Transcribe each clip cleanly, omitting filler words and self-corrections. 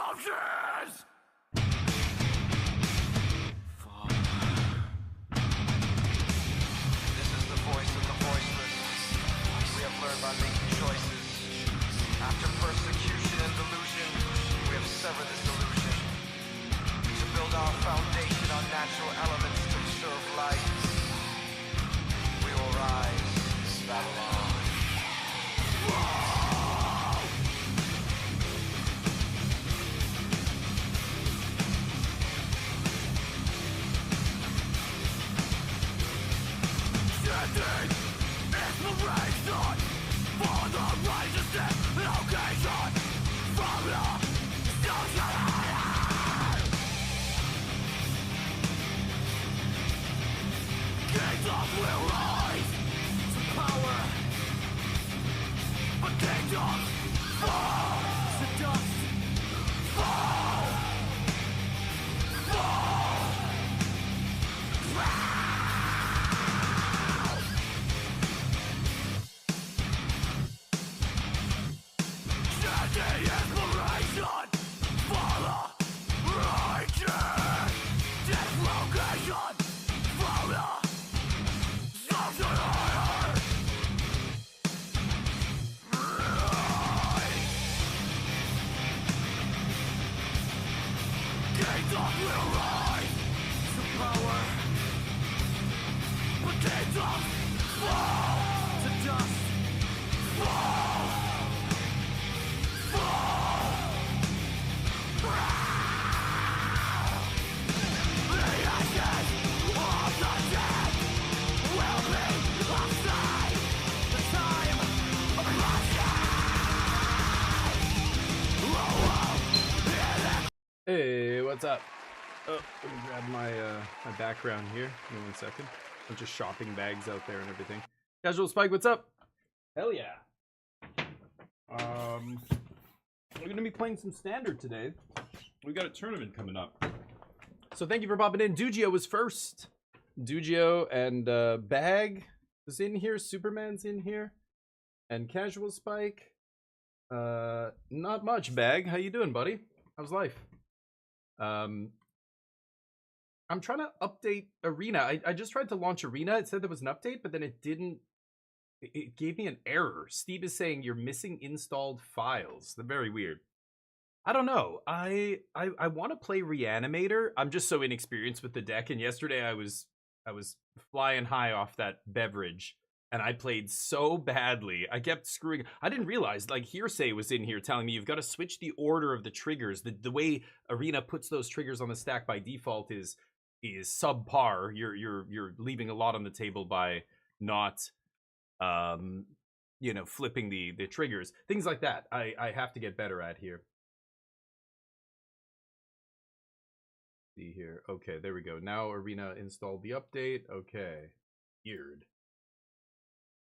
options! This is the voice of the voiceless. We have learned by making choices. After persecution and delusion, we have severed this illusion. To build our foundation on natural elements to preserve life. We will rise, Babylon. Standing inspiration for the righteousness and occasion from the society. Kingdoms will rise to power, but kingdoms fall to dust. Fall, fall, crash. The inspiration for the righteous dislocation from the society. Kingdoms will rise to power, but kingdoms fall to dust. Fall. Hey, what's up? Oh, let me grab my my background here. Give me 1 second. Bunch of shopping bags out there and everything. Casual Spike, what's up? Hell yeah. We're gonna be playing some standard today. We got a tournament coming up. So thank you for popping in. Dugio was first. Dugio and Bag is in here. Superman's in here. And Casual Spike. Not much, Bag. How you doing, buddy? How's life? I'm trying to update Arena. I just tried to launch Arena. It said there was an update, but then it didn't. It gave me an error. Steve is saying you're missing installed files. They're very weird. I don't know. I want to play Reanimator. I'm just so inexperienced with the deck, and yesterday I was flying high off that beverage, and I played so badly. I kept screwing. I didn't realize, like, Hearsay was in here telling me you've got to switch the order of the triggers. The way Arena puts those triggers on the stack by default is subpar. You're leaving a lot on the table by not flipping the triggers. Things like that. I have to get better at here. See here. Okay, there we go. Now Arena installed the update. Okay. Weird.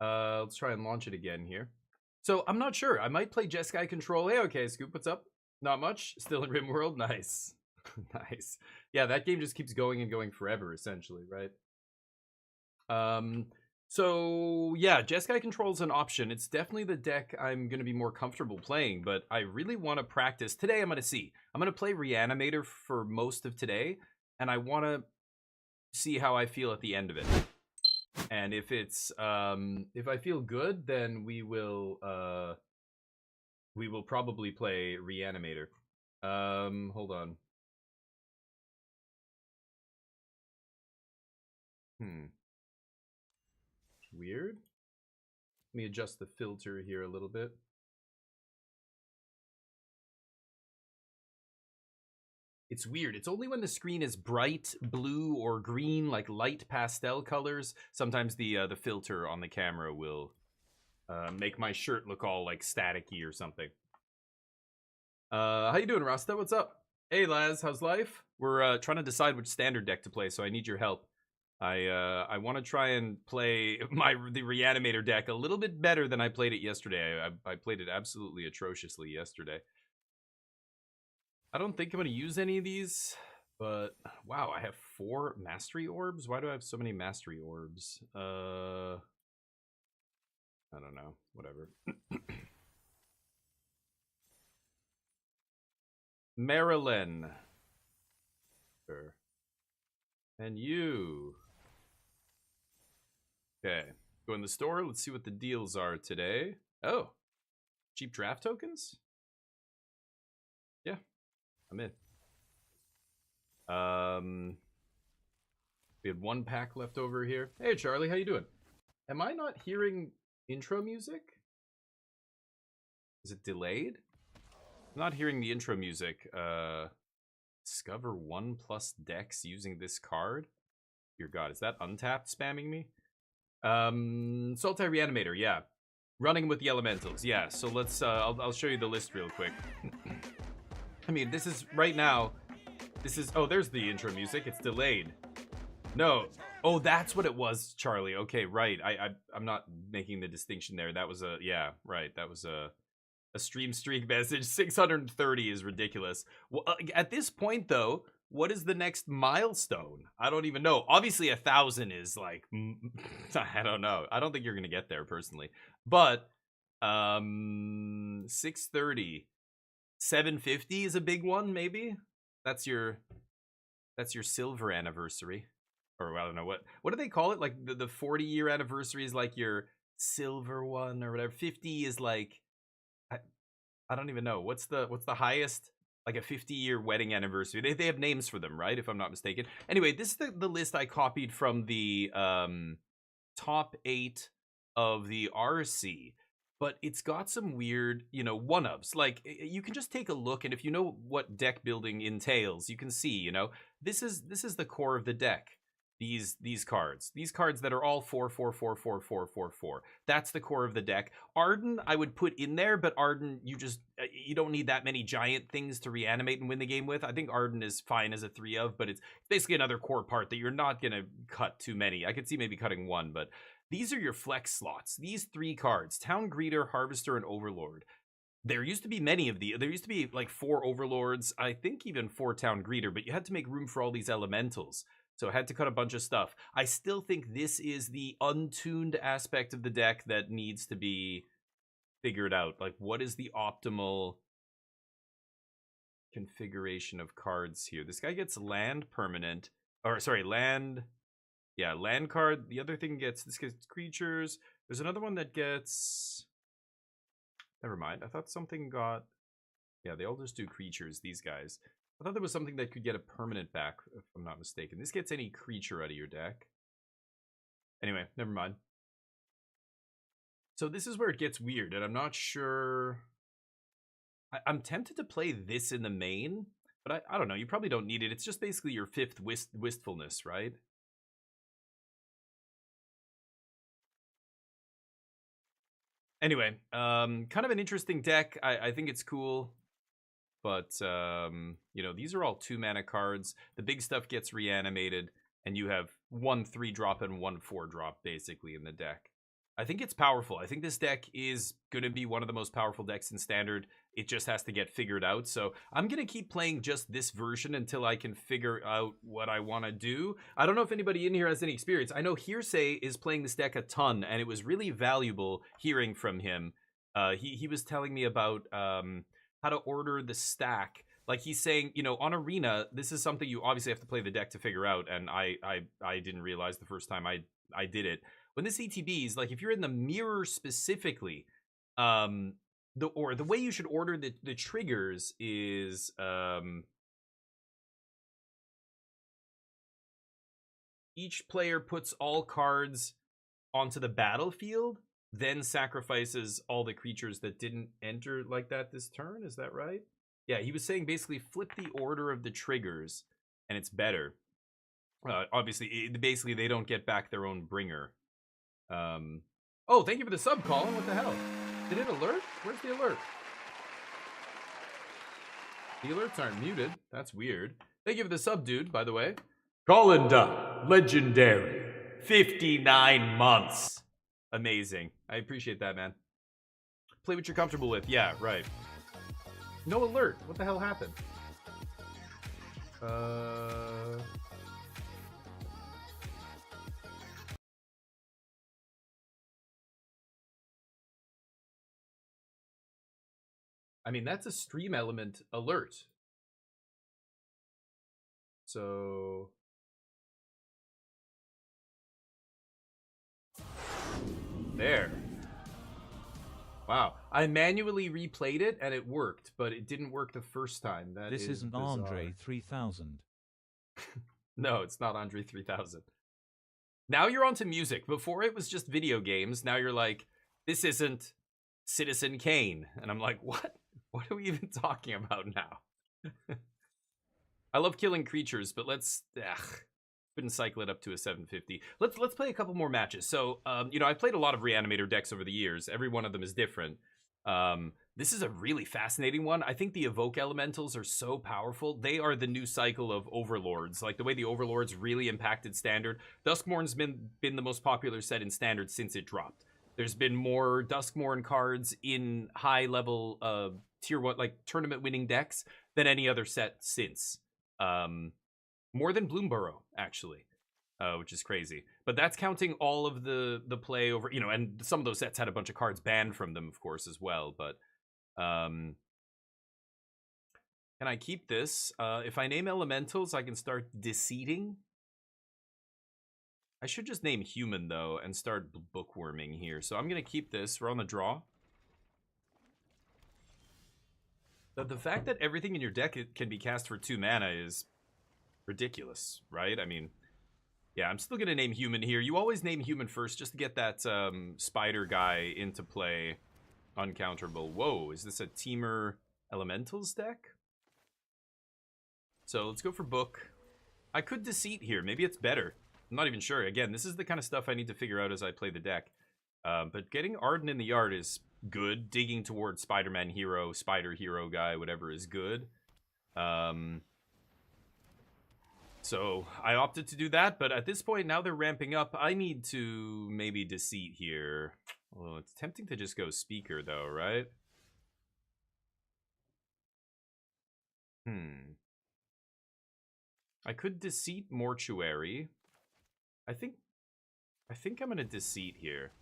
Let's try and launch it again here. So I'm not sure. I might play Jeskai Control. Hey, okay, Scoop, what's up? Not much. Still in RimWorld. Nice. Nice. Yeah, that game just keeps going and going forever, essentially, right? So yeah, Jeskai Control is an option. It's definitely the deck I'm going to be more comfortable playing, but I really want to practice. Today I'm going to see. I'm going to play Reanimator for most of today, and I want to see how I feel at the end of it. And if it's if I feel good, then we will probably play Reanimator. Hold on. Weird. Let me adjust the filter here a little bit. It's weird. It's only when the screen is bright blue or green, like light pastel colors. Sometimes the filter on the camera will make my shirt look all like staticky or something. How you doing, Rasta? What's up? Hey, Laz. How's life? We're trying to decide which standard deck to play, so I need your help. I want to try and play the Reanimator deck a little bit better than I played it yesterday. I played it absolutely atrociously yesterday. I don't think I'm going to use any of these, but wow, I have 4 Mastery Orbs? Why do I have so many Mastery Orbs? I don't know. Whatever. Marilyn. Sure. And you. Okay. Go in the store. Let's see what the deals are today. Oh. Cheap draft tokens? Yeah. I'm in. We had one pack left over here. Hey, Charlie. How you doing? Am I not hearing intro music? Is it delayed? I'm not hearing the intro music. Discover 1+ decks using this card. Dear God, is that Untapped spamming me? Sultai Reanimator, yeah. Running with the Elementals, yeah. So let's, I'll show you the list real quick. I mean, this is, right now, this is, oh, there's the intro music. It's delayed. No. Oh, that's what it was, Charlie. Okay, right. I'm not making the distinction there. That was a, yeah, right. That was a stream streak message. 630 is ridiculous. Well, at this point, though, what is the next milestone? I don't even know. Obviously, 1,000 is like, I don't know. I don't think you're going to get there personally. But 630, 750 is a big one, maybe. That's your silver anniversary. Or I don't know, what do they call it? Like the 40-year anniversary is like your silver one or whatever. 50 is like, I don't even know. What's the highest? Like a 50-year wedding anniversary. They have names for them, right? If I'm not mistaken. Anyway, this is the list I copied from the top 8 of the RC. But it's got some weird, you know, one-ups. Like, you can just take a look, and if you know what deck building entails, you can see, you know, this is the core of the deck. These cards that are all 4 4 4 4 4 4 4. That's the core of the deck. Arden I would put in there, but Arden you don't need that many giant things to reanimate and win the game with. I think Arden is fine as a 3 of, but it's basically another core part that you're not gonna cut too many. I could see maybe cutting one, but these are your flex slots. These 3 cards: Town Greeter, Harvester, and Overlord. There used to be many of these. There used to be like 4 Overlords, I think even 4 Town Greeter, but you had to make room for all these elementals. So I had to cut a bunch of stuff. I still think this is the untuned aspect of the deck that needs to be figured out. Like, what is the optimal configuration of cards here? This guy gets land permanent. Or, sorry, land... Yeah, land card. The other thing gets... This gets creatures. There's another one that gets... Never mind. I thought something got... Yeah, they all just do creatures, these guys. I thought there was something that could get a permanent back, if I'm not mistaken. This gets any creature out of your deck. Anyway, never mind. So this is where it gets weird, and I'm not sure... I'm tempted to play this in the main, but I don't know. You probably don't need it. It's just basically your 5th wistfulness, right? Anyway, kind of an interesting deck. I think it's cool. But, you know, these are all 2-mana cards. The big stuff gets reanimated, and you have 1 3-drop and 1 4-drop, basically, in the deck. I think it's powerful. I think this deck is going to be one of the most powerful decks in Standard. It just has to get figured out. So I'm going to keep playing just this version until I can figure out what I want to do. I don't know if anybody in here has any experience. I know Hearsay is playing this deck a ton, and it was really valuable hearing from him. He was telling me about... how to order the stack. Like, he's saying, you know, on Arena, this is something you obviously have to play the deck to figure out, and I didn't realize the first time I did it. When this ETBs, like, if you're in the mirror specifically, the way you should order the triggers is each player puts all cards onto the battlefield, then sacrifices all the creatures that didn't enter like that this turn. Is that right? Yeah, he was saying basically flip the order of the triggers, and it's better. Obviously, basically they don't get back their own bringer. Oh, thank you for the sub, Colin. What the hell? Did it alert? Where's the alert? The alerts aren't muted. That's weird. Thank you for the sub, dude, by the way. Colin Dunn, legendary. 59 months. Amazing. I appreciate that, man. Play what you're comfortable with. Yeah, right. No alert. What the hell happened? I mean, that's a stream element alert. So there. Wow. I manually replayed it and it worked, but it didn't work the first time. This isn't bizarre. Andre 3000. No, it's not Andre 3000. Now you're onto music. Before it was just video games. Now you're like, this isn't Citizen Kane. And I'm like, what? What are we even talking about now? I love killing creatures, but let's couldn't cycle it up to a 750. Let's play a couple more matches. So you know, I played a lot of Reanimator decks over the years. Every one of them is different. This is a really fascinating one. I think the Evoke Elementals are so powerful. They are the new cycle of Overlords. Like the way the Overlords really impacted Standard. Duskmourn's been the most popular set in Standard since it dropped. There's been more Duskmourn cards in high level tier 1 like tournament winning decks than any other set since. More than Bloomborough, actually, which is crazy. But that's counting all of the play over, you know, and some of those sets had a bunch of cards banned from them, of course, as well. But can I keep this? If I name elementals, I can start deceiving. I should just name human, though, and start bookworming here. So I'm going to keep this. We're on the draw. The fact that everything in your deck can be cast for 2 mana is ridiculous, right? I mean, yeah, I'm still going to name human here. You always name human first just to get that spider guy into play uncounterable. Whoa, is this a Teamer Elementals deck? So let's go for book. I could deceit here. Maybe it's better. I'm not even sure. Again, this is the kind of stuff I need to figure out as I play the deck. But getting Arden in the yard is good. Digging towards Spider-Man hero, Spider hero guy, whatever is good. So I opted to do that, but at this point, now they're ramping up. I need to maybe deceit here. Well, it's tempting to just go speaker, though, right? I could deceit mortuary. I think I'm gonna deceit here.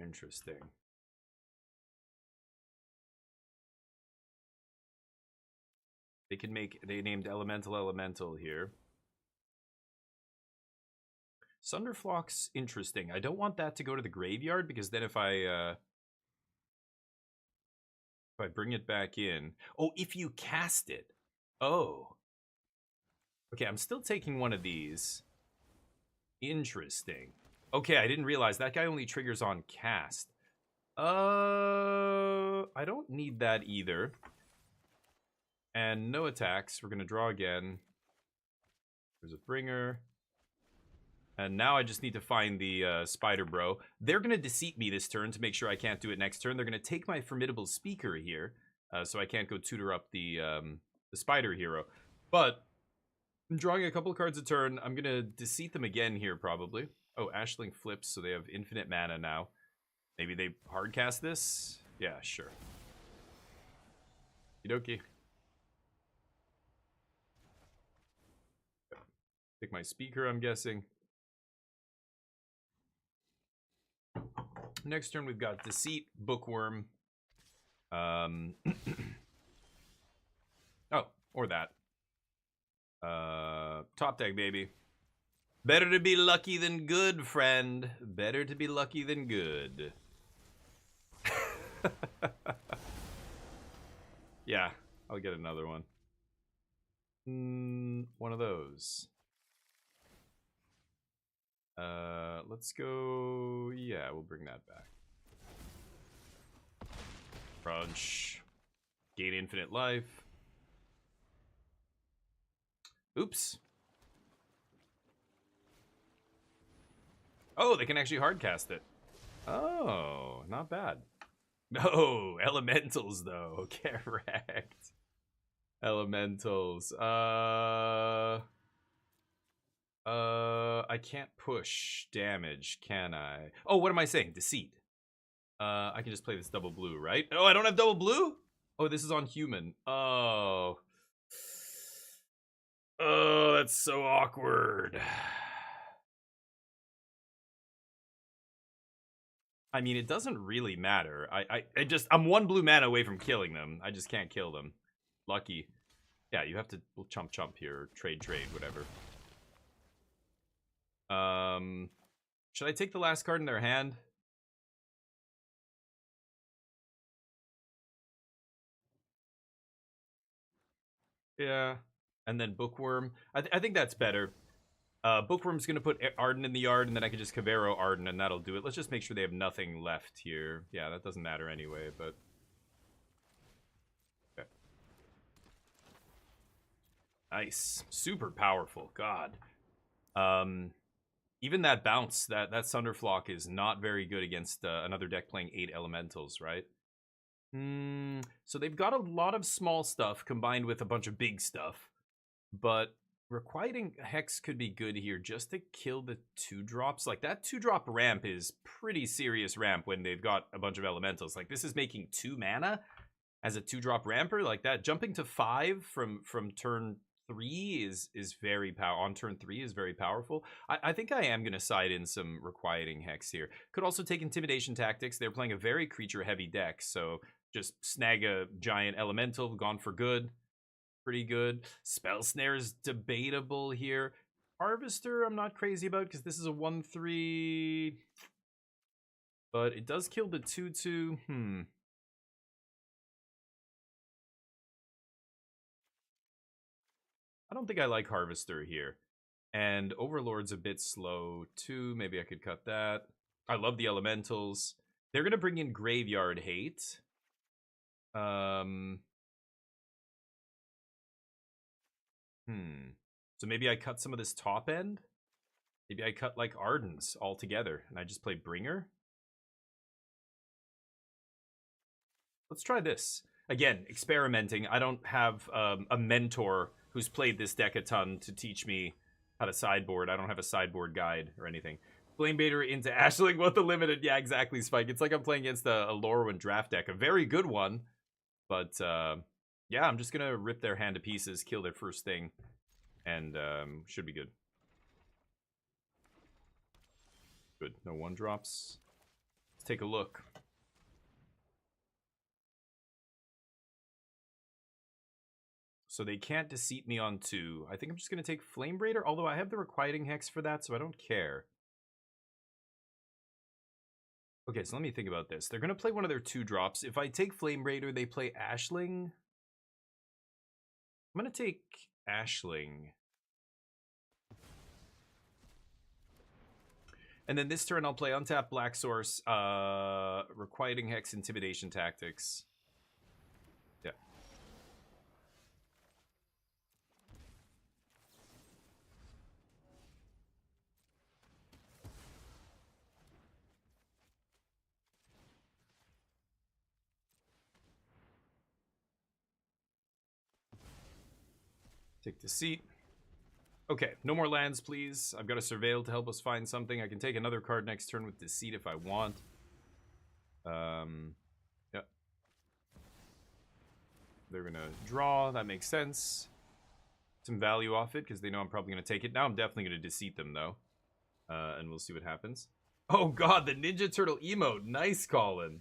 Interesting. They named elemental here. Sunderflock's interesting. I don't want that to go to the graveyard because then if I bring it back in. Oh, if you cast it. Oh. Okay, I'm still taking one of these. Interesting. Okay, I didn't realize that guy only triggers on cast. I don't need that either. And no attacks. We're going to draw again. There's a bringer. And now I just need to find the Spider Bro. They're going to deceit me this turn to make sure I can't do it next turn. They're going to take my Formidable Speaker here. So I can't go tutor up the Spider Hero. But I'm drawing a couple of cards a turn. I'm going to deceit them again here probably. Oh, Ashling flips, so they have infinite mana now. Maybe they hardcast this? Yeah, sure. Okie dokie. Pick my speaker, I'm guessing. Next turn, we've got Deceit, Bookworm. Oh, or that. Top deck, baby. Better to be lucky than good, friend. Better to be lucky than good. Yeah, I'll get another one. One of those. Let's go. Yeah, we'll bring that back. Crunch. Gain infinite life. Oops. Oh, they can actually hardcast it. Oh, not bad. No, elementals though. Correct. Elementals. I can't push damage, can I? Oh, what am I saying? Deceit. I can just play this double blue, right? Oh, I don't have double blue? Oh, this is on human. Oh. Oh, that's so awkward. I mean, it doesn't really matter. I'm 1 blue mana away from killing them. I just can't kill them. Lucky. Yeah, you have to chump here, trade, whatever. Should I take the last card in their hand? Yeah. And then Bookworm. I think that's better. Bookworm's going to put Arden in the yard, and then I can just Cavero Arden, and that'll do it. Let's just make sure they have nothing left here. Yeah, that doesn't matter anyway, but... Okay. Nice. Super powerful. God. Even that bounce, that Sunderflock is not very good against another deck playing 8 elementals, right? So they've got a lot of small stuff combined with a bunch of big stuff. But Requiting Hex could be good here just to kill the 2-drops. Like, that 2-drop ramp is pretty serious ramp when they've got a bunch of elementals. Like, this is making 2 mana as a 2-drop ramper. Like, that jumping to 5 from turn 3 is very powerful. On turn 3 is very powerful. I think I am going to side in some Requiting Hex here. Could also take Intimidation Tactics. They're playing a very creature-heavy deck, so just snag a giant elemental, gone for good. Pretty good. Spell Snare is debatable here. Harvester, I'm not crazy about because this is a 1/3. But it does kill the 2/2. I don't think I like Harvester here. And Overlord's a bit slow too. Maybe I could cut that. I love the elementals. They're going to bring in Graveyard Hate. So maybe I cut some of this top end? Maybe I cut like Ardens altogether and I just play Bringer? Let's try this. Again, experimenting. I don't have a mentor who's played this deck a ton to teach me how to sideboard. I don't have a sideboard guide or anything. Flamebaiter into Ashling. What the limited? Yeah, exactly, Spike. It's like I'm playing against a Lorwyn draft deck. A very good one. But, yeah, I'm just going to rip their hand to pieces, kill their first thing, and should be good. Good. No 1-drops. Let's take a look. So they can't deceit me on 2. I think I'm just going to take Flamebraider, although I have the Requiting Hex for that, so I don't care. Okay, so let me think about this. They're going to play one of their 2-drops. If I take Flamebraider, they play Ashling. I'm going to take Ashling. And then this turn, I'll play Untap Black Source, Requiting Hex, Intimidation Tactics. Yeah. Take Deceit. Okay, no more lands, please. I've got a Surveil to help us find something. I can take another card next turn with Deceit if I want. Yep. They're gonna draw. That makes sense. Some value off it because they know I'm probably gonna take it. Now I'm definitely gonna Deceit them though, and we'll see what happens. Oh God, the Ninja Turtle emote. Nice, Colin.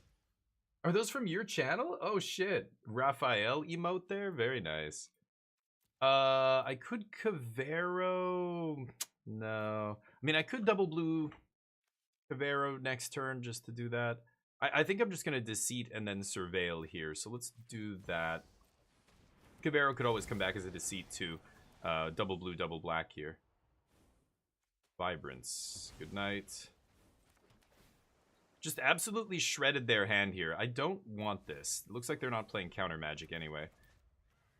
Are those from your channel? Oh shit, Raphael emote there. Very nice. I could Cavero. No. I mean, I could double blue Cavero next turn just to do that. I think I'm just going to Deceit and then Surveil here. So let's do that. Cavero could always come back as a Deceit too. Double blue, double black here. Vibrance. Good night. Just absolutely shredded their hand here. I don't want this. It looks like they're not playing counter magic anyway.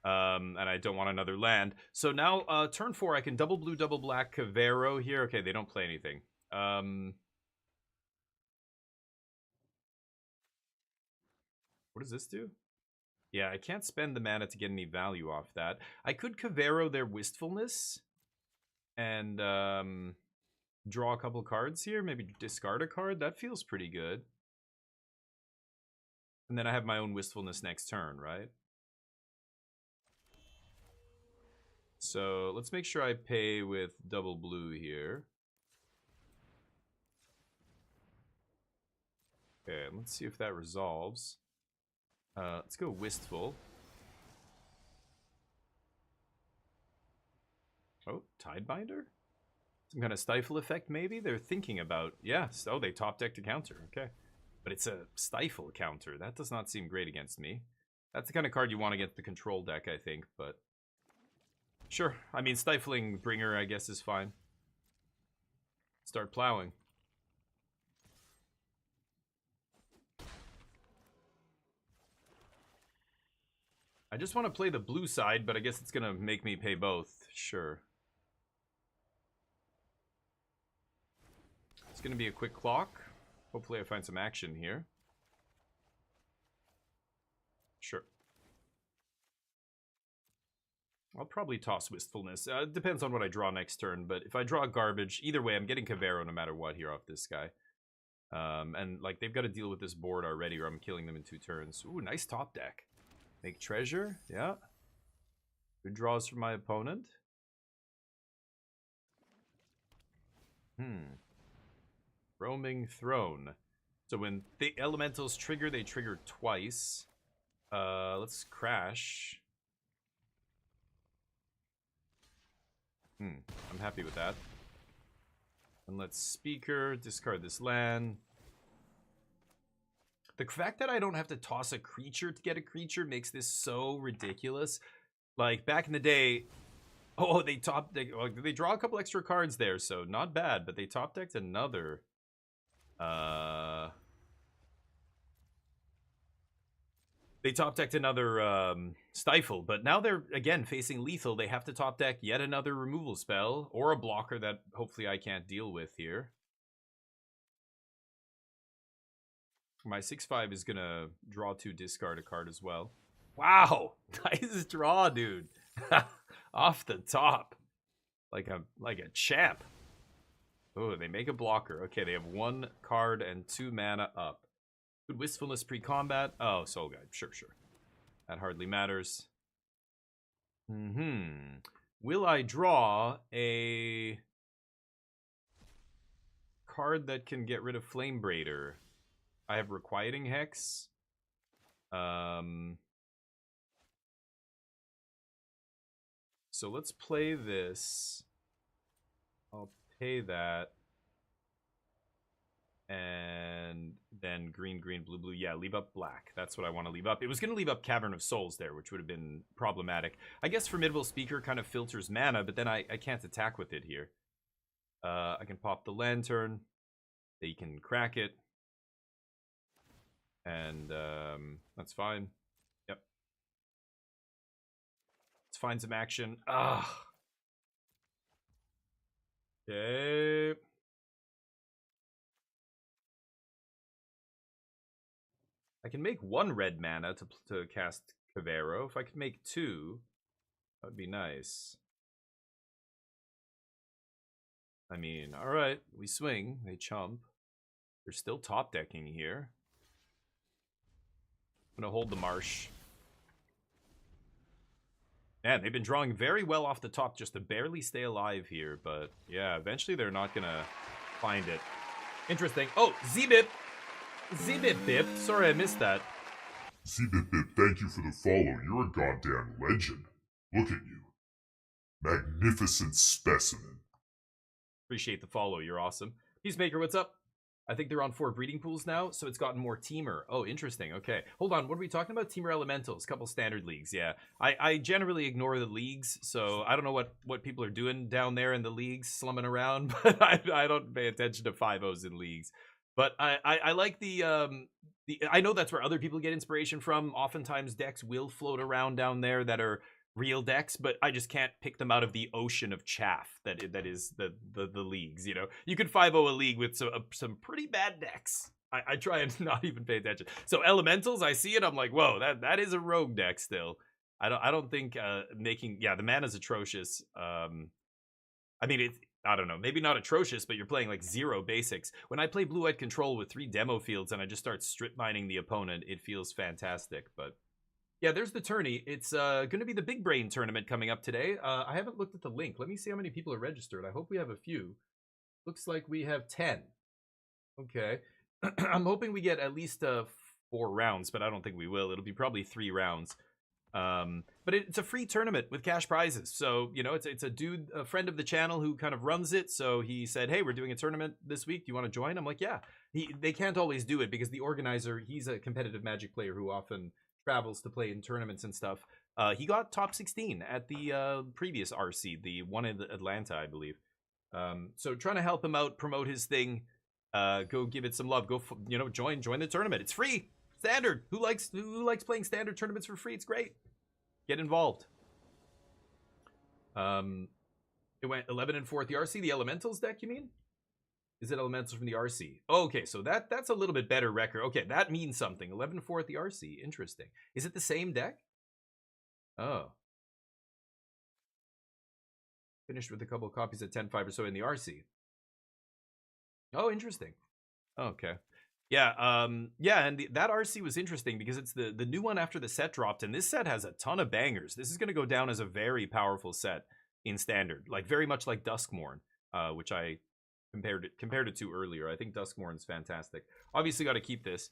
And I don't want another land. So now, turn 4, I can double blue, double black Cavero here. Okay, they don't play anything. What does this do? Yeah, I can't spend the mana to get any value off that. I could Cavero their Wistfulness and draw a couple cards here. Maybe discard a card. That feels pretty good. And then I have my own Wistfulness next turn, right? So let's make sure I pay with double blue here. Okay, let's see if that resolves. Let's go Wistful. Oh, Tidebinder? Some kind of stifle effect, maybe? They're thinking about... Yeah, oh, they top decked a counter. Okay. But it's a stifle counter. That does not seem great against me. That's the kind of card you want against the control deck, I think, but... Sure. I mean, stifling Bringer, I guess, is fine. Start plowing. I just want to play the blue side, but I guess it's going to make me pay both. Sure. It's going to be a quick clock. Hopefully I find some action here. Sure. I'll probably toss Wistfulness. It depends on what I draw next turn, but if I draw garbage, either way, I'm getting Cavero no matter what here off this guy. And, like, they've got to deal with this board already, or I'm killing them in 2 turns. Ooh, nice top deck. Make treasure, yeah. Good draws from my opponent. Roaming Throne. So when the elementals trigger, they trigger twice. Let's crash. I'm happy with that. And let's Speaker, discard this land. The fact that I don't have to toss a creature to get a creature makes this so ridiculous. Like, back in the day... Oh, they draw a couple extra cards there, so not bad. But they top-decked another... They top-decked another Stifle, but now they're, again, facing lethal. They have to top-deck yet another removal spell, or a blocker that hopefully I can't deal with here. My 6/5 is gonna draw 2, discard a card as well. Wow! Nice draw, dude. Off the top. Like a champ. Oh, they make a blocker. Okay, they have 1 card and 2 mana up. Good Wistfulness pre-combat. Oh, Soul Guide. Sure. That hardly matters. Will I draw a card that can get rid of Flame Braider? I have Requiting Hex. So let's play this. I'll pay that. And then green, blue. Yeah, leave up black. That's what I want to leave up. It was going to leave up Cavern of Souls there, which would have been problematic. I guess Formidable Speaker kind of filters mana, but then I can't attack with it here. I can pop the Lantern. They can crack it. And that's fine. Yep. Let's find some action. Okay. I can make 1 red mana to cast Cavero. If I could make 2, that would be nice. I mean, alright, we swing, they chump. They're still top decking here. I'm gonna hold the marsh. Man, they've been drawing very well off the top just to barely stay alive here, but yeah, eventually they're not gonna find it. Interesting. Oh, Z-Bip! Z-Bip-Bip, sorry I missed that. Z-Bip-Bip, thank you for the follow. You're a goddamn legend. Look at you. Magnificent specimen. Appreciate the follow, you're awesome. Peacemaker, what's up? I think they're on 4 breeding pools now, so it's gotten more teamer. Oh, interesting, okay. Hold on, what are we talking about? Teamer elementals, couple standard leagues, yeah. I generally ignore the leagues, so I don't know what people are doing down there in the leagues, slumming around, but I don't pay attention to 5-0s in leagues. But I like the I know that's where other people get inspiration from. Oftentimes decks will float around down there that are real decks, but I just can't pick them out of the ocean of chaff that is the leagues, you know. You could 5-0 a league with some pretty bad decks. I try and not even pay attention. So elementals, I see it, I'm like, whoa, that is a rogue deck still. I don't think the mana's atrocious. I mean, I don't know, maybe not atrocious, but you're playing like 0 basics. When I play Blue-White Control with 3 demo fields and I just start strip mining the opponent, it feels fantastic. But yeah, there's the tourney. It's going to be the Big Brain tournament coming up today. I haven't looked at the link. Let me see how many people are registered. I hope we have a few. Looks like we have 10. Okay. I'm hoping we get at least 4 rounds, but I don't think we will. It'll be probably 3 rounds. But it's a free tournament with cash prizes. So, you know, it's a dude, a friend of the channel who kind of runs it. So he said, hey, we're doing a tournament this week. Do you want to join? I'm like, yeah. They can't always do it because the organizer, he's a competitive Magic player who often travels to play in tournaments and stuff. He got top 16 at the previous RC, the one in Atlanta, I believe. So trying to help him out, promote his thing. Go give it some love. Go, join the tournament. It's free. Standard. Who likes playing standard tournaments for free? It's great. Get involved. It went 11 and 4 at the RC. The Elementals deck, you mean? Is it Elementals from the RC? Oh, okay, so that's a little bit better record. Okay, that means something. 11 and 4 at the RC. Interesting. Is it the same deck? Oh. Finished with a couple of copies at 10-5 or so in the RC. Oh, interesting. Okay. Yeah, and that RC was interesting because it's the new one after the set dropped, and this set has a ton of bangers. This is going to go down as a very powerful set in Standard, like very much like Duskmourn, which I compared it to earlier. I think Duskmourn's fantastic. Obviously, got to keep this,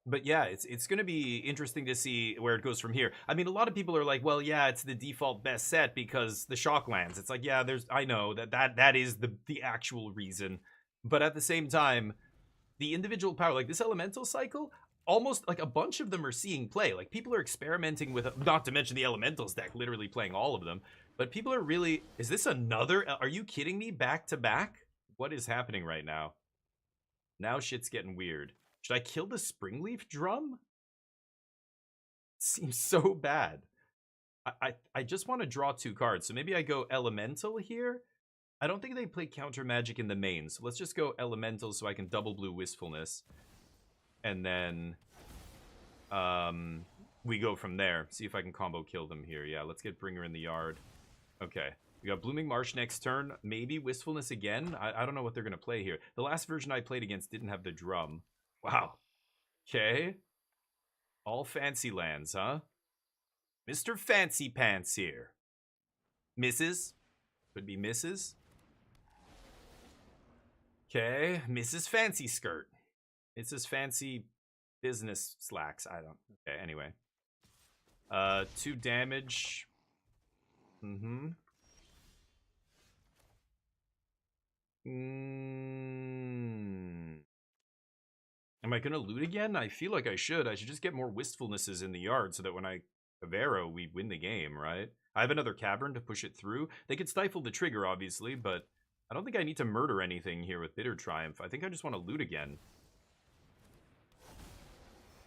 but yeah, it's going to be interesting to see where it goes from here. I mean, a lot of people are like, well, yeah, it's the default best set because the shock lands. It's like, yeah, I know that is the actual reason. But at the same time, the individual power, like this elemental cycle, almost like a bunch of them are seeing play. Like people are experimenting with, not to mention the elementals deck, literally playing all of them. But people are really, is this another, are you kidding me? Back to back? What is happening right now? Now shit's getting weird. Should I kill the Springleaf Drum? It seems so bad. I just want to draw 2 cards, so maybe I go Elemental here. I don't think they play Counter Magic in the main, so let's just go Elemental so I can double blue Wistfulness. And then we go from there. See if I can combo kill them here. Yeah, let's get Bringer in the yard. Okay. We got Blooming Marsh next turn. Maybe Wistfulness again. I don't know what they're going to play here. The last version I played against didn't have the drum. Wow. Okay. All fancy lands, huh? Mr. Fancy Pants here. Mrs. Could be Mrs. Okay. Mrs. Fancy Skirt. Mrs. Fancy Business Slacks. I don't. Okay, anyway. 2 damage. Am I going to loot again? I feel like I should. I should just get more Wistfulnesses in the yard so that when I Cavero, we win the game, right? I have another Cavern to push it through. They could stifle the trigger, obviously, but I don't think I need to murder anything here with Bitter Triumph. I think I just want to loot again.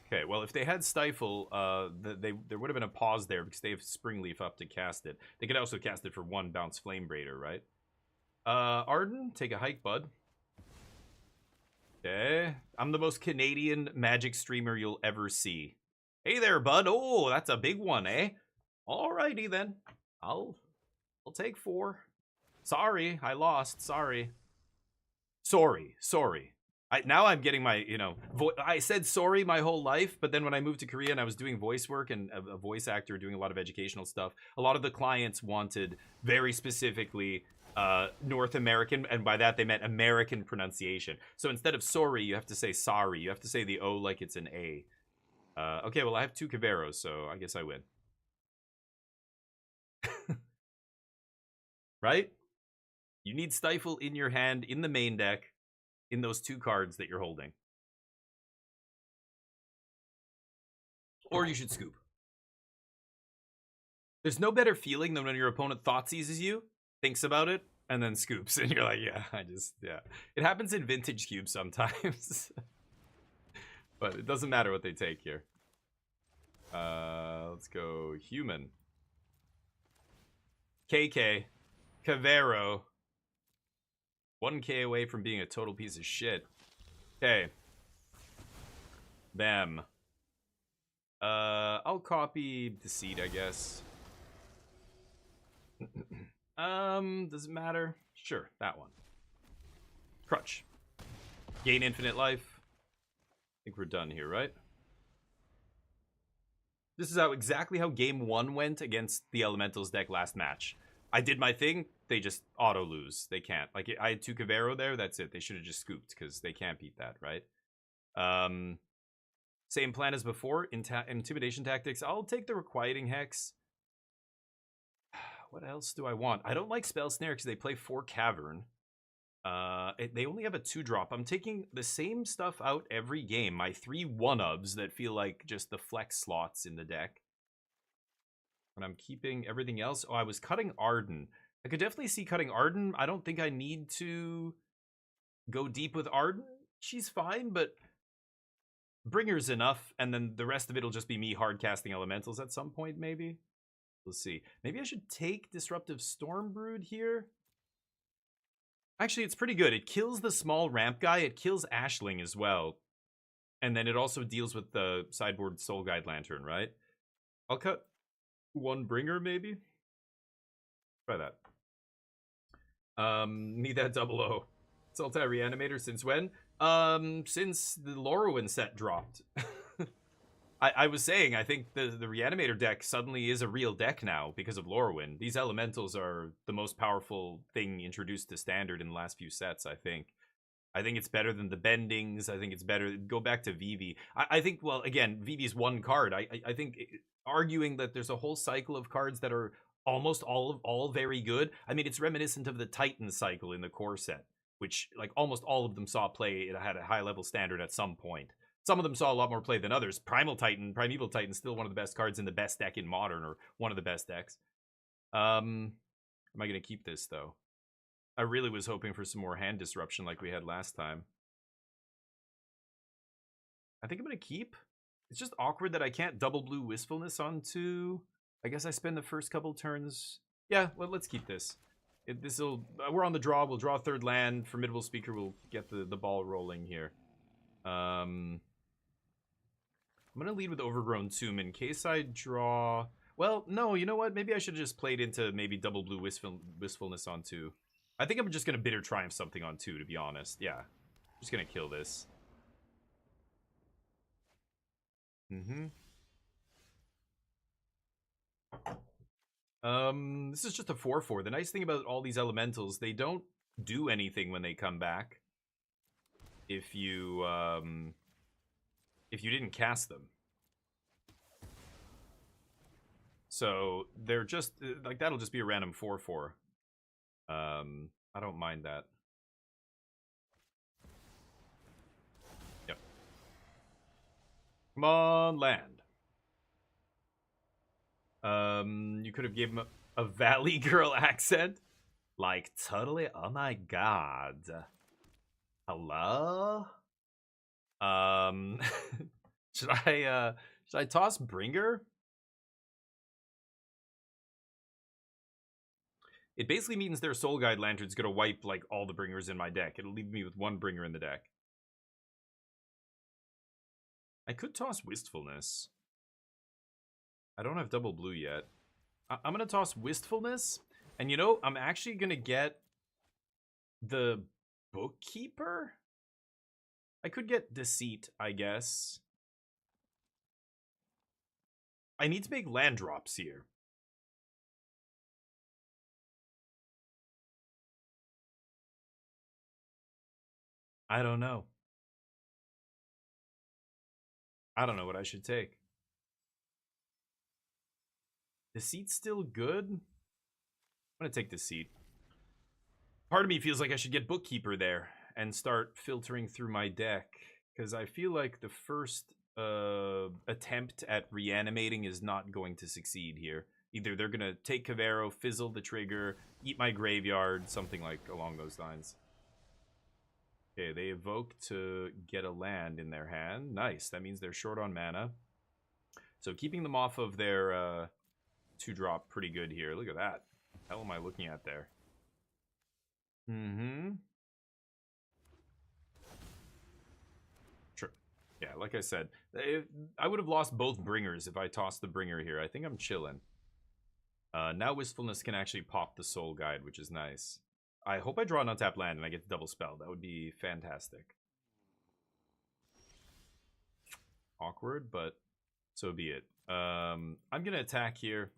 Okay, well, if they had Stifle, there would have been a pause there because they have Springleaf up to cast it. They could also cast it for 1 bounce Flame Braider, right? Arden, take a hike, bud. Okay. I'm the most Canadian Magic streamer you'll ever see. Hey there, bud. Oh, that's a big one, eh? Alrighty then. I'll take 4. Sorry, I lost. Sorry. Sorry. Now I'm getting my, I said sorry my whole life, but then when I moved to Korea and I was doing voice work and a voice actor doing a lot of educational stuff, a lot of the clients wanted very specifically North American, and by that they meant American pronunciation. So instead of sorry, you have to say sorry. You have to say the O like it's an A. Okay, well, I have 2 Caveros, so I guess I win. Right? You need Stifle in your hand in the main deck in those 2 cards that you're holding. Or you should scoop. There's no better feeling than when your opponent thought seizes you, thinks about it, and then scoops. And you're like, yeah. It happens in vintage cubes sometimes. But it doesn't matter what they take here. Let's go human. KK. Cavero. 1k away from being a total piece of shit. Okay. Bam. I'll copy Deceit, I guess. Does it matter? Sure, that one. Crutch. Gain infinite life. I think we're done here, right? This is exactly how game 1 went against the Elementals deck last match. I did my thing. They just auto lose. They can't. Like I had 2 Cavero there. That's it. They should have just scooped because they can't beat that, right? Same plan as before. Intimidation tactics. I'll take the requiting hex. What else do I want? I don't like spell snare because they play 4 cavern. They only have a 2-drop. I'm taking the same stuff out every game. My 3 1-ubs that feel like just the flex slots in the deck. And I'm keeping everything else. Oh, I was cutting Arden. I could definitely see cutting Arden. I don't think I need to go deep with Arden. She's fine, but Bringer's enough. And then the rest of it will just be me hard casting elementals at some point, maybe. Let's see. Maybe I should take Disruptive Stormbrood here. Actually, it's pretty good. It kills the small ramp guy. It kills Ashling as well. And then it also deals with the sideboard Soul Guide Lantern, right? I'll cut 1 Bringer, maybe? Try that. Need that 00. Sultai Reanimator since when? Since the Lorwyn set dropped. I was saying, I think the Reanimator deck suddenly is a real deck now because of Lorwyn. These elementals are the most powerful thing introduced to Standard in the last few sets, I think. I think it's better than the Bendings. I think it's better. Go back to Vivi. I think, well, again, Vivi's 1 card. I think arguing that there's a whole cycle of cards that are almost all very good. I mean, it's reminiscent of the Titan cycle in the core set, which like almost all of them saw play. It had a high level Standard at some point. Some of them saw a lot more play than others. Primeval Titan, still one of the best cards in the best deck in Modern, or one of the best decks. Am I going to keep this, though? I really was hoping for some more hand disruption like we had last time. I think I'm going to keep. It's just awkward that I can't double blue Wistfulness onto... I guess I spend the first couple turns... Yeah, well, let's keep this. We're on the draw. We'll draw 3rd land. Formidable Speaker will get the ball rolling here. I'm going to lead with Overgrown Tomb in case I draw... Well, no, you know what? Maybe I should have just played into maybe double blue Wistfulness on 2. I think I'm just going to Bitter Triumph something on 2, to be honest. Yeah. I'm just going to kill this. This is just a 4/4. The nice thing about all these elementals, they don't do anything when they come back. If you didn't cast them. So they're just like that'll just be a random 4/4. I don't mind that. Yep. Come on, land. You could have given him a Valley Girl accent. Like, totally, oh my god. Hello? Should I toss Bringer? It basically means their Soul Guide Lantern's gonna wipe, like, all the Bringers in my deck. It'll leave me with 1 Bringer in the deck. I could toss Wistfulness. I don't have double blue yet. I'm gonna toss Wistfulness. And you know, I'm actually gonna get the Bookkeeper? I could get Deceit, I guess. I need to make land drops here. I don't know. I don't know what I should take. Deceit's still good? I'm gonna take Deceit. Part of me feels like I should get Bookkeeper there and start filtering through my deck, because I feel like the first attempt at reanimating is not going to succeed here. Either they're gonna take Cavero, fizzle the trigger, eat my graveyard, something like along those lines. Okay, they evoke to get a land in their hand. Nice. That means they're short on mana. So keeping them off of their 2-drop pretty good here. Look at that. What the hell am I looking at there? Sure. Yeah, like I said, I would have lost both Bringers if I tossed the Bringer here. I think I'm chilling. Now Wistfulness can actually pop the Soul Guide, which is nice. I hope I draw an untapped land and I get the double spell. That would be fantastic. Awkward, but so be it. I'm going to attack here.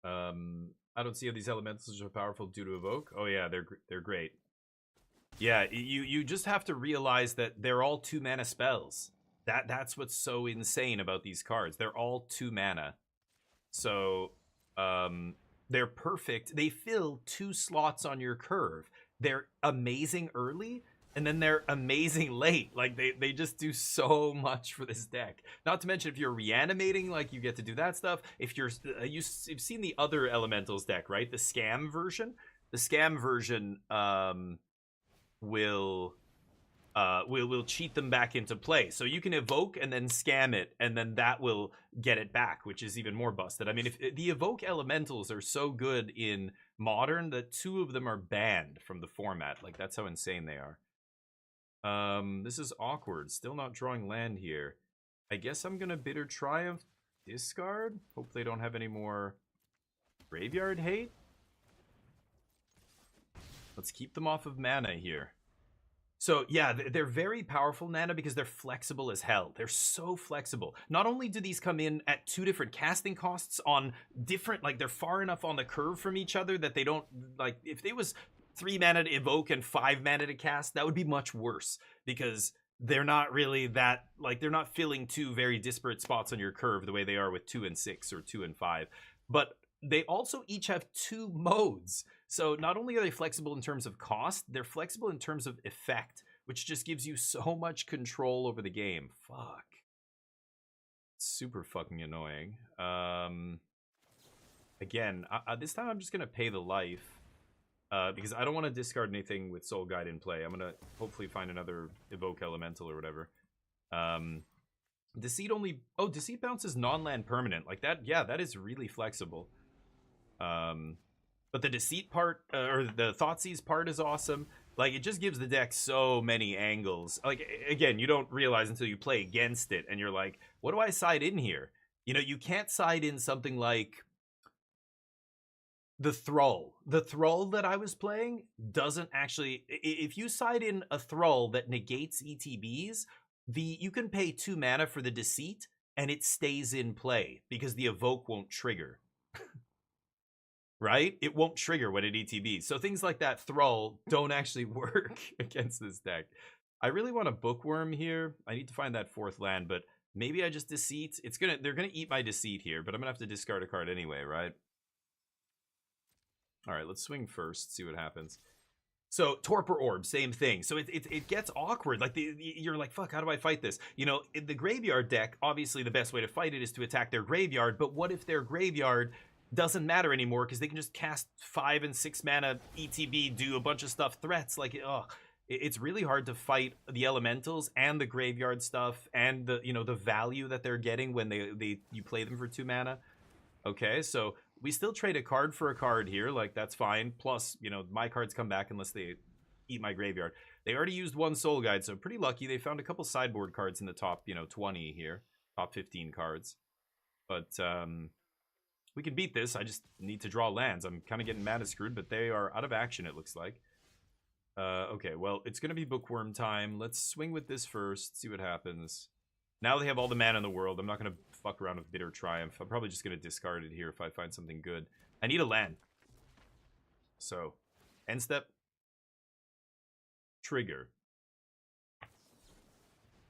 I don't see how these elementals are powerful due to evoke. Oh yeah, they're great. Yeah, you just have to realize that they're all 2 mana spells. That's what's so insane about these cards. They're all 2 mana. So, they're perfect. They fill 2 slots on your curve. They're amazing early, and then they're amazing late. Like, they just do so much for this deck. Not to mention, if you're reanimating, like, you get to do that stuff. If you're, you've seen the other Elementals deck, right? The Scam version? The Scam version, will cheat them back into play. So you can evoke and then scam it, and then that will get it back, which is even more busted. I mean, if the evoke elementals are so good in modern that 2 of them are banned from the format. Like, that's how insane they are. This is awkward. Still not drawing land here. I guess I'm gonna Bitter Triumph, discard. Hope they don't have any more graveyard hate. Let's keep them off of mana here. So, yeah, they're very powerful, Nana, because they're flexible as hell. They're so flexible. Not only do these come in at 2 different casting costs on different, like, they're far enough on the curve from each other that they don't, like, if they was 3 mana to evoke and 5 mana to cast, that would be much worse, because they're not really that, like, they're not filling 2 very disparate spots on your curve the way they are with 2 and 6 or 2 and 5. But they also each have 2 modes. So not only are they flexible in terms of cost, they're flexible in terms of effect, which just gives you so much control over the game. Fuck. Super fucking annoying. Again, this time I'm just going to pay the life, because I don't want to discard anything with Soul Guide in play. I'm going to hopefully find another Evoke Elemental or whatever. Deceit only... Oh, Deceit bounces non-land permanent. Like that, yeah, that is really flexible. But the Deceit part, or the Thoughtseize part is awesome. Like, it just gives the deck so many angles. Like, again, you don't realize until you play against it, and you're like, what do I side in here? You know, you can't side in something like the Thrall. The Thrall that I was playing doesn't actually... If you side in a Thrall that negates ETBs, you can pay 2 mana for the Deceit, and it stays in play, because the Evoke won't trigger. Right? It won't trigger when it ETBs. So things like that Thrall don't actually work against this deck. I really want a Bookworm here. I need to find that 4th land, but maybe I just Deceit. They're gonna eat my Deceit here, but I'm gonna have to discard a card anyway, right? Alright, let's swing first, see what happens. So, Torpor Orb, same thing. So it gets awkward. Like, you're like, fuck, how do I fight this? You know, in the graveyard deck, obviously the best way to fight it is to attack their graveyard, but what if their graveyard doesn't matter anymore because they can just cast 5 and 6 mana ETB, do a bunch of stuff, threats. Like, it's really hard to fight the elementals and the graveyard stuff and the, you know, the value that they're getting when you play them for 2 mana. Okay, so we still trade a card for a card here, like that's fine. Plus, you know, my cards come back unless they eat my graveyard. They already used 1 Soul Guide, so pretty lucky. They found a couple sideboard cards in the top, you know, 20 here, top 15 cards. But we can beat this. I just need to draw lands. I'm kind of getting mana screwed, but they are out of action, it looks like. Okay, well, it's going to be Bookworm time. Let's swing with this first, see what happens. Now they have all the mana in the world. I'm not going to fuck around with Bitter Triumph. I'm probably just going to discard it here if I find something good. I need a land. So, end step. Trigger.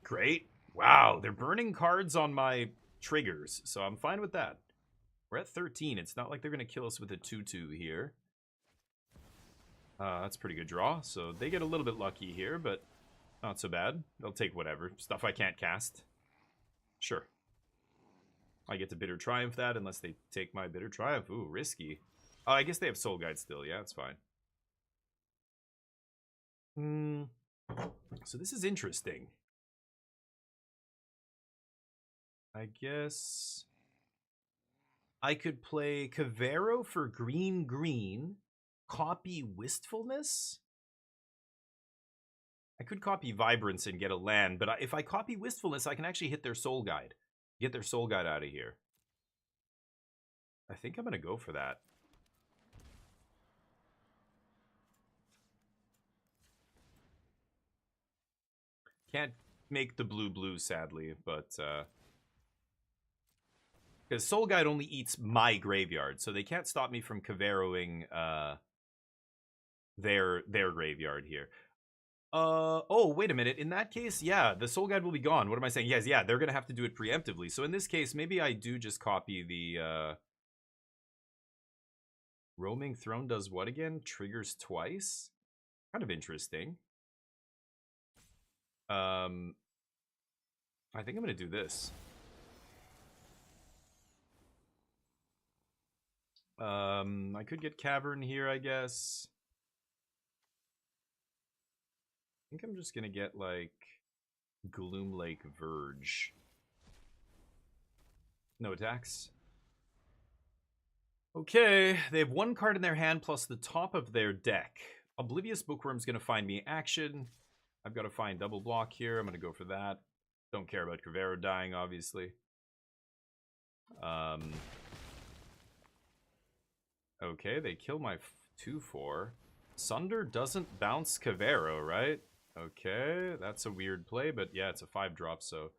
Great. Wow, they're burning cards on my triggers, so I'm fine with that. We're at 13. It's not like they're going to kill us with a 2/2 here. That's a pretty good draw. So they get a little bit lucky here, but not so bad. They'll take whatever. Stuff I can't cast. Sure. I get to Bitter Triumph that unless they take my Bitter Triumph. Ooh, risky. Oh, I guess they have Soul Guide still. Yeah, it's fine. So this is interesting. I guess I could play Cavero for green, copy Wistfulness. I could copy Vibrance and get a land, but if I copy Wistfulness, I can actually hit their Soul Guide. Get their Soul Guide out of here. I think I'm going to go for that. Can't make the blue, sadly, but Because Soul Guide only eats my graveyard, so they can't stop me from Caveroing their graveyard here. Oh, wait a minute. In that case, yeah, the Soul Guide will be gone. What am I saying? Yes, yeah, they're gonna have to do it preemptively. So in this case, maybe I do just copy the Roaming Throne does what again? Triggers twice? Kind of interesting. I think I'm gonna do this. I could get Cavern here, I guess. I think I'm just gonna get, like, Gloom Lake Verge. No attacks. Okay, they have one card in their hand plus the top of their deck. Oblivious Bookworm's gonna find me action. I've got to find double block here. I'm gonna go for that. Don't care about Cavero dying, obviously. Okay, they kill my 2/4. Sunder doesn't bounce Cavero, right? Okay, that's a weird play, but yeah, it's a 5-drop, so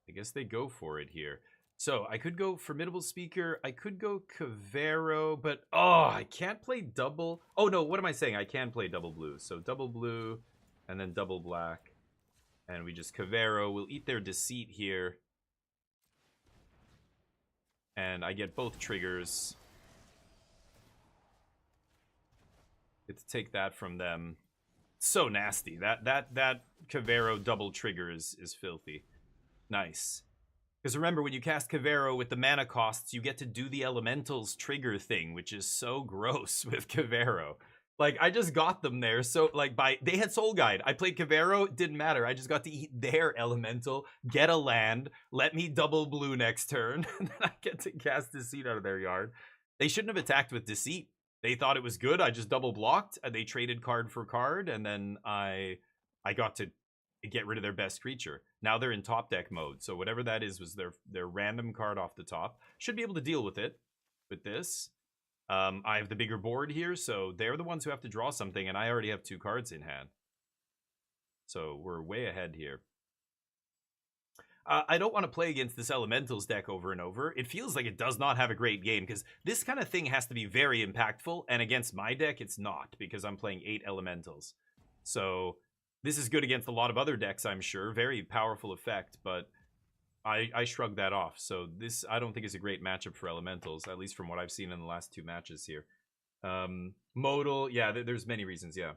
I guess they go for it here. So I could go Formidable Speaker, I could go Cavero, but I can't play double. Oh no, what am I saying? I can play double blue. So double blue and then double black. And we just Cavero. We'll eat their Deceit here. And I get both triggers. Get to take that from them. So nasty. That Cavero double trigger is filthy. Nice. Because remember, when you cast Cavero with the mana costs, you get to do the Elementals trigger thing, which is so gross with Cavero. Like, I just got them there. So, like, they had Soul Guide. I played Cavero. It didn't matter. I just got to eat their Elemental, get a land, let me double blue next turn, and then I get to cast Deceit out of their yard. They shouldn't have attacked with Deceit. They thought it was good. I just double blocked. And they traded card for card, and then I got to get rid of their best creature. Now they're in top deck mode. So whatever that is was their random card off the top. Should be able to deal with it with this. I have the bigger board here, so they're the ones who have to draw something, and I already have 2 cards in hand. So we're way ahead here. I don't want to play against this Elementals deck over and over. It feels like it does not have a great game, because this kind of thing has to be very impactful, and against my deck, it's not, because I'm playing 8 Elementals. So this is good against a lot of other decks, I'm sure. Very powerful effect, but I shrug that off. So this, I don't think, is a great matchup for Elementals, at least from what I've seen in the last 2 matches here. Modal, yeah, there's many reasons, yeah.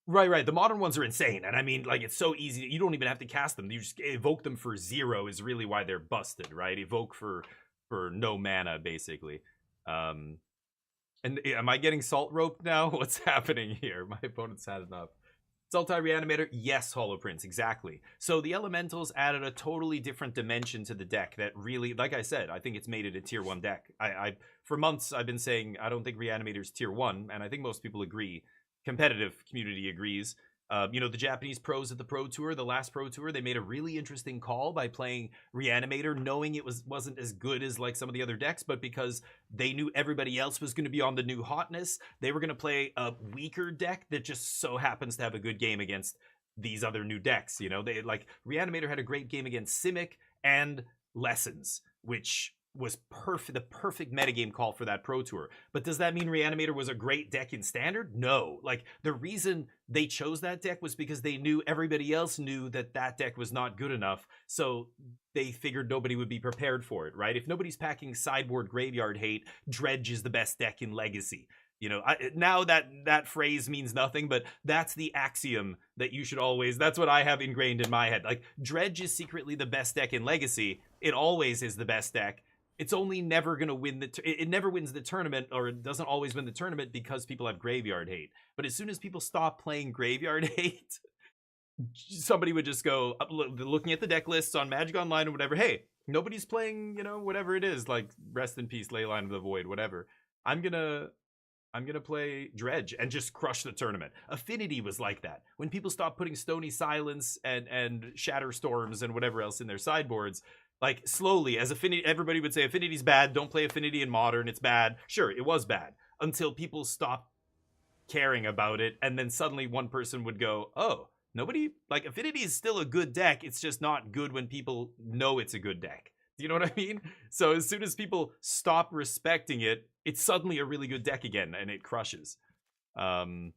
Right. The modern ones are insane. And I mean, like, it's so easy. You don't even have to cast them. You just evoke them for 0 is really why they're busted, right? Evoke for no mana, basically. And am I getting Salt Rope now? What's happening here? My opponent's had enough. Sultai Reanimator, yes, Hollow Prince, exactly. So the Elementals added a totally different dimension to the deck that really, like I said, I think it's made it a tier 1 deck. For months, I've been saying I don't think Reanimator's tier 1, and I think most people agree. Competitive community agrees. You know, the Japanese pros at the Pro Tour, the last Pro Tour, they made a really interesting call by playing Reanimator, knowing it wasn't as good as like some of the other decks, but because they knew everybody else was going to be on the new hotness, they were going to play a weaker deck that just so happens to have a good game against these other new decks. You know, they like Reanimator had a great game against Simic and Lessons, which was the perfect metagame call for that Pro Tour. But does that mean Reanimator was a great deck in Standard? No. Like, the reason they chose that deck was because they knew everybody else knew that deck was not good enough, so they figured nobody would be prepared for it, right? If nobody's packing sideboard graveyard hate, Dredge is the best deck in Legacy. You know, now that phrase means nothing, but that's the axiom that you should always, that's what I have ingrained in my head. Like, Dredge is secretly the best deck in Legacy. It always is the best deck. It's only never going to win it never wins the tournament, or it doesn't always win the tournament because people have graveyard hate. But as soon as people stop playing graveyard hate, somebody would just go, looking at the deck lists on Magic Online or whatever, hey, nobody's playing, you know, whatever it is, like Rest in Peace, Leyline of the Void, whatever. I'm gonna play Dredge and just crush the tournament. Affinity was like that. When people stopped putting Stony Silence and Shatter Storms and whatever else in their sideboards, like, slowly, as Affinity, everybody would say Affinity's bad, don't play Affinity in Modern, it's bad. Sure, it was bad, until people stopped caring about it, and then suddenly one person would go, oh, nobody, like, Affinity is still a good deck, it's just not good when people know it's a good deck. Do you know what I mean? So as soon as people stop respecting it, it's suddenly a really good deck again, and it crushes. So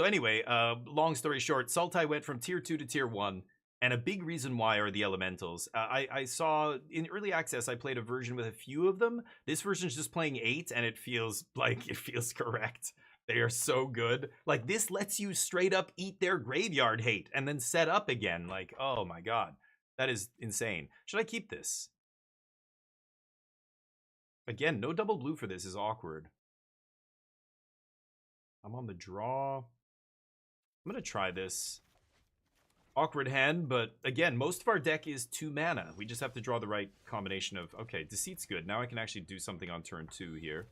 anyway, long story short, Sultai went from tier 2 to tier 1, and a big reason why are the elementals. I saw in early access, I played a version with a few of them. This version's just playing 8, and it feels correct. They are so good. Like, this lets you straight up eat their graveyard hate and then set up again. Like, oh my god. That is insane. Should I keep this? Again, no double blue for this is awkward. I'm on the draw. I'm going to try this. Awkward hand, but again, most of our deck is 2 mana. We just have to draw the right combination of... Okay, Deceit's good. Now I can actually do something on turn 2 here.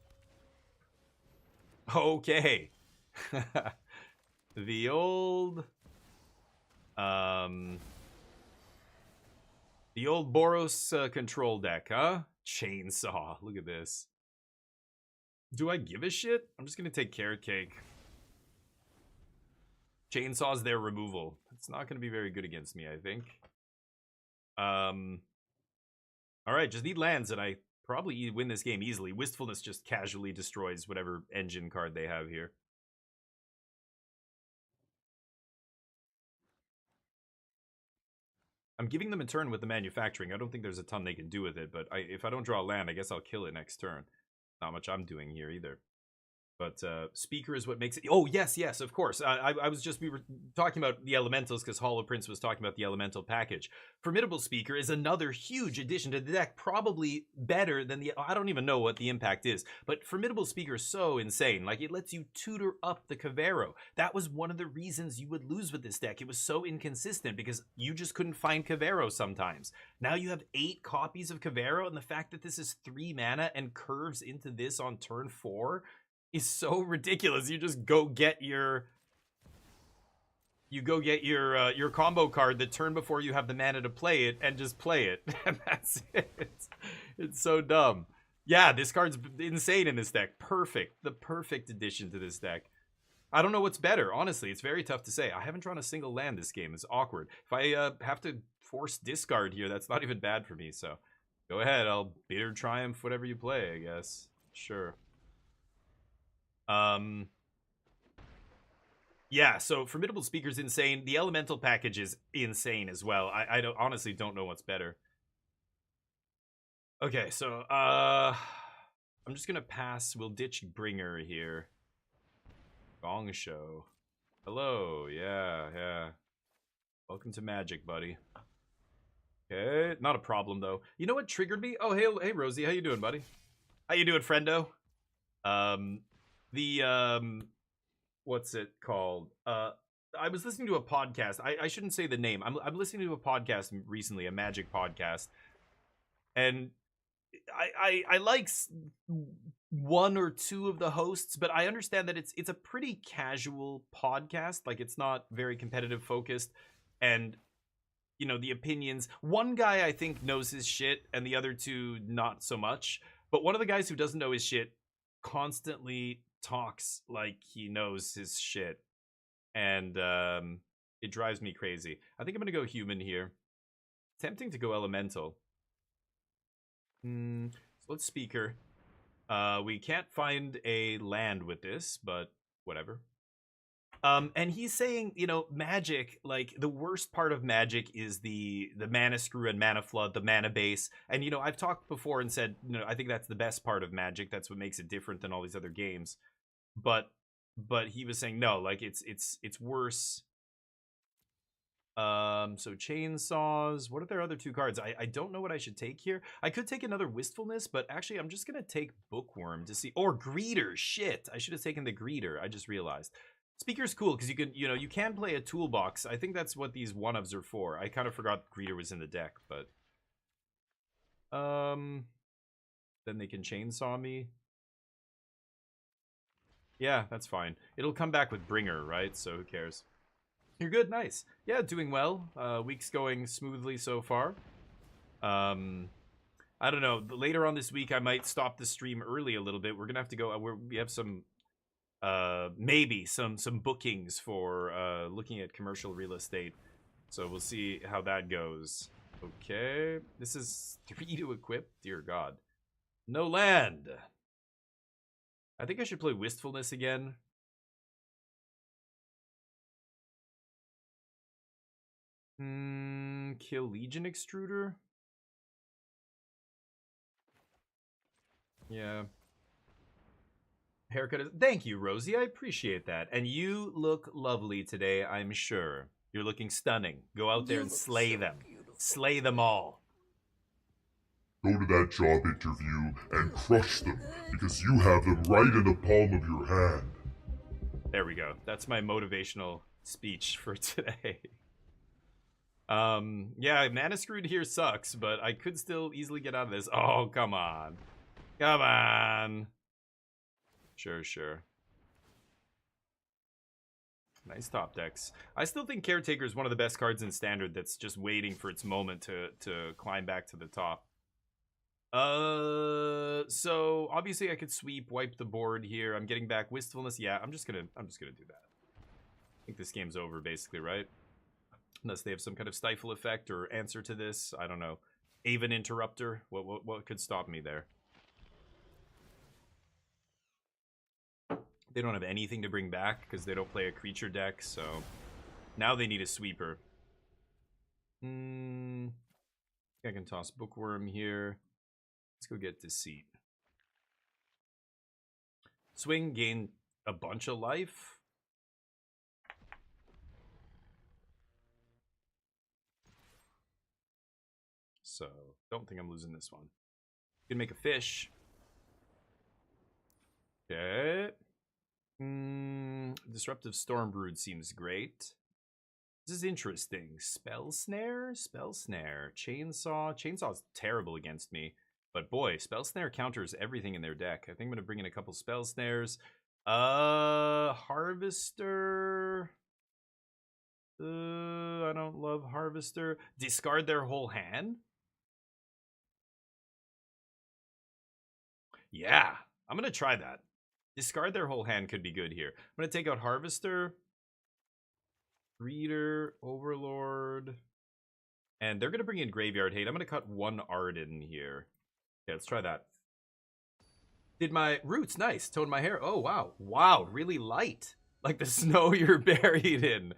Okay. The old... The old Boros control deck, huh? Chainsaw. Look at this. Do I give a shit? I'm just going to take Carrot Cake. Chainsaw's their removal. It's not going to be very good against me, I think. Alright, just need lands, and I probably win this game easily. Wistfulness just casually destroys whatever engine card they have here. I'm giving them a turn with the manufacturing. I don't think there's a ton they can do with it, but if I don't draw a land, I guess I'll kill it next turn. Not much I'm doing here either. But Speaker is what makes it... Oh, yes, of course. We were talking about the Elementals because Hollow Prince was talking about the Elemental package. Formidable Speaker is another huge addition to the deck. Probably better than the... I don't even know what the impact is. But Formidable Speaker is so insane. Like, it lets you tutor up the Kavero. That was one of the reasons you would lose with this deck. It was so inconsistent because you just couldn't find Kavero sometimes. Now you have 8 copies of Kavero, and the fact that this is 3 mana and curves into this on turn 4... is so ridiculous. You just go get your your combo card the turn before you have the mana to play it and just play it. And that's it. It's so dumb. Yeah, this card's insane in this deck. Perfect. The perfect addition to this deck. I don't know what's better. Honestly, it's very tough to say. I haven't drawn a single land this game. It's awkward. If I have to force discard here, that's not even bad for me. So go ahead. I'll bitter triumph whatever you play, I guess. Sure. Yeah, so Formidable Speaker's insane. The Elemental package is insane as well. I honestly don't know what's better. Okay, so, I'm just gonna pass. We'll ditch Bringer here. Gong Show. Hello, yeah. Welcome to Magic, buddy. Okay, not a problem, though. You know what triggered me? Oh, hey, Rosie, how you doing, buddy? How you doing, friendo? What's it called? I was listening to a podcast. I shouldn't say the name. I'm listening to a podcast recently, a Magic podcast, and I like one or two of the hosts, but I understand that it's a pretty casual podcast. Like, it's not very competitive focused, and you know, the opinions. One guy I think knows his shit, and the other two not so much. But one of the guys who doesn't know his shit constantly talks like he knows his shit, and it drives me crazy. I think I'm gonna go human here. Tempting to go elemental. So let's Speaker. We can't find a land with this, but whatever. And he's saying, you know, Magic, like, the worst part of Magic is the mana screw and mana flood, the mana base. And, you know, I've talked before and said, you know, I think that's the best part of Magic. That's what makes it different than all these other games. But he was saying, no, like, it's worse. So Chainsaws. What are their other 2 cards? I don't know what I should take here. I could take another Wistfulness, but actually I'm just going to take Bookworm to see. Or Greeter. Shit. I should have taken the Greeter. I just realized. Speaker's cool because you can play a toolbox. I think that's what these one-ofs are for. I kind of forgot Greeter was in the deck, but then they can chainsaw me. Yeah, that's fine. It'll come back with Bringer, right? So who cares? You're good, nice. Yeah, doing well. Week's going smoothly so far. I don't know. Later on this week, I might stop the stream early a little bit. We're gonna have to go. We have some. Maybe some bookings for looking at commercial real estate, so we'll see how that goes. Okay. This is 3 to equip. Dear God. No land. I think I should play Wistfulness again. Kill Legion Extruder? Yeah. Haircut is... Thank you, Rosie. I appreciate that. And you look lovely today, I'm sure. You're looking stunning. Go out there and slay them. Slay them all. Go to that job interview and crush them, because you have them right in the palm of your hand. There we go. That's my motivational speech for today. Yeah, Mana Screwed here sucks, but I could still easily get out of this. Oh, come on. Come on. Sure. Nice top decks. I still think Caretaker is one of the best cards in Standard that's just waiting for its moment to climb back to the top. So obviously I could sweep, wipe the board here. I'm getting back Wistfulness. Yeah, I'm just gonna do that. I think this game's over basically, right? Unless they have some kind of stifle effect or answer to this. I don't know. Aven Interrupter. What could stop me there? They don't have anything to bring back because they don't play a creature deck, so now they need a sweeper. I can toss Bookworm here. Let's go get Deceit. Swing, gain a bunch of life. So, don't think I'm losing this one. Can make a fish. Okay. Disruptive Stormbrood seems great. This is interesting. Spell Snare? Spell Snare. Chainsaw. Chainsaw's terrible against me. But boy, Spell Snare counters everything in their deck. I think I'm going to bring in a couple Spell Snares. Harvester. I don't love Harvester. Discard their whole hand? Yeah, I'm going to try that. Discard their whole hand could be good here. I'm going to take out Harvester, Reader, Overlord, and they're going to bring in Graveyard Hate. I'm going to cut one Arden here. Okay, let's try that. Did my roots, nice. Toned my hair. Oh, wow. Wow, really light. Like the snow you're buried in.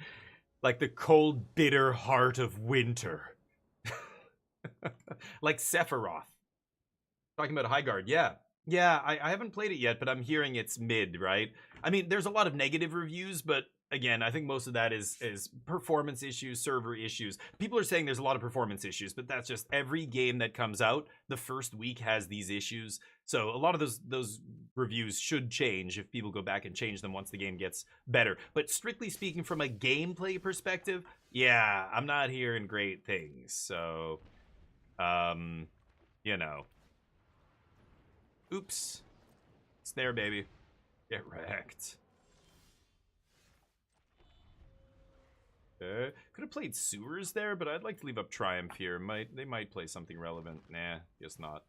Like the cold, bitter heart of winter. Like Sephiroth. Talking about Highguard, yeah. Yeah, I haven't played it yet, but I'm hearing it's mid, right? I mean, there's a lot of negative reviews, but again, I think most of that is performance issues, server issues. People are saying there's a lot of performance issues, but that's just every game that comes out, the first week has these issues. So a lot of those reviews should change if people go back and change them once the game gets better. But strictly speaking, from a gameplay perspective, yeah, I'm not hearing great things. So, you know. Oops. It's there, baby. Get wrecked. Could have played Sewers there, but I'd like to leave up Triumph here. They might play something relevant. Nah, guess not.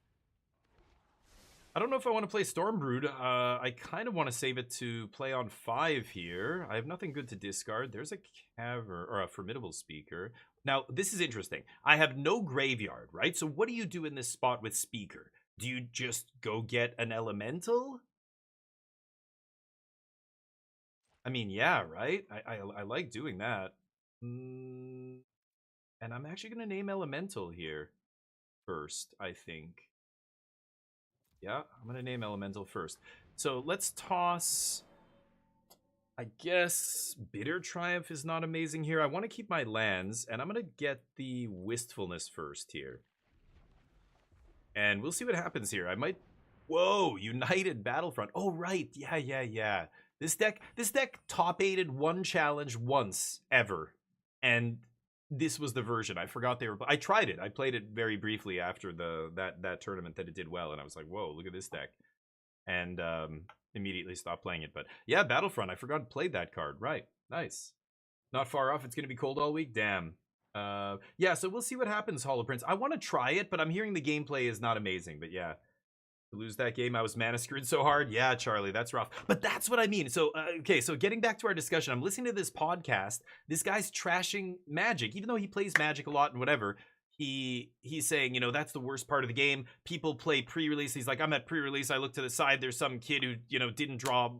I don't know if I want to play Stormbrood. I kind of want to save it to play on 5 here. I have nothing good to discard. There's a Cavern, or a Formidable Speaker. Now, this is interesting. I have no graveyard, right? So what do you do in this spot with Speaker? Do you just go get an Elemental? I mean, yeah, right? I like doing that. And I'm actually going to name Elemental here first, I think. Yeah, I'm going to name Elemental first. So let's toss... I guess Bitter Triumph is not amazing here. I want to keep my lands, and I'm going to get the Wistfulness first here. And we'll see what happens here. I might... Whoa, United Battlefront. Oh, right. Yeah. This deck top-8'd one challenge once, ever. And this was the version. I forgot they were... I tried it. I played it very briefly after that tournament that it did well. And I was like, whoa, look at this deck. And immediately stopped playing it. But yeah, Battlefront. I forgot to play that card. Right. Nice. Not far off. It's going to be cold all week. Damn. Yeah, so we'll see what happens, Hollow Prince. I want to try it, but I'm hearing the gameplay is not amazing. But yeah, to lose that game, I was mana screwed so hard. Yeah, Charlie, that's rough. But that's what I mean. So, okay, so getting back to our discussion, I'm listening to this podcast. This guy's trashing Magic, even though he plays Magic a lot and whatever. he's saying, you know, that's the worst part of the game. People play pre-release. He's like, I'm at pre-release. I look to the side. There's some kid who, you know, didn't draw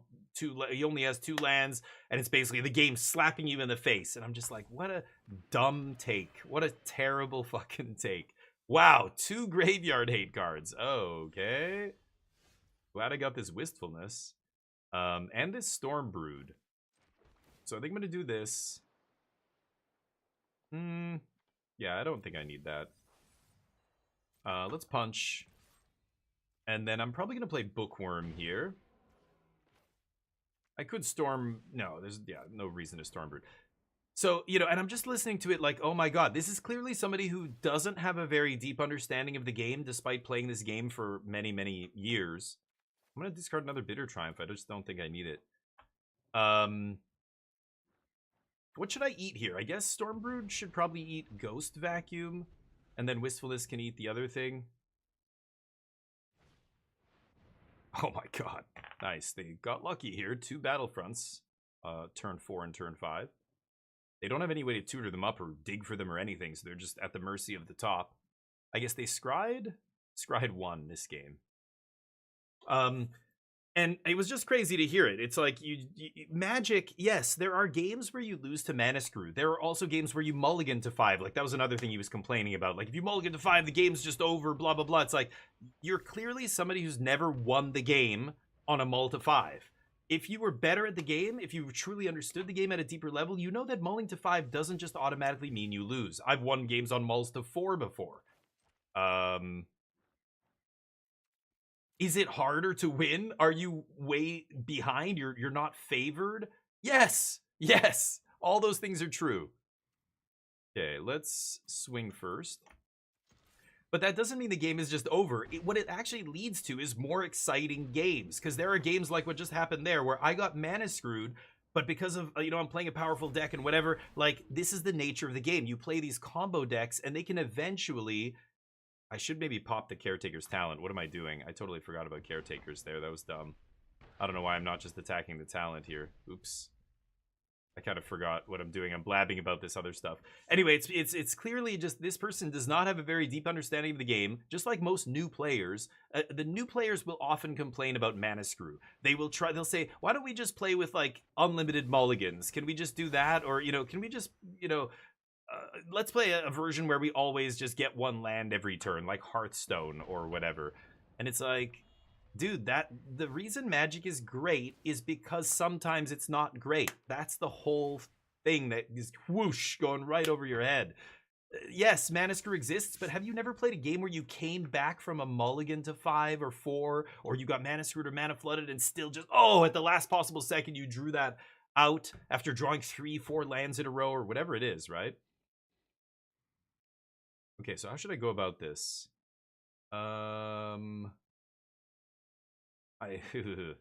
he only has 2 lands, and it's basically the game slapping you in the face. And I'm just like, what a dumb take. What a terrible fucking take. Wow, 2 graveyard hate cards. Okay. Glad I got this Wistfulness. And this Storm Brood. So I think I'm going to do this. Yeah, I don't think I need that. Let's punch. And then I'm probably going to play Bookworm here. I could Storm... No, there's no reason to Storm Brood. So, you know, and I'm just listening to it like, oh my god, this is clearly somebody who doesn't have a very deep understanding of the game, despite playing this game for many, many years. I'm going to discard another Bitter Triumph. I just don't think I need it. What should I eat here? I guess Stormbrood should probably eat Ghost Vacuum, and then Wistfulness can eat the other thing. Oh my god. Nice. They got lucky here. 2 Battlefronts, turn 4 and turn 5. They don't have any way to tutor them up or dig for them or anything, so they're just at the mercy of the top. I guess they scryed? Scryed won this game. And it was just crazy to hear it. It's like, Magic, yes, there are games where you lose to Mana Screw. There are also games where you mulligan to 5. Like, that was another thing he was complaining about. Like, if you mulligan to 5, the game's just over, blah, blah, blah. It's like, you're clearly somebody who's never won the game on a mull to 5. If you were better at the game, if you truly understood the game at a deeper level, you know that mulling to 5 doesn't just automatically mean you lose. I've won games on mulls to 4 before. Is it harder to win? Are you way behind? You're not favored? Yes! Yes! All those things are true. Okay, let's swing first. But that doesn't mean the game is just over. What it actually leads to is more exciting games. Because there are games like what just happened there, where I got mana screwed, but because of, you know, I'm playing a powerful deck and whatever, like, this is the nature of the game. You play these combo decks, and they can eventually... I should maybe pop the Caretaker's Talent. What am I doing? I totally forgot about Caretakers there. That was dumb. I don't know why I'm not just attacking the talent here. Oops. I kind of forgot what I'm doing. I'm blabbing about this other stuff. Anyway, it's clearly just this person does not have a very deep understanding of the game, just like most new players. The new players will often complain about Mana Screw. They'll say, why don't we just play with, like, unlimited mulligans? Can we just do that? Or, you know, can we just, you know... let's play a version where we always just get 1 land every turn, like Hearthstone or whatever. And it's like, dude, the reason Magic is great is because sometimes it's not great. That's the whole thing that is whoosh going right over your head. Yes, Mana Screw exists, but have you never played a game where you came back from a mulligan to 5 or 4, or you got Mana Screwed or Mana Flooded and still just, oh, at the last possible second you drew that out after drawing 3-4 lands in a row or whatever it is, right? Okay, so how should I go about this?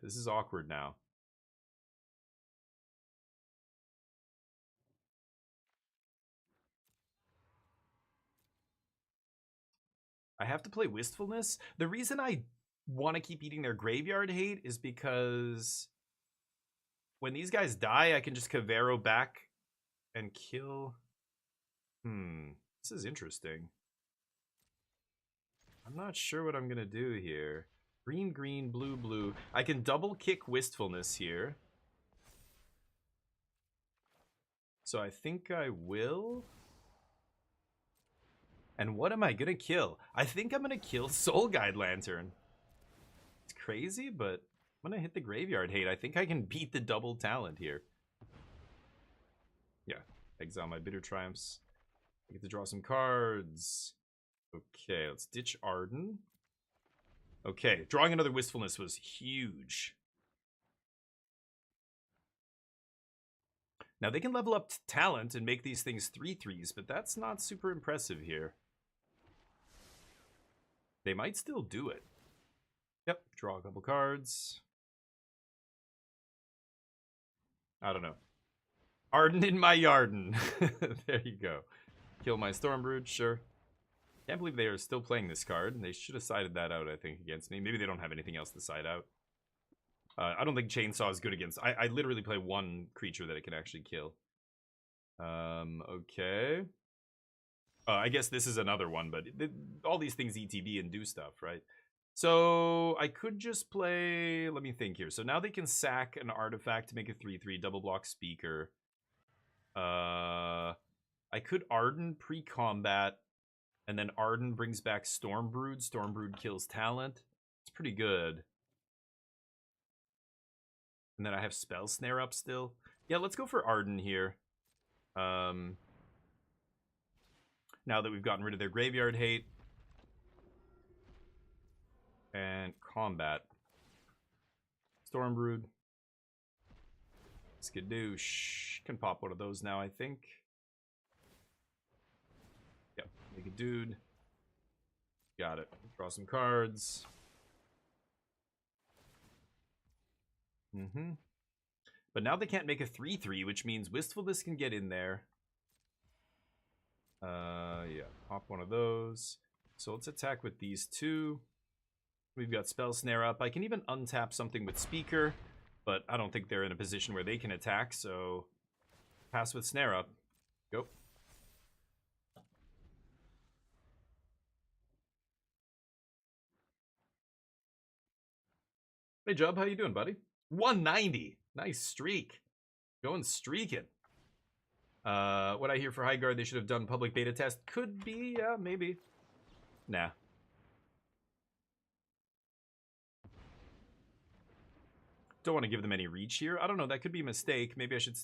This is awkward now. I have to play Wistfulness. The reason I want to keep eating their graveyard hate is because when these guys die, I can just Cavero back and kill... This is interesting. I'm not sure what I'm going to do here. Green, green, blue, blue. I can double kick Wistfulness here. So I think I will. And what am I going to kill? I think I'm going to kill Soul Guide Lantern. It's crazy, but I'm going to hit the Graveyard Hate. I think I can beat the double talent here. Yeah, exile my Bitter Triumphs. I get to draw some cards. Okay, let's ditch Arden. Okay, drawing another Wistfulness was huge. Now, they can level up talent and make these things 3/3s, but that's not super impressive here. They might still do it. Yep, draw a couple cards. I don't know. Arden in my Yarden. There you go. Kill my Stormbrood, sure. Can't believe they are still playing this card. They should have sided that out, I think, against me. Maybe they don't have anything else to side out. I don't think Chainsaw is good against... I literally play 1 creature that it can actually kill. Okay. I guess this is another one, but all these things ETB and do stuff, right? So I could just play, let me think here. So now they can sack an artifact to make a 3/3 double block speaker. I could Arden pre-combat, and then Arden brings back Stormbrood. Stormbrood kills talent. It's pretty good. And then I have Spell Snare up still. Yeah, let's go for Arden here. Now that we've gotten rid of their graveyard hate. And combat. Stormbrood. Skadoosh. Can pop one of those now, I think. Yep, make a dude. Got it. Draw some cards. But now they can't make a 3/3, which means Wistfulness can get in there. Yeah, pop one of those. So let's attack with these two. We've got Spell Snare up. I can even untap something with Speaker, but I don't think they're in a position where they can attack, so pass with Snare up. Go. Hey, Jub, how you doing, buddy? 190. Nice streak. Going streaking. What I hear for High Guard, they should have done public beta test. Could be, yeah, maybe. Nah. Don't want to give them any reach here. I don't know, that could be a mistake. Maybe I should,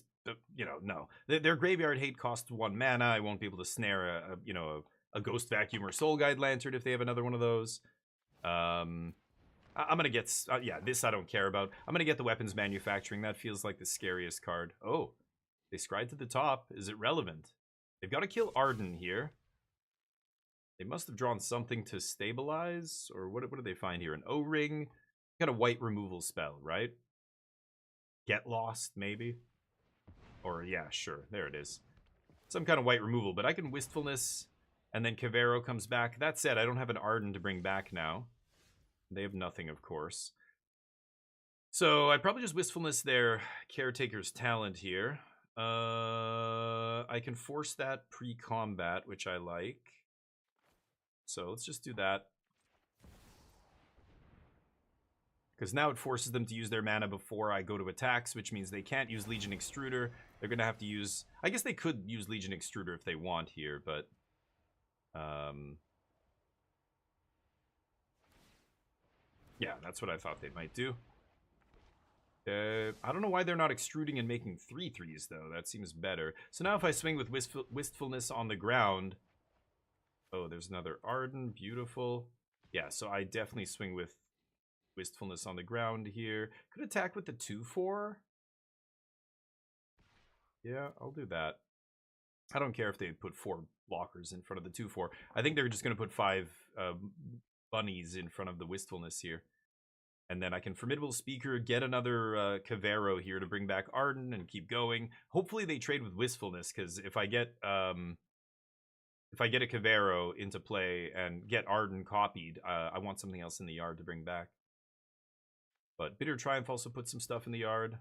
you know, no. Their graveyard hate costs 1 mana. I won't be able to snare a Ghost Vacuum or Soul Guide Lantern if they have another one of those. I'm gonna get, yeah, this I don't care about. I'm gonna get the Weapons Manufacturing. That feels like the scariest card. Oh, they scryed to the top. Is it relevant? They've got to kill Arden here. They must have drawn something to stabilize, or what do they find here? An O-Ring? Got a white removal spell, right? Get Lost, maybe? Or, yeah, sure, there it is. Some kind of white removal, but I can Wistfulness, and then Cavero comes back. That said, I don't have an Arden to bring back now. They have nothing, of course. So I'd probably just Wistfulness their Caretaker's Talent here. I can force that pre-combat, which I like. So let's just do that. Because now it forces them to use their mana before I go to attacks, which means they can't use Legion Extruder. They're going to have to use... I guess they could use Legion Extruder if they want here, but... yeah, that's what I thought they might do. I don't know why they're not extruding and making 3/3s, though. That seems better. So now if I swing with Wistfulness on the ground... Oh, there's another Arden. Beautiful. Yeah, so I definitely swing with Wistfulness on the ground here. Could attack with the 2/4. Yeah, I'll do that. I don't care if they put 4 blockers in front of the 2/4. I think they're just going to put 5 bunnies in front of the Wistfulness here. And then I can Formidable Speaker, get another Cavero here to bring back Arden and keep going. Hopefully they trade with Wistfulness, because if I get a Cavero into play and get Arden copied, I want something else in the yard to bring back. But Bitter Triumph also puts some stuff in the yard.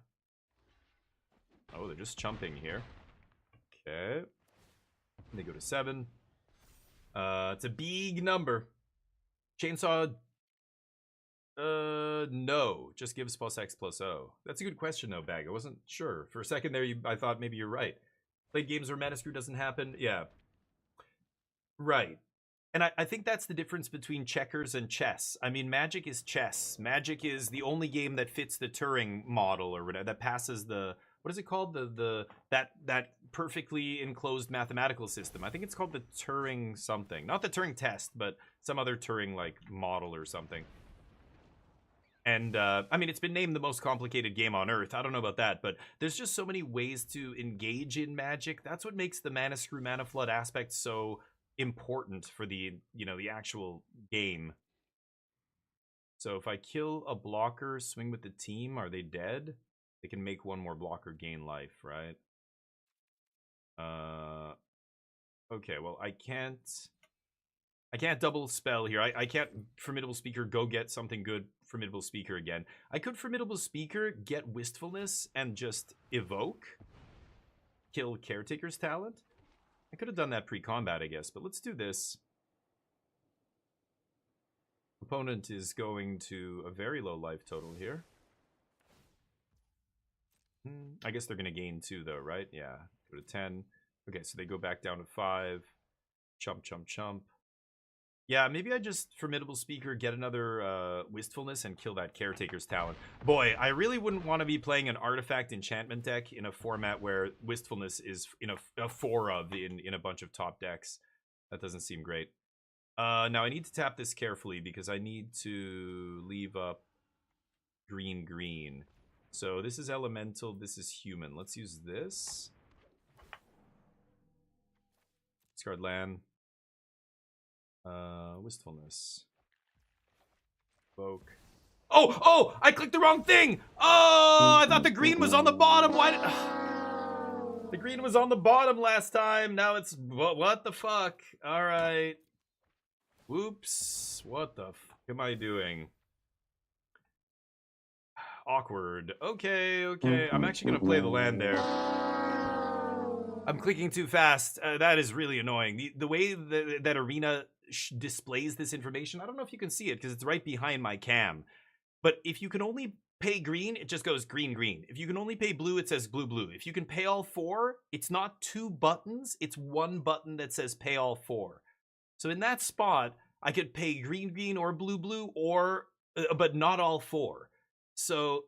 Oh, they're just chumping here. Okay. They go to 7. It's a big number. Chainsaw... no. Just gives +X+O. That's a good question, though, Bag. I wasn't sure. For a second there, I thought maybe you're right. Played games where Mana Screw doesn't happen? Yeah. Right. And I think that's the difference between checkers and chess. I mean, Magic is chess. Magic is the only game that fits the Turing model, or whatever, that passes the... What is it called? That perfectly enclosed mathematical system. I think it's called the Turing something. Not the Turing test, but some other Turing-like model or something. And, I mean, it's been named the most complicated game on Earth. I don't know about that, but there's just so many ways to engage in Magic. That's what makes the Mana Screw, Mana Flood aspect so important for the, the actual game. So if I kill a blocker, swing with the team, are they dead? They can make 1 more blocker gain life, right? Okay, well, I can't double spell here. I can't Formidable Speaker, go get something good, Formidable Speaker again. I could Formidable Speaker, get Wistfulness, and just evoke. Kill Caretaker's Talent. I could have done that pre-combat, I guess, but let's do this. Opponent is going to a very low life total here. I guess they're going to gain 2, though, right? Yeah, go to 10. Okay, so they go back down to 5. Chump, chump, chump. Yeah, maybe I just, Formidable Speaker, get another Wistfulness and kill that Caretaker's Talent. Boy, I really wouldn't want to be playing an Artifact Enchantment deck in a format where Wistfulness is in a 4 of in a bunch of top decks. That doesn't seem great. Now, I need to tap this carefully because I need to leave up green, green. So this is Elemental, this is Human. Let's use this. Discard land. Wistfulness. Evoke. Oh! Oh! I clicked the wrong thing! Oh! I thought the green was on the bottom! Why did... The green was on the bottom last time! Now it's... What the fuck? Alright. Whoops. What the fuck am I doing? Awkward. Okay, okay. I'm actually gonna play the land there. I'm clicking too fast. That is really annoying. The way that Arena displays this information, I don't know if you can see it because it's right behind my cam. But if you can only pay green, it just goes green, green. If you can only pay blue, it says blue, blue. If you can pay all 4, it's not 2 buttons. It's 1 button that says pay all 4. So in that spot, I could pay green, green or blue, blue, or but not all 4. So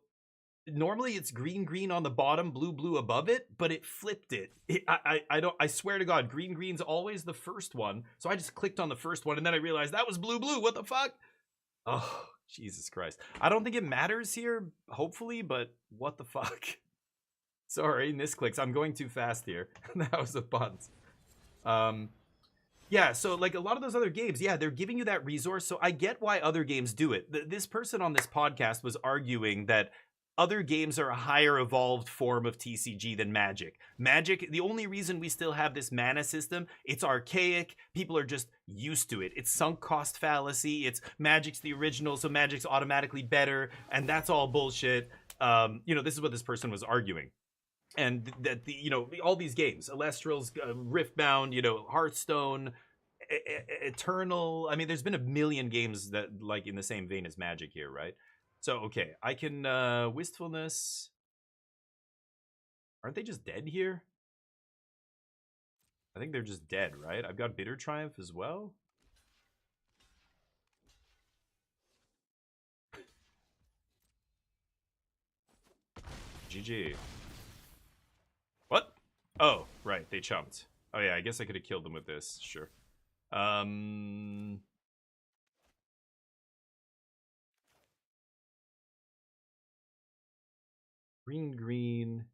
normally it's green, green on the bottom, blue, blue above it, but it flipped it. I swear to God, green, green's always the first one. So I just clicked on the first one and then I realized that was blue, blue. What the fuck? Oh, Jesus Christ. I don't think it matters here, hopefully, but what the fuck? Sorry, misclicks. I'm going too fast here. That was a punt. Yeah, so like a lot of those other games, yeah, they're giving you that resource. So I get why other games do it. This person on this podcast was arguing that other games are a higher evolved form of TCG than Magic. Magic, the only reason we still have this mana system, it's archaic. People are just used to it. It's sunk cost fallacy. It's Magic's the original, so Magic's automatically better. And that's all bullshit. You know, this is what this person was arguing. And that, you know, all these games, Elestrals, Riftbound, you know, Hearthstone, Eternal. I mean, there's been a million games that like in the same vein as Magic here, right? So, okay, I can, Wistfulness. Aren't they just dead here? I think they're just dead, right? I've got Bitter Triumph as well. GG. What? Oh, right, they chumped. Oh yeah, I guess I could have killed them with this, sure. Green, green,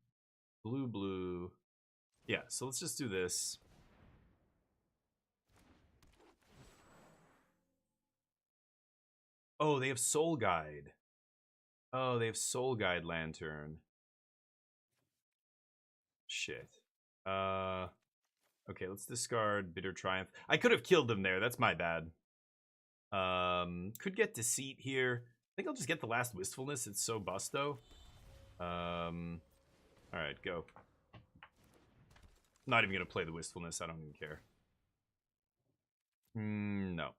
blue, blue. Yeah, so let's just do this. Oh, they have Soul Guide. Oh, they have Soul Guide Lantern. Shit. Okay, let's discard Bitter Triumph. I could have killed them there. That's my bad. Could get Deceit here. I think I'll just get the last Wistfulness. It's so busto. Alright, go. Not even gonna play the Wistfulness. I don't even care. No.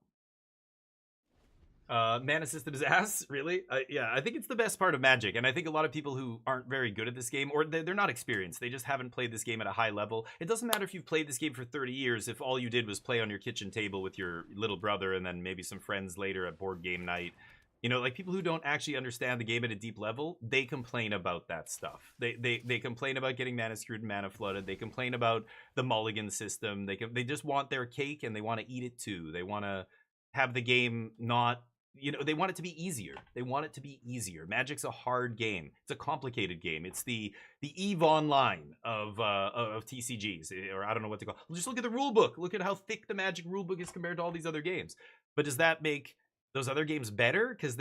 Mana system is ass, really? Yeah, I think it's the best part of Magic, and I think a lot of people who aren't very good at this game, or they're not experienced, they just haven't played this game at a high level. It doesn't matter if you've played this game for 30 years, if all you did was play on your kitchen table with your little brother and then maybe some friends later at board game night. You know, like people who don't actually understand the game at a deep level, they complain about that stuff. They complain about getting mana screwed and mana flooded. They complain about the mulligan system. They just want their cake and they want to eat it too. They want to have the game not, you know, they want it to be easier. They want it to be easier. Magic's a hard game. It's a complicated game. It's the EVE Online of TCGs, or I don't know what to call it. Just look at the rule book. Look at how thick the Magic rule book is compared to all these other games. But does that make those other games better because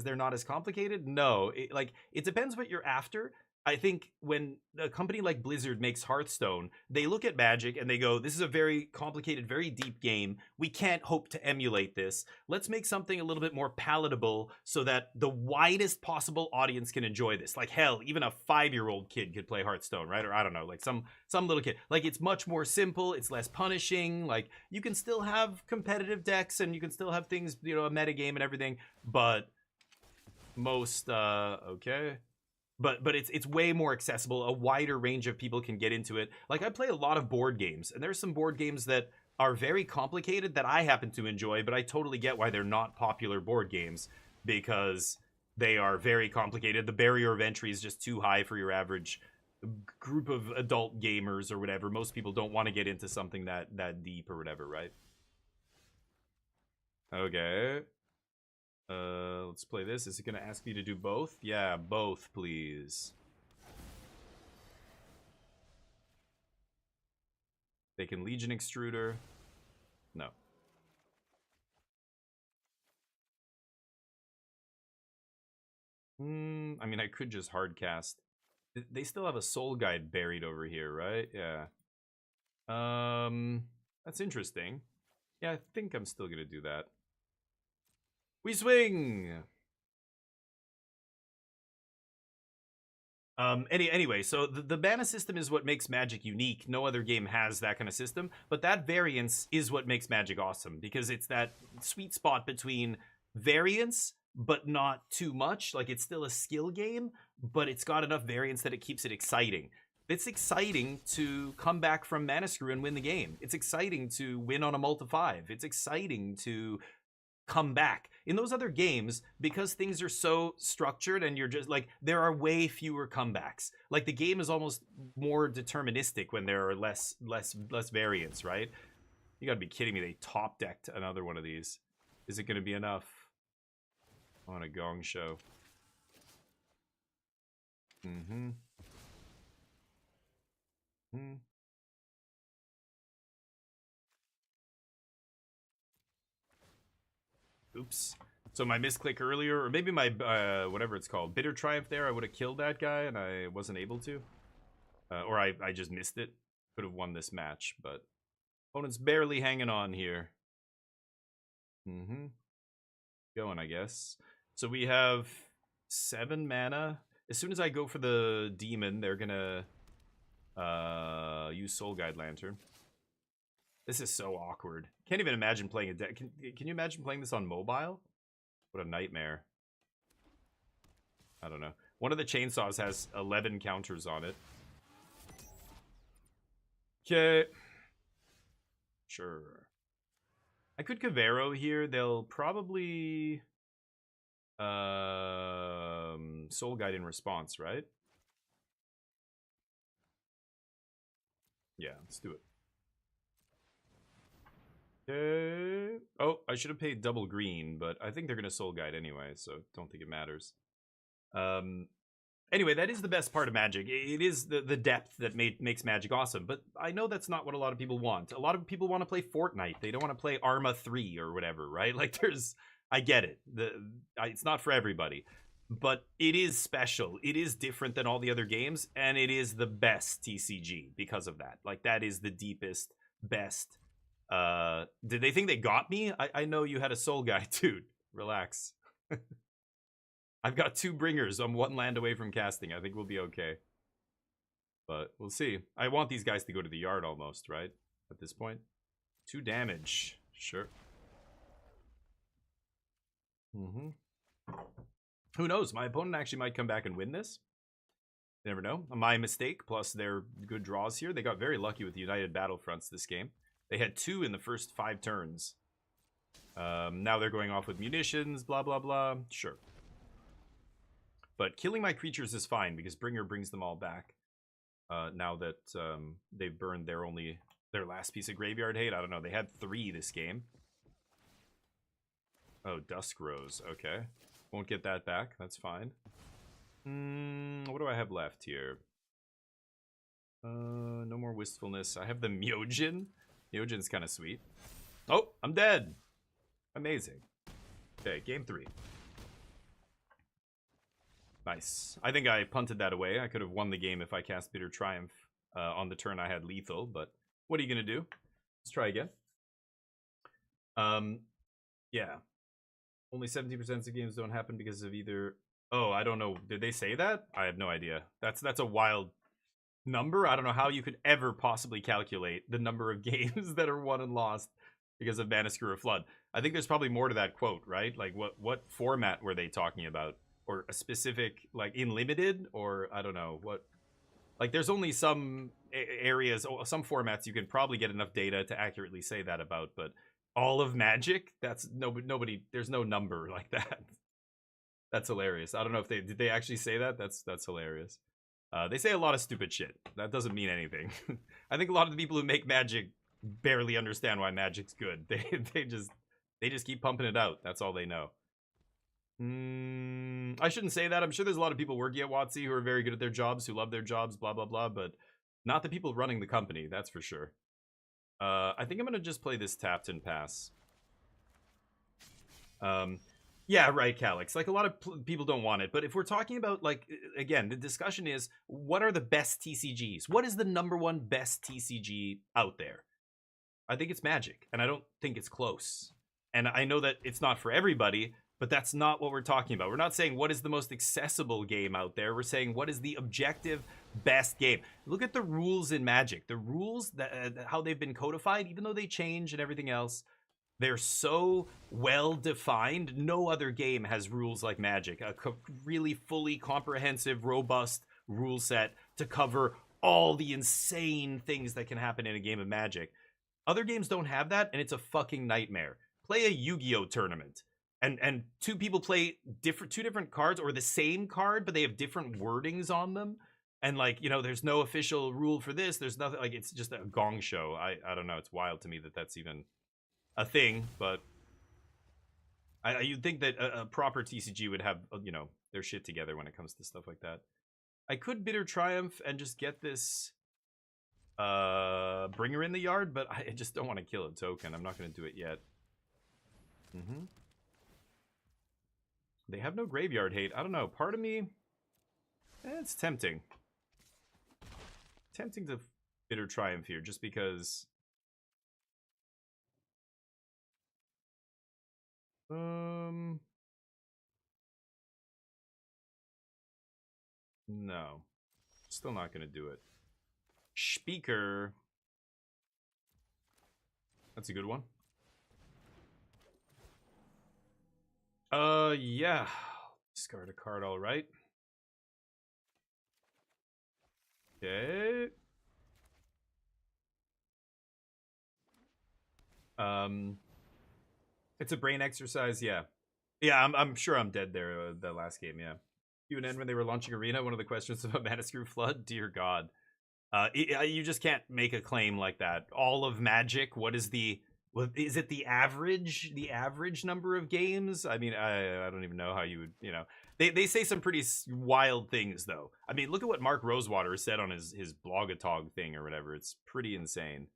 they're not as complicated? No. It depends what you're after. I think when a company like Blizzard makes Hearthstone, they look at Magic and they go, this is a very complicated, very deep game. We can't hope to emulate this. Let's make something a little bit more palatable so that the widest possible audience can enjoy this. Like, hell, even a 5-year-old kid could play Hearthstone, right? Or I don't know, like some little kid. Like, it's much more simple. It's less punishing. Like, you can still have competitive decks and you can still have things, you know, a metagame and everything. But most, okay. But it's way more accessible. A wider range of people can get into it. Like, I play a lot of board games, and there's some board games that are very complicated that I happen to enjoy, but I totally get why they're not popular board games, because they are very complicated. The barrier of entry is just too high for your average group of adult gamers or whatever. Most people don't want to get into something that deep or whatever, right? Okay. Let's play this. Is it going to ask me to do both? Yeah, both, please. They can Legion Extruder. No. I mean, I could just hardcast. They still have a Soul Guide buried over here, right? Yeah. That's interesting. Yeah, I think I'm still going to do that. We swing! Anyway, so the mana system is what makes Magic unique. No other game has that kind of system, but that variance is what makes Magic awesome, because it's that sweet spot between variance, but not too much. Like, it's still a skill game, but it's got enough variance that it keeps it exciting. It's exciting to come back from Mana Screw and win the game. It's exciting to win on a multi-5. It's exciting to come back. In those other games, because things are so structured and you're just like, there are way fewer comebacks. Like, the game is almost more deterministic when there are less variance, right? You gotta be kidding me. They top decked another one of these. Is it gonna be enough? I want a gong show. Oops. So my misclick earlier, or maybe my, whatever it's called, Bitter Triumph there, I would have killed that guy, and I wasn't able to. Or I just missed it. Could have won this match, but opponent's barely hanging on here. Going, I guess. So we have 7 mana. As soon as I go for the demon, they're gonna use Soul Guide Lantern. This is so awkward. Can't even imagine playing a deck. Can you imagine playing this on mobile? What a nightmare. I don't know. One of the chainsaws has 11 counters on it. Okay. Sure. I could Cavero here. They'll probably Soul Guide in response, right? Yeah, let's do it. Okay. Oh, I should have paid double green, but I think they're going to Soul Guide anyway, so don't think it matters. Anyway, that is the best part of Magic. It is the depth that makes Magic awesome, but I know that's not what a lot of people want. A lot of people want to play Fortnite. They don't want to play Arma 3 or whatever, right? Like, I get it. It's not for everybody, but it is special. It is different than all the other games, and it is the best TCG because of that. Like, that is the deepest, best. Did they think they got me? I know you had a Soul Guide, dude. Relax. I've got 2 bringers. I'm 1 land away from casting. I think we'll be okay. But we'll see. I want these guys to go to the yard almost, right? At this point. 2 damage. Sure. Who knows? My opponent actually might come back and win this. You never know. My mistake, plus their good draws here. They got very lucky with the United Battlefronts this game. They had 2 in the first 5 turns. Now they're going off with munitions, blah, blah, blah. Sure. But killing my creatures is fine, because Bringer brings them all back. Now that they've burned their last piece of graveyard hate. I don't know. They had 3 this game. Oh, Dusk Rose. Okay. Won't get that back. That's fine. What do I have left here? No more Wistfulness. I have the Myojin. Myojin's kind of sweet. Oh, I'm dead. Amazing. Okay, game 3. Nice. I think I punted that away. I could have won the game if I cast Bitter Triumph on the turn I had lethal, but what are you going to do? Let's try again. Yeah. Only 70% of games don't happen because of either... Oh, I don't know. Did they say that? I have no idea. That's a wild number. I don't know how you could ever possibly calculate the number of games that are won and lost because of Manascrew or Flood. I think there's probably more to that quote, right? Like, what format were they talking about? Or a specific, like, in limited? Or, I don't know, what... Like, there's only some areas, some formats you can probably get enough data to accurately say that about, but all of Magic? That's nobody, there's no number like that. That's hilarious. I don't know if did they actually say that? That's hilarious. They say a lot of stupid shit. That doesn't mean anything. I think a lot of the people who make Magic barely understand why Magic's good. They just keep pumping it out. That's all they know. I shouldn't say that. I'm sure there's a lot of people working at WotC who are very good at their jobs, who love their jobs, blah, blah, blah, but not the people running the company, that's for sure. I think I'm going to just play this tapped and pass. Yeah, right, Calix. Like, a lot of people don't want it, but if we're talking about, like, again, the discussion is, what are the best TCGs? What is the #1 best TCG out there? I think it's Magic, and I don't think it's close. And I know that it's not for everybody, but that's not what we're talking about. We're not saying what is the most accessible game out there. We're saying what is the objective best game. Look at the rules in Magic. The rules, how they've been codified, even though they change and everything else, they're so well defined. No other game has rules like Magic. A really fully comprehensive, robust rule set to cover all the insane things that can happen in a game of Magic. Other games don't have that, and it's a fucking nightmare. Play a Yu-Gi-Oh tournament, and two people play two different cards, or the same card, but they have different wordings on them. And, like, you know, there's no official rule for this. There's nothing, like, it's just a gong show. I don't know. It's wild to me that that's even a thing, but you'd think that a proper TCG would have, you know, their shit together when it comes to stuff like that. I could Bitter Triumph and just get this Bringer in the yard, but I just don't want to kill a token. I'm not going to do it yet. They have no graveyard hate. I don't know. Part of me, it's tempting. Tempting to Bitter Triumph here, just because... No. Still not gonna do it. Speaker. That's a good one. Yeah. Discard a card, alright. Okay. It's a brain exercise, yeah. Yeah, I'm sure I'm dead there the last game, yeah. Q&N when they were launching Arena, one of the questions about Manascrew Flood, dear God. You just can't make a claim like that. All of Magic, is it the average number of games? I mean, I don't even know how you would, you know. They say some pretty wild things, though. I mean, look at what Mark Rosewater said on his blogatog thing or whatever. It's pretty insane.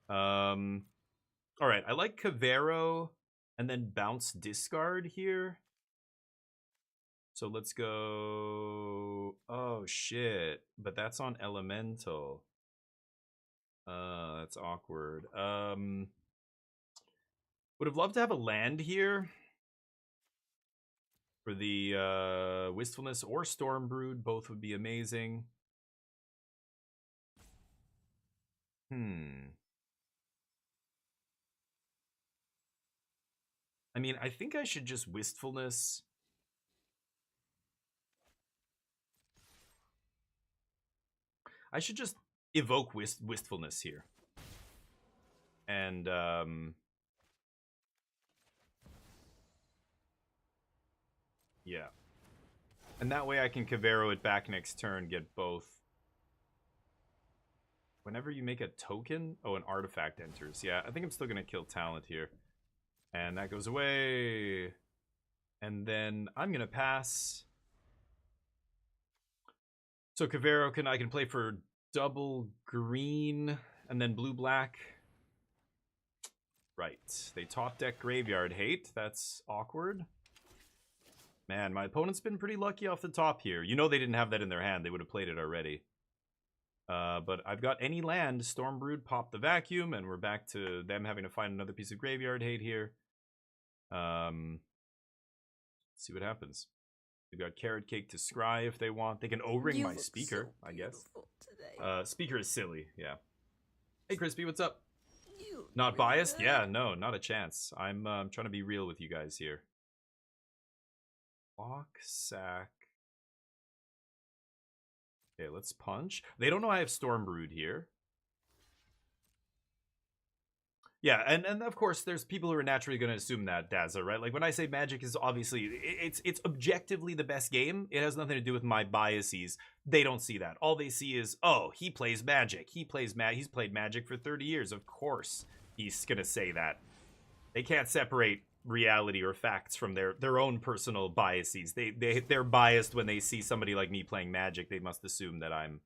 All right, I like Cavero and then bounce discard here. So let's go... Oh, shit. But that's on Elemental. That's awkward. Would have loved to have a land here for the Wistfulness or Stormbrood. Both would be amazing. I mean, I think I should just Wistfulness. I should just evoke Wistfulness here. And, yeah. And that way I can Cavero it back next turn, get both. Whenever you make a token, oh, an artifact enters. Yeah, I think I'm still going to kill Talent here. And that goes away. And then I'm going to pass. So Cavero, I can play for double green and then blue-black. Right. They top deck Graveyard Hate. That's awkward. Man, my opponent's been pretty lucky off the top here. You know they didn't have that in their hand. They would have played it already. But I've got any land. Stormbrood popped the vacuum, and we're back to them having to find another piece of graveyard hate here. Let's see what happens. They've got Carrot Cake to scry if they want. They can O-ring my speaker, so I guess. Speaker is silly, yeah. Hey, Crispy, what's up? Not biased? Yeah, no, not a chance. I'm trying to be real with you guys here. Lock, sack. Okay, let's punch. They don't know I have Stormbrood here. Yeah, and of course, there's people who are naturally going to assume that, Dazza, right? Like, when I say Magic is obviously, it's objectively the best game, it has nothing to do with my biases. They don't see that. All they see is, oh, he plays Magic. He's played Magic for 30 years. Of course he's going to say that. They can't separate reality or facts from their own personal biases. They're biased when they see somebody like me playing Magic. They must assume that I'm,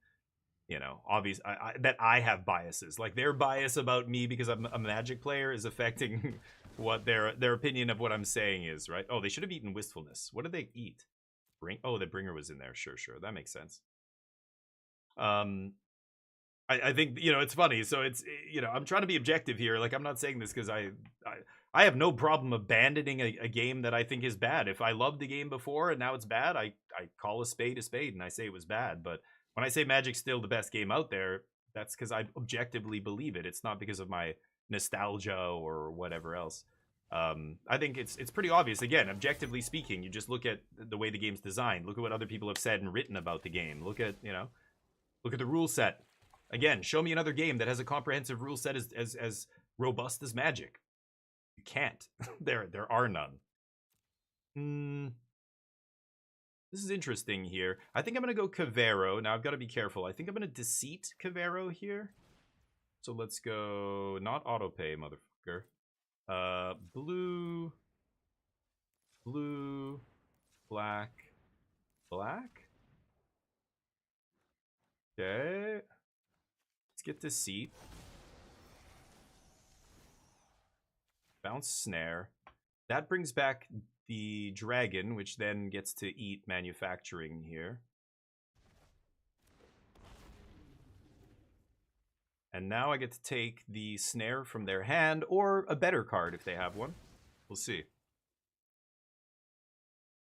you know, obvious that I have biases. Like, their bias about me because I'm a Magic player is affecting what their opinion of what I'm saying is, right? Oh, they should have eaten Wistfulness. What did they eat? Oh, the Bringer was in there. Sure, that makes sense. I think, you know, it's funny. So it's, you know, I'm trying to be objective here. Like, I'm not saying this because I have no problem abandoning a game that I think is bad. If I loved the game before and now it's bad, I call a spade and I say it was bad. But when I say Magic's still the best game out there, that's because I objectively believe it. It's not because of my nostalgia or whatever else. I think it's pretty obvious. Again, objectively speaking, you just look at the way the game's designed. Look at what other people have said and written about the game. Look at, you know, look at the rule set. Again, show me another game that has a comprehensive rule set as robust as Magic. You can't. There are none. This is interesting here. I think I'm going to go Cavero. Now, I've got to be careful. I think I'm going to Deceit Cavero here. So let's go... Not Autopay, motherfucker. Blue... Blue... Black... Black? Okay. Let's get Deceit. Bounce Snare. That brings back the dragon, which then gets to eat manufacturing here. And now I get to take the snare from their hand, or a better card if they have one. We'll see.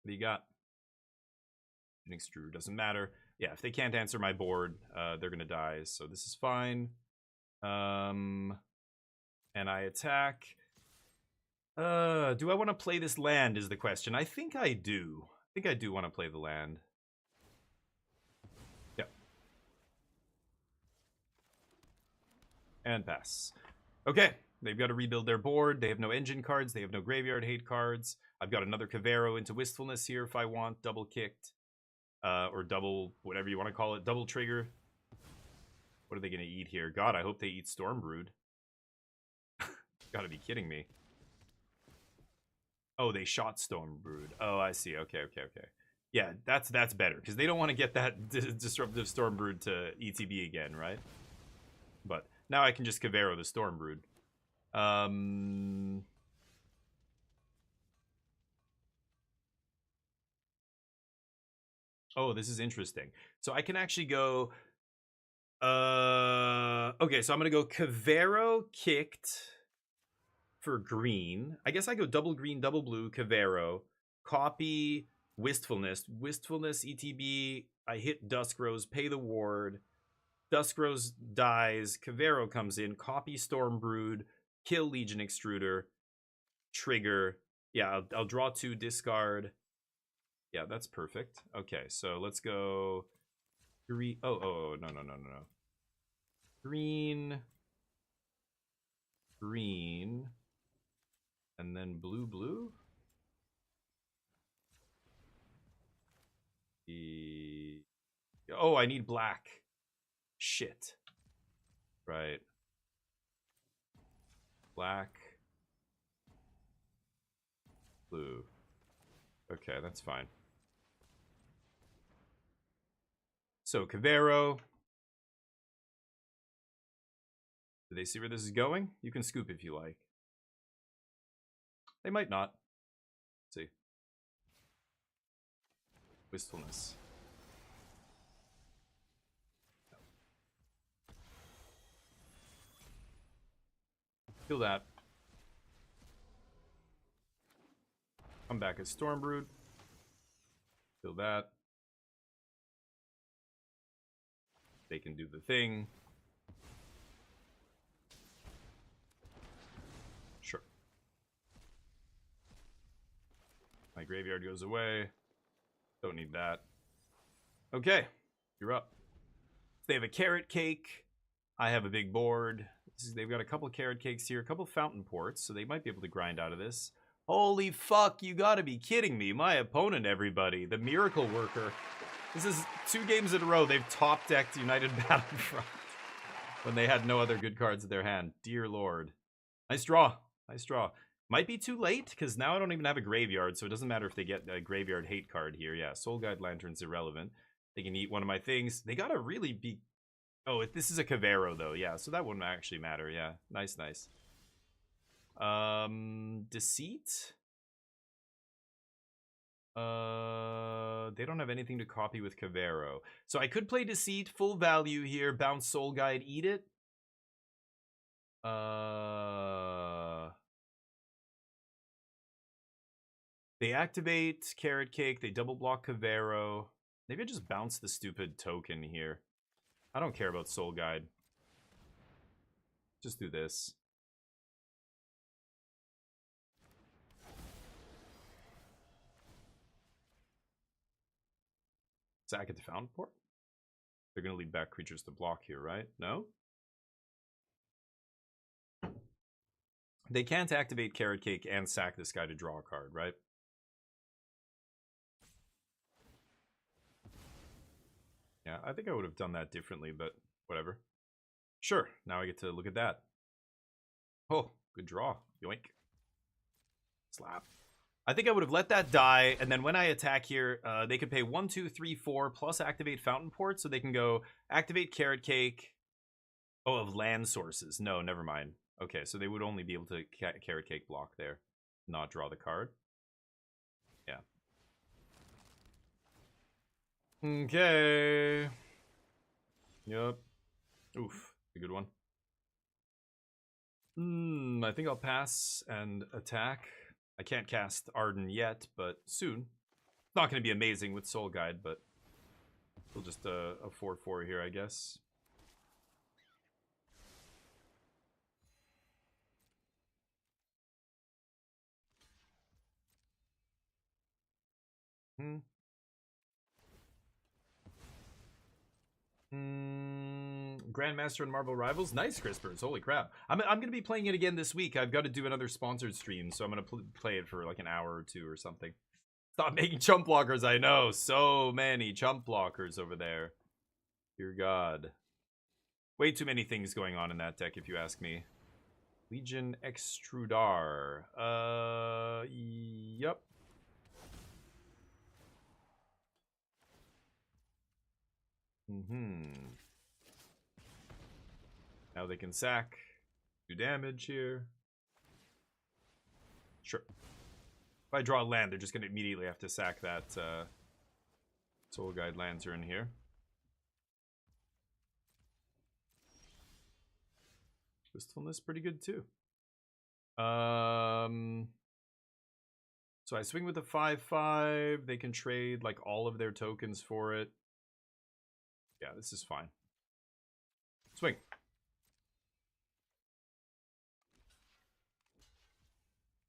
What do you got? Extrude doesn't matter. Yeah, if they can't answer my board, they're gonna die, so this is fine. And I attack. Do I want to play this land is the question. I think I do. I think I do want to play the land. Yep. And pass. Okay, they've got to rebuild their board. They have no engine cards. They have no graveyard hate cards. I've got another Cavero into Wistfulness here if I want. Double kicked. Or double, whatever you want to call it. Double trigger. What are they going to eat here? God, I hope they eat Stormbrood. Gotta be kidding me. Oh, they shot Stormbrood. Oh, I see. Okay. Yeah, that's better, because they don't want to get that disruptive Stormbrood to ETB again, right? But now I can just Cavero the Stormbrood. Oh, this is interesting. So I can actually go... Okay, so I'm going to go Cavero kicked... for green. I guess I go double green, double blue, Cavero, copy Wistfulness, ETB, I hit Duskrose, pay the ward, Duskrose dies, Cavero comes in, copy Stormbrood, kill Legion Extruder, trigger. Yeah, I'll draw 2, discard. Yeah, that's perfect. Okay, so let's go green. Oh, no. Green. And then blue. Oh, I need black. Shit. Right. Black. Blue. Okay, that's fine. So, Cavero. Do they see where this is going? You can scoop if you like. They might not. Let's see. Wistfulness. Feel that. Come back as Stormbrood. Feel that. They can do the thing. Sure. My graveyard goes away. Don't need that. Okay, you're up. They have a carrot cake. I have a big board. They've got a couple carrot cakes here, a couple fountain ports, so they might be able to grind out of this. Holy fuck, you gotta be kidding me. My opponent, everybody. The Miracle Worker. This is 2 games in a row. They've top-decked United Battlefront when they had no other good cards in their hand. Dear Lord. Nice draw. Nice draw. Might be too late, because now I don't even have a graveyard, so it doesn't matter if they get a graveyard hate card here. Yeah, Soul Guide Lantern's irrelevant. They can eat one of my things. They gotta really be... Oh, this is a Cavero, though. Yeah, so that wouldn't actually matter. Yeah, nice, nice. Deceit? They don't have anything to copy with Cavero. So I could play Deceit, full value here, bounce Soul Guide, eat it. They activate Carrot Cake, they double block Cavero. Maybe I just bounce the stupid token here. I don't care about Soul Guide. Just do this. Sack at the Fountain Port? They're going to lead back creatures to block here, right? No? They can't activate Carrot Cake and sack this guy to draw a card, right? Yeah, I think I would have done that differently, but whatever. Sure, now I get to look at that. Oh, good draw. Yoink. Slap. I think I would have let that die, and then when I attack here, they could pay 1, 2, 3, 4, plus activate Fountain Port, so they can go activate Carrot Cake. Oh, of land sources. No, never mind. Okay, so they would only be able to Carrot Cake block there, not draw the card. Yeah. Okay. Yep. Oof, a good one. I think I'll pass and attack. I can't cast Arden yet, but soon. It's not going to be amazing with Soul Guide, but we'll just a 4/4 here, I guess. Grandmaster and Marble Rivals. Nice, Crispers. Holy crap. I'm going to be playing it again this week. I've got to do another sponsored stream, so I'm going to play it for like an hour or 2 or something. Stop making chump blockers, I know. So many chump blockers over there. Dear God. Way too many things going on in that deck, if you ask me. Legion Extrudar. Yep. Now they can sack, do damage here. Sure. If I draw a land, they're just going to immediately have to sack that Soul Guide Lantern here. Wistfulness, pretty good too. So I swing with a 5/5. They can trade like all of their tokens for it. Yeah, this is fine. Swing.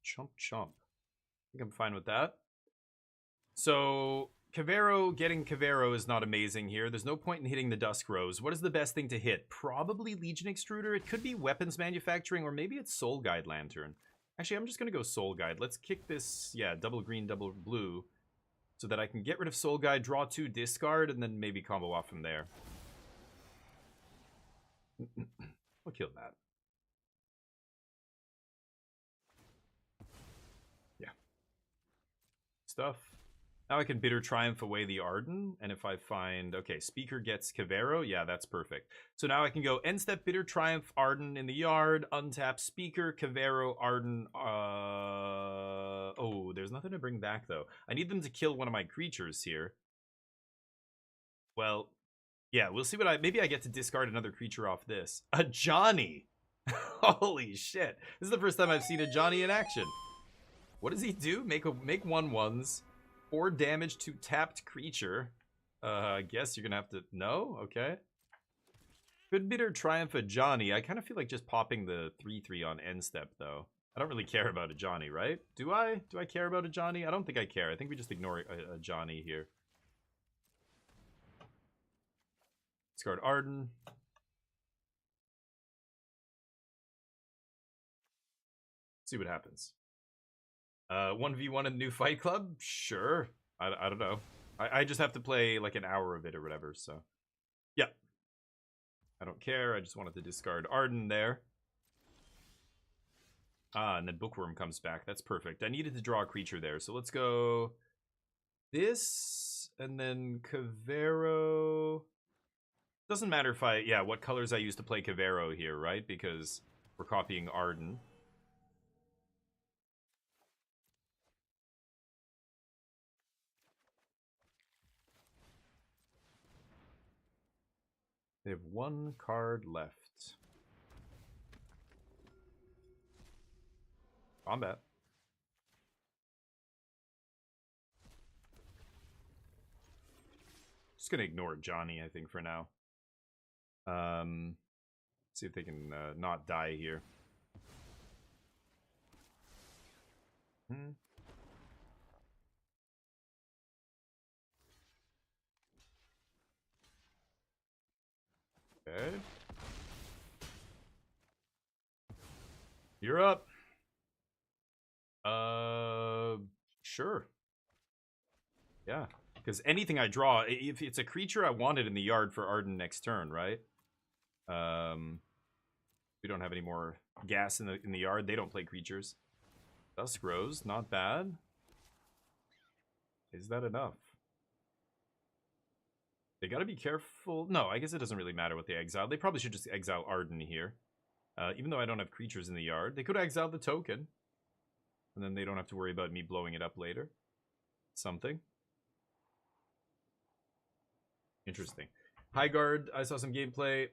Chump chump. I think I'm fine with that. So Cavero, getting Cavero is not amazing here. There's no point in hitting the Dusk Rose. What is the best thing to hit? Probably Legion Extruder. It could be Weapons Manufacturing, or maybe it's Soul Guide Lantern. Actually, I'm just going to go Soul Guide. Let's kick this, yeah, double green, double blue, so that I can get rid of Soul Guide, draw 2, discard, and then maybe combo off from there. We'll kill that. Yeah. Stuff. Now I can Bitter Triumph away the Arden, and if I find... Okay, Speaker gets Cavero. Yeah, that's perfect. So now I can go end step, Bitter Triumph, Arden in the yard, untap Speaker, Cavero, Arden... Oh, there's nothing to bring back, though. I need them to kill one of my creatures here. Well, yeah, we'll see what maybe I get to discard another creature off this. A Johnny! Holy shit. This is the first time I've seen a Johnny in action. What does he do? Make 1/1s. 4 damage to tapped creature. I guess you're gonna have to... No? Okay. Good bitter triumph of Johnny. I kind of feel like just popping the 3/3 on end step, though. I don't really care about a Johnny, right? Do I? Do I care about a Johnny? I don't think I care. I think we just ignore a Johnny here. Discard Arden. See what happens. 1v1 in the new Fight Club? Sure. I don't know. I just have to play like an hour of it or whatever, so. Yeah. I don't care. I just wanted to discard Arden there. Ah, and then Bookworm comes back. That's perfect. I needed to draw a creature there, so let's go this, and then Cavero. Doesn't matter if what colors I use to play Cavero here, right? Because we're copying Arden. They have 1 card left. Combat. Just gonna ignore Johnny, I think, for now. See if they can not die here. Okay. You're up. Sure. Yeah. Because anything I draw, if it's a creature I wanted in the yard for Arden next turn, right? We don't have any more gas in the yard. They don't play creatures. Dusk Rose, not bad. Is that enough? They gotta be careful. No, I guess it doesn't really matter what they exile. They probably should just exile Arden here. Even though I don't have creatures in the yard. They could exile the token. And then they don't have to worry about me blowing it up later. Something. Interesting. Highguard, I saw some gameplay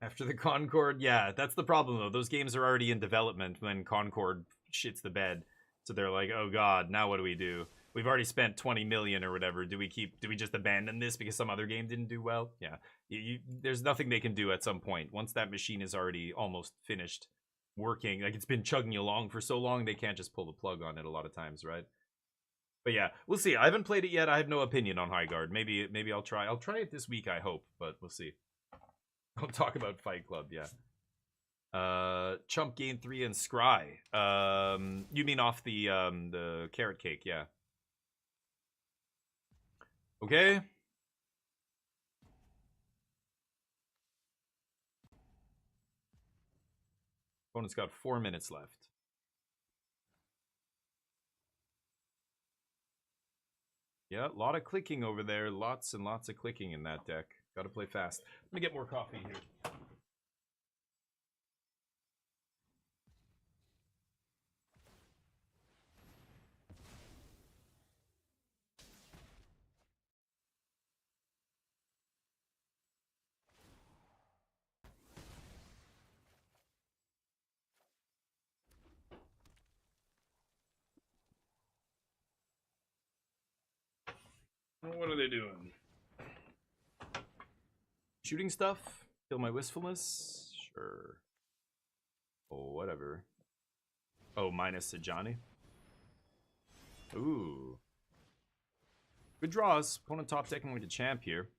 after the Concord. Yeah, that's the problem though. Those games are already in development when Concord shits the bed. So they're like, oh god, now what do we do? We've already spent 20 million or whatever. Do we just abandon this because some other game didn't do well? Yeah. There's nothing they can do at some point. Once that machine is already almost finished working, like it's been chugging along for so long, they can't just pull the plug on it a lot of times, right? But yeah, we'll see. I haven't played it yet. I have no opinion on Highguard. Maybe I'll try. I'll try it this week, I hope, but we'll see. I'll talk about Fight Club, yeah. Chump gain 3 and Scry. You mean off the carrot cake, yeah. Okay. Opponent's got 4 minutes left. Yeah, a lot of clicking over there. Lots and lots of clicking in that deck. Gotta play fast. Let me get more coffee here. What are they doing? Shooting stuff? Kill my wistfulness? Sure. Oh, whatever. Oh, minus to Johnny. Ooh. Good draws. Opponent top decking like a champ here.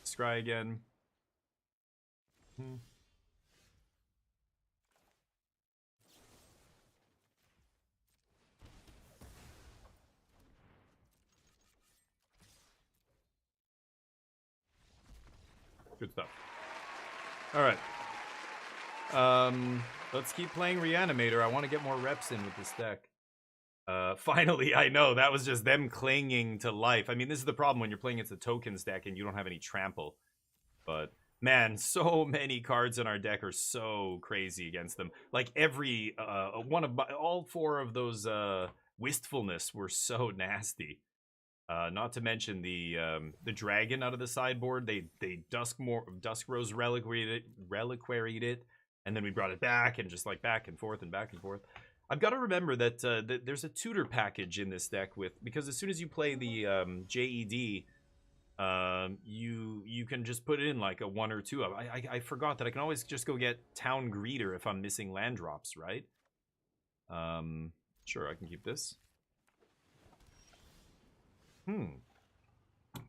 Scry again. Good stuff. Alright. Let's keep playing Reanimator. I want to get more reps in with this deck. Finally, I know. That was just them clinging to life. I mean, this is the problem when you're playing it's a tokens deck and you don't have any trample. But, man, so many cards in our deck are so crazy against them. Like, every, all 4 of those, Wistfulness were so nasty. Not to mention the dragon out of the sideboard. They Dusk Rose reliquaried it, and then we brought it back and just like back and forth and back and forth. I've got to remember that, that there's a tutor package in this deck because as soon as you play the JED, you can just put in like a 1 or 2 of. I forgot that I can always just go get Town Greeter if I'm missing land drops, right? Sure, I can keep this.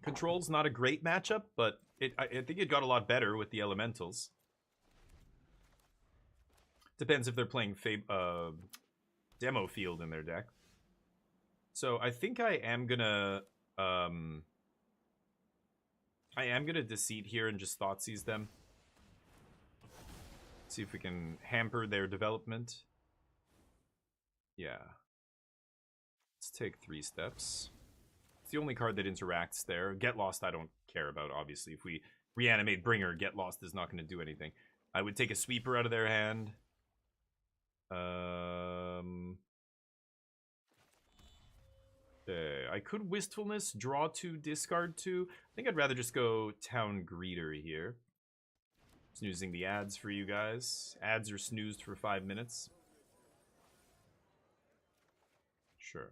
Control's not a great matchup, but I think it got a lot better with the elementals. Depends if they're playing Demo Field in their deck. So I think I am gonna Deceit here and just Thoughtseize them. See if we can hamper their development. Yeah. Let's take 3 steps. It's the only card that interacts there. Get Lost I don't care about, obviously. If we reanimate Bringer, Get Lost is not going to do anything. I would take a Sweeper out of their hand. Okay. I could Wistfulness, draw 2, discard 2. I think I'd rather just go Town Greeter here. Snoozing the ads for you guys. Ads are snoozed for 5 minutes. Sure.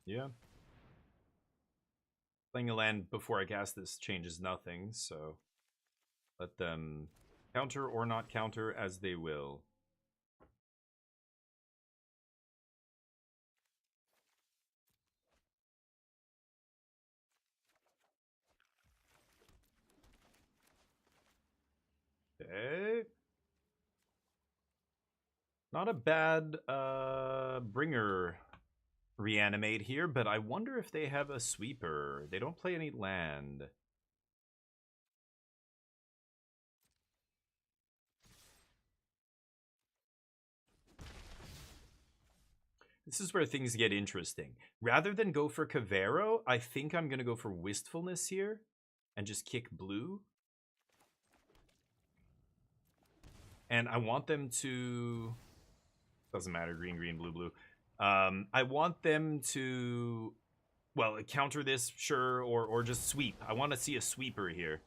Yeah. Playing a land before I cast this changes nothing, so let them counter or not counter as they will. Okay. Not a bad Bringer reanimate here, but I wonder if they have a Sweeper. They don't play any land. This is where things get interesting. Rather than go for Cavero, I think I'm going to go for Wistfulness here and just kick blue. And I want them to... Doesn't matter, green, green, blue, blue. I want them to, well, counter this, sure, or just sweep. I want to see a sweeper here.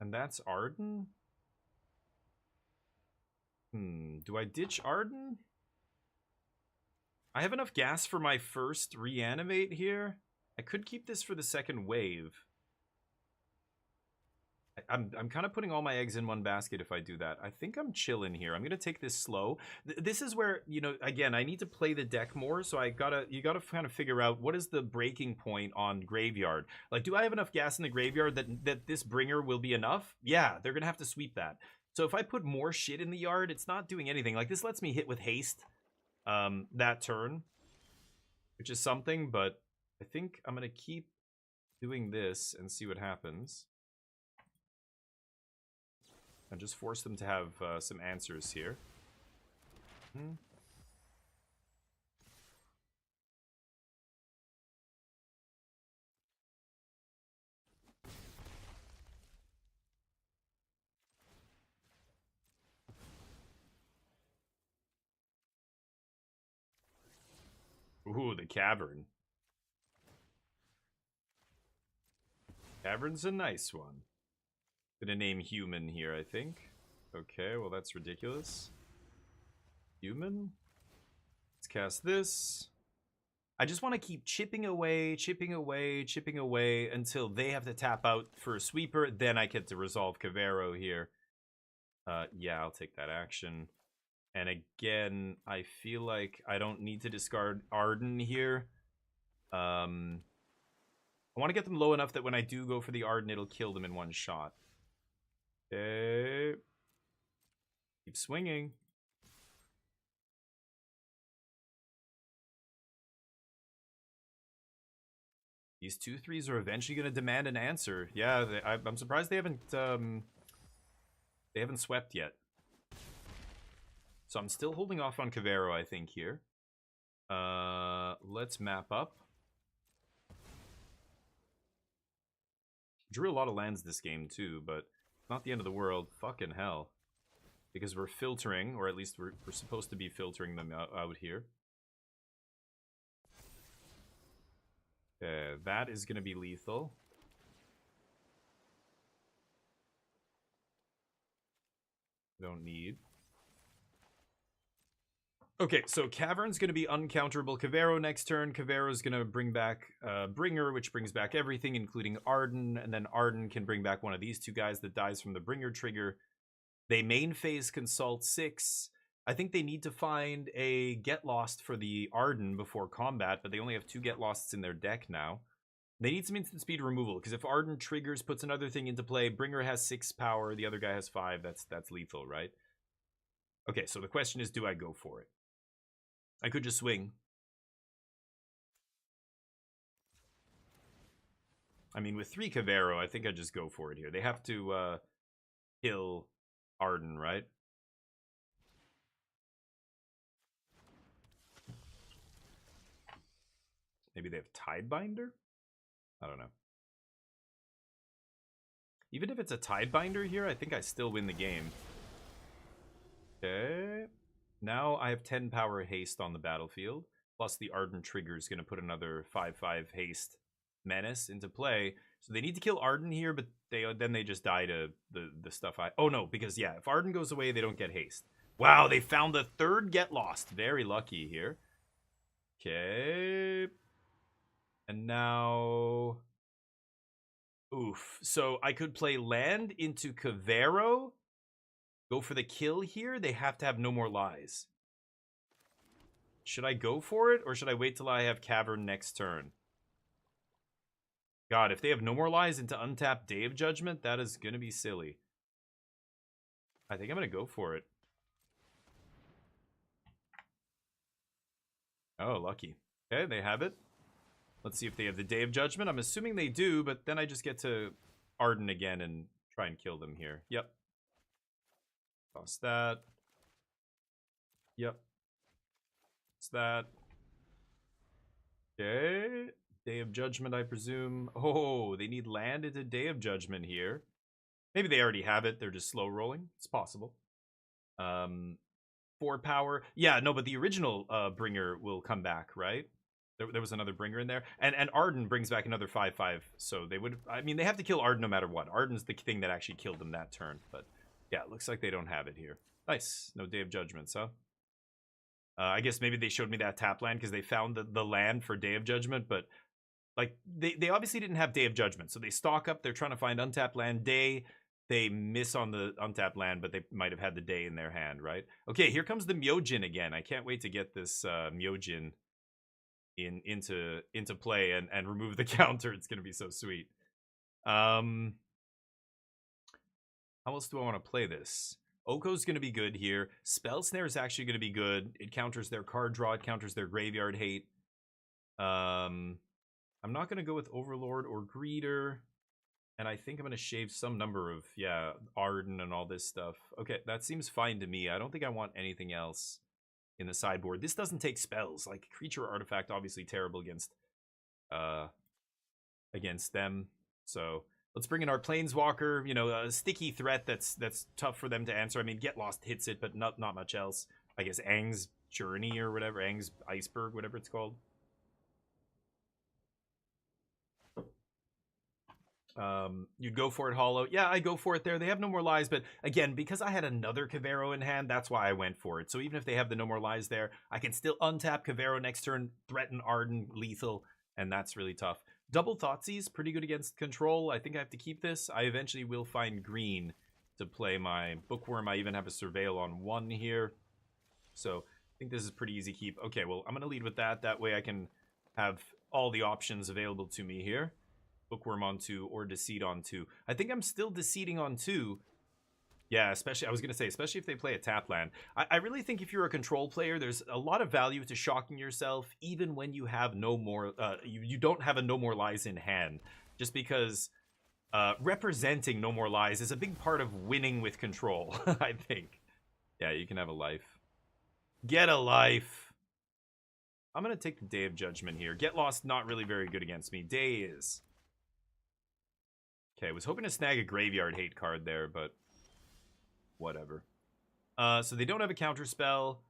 And that's Arden? Do I ditch Arden? I have enough gas for my first reanimate here. I could keep this for the second wave. I'm kind of putting all my eggs in one basket if I do that. I think I'm chilling here. I'm going to take this slow. This is where, you know, again, I need to play the deck more, so you gotta kind of figure out what is the breaking point on Graveyard. Like, do I have enough gas in the Graveyard that this Bringer will be enough? Yeah, they're going to have to sweep that. So if I put more shit in the yard, it's not doing anything. Like, this lets me hit with haste that turn, which is something, but I think I'm going to keep doing this and see what happens. And just force them to have some answers here. Ooh, the Cavern. Cavern's a nice one. Gonna name Human here, I think. Okay, well that's ridiculous. Human? Let's cast this. I just want to keep chipping away, chipping away, chipping away until they have to tap out for a sweeper. Then I get to resolve Cavero here. Yeah, I'll take that action. And again, I feel like I don't need to discard Arden here. I want to get them low enough that when I do go for the Arden, it'll kill them in one shot. Okay. Keep swinging. These 2/3s are eventually going to demand an answer. Yeah, I'm surprised they haven't swept yet. So I'm still holding off on Cavero, I think, here. Let's map up. Drew a lot of lands this game, too, but not the end of the world. Fucking hell. Because we're filtering, or at least we're supposed to be filtering them out here. Okay, that is going to be lethal. Don't need. Okay, so Cavern's going to be uncounterable Cavero next turn. Cavero's going to bring back Bringer, which brings back everything, including Arden. And then Arden can bring back one of these two guys that dies from the Bringer trigger. They main phase Consult 6. I think they need to find a Get Lost for the Arden before combat, but they only have 2 Get Losts in their deck now. They need some instant speed removal, because if Arden triggers, puts another thing into play, Bringer has 6 power, the other guy has 5, that's lethal, right? Okay, so the question is, do I go for it? I could just swing. I mean, with 3 Cavero, I think I'd just go for it here. They have to kill Arden, right? Maybe they have Tidebinder? I don't know. Even if it's a Tidebinder here, I think I still win the game. Okay. Now I have 10 power haste on the battlefield. Plus the Arden trigger is going to put another 5/5 haste menace into play. So they need to kill Arden here, but then they just die to the stuff I... Oh no, because yeah, if Arden goes away, they don't get haste. Wow, they found the 3rd Get Lost. Very lucky here. Okay. And now... Oof. So I could play land into Cavero. Go for the kill here. They have to have no more lies. Should I go for it, or should I wait till I have Cavern next turn? God, if they have no more lies into untapped Day of Judgment, that is going to be silly. I think I'm going to go for it. Oh, lucky. Okay, they have it. Let's see if they have the Day of Judgment. I'm assuming they do, but then I just get to Arden again and try and kill them here. Yep. Toss that. Yep. What's that? Okay. Day of Judgment, I presume. Oh, they need land into Day of Judgment here. Maybe they already have it. They're just slow rolling. It's possible. 4 power. Yeah, no, but the original Bringer will come back, right? There was another Bringer in there. And Arden brings back another 5/5. So they would... I mean, they have to kill Arden no matter what. Arden's the thing that actually killed them that turn. But yeah, it looks like they don't have it here. Nice. No Day of Judgments, huh? I guess maybe they showed me that tap land because they found the land for Day of Judgment, but like they obviously didn't have Day of Judgment, so they stock up. They're trying to find untapped land. Day, they miss on the untapped land, but they might have had the Day in their hand, right? Okay, here comes the Myojin again. I can't wait to get this Myojin into play and remove the counter. It's gonna be so sweet. How else do I want to play this? Oko's going to be good here. Spell Snare is actually going to be good. It counters their card draw. It counters their graveyard hate. I'm not going to go with Overlord or Greeter. And I think I'm going to shave some number of, yeah, Arden and all this stuff. Okay, that seems fine to me. I don't think I want anything else in the sideboard. This doesn't take spells. Like, creature artifact, obviously terrible against them. So... let's bring in our Planeswalker, you know, a sticky threat that's tough for them to answer. I mean, Get Lost hits it, but not much else. I guess Aang's Journey or whatever, Aang's Iceberg, whatever it's called. You'd go for it, Hollow. Yeah, I go for it there. They have no more lies, but again, because I had another Cavero in hand, that's why I went for it. So even if they have the no more lies there, I can still untap Cavero next turn, threaten Arden, lethal, and that's really tough. Double Thoughtseize, pretty good against control. I think I have to keep this. I eventually will find green to play my Bookworm. I even have a Surveil on 1 here. So I think this is pretty easy keep. Okay, well, I'm going to lead with that. That way I can have all the options available to me here. Bookworm on 2 or Deceit on 2. I think I'm still Deceiving on 2. Yeah, especially, I was going to say, especially if they play a tap land. I really think if you're a control player, there's a lot of value to shocking yourself, even when you have no more, you don't have a no more lies in hand. Just because representing no more lies is a big part of winning with control, I think. Yeah, you can have a life. Get a life. I'm going to take the Day of Judgment here. Get Lost, not really very good against me. Day is. Okay, was hoping to snag a Graveyard Hate card there, but whatever. So they don't have a counter spell.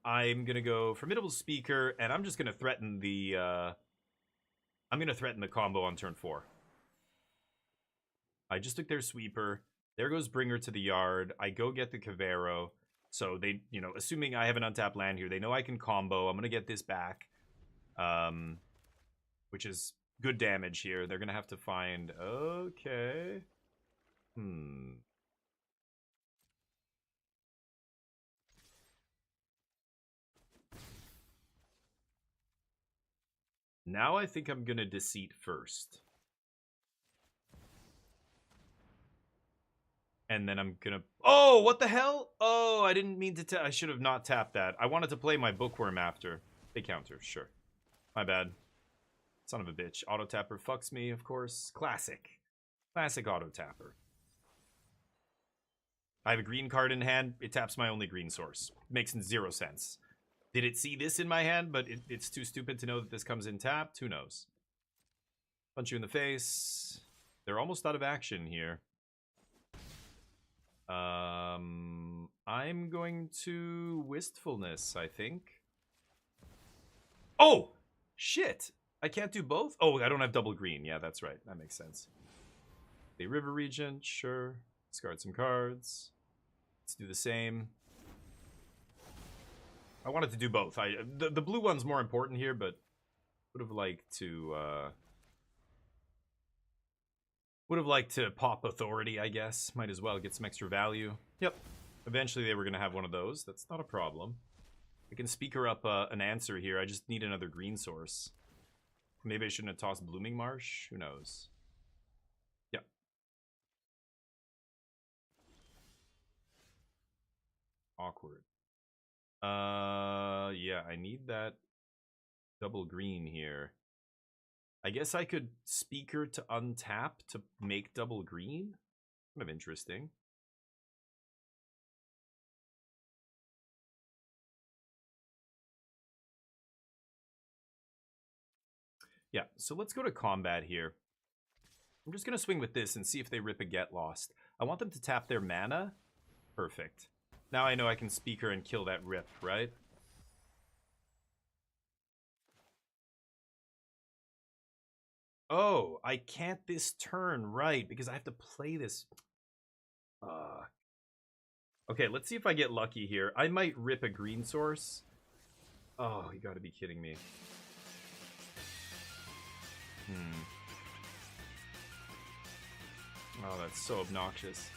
I'm going to go Formidable Speaker, and I'm just going to threaten the... I'm going to threaten the combo on turn 4. I just took their Sweeper. There goes Bringer to the Yard. I go get the Cavero. So they, you know, assuming I have an untapped land here, they know I can combo. I'm going to get this back, which is good damage here. They're going to have to find... Okay. Now I think I'm going to Deceit first. And then I'm gonna... Oh, what the hell? Oh, I didn't mean to... I should have not tapped that. I wanted to play my Bookworm after. They counter, sure. My bad. Son of a bitch. Auto tapper fucks me, of course. Classic. Classic auto tapper. I have a green card in hand. It taps my only green source. Makes zero sense. Did it see this in my hand, but it's too stupid to know that this comes in tapped? Who knows? Punch you in the face. They're almost out of action here. I'm going to Wistfulness, I think. Oh! Shit! I can't do both? Oh, I don't have double green. Yeah, that's right. That makes sense. The River Regent, sure. Discard some cards. Let's do the same. I wanted to do both. The blue one's more important here, but would have liked to... Would have liked to pop Authority, I guess. Might as well get some extra value. Yep. Eventually they were going to have one of those. That's not a problem. I can speaker up an answer here. I just need another green source. Maybe I shouldn't have tossed Blooming Marsh. Who knows? Yep. Awkward. Yeah, I need that double green here. I guess I could speaker to untap to make double green. Kind of interesting. Yeah, so let's go to combat here. I'm just going to swing with this and see if they rip a Get Lost. I want them to tap their mana. Perfect. Now I know I can speaker and kill that rip, right? Oh, I can't this turn, right, because I have to play this. Okay, let's see if I get lucky here. I might rip a green source. Oh, you gotta be kidding me. Oh, that's so obnoxious.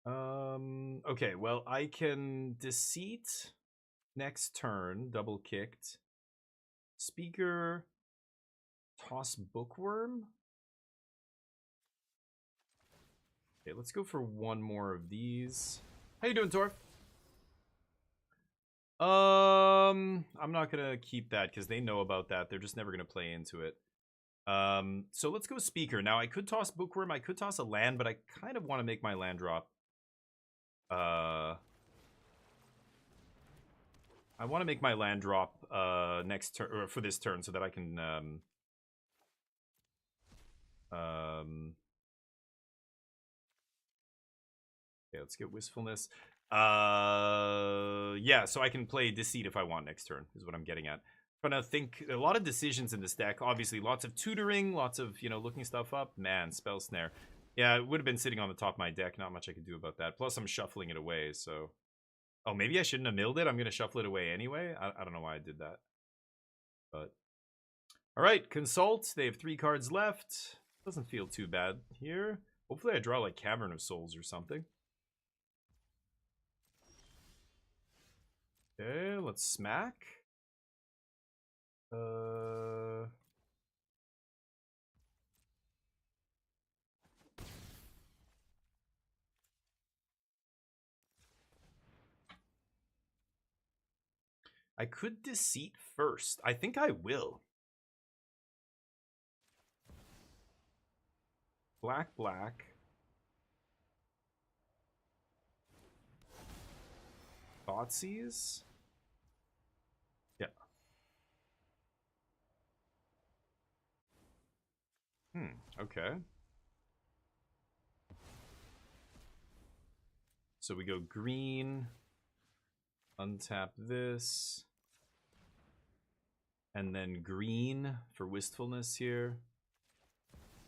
Okay, well, I can Deceit next turn, double kicked. Speaker, toss Bookworm. Okay, let's go for one more of these. How you doing, Torf? I'm not gonna keep that because they know about that. They're just never gonna play into it. So let's go Speaker. Now, I could toss Bookworm, I could toss a land, but I kind of want to make my land drop. I want to make my land drop next turn, or for this turn, so that I can okay, let's get Wistfulness. Yeah, so I can play Deceit if I want next turn, is what I'm getting at. Trying to think, a lot of decisions in this deck. Obviously, lots of tutoring, lots of, you know, looking stuff up. Man, Spell Snare. Yeah, it would have been sitting on the top of my deck. Not much I could do about that. Plus, I'm shuffling it away, so... Oh, maybe I shouldn't have milled it. I'm going to shuffle it away anyway. I don't know why I did that. But... Alright, Consult. They have 3 cards left. Doesn't feel too bad here. Hopefully I draw, like, Cavern of Souls or something. Okay, let's smack. I could Deceit first. I think I will. Black, black. Thoughtseize? Yeah. Okay. So we go green, untap this, and then green for Wistfulness here.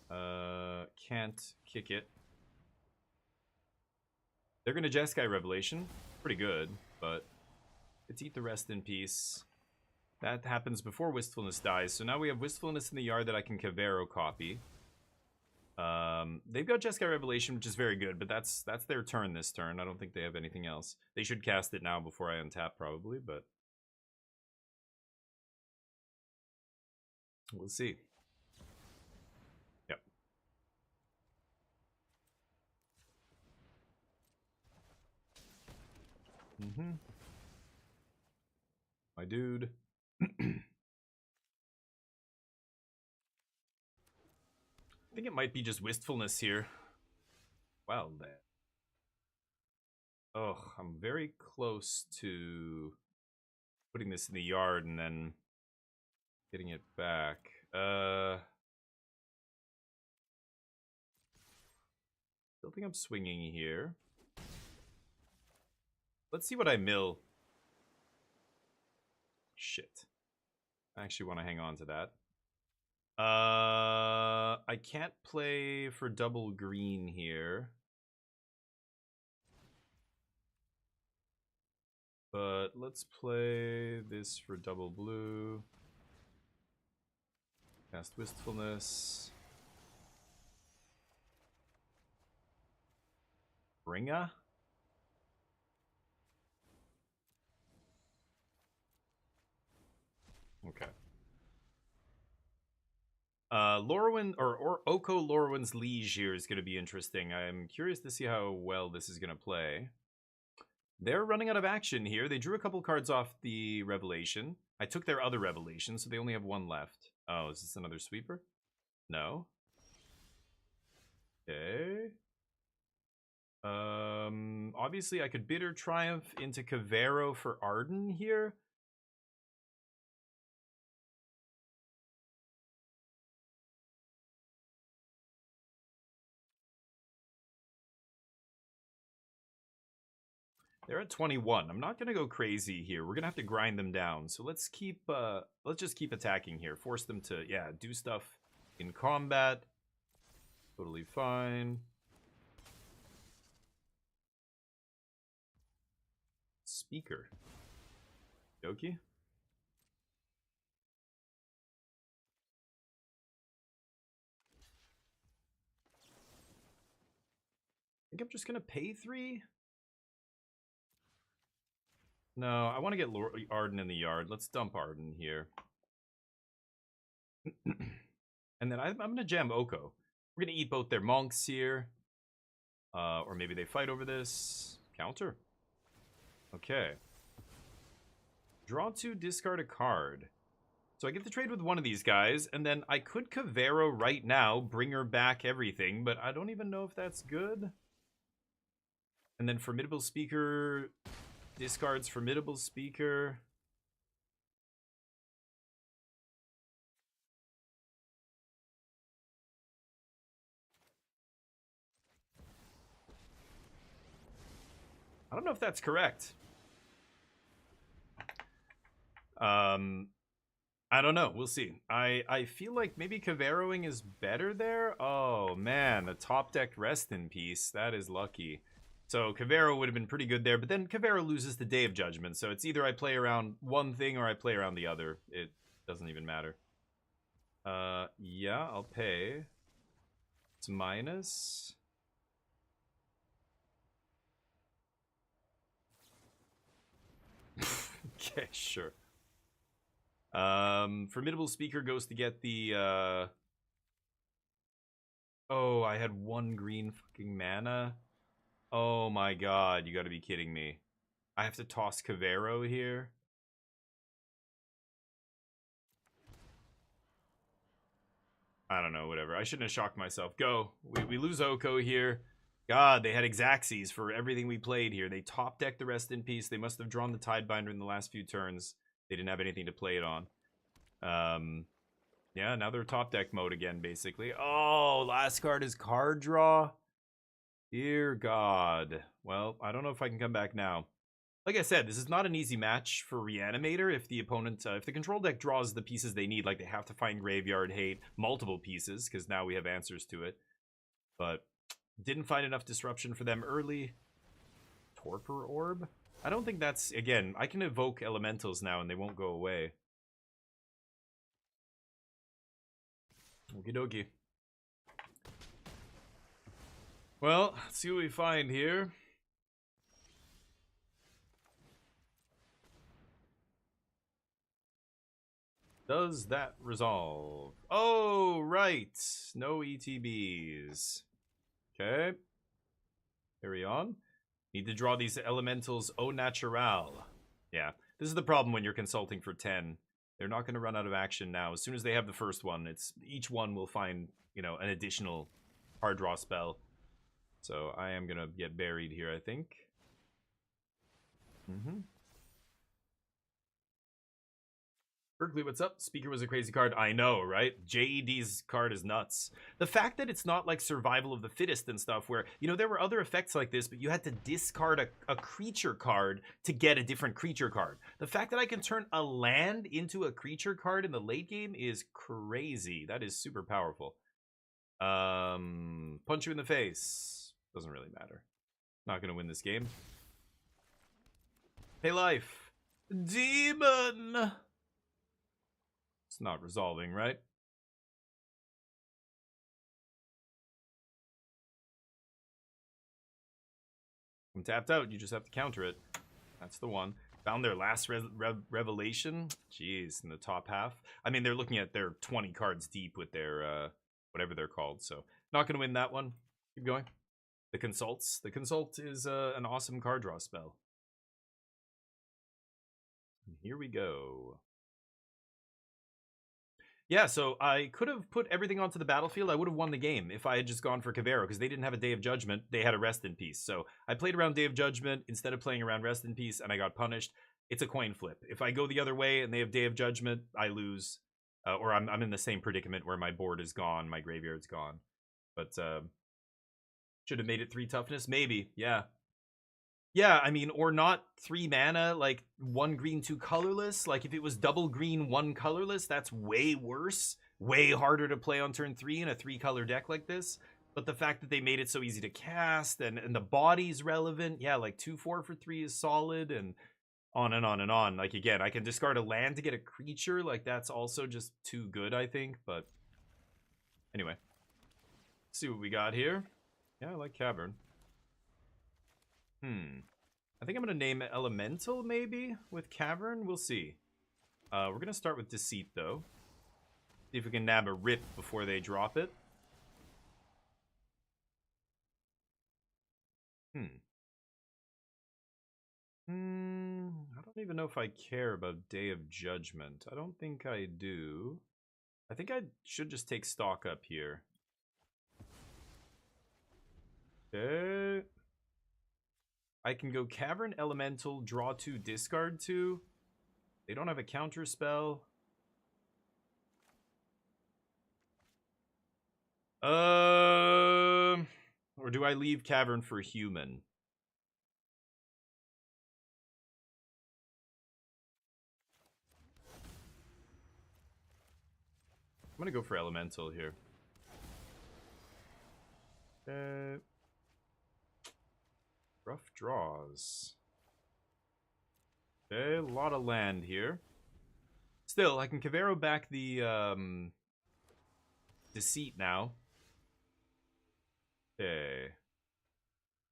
Can't kick it. They're gonna Jeskai Revelation. Pretty good, but let's eat the rest in peace. That happens before Wistfulness dies, so now we have Wistfulness in the yard that I can Cavero copy. They've got Jeskai Revelation, which is very good, but that's their turn this turn. I don't think they have anything else. They should cast it now before I untap, probably, but we'll see. Yep. My dude. I think it might be just Wistfulness here. Well, then. Oh, I'm very close to putting this in the yard and then getting it back. Still think I'm swinging here. Let's see what I mill. Shit. I actually want to hang on to that. I can't play for double green here. But let's play this for double blue. Cast Wistfulness. Bringa? Okay. Lorwyn or Oko Lorwyn's Liege here is going to be interesting. I'm curious to see how well this is going to play. They're running out of action here. They drew a couple cards off the Revelation. I took their other Revelation, so they only have one left. Oh, is this another sweeper? No. Okay. Obviously I could Bitter Triumph into Cavero for Arden here. They're at 21. I'm not gonna go crazy here. We're gonna have to grind them down. So let's just keep attacking here. Force them to, yeah, do stuff in combat. Totally fine. Speaker. Doki. I think I'm just gonna pay 3. No, I want to get Arden in the yard. Let's dump Arden here. And then I'm going to jam Oko. We're going to eat both their monks here. Or maybe they fight over this. Counter. Okay. Draw 2, discard a card. So I get to trade with one of these guys, and then I could Cavero right now, bring her back everything, but I don't even know if that's good. And then Formidable Speaker... discards Formidable Speaker. I don't know if that's correct. I don't know. We'll see. I feel like maybe Caveroing is better there. Oh, man. The top deck Rest in Peace. That is lucky. So Cavero would have been pretty good there, but then Cavero loses the Day of Judgment, so it's either I play around one thing or I play around the other. It doesn't even matter. Yeah, I'll pay. It's minus. Okay, sure. Formidable Speaker goes to get the, Oh, I had 1 green fucking mana. Oh my god, you gotta be kidding me. I have to toss Cavero here. I don't know, whatever. I shouldn't have shocked myself. Go. We lose Oko here. God, they had Exaxes for everything we played here. They top decked the Rest in Peace. They must have drawn the Tidebinder in the last few turns. They didn't have anything to play it on. Yeah, now they're top deck mode again, basically. Oh, last card is card draw. Dear God. Well, I don't know if I can come back now. Like I said, this is not an easy match for Reanimator if the opponent, if the control deck draws the pieces they need, like they have to find Graveyard Hate, multiple pieces, because now we have answers to it. But didn't find enough disruption for them early. Torpor Orb? I don't think that's, again, I can evoke elementals now and they won't go away. Okie dokie. Well, let's see what we find here. Does that resolve? Oh, right. No ETBs. Okay. Carry on. Need to draw these elementals au natural. Yeah. This is the problem when you're consulting for 10. They're not going to run out of action now. As soon as they have the first one, each one will find, you know, an additional hard draw spell. So I am going to get buried here, I think. Berkeley, what's up? Speaker was a crazy card. I know, right? JED's card is nuts. The fact that it's not like survival of the fittest and stuff where, you know, there were other effects like this, but you had to discard a creature card to get a different creature card. The fact that I can turn a land into a creature card in the late game is crazy. That is super powerful. Punch you in the face. Doesn't really matter. Not gonna win this game. Pay life. Demon! It's not resolving, right? I'm tapped out. You just have to counter it. That's the one. Found their last revelation. Jeez, in the top half. I mean, they're looking at their 20 cards deep with their, whatever they're called. So, not going to win that one. Keep going. The Consults. The Consult is an awesome card draw spell. And here we go. Yeah, so I could have put everything onto the battlefield. I would have won the game if I had just gone for Cavero, because they didn't have a Day of Judgment. They had a Rest in Peace. So I played around Day of Judgment instead of playing around Rest in Peace, and I got punished. It's a coin flip. If I go the other way and they have Day of Judgment, I lose. Or I'm in the same predicament where my board is gone, my graveyard's gone. But should have made it 3 toughness? Maybe, yeah. Yeah, I mean, or not 3 mana, like 1 green, 2 colorless. Like if it was double green, 1 colorless, that's way worse. Way harder to play on turn 3 in a 3-color deck like this. But the fact that they made it so easy to cast and the body's relevant. Yeah, like 2-4 for 3 is solid and on and on and on. Like again, I can discard a land to get a creature. Like that's also just too good, I think. But anyway, let's see what we got here. Yeah, I like Cavern. I think I'm going to name Elemental, maybe, with Cavern. We'll see. We're going to start with Deceit, though. See if we can nab a Rip before they drop it. I don't even know if I care about Day of Judgment. I don't think I do. I think I should just take stock up here. Okay. I can go Cavern Elemental, draw 2, discard 2. They don't have a counter spell. Or do I leave Cavern for Human? I'm gonna go for Elemental here. Rough draws. Okay, a lot of land here. Still, I can Cavero back the Deceit now. Okay.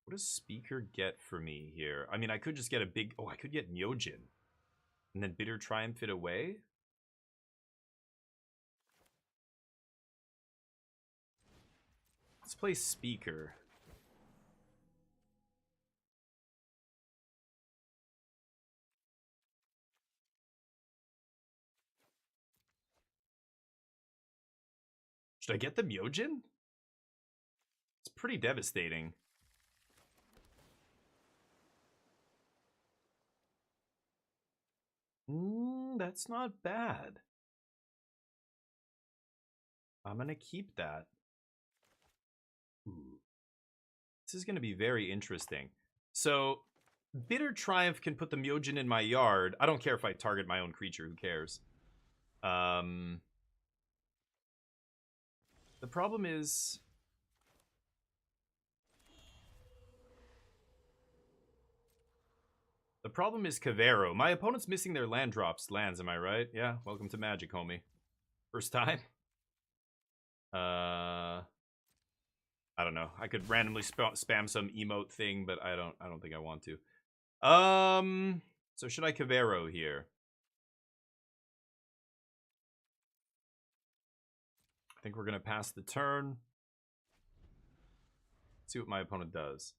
What does Speaker get for me here? I mean, I could just get a big... Oh, I could get Myojin. And then Bitter Triumph it away? Let's play Speaker. Should I get the Myojin? It's pretty devastating. That's not bad. I'm gonna keep that. Ooh. This is gonna be very interesting. So, Bitter Triumph can put the Myojin in my yard. I don't care if I target my own creature, who cares? The problem is... The problem is Cavero. My opponent's missing their land drops. Lands, am I right? Yeah, welcome to Magic, homie. First time? I don't know. I could randomly spam some emote thing, but I don't think I want to. So should I Cavero here? I think we're gonna pass the turn. See what my opponent does.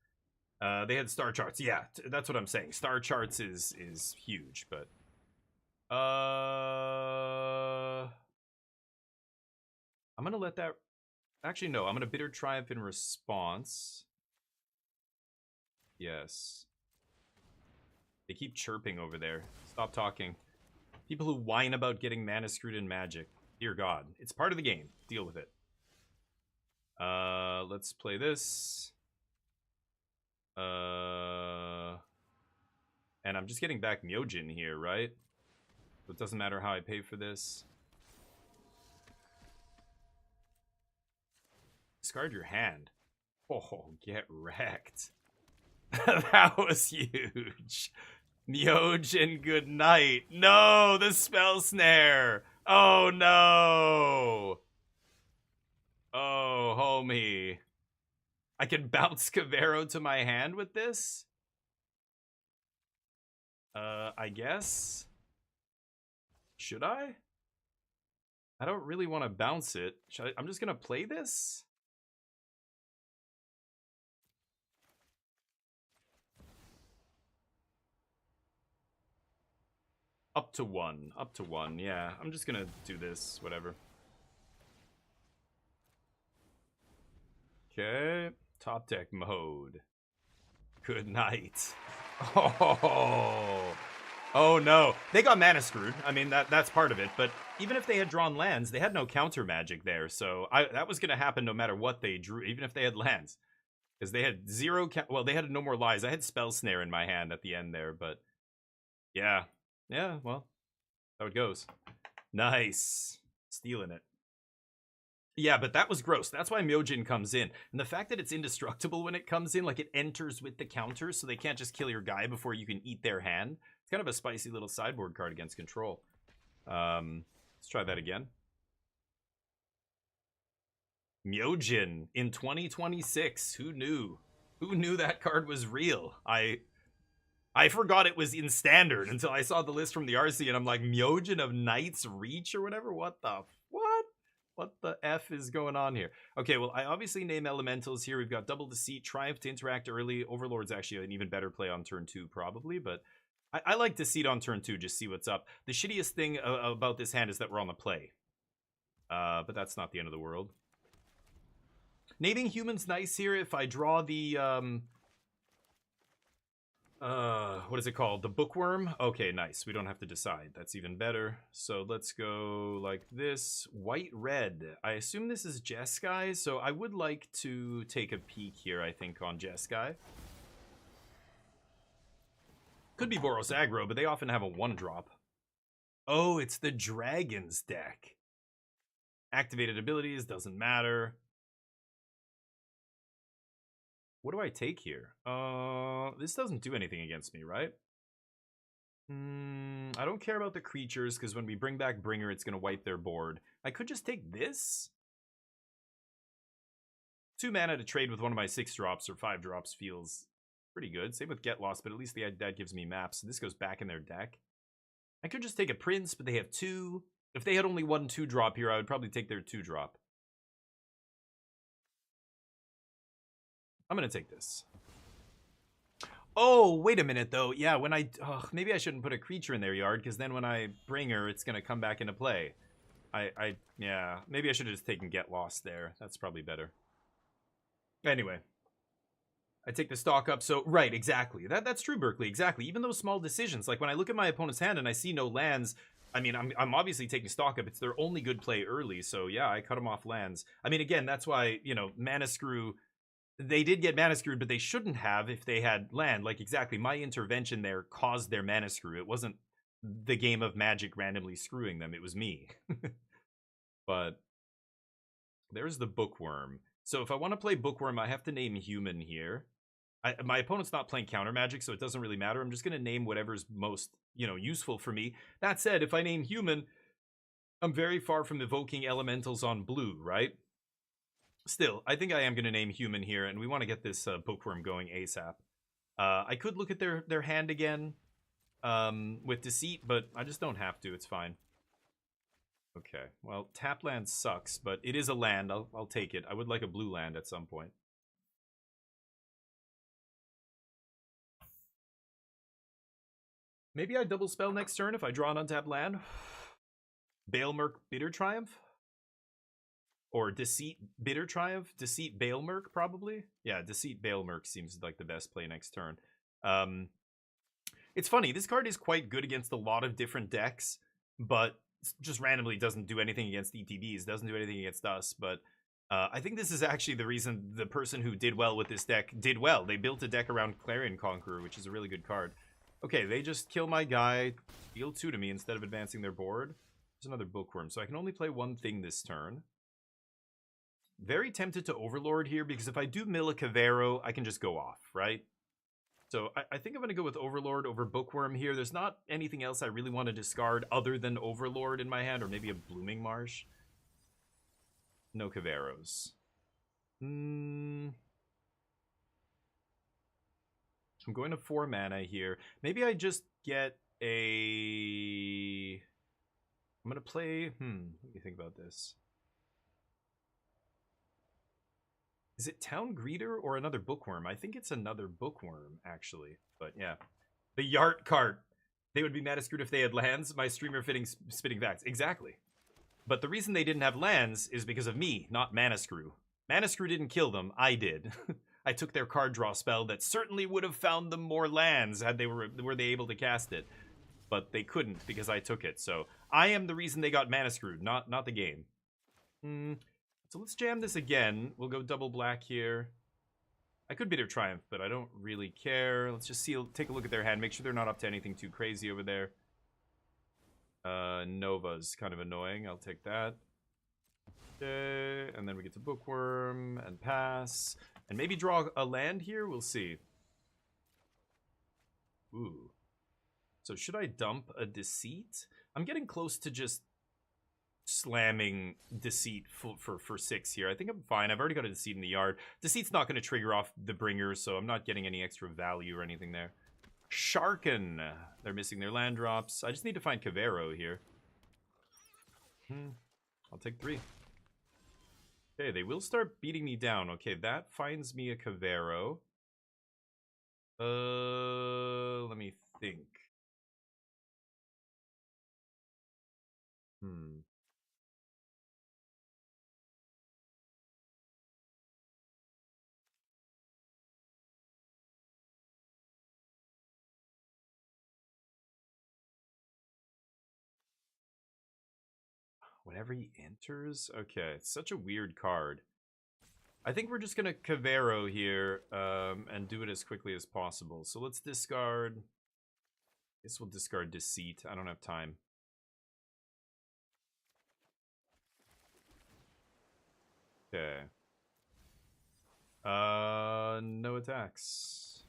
They had star charts. Yeah, that's what I'm saying. Star charts is huge, but I'm gonna let that. Actually, no. I'm gonna Bitter Triumph in response. Yes. They keep chirping over there. Stop talking. People who whine about getting mana screwed in Magic. Dear God, it's part of the game. Deal with it. Let's play this. And I'm just getting back Myojin here, right? So it doesn't matter how I pay for this. Discard your hand. Oh, get wrecked. That was huge. Myojin, good night. No, the spell snare. Oh, no. Oh, homie. I can bounce Cavero to my hand with this? I guess? Should I? I don't really want to bounce it. I'm just gonna play this? Up to one. Up to one, yeah. I'm just gonna do this, whatever. Okay. Top deck mode. Good night. Oh no. They got mana screwed. I mean, that's part of it. But even if they had drawn lands, they had no counter magic there. So that was going to happen no matter what they drew, even if they had lands. Because they had zero... Well, they had No More Lies. I had Spell Snare in my hand at the end there, but... Yeah. Yeah, well, that's how it goes. Nice. Stealing it. Yeah, but that was gross. That's why Myojin comes in. And the fact that it's indestructible when it comes in, like it enters with the counters, so they can't just kill your guy before you can eat their hand. It's kind of a spicy little sideboard card against control. Let's try that again. Myojin in 2026. Who knew? Who knew that card was real? I forgot it was in Standard until I saw the list from the RC, and I'm like, Myojin of Knight's Reach or whatever? What the... What the F is going on here? Okay, well, I obviously name elementals here. We've got Double Deceit, Triumph to interact early. Overlord's actually an even better play on turn 2, probably, but I like Deceit on turn 2, just see what's up. The shittiest thing about this hand is that we're on the play. But that's not the end of the world. Naming humans nice here. If I draw the... what is it called? The bookworm? Okay, nice. We don't have to decide. That's even better. So let's go like this. White, red. I assume this is Jeskai, so I would like to take a peek here, I think, on Jeskai. Could be Boros aggro, but they often have a 1-drop. Oh, it's the Dragons deck. Activated abilities, doesn't matter. What do I take here? This doesn't do anything against me, right? I don't care about the creatures, because when we bring back Bringer, it's going to wipe their board. I could just take this. 2 mana to trade with one of my 6-drops or 5-drops feels pretty good. Same with Get Lost, but at least that gives me maps. So this goes back in their deck. I could just take a Prince, but they have 2. If they had only 1 2-drop here, I would probably take their 2-drop. I'm going to take this. Oh, wait a minute, though. Yeah, when maybe I shouldn't put a creature in their yard, because then when I bring her, it's going to come back into play. Yeah, maybe I should have just taken Get Lost there. That's probably better. Anyway. I take the stock up, so right, exactly. That's true, Berkeley, exactly. Even those small decisions, like when I look at my opponent's hand and I see no lands, I mean, I'm obviously taking stock up. It's their only good play early, so yeah, I cut them off lands. I mean, again, that's why, you know, Mana Screw, they did get Mana Screwed, but they shouldn't have if they had land. Like, exactly, my intervention there caused their Mana Screw. It wasn't the game of Magic randomly screwing them, it was me. But there's the Bookworm. So if I want to play Bookworm, I have to name Human here. My opponent's not playing counter magic, so it doesn't really matter. I'm just going to name whatever's most, you know, useful for me. That said, if I name Human, I'm very far from evoking elementals on blue, right? Still, I think I am going to name Human here, and we want to get this Bookworm going ASAP. I could look at their hand again with Deceit, but I just don't have to. It's fine. Okay, well, tap land sucks, but it is a land. I'll take it. I would like a blue land at some point. Maybe I double spell next turn if I draw an untapped land. Balemerk Bitter Triumph? Or Deceit Bitter Triumph? Deceit Balemerk, probably? Yeah, Deceit Balemerk seems like the best play next turn. It's funny, this card is quite good against a lot of different decks, but just randomly doesn't do anything against ETBs, doesn't do anything against us, but I think this is actually the reason the person who did well with this deck did well. They built a deck around Clarion Conqueror, which is a really good card. Okay, they just kill my guy, deal 2 to me instead of advancing their board. There's another Bookworm, so I can only play one thing this turn. Very tempted to Overlord here, because if I do mill a Cavero, I can just go off, right? So I think I'm going to go with Overlord over Bookworm here. There's not anything else I really want to discard other than Overlord in my hand, or maybe a Blooming Marsh. No Caveros. I'm going to 4 mana here. Maybe I just get a... I'm going to play... What do you think about this? Is it Town Greeter or another Bookworm? I think it's another Bookworm, actually. But yeah. The Yart Cart. They would be mad screwed if they had lands. My streamer spitting facts. Exactly. But the reason they didn't have lands is because of me, not Mana Screw. Mana Screw didn't kill them. I did. I took their card draw spell that certainly would have found them more lands had they were they able to cast it. But they couldn't because I took it. So I am the reason they got Mana Screwed, not the game. So let's jam this again. We'll go double black here. I could Bitter Triumph, but I don't really care. Let's just take a look at their hand. Make sure they're not up to anything too crazy over there. Nova's kind of annoying. I'll take that. Okay, and then we get to Bookworm and pass. And maybe draw a land here? We'll see. Ooh. So should I dump a Deceit? I'm getting close to just slamming Deceit for 6 here. I think I'm fine. I've already got a Deceit in the yard. Deceit's not going to trigger off the Bringer, so I'm not getting any extra value or anything there. Sharken. They're missing their land drops. I just need to find Cavero here. I'll take 3. Okay, they will start beating me down. Okay, that finds me a Cavero. Let me think. Whenever he enters? Okay, it's such a weird card. I think we're just going to Cavero here and do it as quickly as possible. So let's discard... I guess we'll discard Deceit. I don't have time. Okay. No attacks.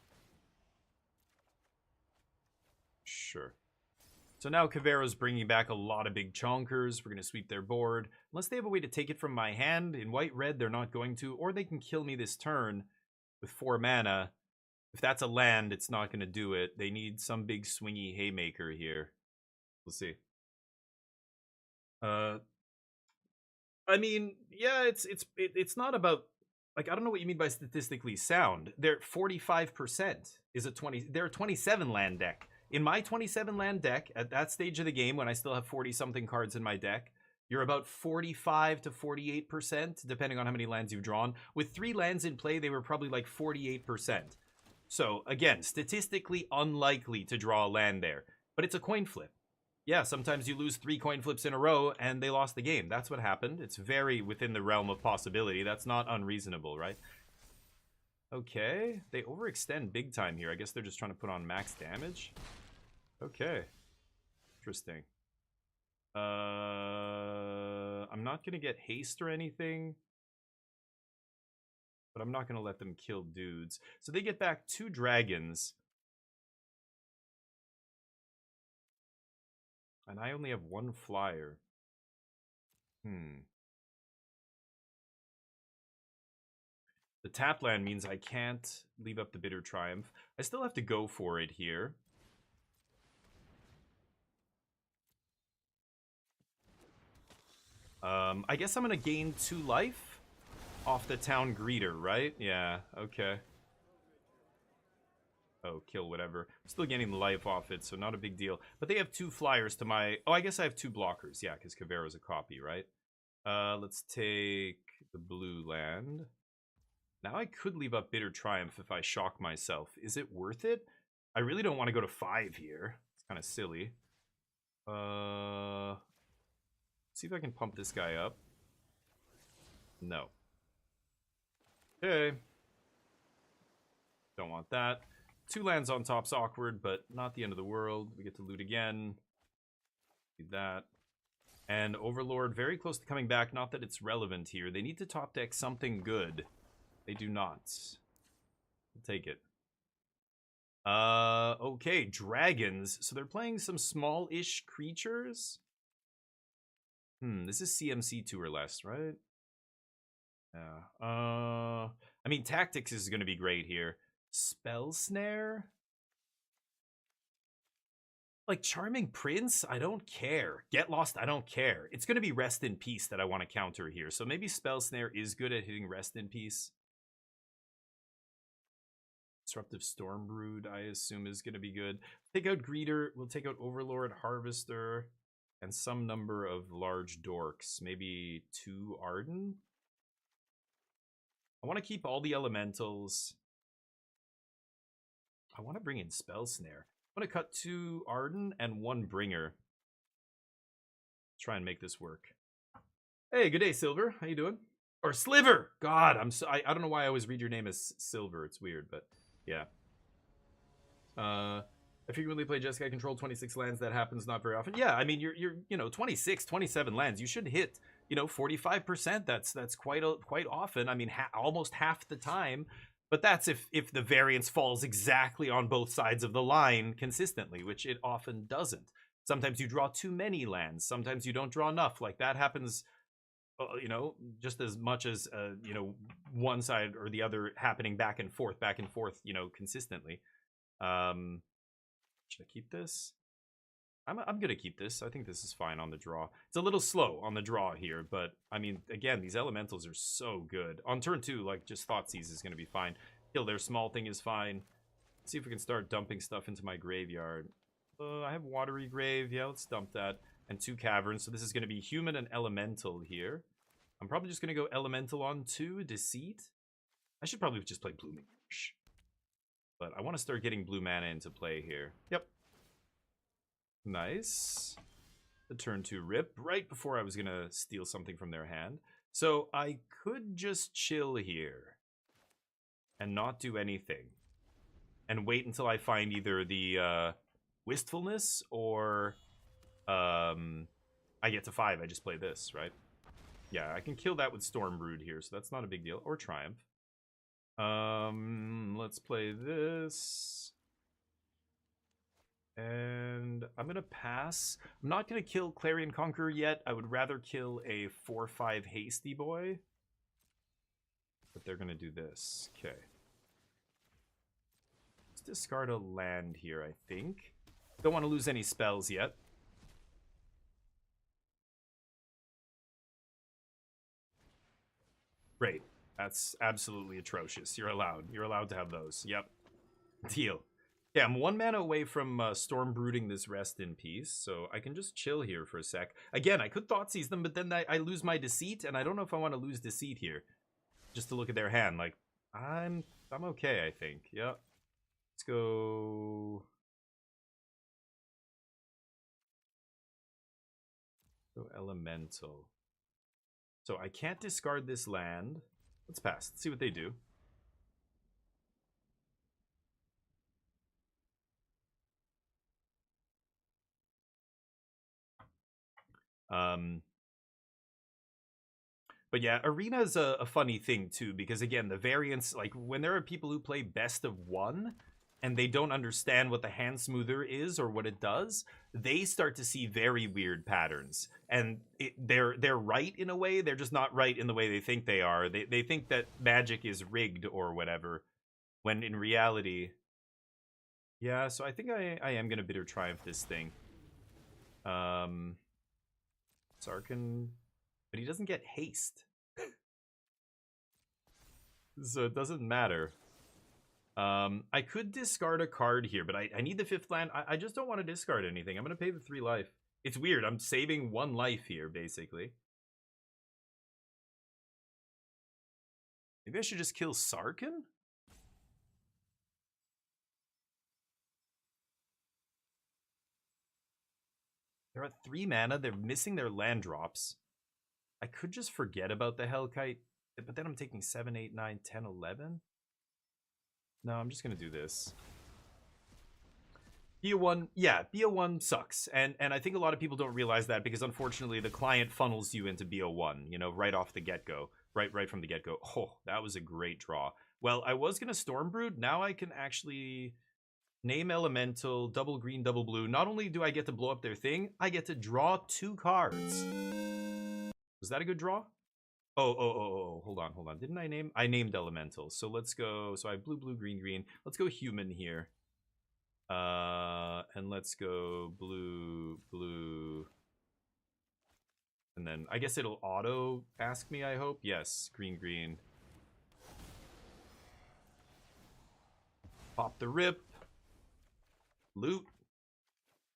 Sure. So now Cavero's bringing back a lot of big chonkers. We're going to sweep their board. Unless they have a way to take it from my hand. In white-red, they're not going to. Or they can kill me this turn with 4 mana. If that's a land, it's not going to do it. They need some big swingy haymaker here. We'll see. I mean, yeah, it's not about... Like, I don't know what you mean by statistically sound. They're 45% is a 20... They're a 27 land deck. In my 27 land deck, at that stage of the game, when I still have 40-something cards in my deck, you're about 45 to 48%, depending on how many lands you've drawn. With 3 lands in play, they were probably like 48%. So, again, statistically unlikely to draw a land there. But it's a coin flip. Yeah, sometimes you lose 3 coin flips in a row and they lost the game. That's what happened. It's very within the realm of possibility. That's not unreasonable, right? Okay. They overextend big time here. I guess they're just trying to put on max damage. Okay. Interesting. I'm not going to get haste or anything. But I'm not going to let them kill dudes. So they get back 2 dragons. And I only have 1 flyer. The tap land means I can't leave up the Bitter Triumph. I still have to go for it here. I guess I'm going to gain 2 life off the town greeter, right? Yeah, okay. Oh, kill whatever. I'm still getting the life off it, so not a big deal. But they have 2 flyers to my... Oh, I guess I have 2 blockers. Yeah, because Cavero's a copy, right? Let's take the blue land. Now I could leave up Bitter Triumph if I shock myself. Is it worth it? I really don't want to go to 5 here. It's kind of silly. See if I can pump this guy up. No. Okay. Don't want that. 2 lands on top's awkward, but not the end of the world. We get to loot again. Do that. And Overlord, very close to coming back. Not that it's relevant here. They need to top deck something good. They do not. I'll take it. Okay, dragons. So they're playing some small-ish creatures. This is CMC 2 or less, right? Yeah. I mean, tactics is going to be great here. Spell Snare? Like, Charming Prince? I don't care. Get Lost? I don't care. It's going to be Rest in Peace that I want to counter here. So maybe Spell Snare is good at hitting Rest in Peace. Disruptive Stormbrood, I assume, is going to be good. Take out Greeter. We'll take out Overlord, Harvester, and some number of large dorks. Maybe 2 Arden? I want to keep all the elementals. I want to bring in Spell Snare. I'm going to cut 2 Arden and 1 Bringer. Try and make this work. Hey, good day, Silver. How you doing? Or Sliver! God, I don't know why I always read your name as Silver. It's weird, but yeah. I frequently play Jeskai. I control 26 lands. That happens not very often. Yeah, I mean, you're you know, 26, 27 lands. You should hit, you know, 45%. That's quite often. I mean, almost half the time. But that's if the variance falls exactly on both sides of the line consistently, which it often doesn't. Sometimes you draw too many lands. Sometimes you don't draw enough. Like that happens, you know, just as much as, you know, one side or the other happening back and forth, you know, consistently. Should I keep this? I'm going to keep this. I think this is fine on the draw. It's a little slow on the draw here, but I mean, again, these elementals are so good. On turn 2, like, just Thoughtseize is going to be fine. Kill their small thing is fine. Let's see if we can start dumping stuff into my graveyard. I have Watery Grave. Yeah, let's dump that. And 2 Caverns. So this is going to be Human and Elemental here. I'm probably just going to go Elemental on 2, Deceit. I should probably just play Blooming Marsh. But I want to start getting blue mana into play here. Yep. Nice. The turn 2 rip right before I was going to steal something from their hand. So I could just chill here and not do anything and wait until I find either the Wistfulness or I get to 5. I just play this, right? Yeah, I can kill that with Stormbrood here, so that's not a big deal. Or Triumph. Let's play this. And I'm going to pass. I'm not going to kill Clarion Conqueror yet. I would rather kill a 4/5 Hasty Boy. But they're going to do this. Okay. Let's discard a land here, I think. Don't want to lose any spells yet. Great. That's absolutely atrocious. You're allowed. You're allowed to have those. Yep. Deal. Yeah, I'm 1 mana away from Storm Brooding this Rest in Peace, so I can just chill here for a sec. Again, I could Thoughtseize them, but then I lose my Deceit, and I don't know if I want to lose Deceit here. Just to look at their hand, like, I'm okay, I think. Yep. Let's go... Go Elemental. So I can't discard this land. Let's pass. Let's see what they do. But yeah, Arena's a funny thing too, because again, the variance, like when there are people who play best of one and they don't understand what the hand smoother is or what it does, they start to see very weird patterns. And they're right in a way, they're just not right in the way they think they are. They think that Magic is rigged or whatever, when in reality... Yeah, so I think I am going to Bitter Triumph this thing. Sarkhan... But he doesn't get haste. So it doesn't matter. I could discard a card here, but I need the 5th land. I just don't want to discard anything. I'm going to pay the 3 life. It's weird. I'm saving 1 life here, basically. Maybe I should just kill Sarkhan? They're at 3 mana. They're missing their land drops. I could just forget about the Hellkite, but then I'm taking 7, 8, 9, 10, 11. No, I'm just going to do this. BO1, yeah, BO1 sucks. And I think a lot of people don't realize that because unfortunately the client funnels you into BO1, you know, right off the get-go. Right from the get-go. Oh, that was a great draw. Well, I was going to Stormbrood. Now I can actually name Elemental, double green, double blue. Not only do I get to blow up their thing, I get to draw 2 cards. Was that a good draw? Oh, hold on. Didn't I name? I named Elemental. So let's go. So I have blue, blue, green, green. Let's go human here. And let's go blue, blue. And then I guess it'll auto ask me, I hope. Yes, green, green. Pop the rip. Loot.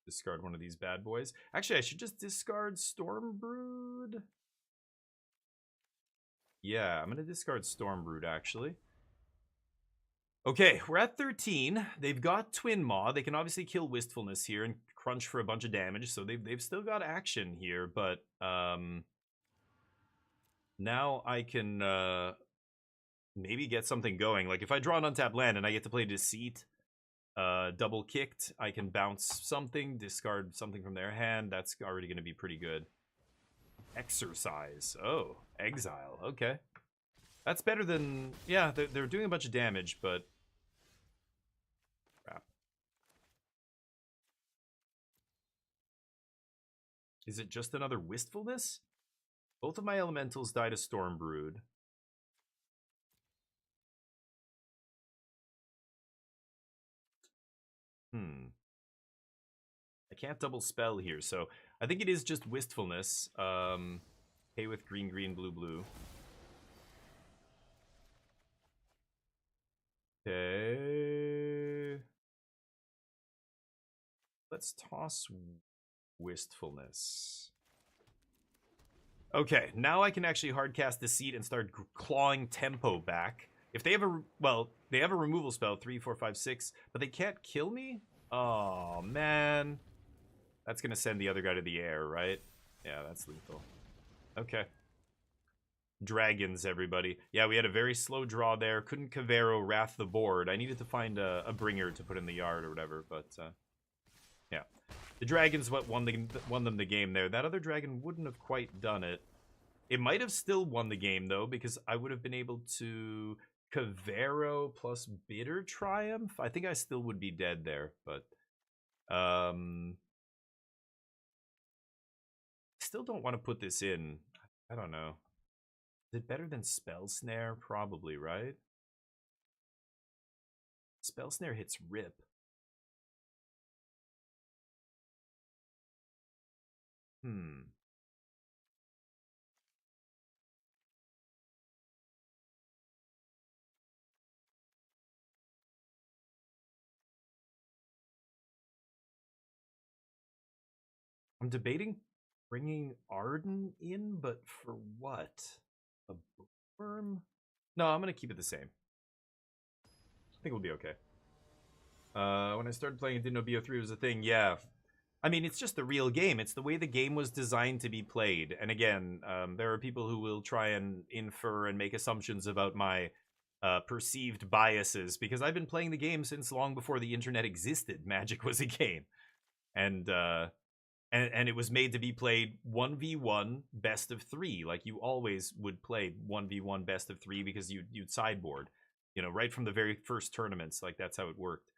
Discard one of these bad boys. Actually, I should just discard Stormbrood. Yeah, I'm going to discard Stormbrood, actually. Okay, we're at 13. They've got Twin Maw. They can obviously kill Wistfulness here and crunch for a bunch of damage, so they've still got action here, but now I can maybe get something going. Like, if I draw an untapped land and I get to play Deceit, double kicked, I can bounce something, discard something from their hand. That's already going to be pretty good. Exercise. Oh, exile. Okay. That's better than... Yeah, they're doing a bunch of damage, but... Crap. Is it just another Wistfulness? Both of my elementals died to Stormbrood. I can't double spell here, so I think it is just Wistfulness. Pay with green, green, blue, blue. Okay. Let's toss Wistfulness. Okay, now I can actually hardcast Deceit and start clawing tempo back. If they have a... Well, they have a removal spell, 3, 4, 5, 6, but they can't kill me? Oh, man. That's going to send the other guy to the air, right? Yeah, that's lethal. Okay. Dragons, everybody. Yeah, we had a very slow draw there. Couldn't Cavero Wrath the board. I needed to find a bringer to put in the yard or whatever, but yeah. The dragons what won them the game there. That other dragon wouldn't have quite done it. It might have still won the game, though, because I would have been able to Cavero plus Bitter Triumph. I think I still would be dead there, but... still don't want to put this in. I don't know. Is it better than Spell Snare? Probably, right? Spell Snare hits rip. I'm debating bringing Arden in, but for what? A bookworm? No, I'm gonna keep it the same. I think we'll be okay. When I started playing, I didn't know BO3 was a thing. Yeah. I mean, it's just the real game. It's the way the game was designed to be played. And again, there are people who will try and infer and make assumptions about my perceived biases because I've been playing the game since long before the internet existed. Magic was a game. And it was made to be played 1v1 best of 3. Like you always would play 1v1 best of 3 because you'd sideboard. You know, right from the very first tournaments. Like that's how it worked.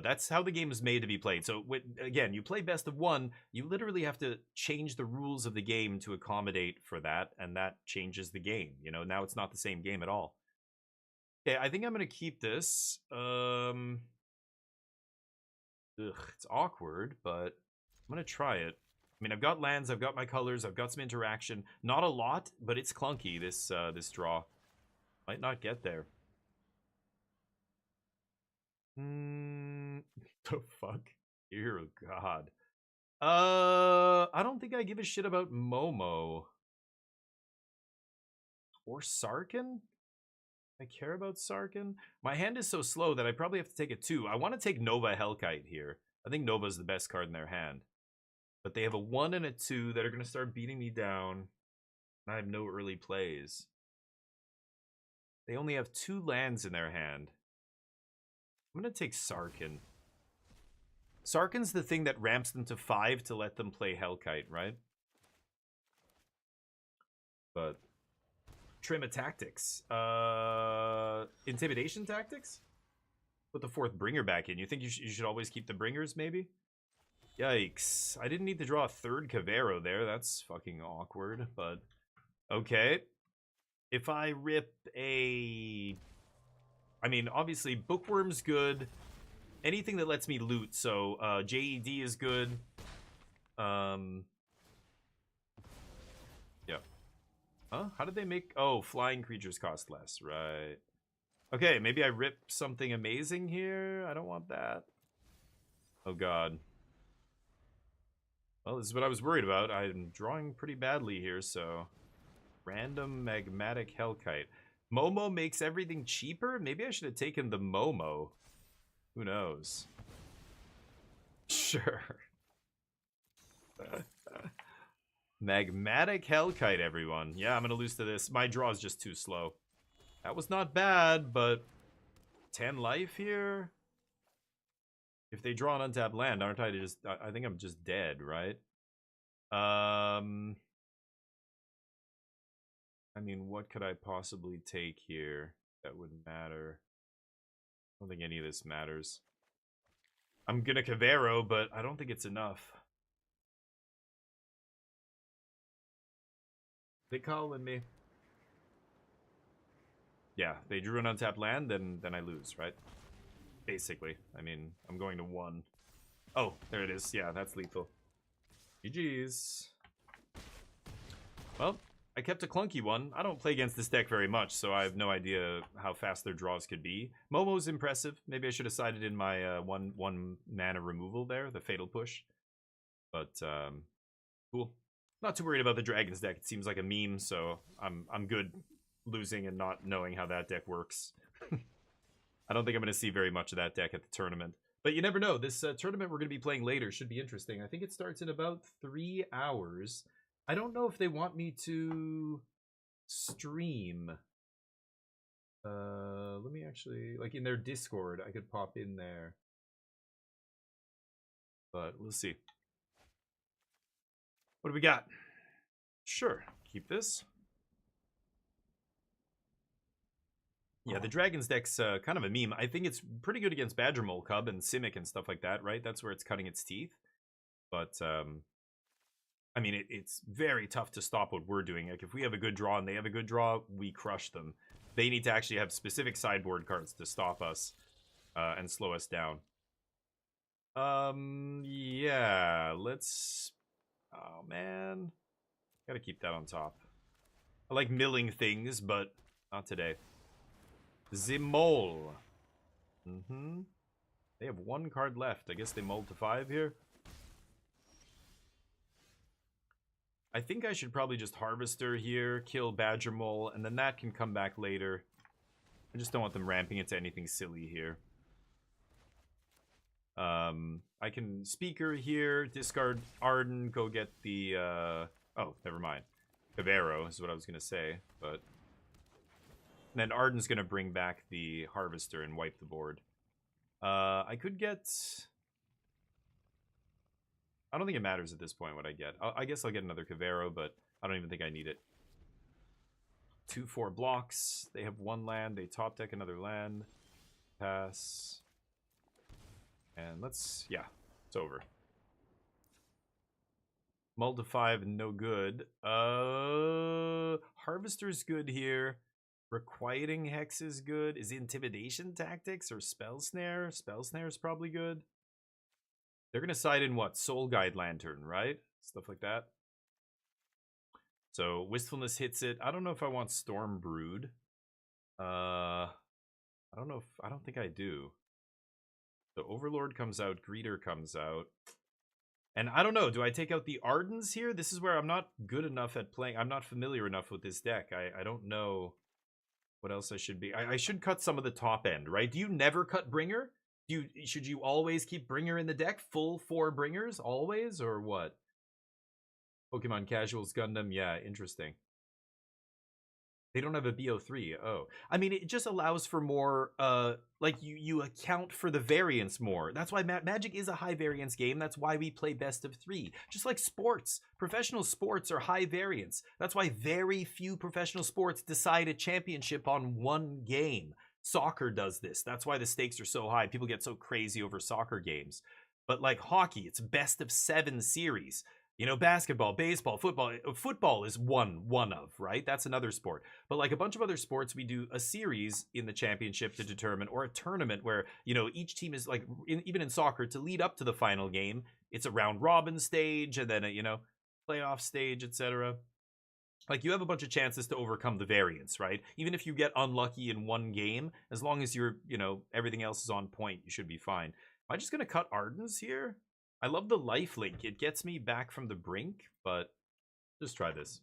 That's how the game is made to be played. So, again, you play best of 1, you literally have to change the rules of the game to accommodate for that, and that changes the game. You know, now it's not the same game at all. Okay, I think I'm going to keep this. It's awkward, but I'm going to try it. I mean, I've got lands, I've got my colors, I've got some interaction. Not a lot, but it's clunky, this draw. Might not get there. The fuck? Dear God. I don't think I give a shit about Momo. Or Sarkin? I care about Sarkin? My hand is so slow that I probably have to take a 2. I want to take Nova Hellkite here. I think Nova's the best card in their hand. But they have a 1 and a 2 that are going to start beating me down. And I have no early plays. They only have 2 lands in their hand. I'm going to take Sarkin. Sarkin's the thing that ramps them to 5 to let them play Hellkite, right? But Trima Tactics. Intimidation Tactics? Put the 4th Bringer back in. You think you should always keep the Bringers, maybe? Yikes. I didn't need to draw a 3rd Cavero there. That's fucking awkward, but okay. If I rip a... I mean, obviously, Bookworm's good. Anything that lets me loot, so JED is good. Yeah. Huh? How did they make... Oh, flying creatures cost less, right. Okay, maybe I rip something amazing here. I don't want that. Oh, God. Well, this is what I was worried about. I'm drawing pretty badly here, so... Random Magmatic Hellkite. Momo makes everything cheaper? Maybe I should have taken the Momo. Who knows? Sure. Magmatic Hellkite, everyone. Yeah, I'm going to lose to this. My draw is just too slow. That was not bad, but 10 life here? If they draw an untapped land, aren't I just... I think I'm just dead, right? I mean, what could I possibly take here that wouldn't matter? I don't think any of this matters. I'm gonna Cavero, but I don't think it's enough. They calling me. Yeah, they drew an untapped land, then I lose, right? Basically. I mean, I'm going to 1. Oh, there it is. Yeah, that's lethal. GG's. Well, I kept a clunky one. I don't play against this deck very much, so I have no idea how fast their draws could be. Momo's impressive. Maybe I should have sided in my one mana removal there, the Fatal Push. But, cool. Not too worried about the Dragon's deck. It seems like a meme, so I'm good losing and not knowing how that deck works. I don't think I'm going to see very much of that deck at the tournament. But you never know. This tournament we're going to be playing later should be interesting. I think it starts in about 3 hours. I don't know if they want me to stream. Let me actually, like in their Discord, I could pop in there. But we'll see. What do we got? Sure, keep this. Yeah, the Dragon's deck's kind of a meme. I think it's pretty good against Badger Mole Cub and Simic and stuff like that, right? That's where it's cutting its teeth. But, I mean, it's very tough to stop what we're doing. Like, if we have a good draw and they have a good draw, we crush them. They need to actually have specific sideboard cards to stop us and slow us down. Yeah, let's... Oh, man. Gotta keep that on top. I like milling things, but not today. The Mole. They have 1 card left. I guess they mulled to 5 here. I think I should probably just Harvester here, kill Badger Mole, and then that can come back later. I just don't want them ramping into anything silly here. I can Speaker here, discard Arden, go get the, oh, never mind. Cavero is what I was going to say, but... And then Arden's going to bring back the Harvester and wipe the board. I could get... I don't think it matters at this point what I get. I guess I'll get another Cavero, but I don't even think I need it. 2/4 blocks. They have 1 land. They top deck another land. Pass. And let's... Yeah, it's over. Mull to 5, no good. Harvester's good here. Requiting Hex is good. Is Intimidation Tactics or Spell Snare? Spell Snare is probably good. They're going to side in what? Soul Guide Lantern, right? Stuff like that. So Wistfulness hits it. I don't know if I want Storm Brood. I don't know if... I don't think I do. The Overlord comes out. Greeter comes out. And I don't know. Do I take out the Ardens here? This is where I'm not good enough at playing. I'm not familiar enough with this deck. I don't know what else I should be. I should cut some of the top end, right? Do you never cut Bringer? Should you always keep Bringer in the deck? Full 4 Bringers? Always? Or what? Pokemon Casuals Gundam? Yeah, interesting. They don't have a BO3. Oh. I mean, it just allows for more, like, you account for the variance more. That's why Magic is a high variance game. That's why we play best of 3. Just like sports. Professional sports are high variance. That's why very few professional sports decide a championship on 1 game. Soccer does this. That's why the stakes are so high. People get so crazy over soccer games. But like hockey, it's best of 7 series. You know, basketball, baseball, football. Football is one of, right? That's another sport. But like a bunch of other sports, we do a series in the championship to determine, or a tournament where, you know, each team is like, even in soccer, to lead up to the final game, it's a round robin stage and then a, you know, playoff stage, etc. Like, you have a bunch of chances to overcome the variance, right? Even if you get unlucky in 1 game, as long as you're, you know, everything else is on point, you should be fine. Am I just going to cut Ardens here? I love the life link. It gets me back from the brink, but just try this.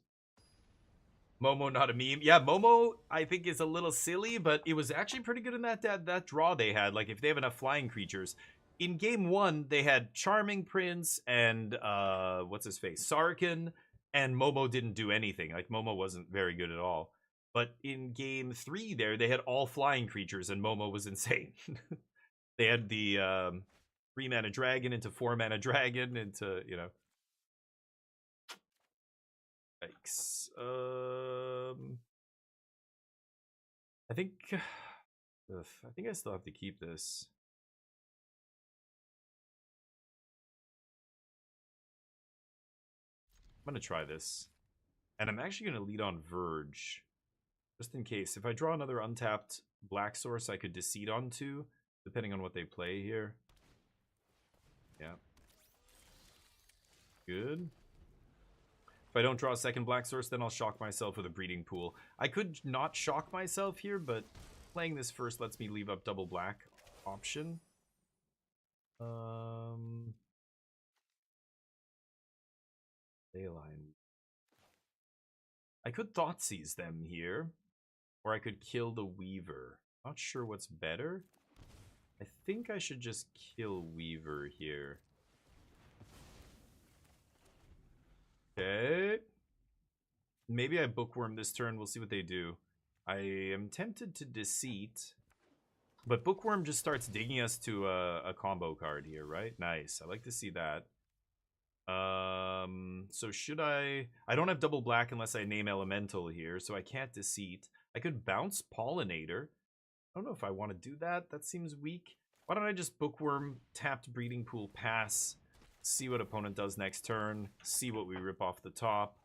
Momo, not a meme. Yeah, Momo, I think, is a little silly, but it was actually pretty good in that draw they had. Like, if they have enough flying creatures. In game 1, they had Charming Prince and, what's his face? Sarkin. And Momo didn't do anything. Like, Momo wasn't very good at all. But in game 3 there, they had all flying creatures, and Momo was insane. They had the 3-mana dragon into 4-mana dragon into, you know. Yikes. I think I still have to keep this. I'm going to try this. And I'm actually going to lead on Verge. Just in case. If I draw another untapped black source I could Deceit onto, depending on what they play here. Yeah. Good. If I don't draw a second black source, then I'll shock myself with a Breeding Pool. I could not shock myself here, but playing this first lets me leave up double black option. Leyline. I could Thoughtseize them here, or I could kill the Weaver. Not sure what's better. I think I should just kill Weaver here. Okay. Maybe I Bookworm this turn. We'll see what they do. I am tempted to Deceit, but Bookworm just starts digging us to a combo card here, right? Nice. I like to see that. So should I don't have double black unless I name Elemental here, so I can't Deceit. I could bounce Pollinator. I don't know if I want to do that. That seems weak. Why don't I just Bookworm, tapped Breeding Pool, pass, see what opponent does next turn, see what we rip off the top.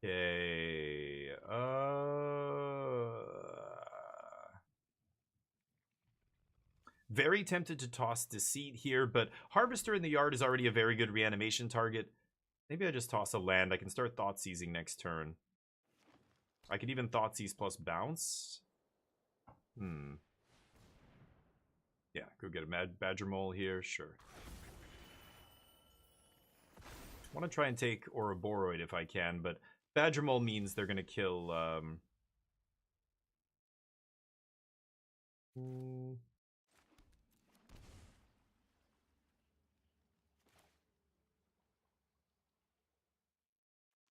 Okay. Very tempted to toss Deceit here, but Harvester in the yard is already a very good reanimation target. Maybe I just toss a land. I can start Thoughtseizing next turn. I could even Thoughtseize plus bounce. Yeah, go get a Badger Mole here, sure. want to try and take Ouroboros if I can, but Badger Mole means they're going to kill...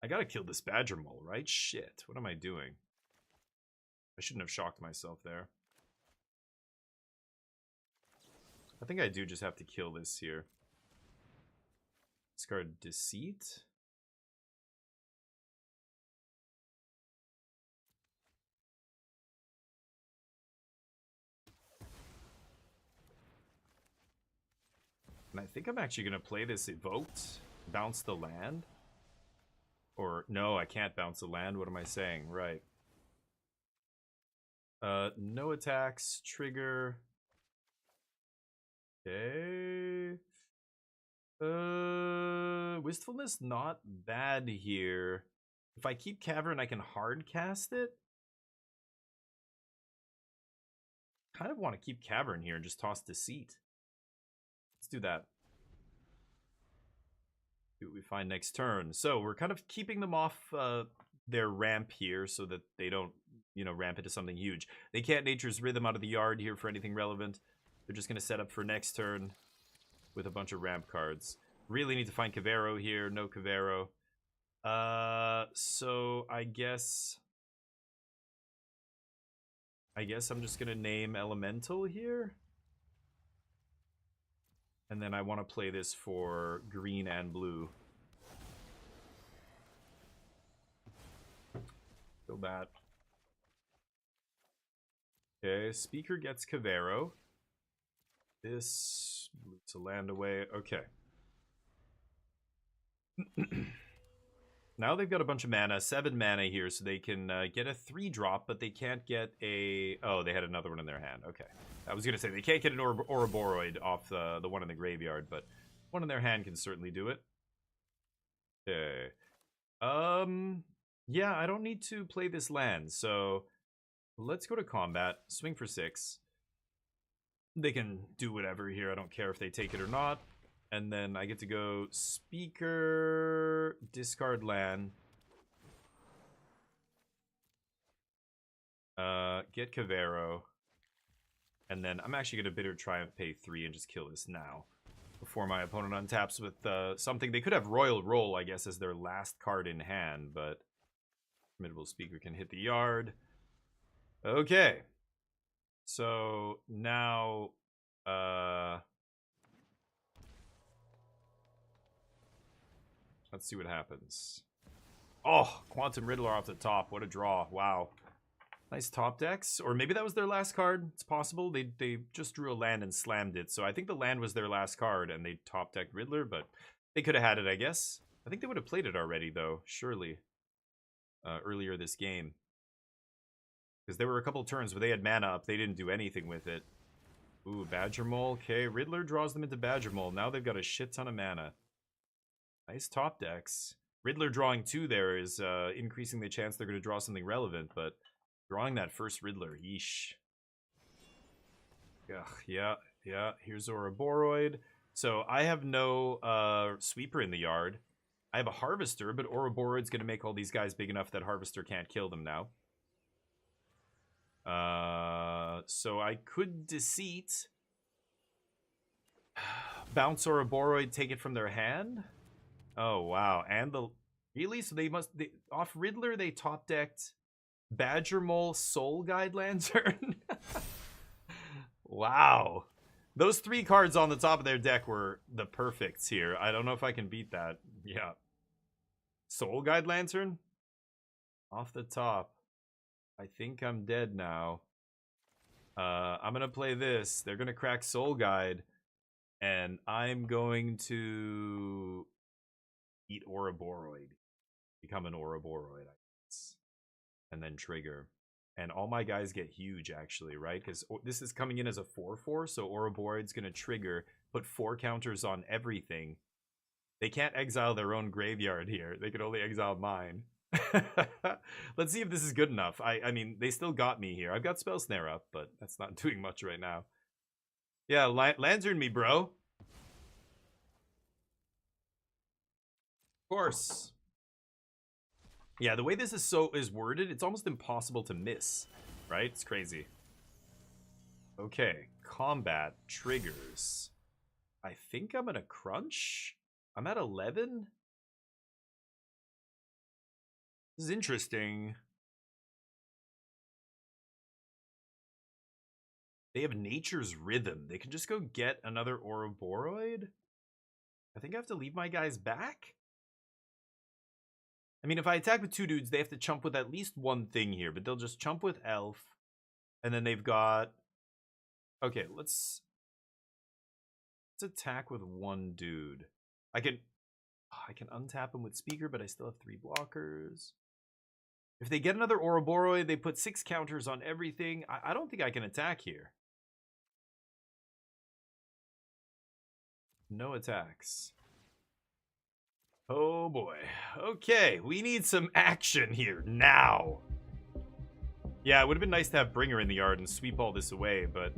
I gotta kill this Badger Mole, right? Shit, what am I doing? I shouldn't have shocked myself there. I think I do just have to kill this here. Discard Deceit. And I think I'm actually going to play this Evoked. Bounce the land. Or, no, I can't bounce the land. What am I saying? Right. No attacks. Trigger. Okay. Wistfulness, not bad here. If I keep Cavern, I can hard cast it. Kind of want to keep Cavern here and just toss Deceit. Let's do that. See what we find next turn. So we're kind of keeping them off their ramp here so that they don't, you know, ramp into something huge. They can't Nature's Rhythm out of the yard here for anything relevant. They're just going to set up for next turn with a bunch of ramp cards. Really need to find Cavero here. No Cavero. So I guess I'm just going to name Elemental here. And then I want to play this for green and blue. Go bat. Okay, Speaker gets Cavero. This loops a land away. Okay. Now they've got a bunch of mana, 7 mana here, so they can get a 3-drop, but they can't get a... Oh, they had another one in their hand. Okay. I was going to say, they can't get an Ouroboros off the one in the graveyard, but one in their hand can certainly do it. Okay. Yeah, I don't need to play this land, so let's go to combat. Swing for 6. They can do whatever here. I don't care if they take it or not. And then I get to go Speaker, discard land. Get Cavero. And then I'm actually going to Bitter Triumph, pay 3, and just kill this now. Before my opponent untaps with something. They could have Royal Roll, I guess, as their last card in hand, but Formidable Speaker can hit the yard. Okay. So now... let's see what happens. Oh, Quantum Riddler off the top. What a draw. Wow. Nice top decks. Or maybe that was their last card. It's possible. They just drew a land and slammed it. So I think the land was their last card and they top decked Riddler, but they could have had it, I guess. I think they would have played it already, though. Surely. Earlier this game. Because there were a couple turns where they had mana up. They didn't do anything with it. Ooh, Badger Mole. Okay, Riddler draws them into Badger Mole. Now they've got a shit ton of mana. Nice top decks. Riddler drawing 2 there is increasing the chance they're going to draw something relevant, but drawing that first Riddler, yeesh. Yeah. Here's Ouroboros. So I have no sweeper in the yard. I have a Harvester, but Ouroboros is going to make all these guys big enough that Harvester can't kill them now. So I could Deceit. Bounce Ouroboros, take it from their hand. Oh, wow. And the... Really? So they must... off Riddler, they top-decked Badger Mole, Soul Guide Lantern? Wow. Those 3 cards on the top of their deck were the perfects here. I don't know if I can beat that. Yeah. Soul Guide Lantern? Off the top. I think I'm dead now. I'm going to play this. They're going to crack Soul Guide. And I'm going to... eat Ouroboros. Become an Ouroboros, I guess. And then trigger. And all my guys get huge, actually, right? Because this is coming in as a 4/4, so Ouroboros going to trigger, put 4 counters on everything. They can't exile their own graveyard here. They can only exile mine. Let's see if this is good enough. I mean, they still got me here. I've got Spell Snare up, but that's not doing much right now. Yeah, lantern me, bro. course. Yeah, the way this is worded, it's almost impossible to miss, right? It's crazy. Okay, combat triggers. I think I'm gonna crunch. I'm at 11. This is interesting. They have nature's rhythm. They can just go get another Ouroboros. I think I have to leave my guys back. I mean, if I attack with 2 dudes, they have to chump with at least one thing here, but they'll just chump with elf. And then they've got... Okay, let's attack with 1 dude. I can untap him with speaker, but I still have 3 blockers. If they get another Ouroboros, they put 6 counters on everything. I don't think I can attack here. No attacks. Oh boy. Okay, we need some action here now. Yeah, it would have been nice to have Bringer in the yard and sweep all this away, but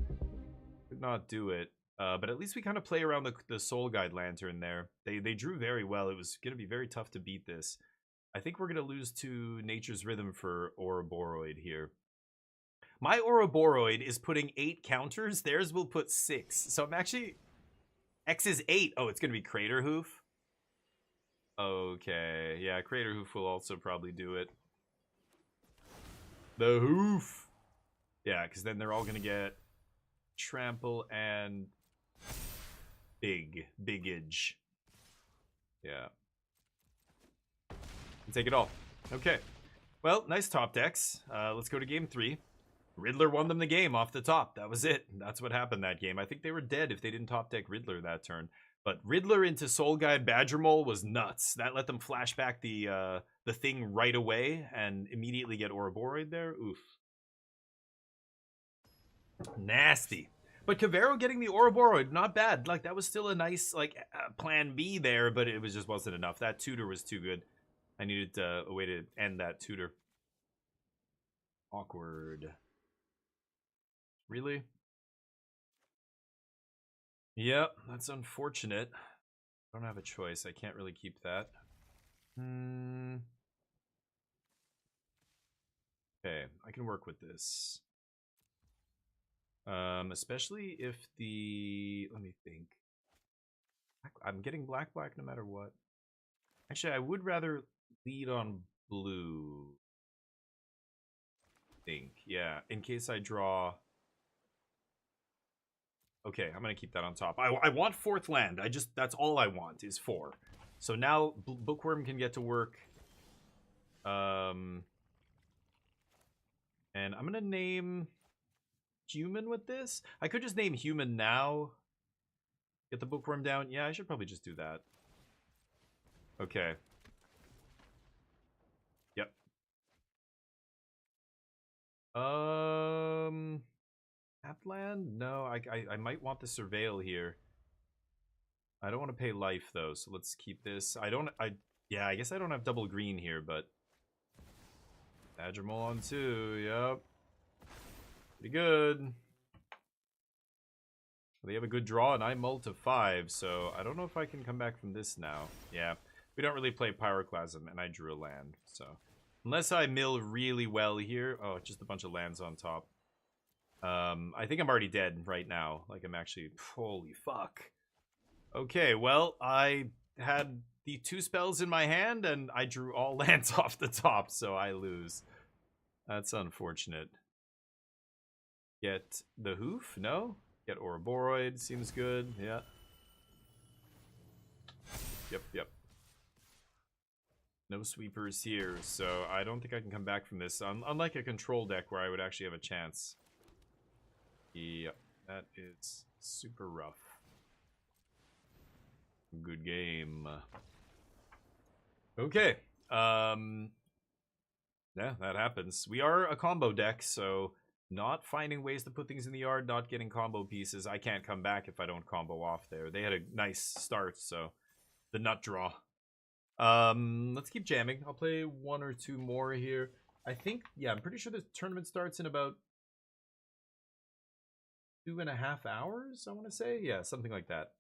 could not do it. But at least we kind of play around the Soul Guide Lantern there. They drew very well. It was going to be very tough to beat this. I think we're going to lose to Nature's Rhythm for Ouroboros here. My Ouroboros is putting 8 counters. Theirs will put 6. So I'm actually... X is 8. Oh, it's going to be Crater Hoof. Okay. Yeah, Crater Hoof will also probably do it. The Hoof. Yeah, because then they're all going to get Trample and Biggage. Yeah. Take it all. Okay. Well, nice top decks. Let's go to game 3. Riddler won them the game off the top. That was it. That's what happened that game. I think they were dead if they didn't top deck Riddler that turn. But Riddler into Soul Guide Badger Mole was nuts. That let them flash back the thing right away and immediately get Ouroboros there. Oof. Nasty. But Cavero getting the Ouroboros, not bad. Like, that was still a nice, like, plan B there, but it just wasn't enough. That tutor was too good. I needed a way to end that tutor. Awkward. Really? Yep, that's unfortunate. I don't have a choice. I can't really keep that. Okay, I can work with this. Especially if the... Let me think. I'm getting black no matter what. Actually, I would rather lead on blue. I think, yeah. In case I draw... Okay, I'm going to keep that on top. I want 4th land. That's all I want is 4. So now Bookworm can get to work. And I'm going to name Human with this. I could just name Human now. Get the Bookworm down. Yeah, I should probably just do that. Okay. Yep. Appland? No, I might want the Surveil here. I don't want to pay life though, so let's keep this. Yeah, I guess I don't have double green here, but Badger Mole on 2, yep. Pretty good. They have a good draw, and I mull to 5, so I don't know if I can come back from this now. Yeah, we don't really play Pyroclasm, and I drew a land, so. Unless I mill really well here. Oh, just a bunch of lands on top. I think I'm already dead right now. Like, I'm actually... Holy fuck. Okay, well, I had the 2 spells in my hand, and I drew all lands off the top, so I lose. That's unfortunate. Get the Hoof? No? Get Ouroboros. Seems good. Yeah. Yep. No sweepers here, so I don't think I can come back from this. Unlike a control deck where I would actually have a chance. Yep, that is super rough. Good game. Okay. Yeah, that happens. We are a combo deck, so not finding ways to put things in the yard, not getting combo pieces. I can't come back if I don't combo off there. They had a nice start, so the nut draw. Let's keep jamming. I'll play 1 or 2 more here. I think, yeah, I'm pretty sure the tournament starts in about 2.5 hours, I want to say. Yeah, something like that.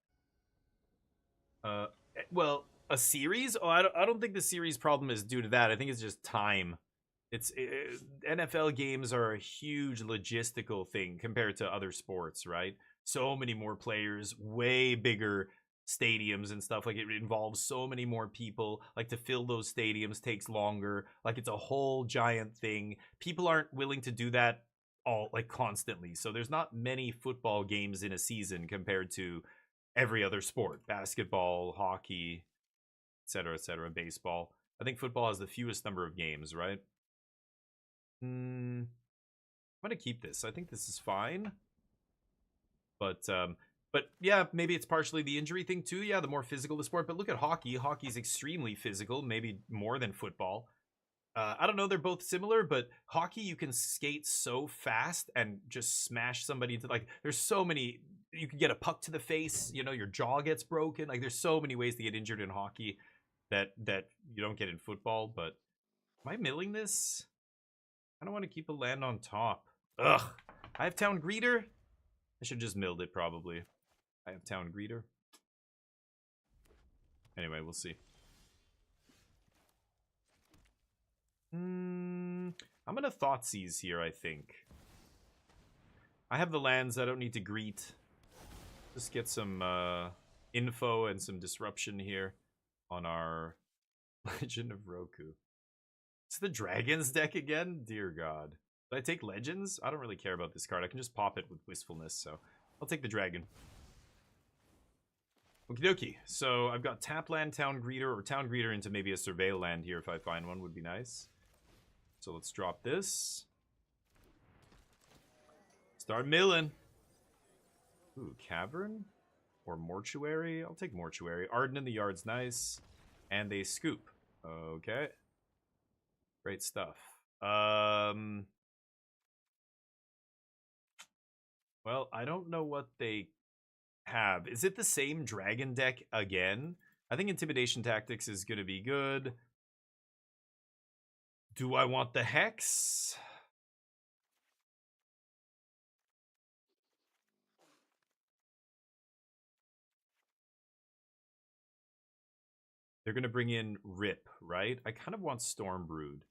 Well, A series? Oh, I don't think the series problem is due to that. I think it's just time. NFL games are a huge logistical thing compared to other sports, right? So many more players, way bigger stadiums and stuff. Like it involves so many more people. Like to fill those stadiums takes longer. Like it's a whole giant thing. People aren't willing to do that all like constantly. So there's not many football games in a season compared to every other sport. Basketball, hockey, etc., baseball. I think football has the fewest number of games, right? I'm gonna keep this. I think this is fine. But yeah, maybe it's partially the injury thing too. Yeah, the more physical the sport. But look at hockey. Hockey's extremely physical, maybe more than football. I don't know. They're both similar, but hockey you can skate so fast and just smash somebody into like. There's so many. You can get a puck to the face. You know, your jaw gets broken. Like there's so many ways to get injured in hockey that you don't get in football. But am I milling this? I don't want to keep a land on top. Ugh. I have town greeter. I should just milled it probably. I have town greeter. Anyway, we'll see. I'm gonna Thoughtseize here, I think. I have the lands I don't need to greet. Just get some info and some disruption here on our Legend of Roku. It's the Dragons deck again? Dear God. Did I take Legends? I don't really care about this card. I can just pop it with Wistfulness, so I'll take the Dragon. Okie dokie. So I've got tap land, town greeter, or town greeter into maybe a surveil land here if I find one would be nice. So let's drop this. Start milling. Ooh, Cavern? Or Mortuary? I'll take Mortuary. Arden in the yard's nice. And they scoop. Okay. Great stuff. Well, I don't know what they have. Is it the same dragon deck again? I think Intimidation Tactics is going to be good. Do I want the Hex? They're going to bring in Rip, right? I kind of want Stormbrood.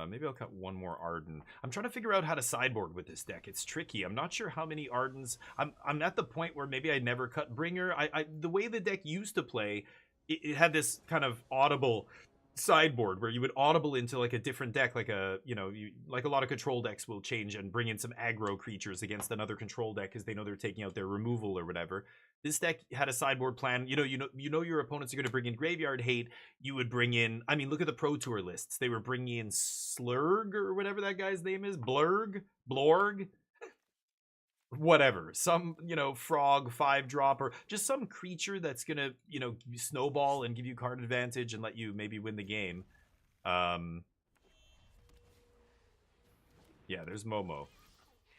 Maybe I'll cut one more Arden. I'm trying to figure out how to sideboard with this deck. It's tricky. I'm not sure how many Ardens. I'm at the point where maybe I never cut Bringer. The way the deck used to play, it had this kind of audible sideboard where you would audible into like a different deck, like like a lot of control decks will change and bring in some aggro creatures against another control deck because they know they're taking out their removal or whatever. This deck had a sideboard plan. You know your opponents are going to bring in Graveyard Hate. You would bring in. I mean, look at the Pro Tour lists. They were bringing in Slurg or whatever that guy's name is, Blurg, whatever. Some frog 5-drop or just some creature that's gonna snowball and give you card advantage and let you maybe win the game. Yeah, there's Momo.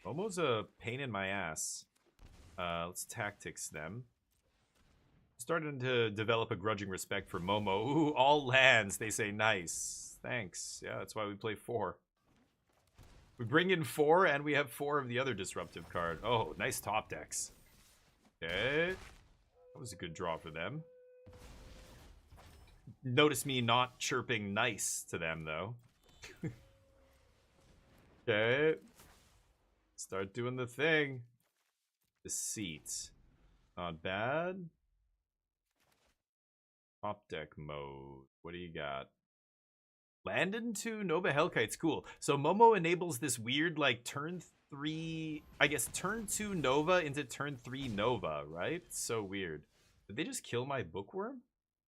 Momo's a pain in my ass. Let's tactics them. Starting to develop a grudging respect for Momo. Ooh, all lands. They say nice. Thanks. Yeah, that's why we play 4. We bring in 4 and we have 4 of the other disruptive card. Oh, nice top decks. Okay. That was a good draw for them. Notice me not chirping nice to them, though. Okay. Start doing the thing. Deceit. Not bad. Top deck mode. What do you got? Land into Nova Hellkite's cool. So Momo enables this weird like turn 3, I guess turn 2 Nova into turn 3 Nova, right? It's so weird. Did they just kill my Bookworm?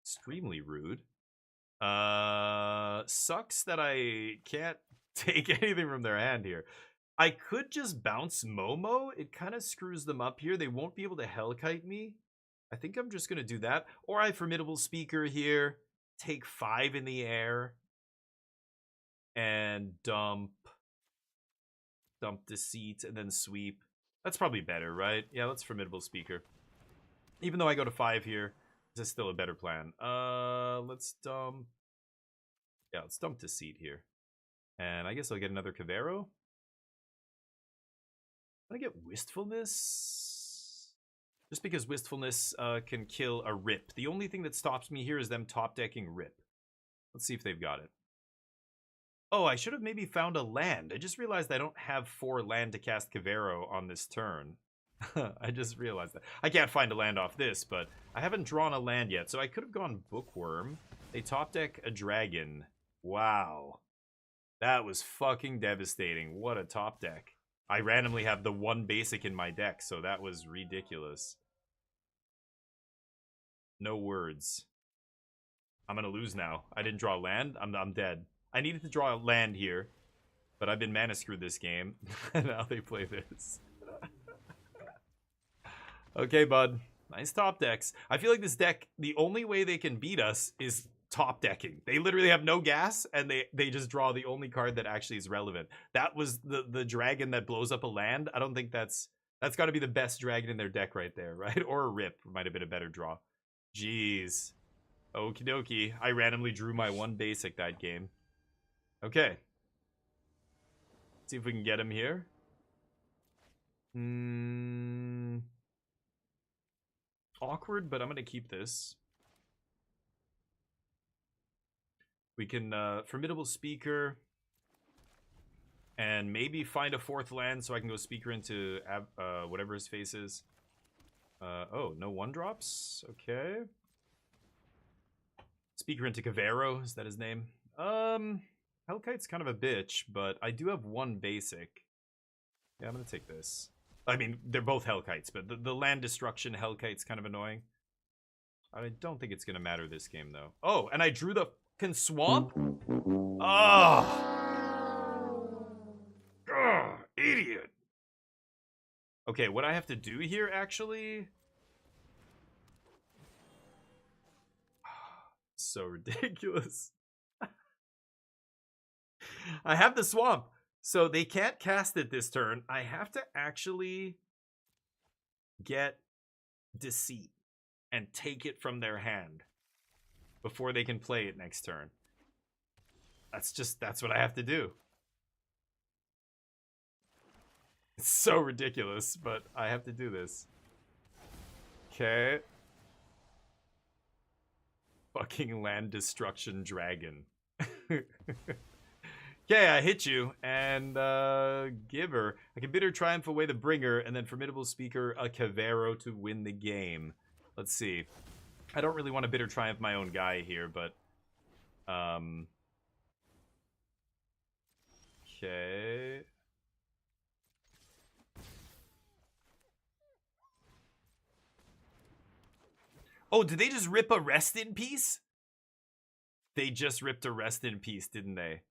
Extremely rude. Sucks that I can't take anything from their hand here. I could just bounce Momo. It kind of screws them up here. They won't be able to Hellkite me. I think I'm just going to do that. Or I Formidable Speaker here. Take 5 in the air. And dump Deceit and then sweep. That's probably better, right? Yeah, let's Formidable Speaker. Even though I go to 5 here, this is still a better plan. Let's dump. Yeah, let's dump Deceit here. And I guess I'll get another Cavero. I get Wistfulness. Just because Wistfulness can kill a Rip. The only thing that stops me here is them top-decking Rip. Let's see if they've got it. Oh, I should have maybe found a land. I just realized I don't have 4 land to cast Cavero on this turn. I just realized that. I can't find a land off this, but I haven't drawn a land yet, so I could have gone Bookworm. They top deck a dragon. Wow. That was fucking devastating. What a top deck. I randomly have the 1 basic in my deck, so that was ridiculous. No words. I'm gonna lose now. I didn't draw land. I'm dead. I needed to draw a land here, but I've been mana screwed this game. Now they play this. Okay, bud. Nice top decks. I feel like this deck, the only way they can beat us is top decking. They literally have no gas, and they just draw the only card that actually is relevant. That was the dragon that blows up a land. I don't think that's got to be the best dragon in their deck right there, right? Or a Rip might have been a better draw. Jeez. Okie dokie. I randomly drew my 1 basic that game. Okay. See if we can get him here. Awkward, but I'm gonna keep this. We can Formidable Speaker, and maybe find a 4th land so I can go Speaker into whatever his face is. Oh, no 1-drops? Okay. Speaker into Cavero, is that his name? Hellkite's kind of a bitch, but I do have 1 basic. Yeah, I'm gonna take this. I mean, they're both Hellkites, but the land destruction Hellkite's kind of annoying. I don't think it's gonna matter this game, though. Oh, and I drew the fucking swamp? Oh! Ugh, idiot! Okay, what I have to do here, actually... So ridiculous. I have the swamp, so they can't cast it this turn. I have to actually get Deceit and take it from their hand before they can play it next turn. That's what I have to do. It's so ridiculous, but I have to do this. Okay. Fucking land destruction dragon. Okay, I hit you, and Giver. I can Bitter Triumph away the Bringer, and then Formidable Speaker a Cavero to win the game. Let's see. I don't really want to Bitter Triumph my own guy here, but... Okay... Oh, did they just rip a Rest in Peace? They just ripped a Rest in Peace, didn't they?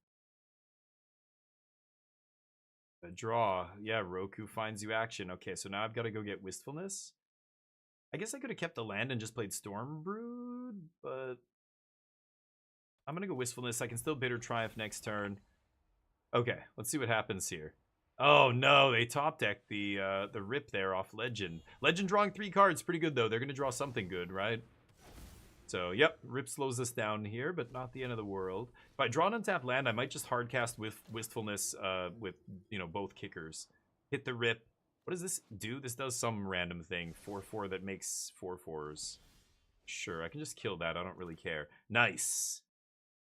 A draw. Yeah, Roku finds you action. Okay, so now I've got to go get Wistfulness. I guess I could have kept the land and just played Stormbrood, but... I'm going to go Wistfulness. I can still Bitter Triumph next turn. Okay, let's see what happens here. Oh no, they top decked the Rip there off Legend. Legend drawing 3 cards, pretty good though. They're gonna draw something good, right? So yep, Rip slows us down here, but not the end of the world. If I draw an untapped land, I might just hardcast with Wistfulness with, you know, both kickers. Hit the Rip. What does this do? This does some random thing. 4/4 that makes 4/4s. Sure, I can just kill that. I don't really care. Nice.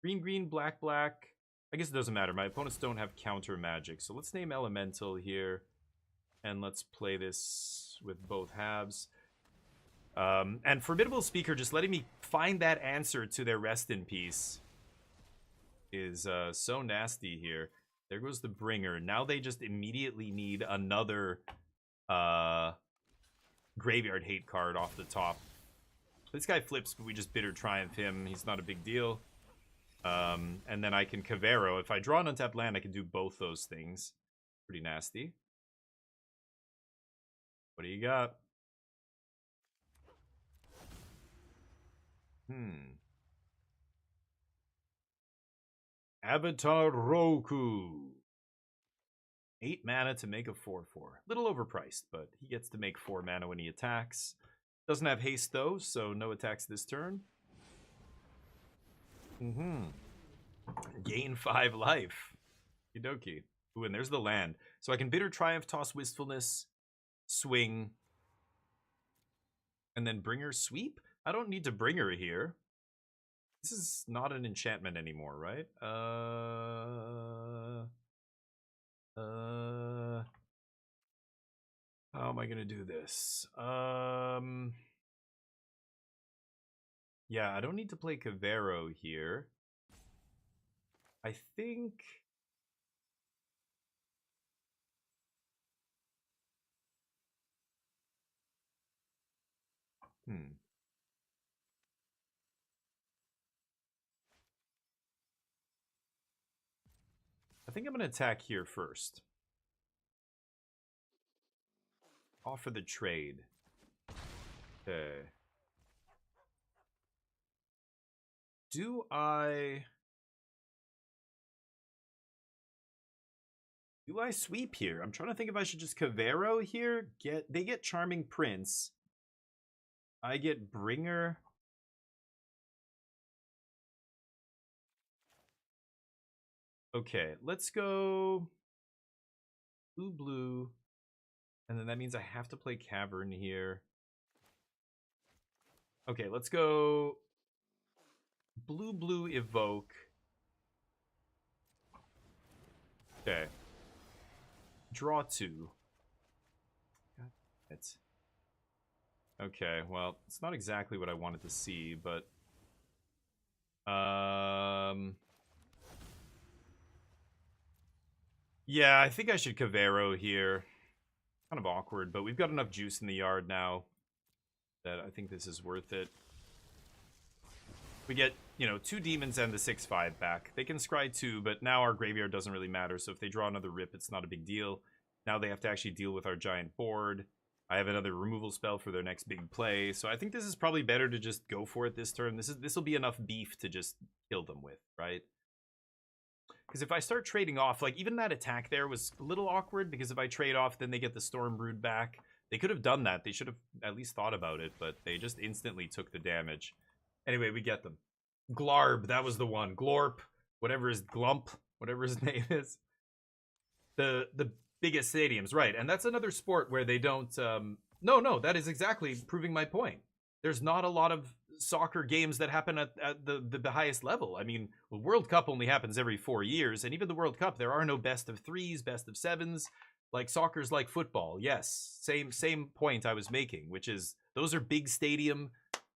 Green, green, black, black. I guess it doesn't matter. My opponents don't have counter magic. So let's name Elemental here. And let's play this with both halves. And Formidable Speaker just letting me find that answer to their Rest in Peace is so nasty here. There goes the Bringer. Now they just immediately need another Graveyard Hate card off the top. This guy flips, but we just Bitter Triumph him. He's not a big deal. And then I can Cavero. If I draw an untapped land, I can do both those things. Pretty nasty. What do you got? Avatar Roku. 8 mana to make a 4/4. Little overpriced, but he gets to make 4 mana when he attacks. Doesn't have haste though, so no attacks this turn. Gain 5 life. Okie. Ooh, and there's the land. So I can Bitter Triumph, toss Wistfulness, swing. And then Bringer Sweep? I don't need to Bringer here. This is not an enchantment anymore, right? How am I gonna do this? Yeah, I don't need to play Cavero here. I think... I think I'm gonna attack here first. Offer the trade. Okay. Do I sweep here? I'm trying to think if I should just Cavero here. They get Charming Prince. I get Bringer. Okay, let's go blue. And then that means I have to play Cavern here. Okay, let's go blue evoke. Okay. Draw 2. It's okay, well, it's not exactly what I wanted to see, but yeah, I think I should Cavero here. Kind of awkward, but we've got enough juice in the yard now that I think this is worth it. We get, you know, 2 demons and the 6/5 back. They can scry 2, but now our graveyard doesn't really matter, so if they draw another rip, it's not a big deal. Now they have to actually deal with our giant board. I have another removal spell for their next big play, so I think this is probably better to just go for it this turn. This will be enough beef to just kill them with, right? Because if I start trading off, like, even that attack there was a little awkward, because if I trade off, then they get the Stormbrood back. They could have done that. They should have at least thought about it, but they just instantly took the damage. Anyway, we get them. Glarb, that was the one. Glorp, whatever his Glump, whatever his name is. The biggest stadiums, right? And that's another sport where they don't. No, that is exactly proving my point. There's not a lot of soccer games that happen at the highest level. I mean, the World Cup only happens every 4 years, and even the World Cup, there are no best of 3s, best of 7s. Like, soccer's like football. Yes, same point I was making, which is those are big stadium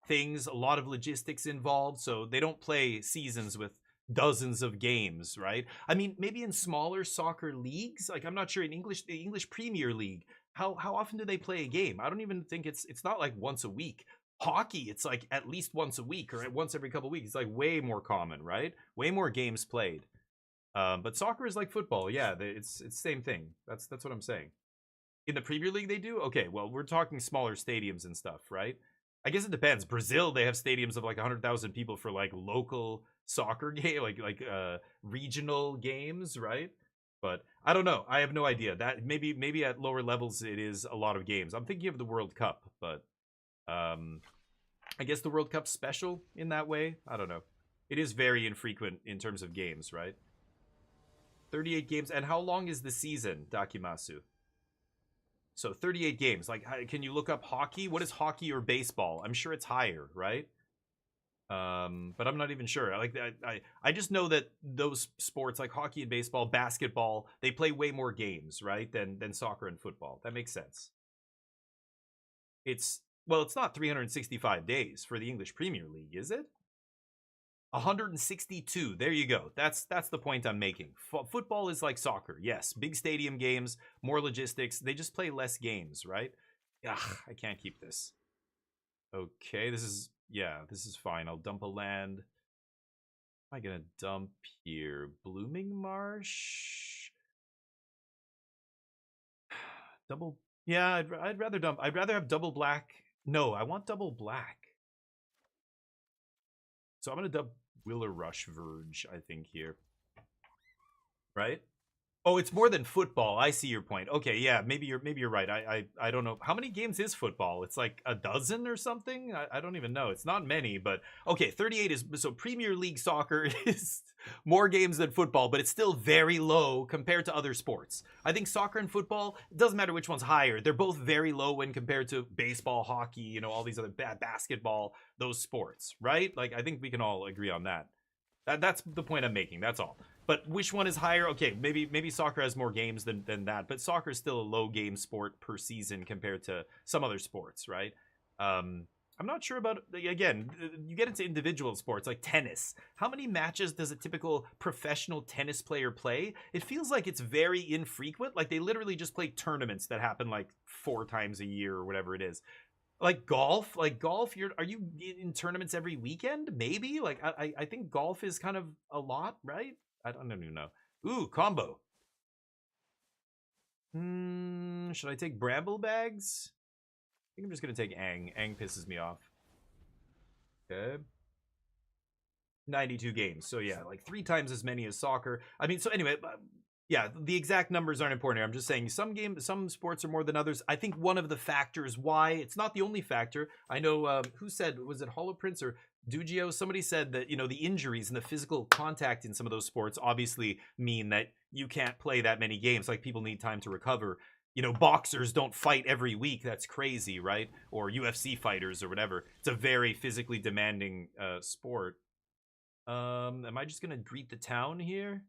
things, a lot of logistics involved, so they don't play seasons with dozens of games, right? I mean, maybe in smaller soccer leagues, like, I'm not sure in the English Premier League, how often do they play a game? I don't even think it's not like once a week. Hockey, it's like at least once a week or once every couple of weeks. It's like way more common, right? Way more games played. But soccer is like football. Yeah, it's the same thing. That's what I'm saying. In the Premier League, they do? Okay, well, we're talking smaller stadiums and stuff, right? I guess it depends. Brazil, they have stadiums of like 100,000 people for like local soccer game, like regional games, right? But I don't know. I have no idea. That maybe at lower levels it is a lot of games. I'm thinking of the World Cup, but I guess the World Cup's special in that way. I don't know. It is very infrequent in terms of games, right? 38 games. And how long is the season, Dakimasu? So 38 games. Like, can you look up hockey? What is hockey or baseball? I'm sure it's higher, right? But I'm not even sure. I just know that those sports like hockey and baseball, basketball, they play way more games, right, than soccer and football. That makes sense. It's not 365 days for the English Premier League, is it? 162. There you go. That's the point I'm making. Football is like soccer. Yes, big stadium games, more logistics. They just play less games, right? Ugh, I can't keep this. Okay, this is fine. I'll dump a land. What am I gonna dump here? Blooming Marsh. Double. Yeah, I'd rather dump. I'd rather have double black. No, I want double black. So I'm gonna dump Willer Rush Verge, I think, here. Right? Oh, it's more than football. I see your point. Okay, yeah, maybe you're right. I don't know. How many games is football? It's like a dozen or something? I don't even know. It's not many, but okay, 38 is so Premier League soccer is more games than football, but it's still very low compared to other sports. I think soccer and football, it doesn't matter which one's higher. They're both very low when compared to baseball, hockey, you know, all these other basketball, those sports, right? Like I think we can all agree on that. That's the point I'm making. That's all. But which one is higher? Okay, maybe soccer has more games than that, but soccer is still a low game sport per season compared to some other sports, right? I'm not sure about, again, you get into individual sports like tennis. How many matches does a typical professional tennis player play? It feels like it's very infrequent. Like they literally just play tournaments that happen like 4 times a year or whatever it is. Like golf, are you in tournaments every weekend? Maybe. Like I think golf is kind of a lot, right? I don't even know. Ooh, combo. Should I take bramble bags? I think I'm just gonna take Ang. Ang pisses me off. Okay. 92 games. So yeah, like 3 times as many as soccer. I mean, so anyway, yeah, the exact numbers aren't important here. I'm just saying some sports are more than others. I think one of the factors why, it's not the only factor. I know, who said, was it Hollow Prince or Dugio? Somebody said that, you know, the injuries and the physical contact in some of those sports obviously mean that you can't play that many games. Like people need time to recover. You know, boxers don't fight every week. That's crazy, right? Or UFC fighters or whatever. It's a very physically demanding sport. Am I just going to greet the town here?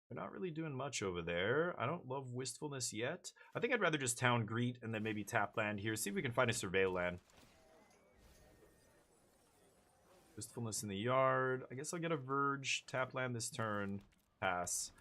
They're not really doing much over there. I don't love Wistfulness yet. I think I'd rather just town greet and then maybe tap land here. See if we can find a surveil land. Wistfulness in the yard. I guess I'll get a Verge. Tap land this turn. Pass.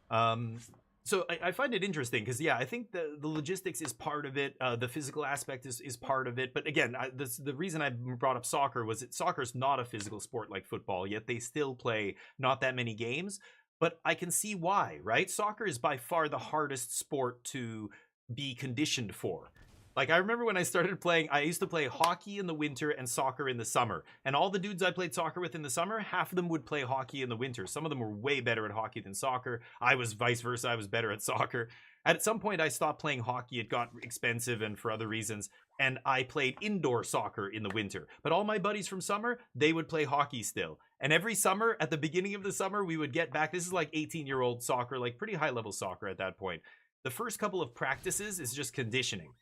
So I find it interesting because, yeah, I think the logistics is part of it. The physical aspect is part of it. But again, the reason I brought up soccer was that soccer's not a physical sport like football, yet they still play not that many games. But I can see why, right? Soccer is by far the hardest sport to be conditioned for. Like, I remember when I started playing, I used to play hockey in the winter and soccer in the summer. And all the dudes I played soccer with in the summer, half of them would play hockey in the winter. Some of them were way better at hockey than soccer. I was vice versa. I was better at soccer. At some point, I stopped playing hockey. It got expensive and for other reasons. And I played indoor soccer in the winter. But all my buddies from summer, they would play hockey still. And every summer, at the beginning of the summer, we would get back. This is like 18-year-old soccer, like pretty high-level soccer at that point. The first couple of practices is just conditioning.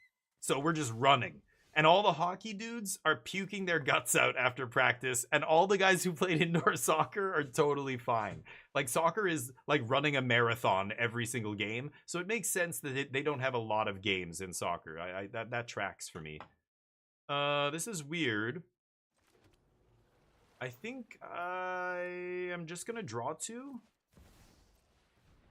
So we're just running. And all the hockey dudes are puking their guts out after practice. And all the guys who played indoor soccer are totally fine. Like, soccer is like running a marathon every single game. So it makes sense that they don't have a lot of games in soccer. That tracks for me. This is weird. I think I am just going to draw 2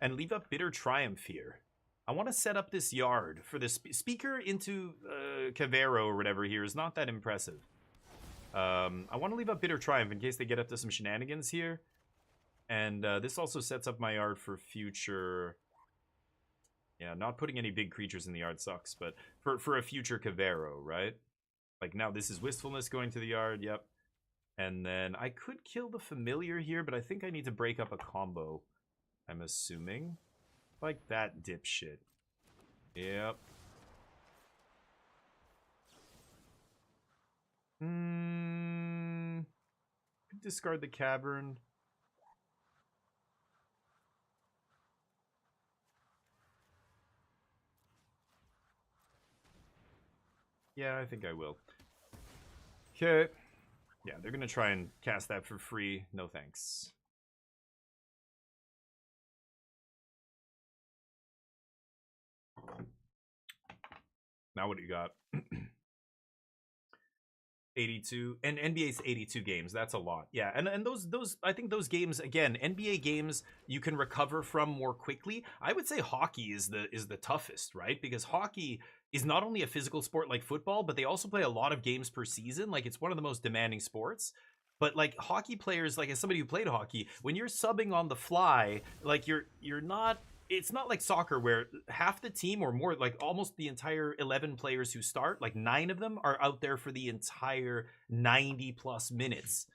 and leave up Bitter Triumph here. I want to set up this yard for the speaker into Cavero or whatever here is not that impressive. I want to leave up Bitter Triumph in case they get up to some shenanigans here. And this also sets up my yard for future... Yeah, not putting any big creatures in the yard sucks, but for a future Cavero, right? Like, now this is Wistfulness going to the yard, yep. And then I could kill the Familiar here, but I think I need to break up a combo, I'm assuming. Like that dipshit. Yep. Discard the Cavern. Yeah, I think I will. Okay. Yeah, they're gonna try and cast that for free. No thanks. Now what do you got? 82 and NBA's 82 games. That's a lot. Yeah, and those I think those games, again, NBA games you can recover from more quickly. I would say hockey is the toughest, right? Because hockey is not only a physical sport like football, but they also play a lot of games per season. Like, it's one of the most demanding sports. But like, hockey players, like, as somebody who played hockey, when you're subbing on the fly, like, you're not, it's not like soccer where half the team or more, like almost the entire 11 players who start, like 9 of them are out there for the entire 90 plus minutes.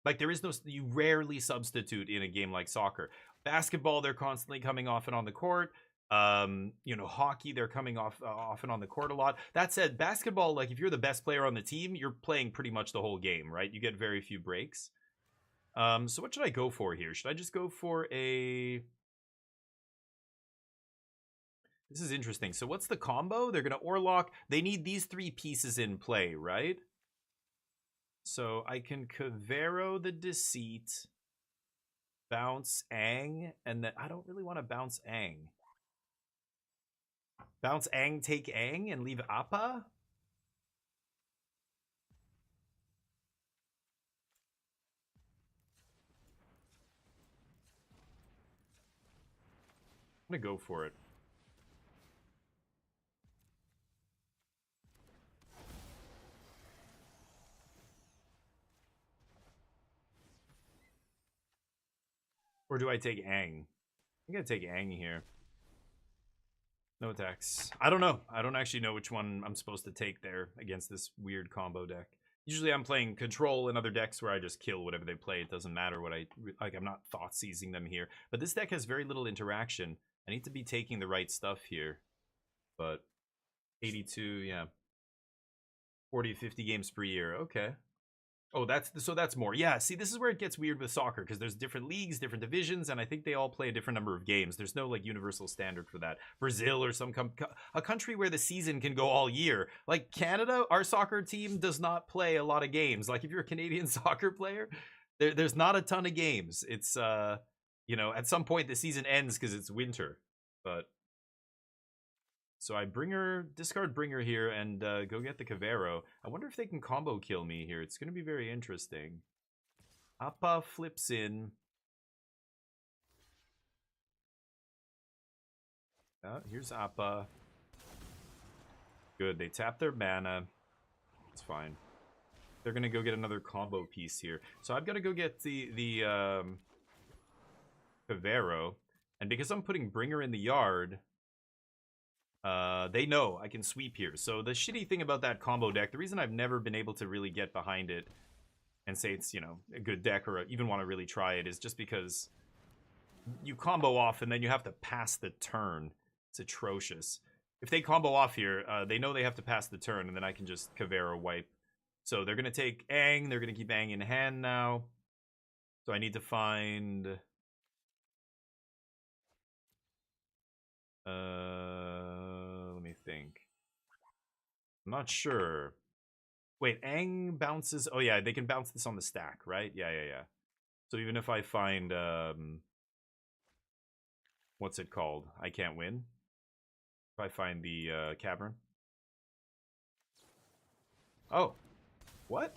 Like, there is no, you rarely substitute in a game like soccer. Basketball, they're constantly coming off and on the court. You know, hockey, they're coming off and on the court a lot. That said, basketball, like if you're the best player on the team, you're playing pretty much the whole game, right? You get very few breaks. So what should I go for here? Should I just go for a... This is interesting. So what's the combo? They're going to Orlock. They need these 3 pieces in play, right? So I can Cavero the Deceit, bounce Ang, and then I don't really want to bounce Ang. Bounce Ang, take Ang, and leave Appa? I'm going to go for it. Or do I take Ang? I'm going to take Ang here. No attacks. I don't know. I don't actually know which one I'm supposed to take there against this weird combo deck. Usually I'm playing control in other decks where I just kill whatever they play. It doesn't matter what like, I'm not thought seizing them here. But this deck has very little interaction. I need to be taking the right stuff here. But 82, yeah. 40 to 50 games per year. Okay. Oh, that's more. Yeah, see, this is where it gets weird with soccer, because there's different leagues, different divisions, and I think they all play a different number of games. There's no, like, universal standard for that. Brazil or some a country where the season can go all year. Like, Canada, our soccer team does not play a lot of games. Like, if you're a Canadian soccer player, there's not a ton of games. It's, you know, at some point the season ends because it's winter. But... So I discard Bringer here and go get the Cavero. I wonder if they can combo kill me here. It's going to be very interesting. Appa flips in. Here's Appa. Good, they tap their mana. It's fine. They're going to go get another combo piece here. So I've got to go get the Cavero. And because I'm putting Bringer in the yard... they know I can sweep here. So the shitty thing about that combo deck, the reason I've never been able to really get behind it and say it's, you know, a good deck or even want to really try it is just because you combo off and then you have to pass the turn. It's atrocious. If they combo off here, they know they have to pass the turn and then I can just Cavero wipe. So they're going to take Ang. They're going to keep Ang in hand now. So I need to find... let me think. I'm not sure. Wait, Ang bounces... Oh, yeah, they can bounce this on the stack, right? Yeah. So even if I find... what's it called? I can't win. If I find the cavern. Oh. What?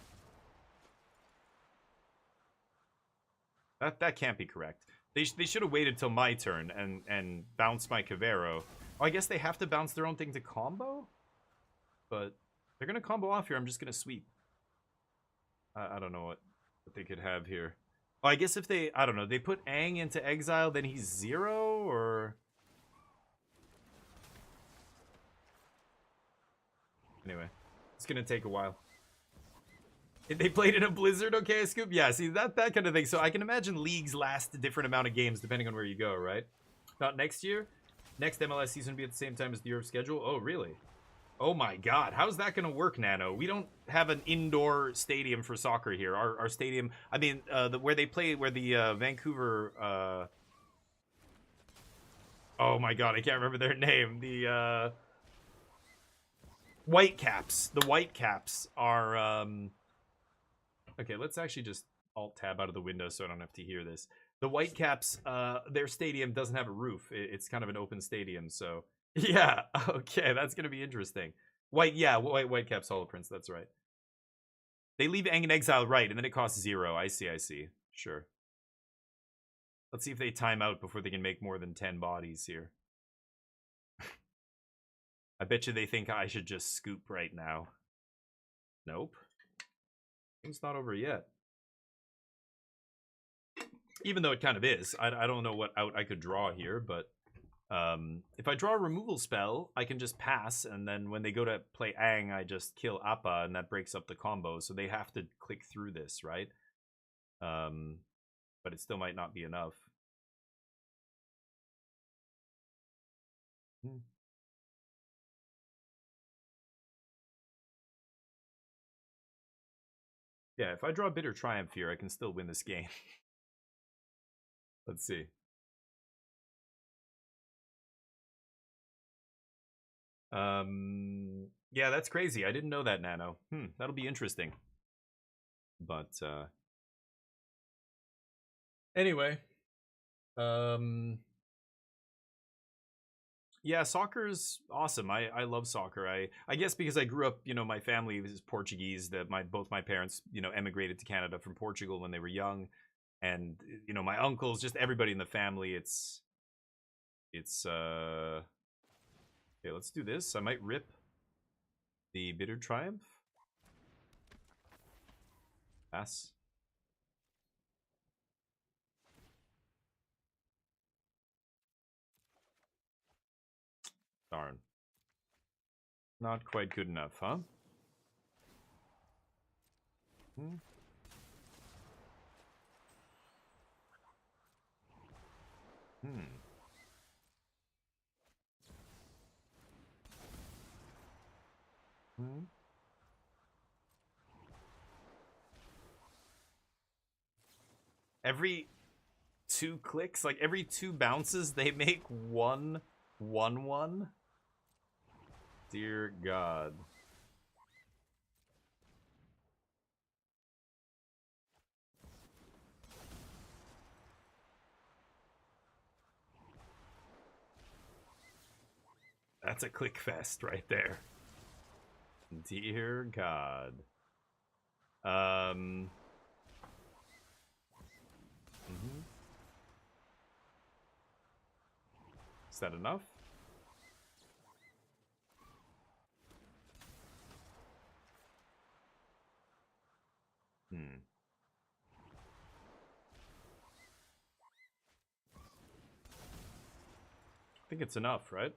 That can't be correct. They should have waited till my turn and bounced my Cavero. Oh, I guess they have to bounce their own thing to combo? But they're going to combo off here. I'm just going to sweep. I don't know what they could have here. Oh, I guess if they... I don't know. They put Ang into exile, then he's 0, or... Anyway. It's going to take a while. They played in a blizzard, okay, Scoop? Yeah, see, that kind of thing. So I can imagine leagues last a different amount of games depending on where you go, right? Not next year? Next MLS season will be at the same time as the Europe schedule? Oh, really? Oh my god, how's that going to work, Nano? We don't have an indoor stadium for soccer here. Our stadium, I mean, where they play, where the Vancouver... Oh my god, I can't remember their name. The Whitecaps. The Whitecaps are... Okay, let's actually just Alt-tab out of the window so I don't have to hear this. The Whitecaps, their stadium doesn't have a roof. It's kind of an open stadium, so... Yeah, okay, that's going to be interesting. Whitecaps Hollow Prince, that's right. They leave Ang in exile, right, and then it costs 0. I see. Sure. Let's see if they time out before they can make more than 10 bodies here. I bet you they think I should just scoop right now. Nope. It's not over yet. Even though it kind of is. I don't know what out I could draw here, but if I draw a removal spell, I can just pass, and then when they go to play Ang, I just kill Appa, and that breaks up the combo, so they have to click through this, right? But it still might not be enough. Hmm. Yeah, if I draw Bitter Triumph here, I can still win this game. Let's see. Yeah, that's crazy. I didn't know that, Nano. That'll be interesting. But anyway, yeah, soccer's awesome. I love soccer. I guess because I grew up, you know, my family is Portuguese. That both my parents, you know, emigrated to Canada from Portugal when they were young, and you know, my uncles, just everybody in the family. It's okay. Let's do this. I might rip the Bitter Triumph. Pass. Darn. Not quite good enough, huh? Hmm. Hmm. Hmm. Every 2 clicks, like every 2 bounces, they make 1/1/1. Dear God. That's a click fest right there. Dear God. Mhm. Is that enough? Hmm. I think it's enough, right?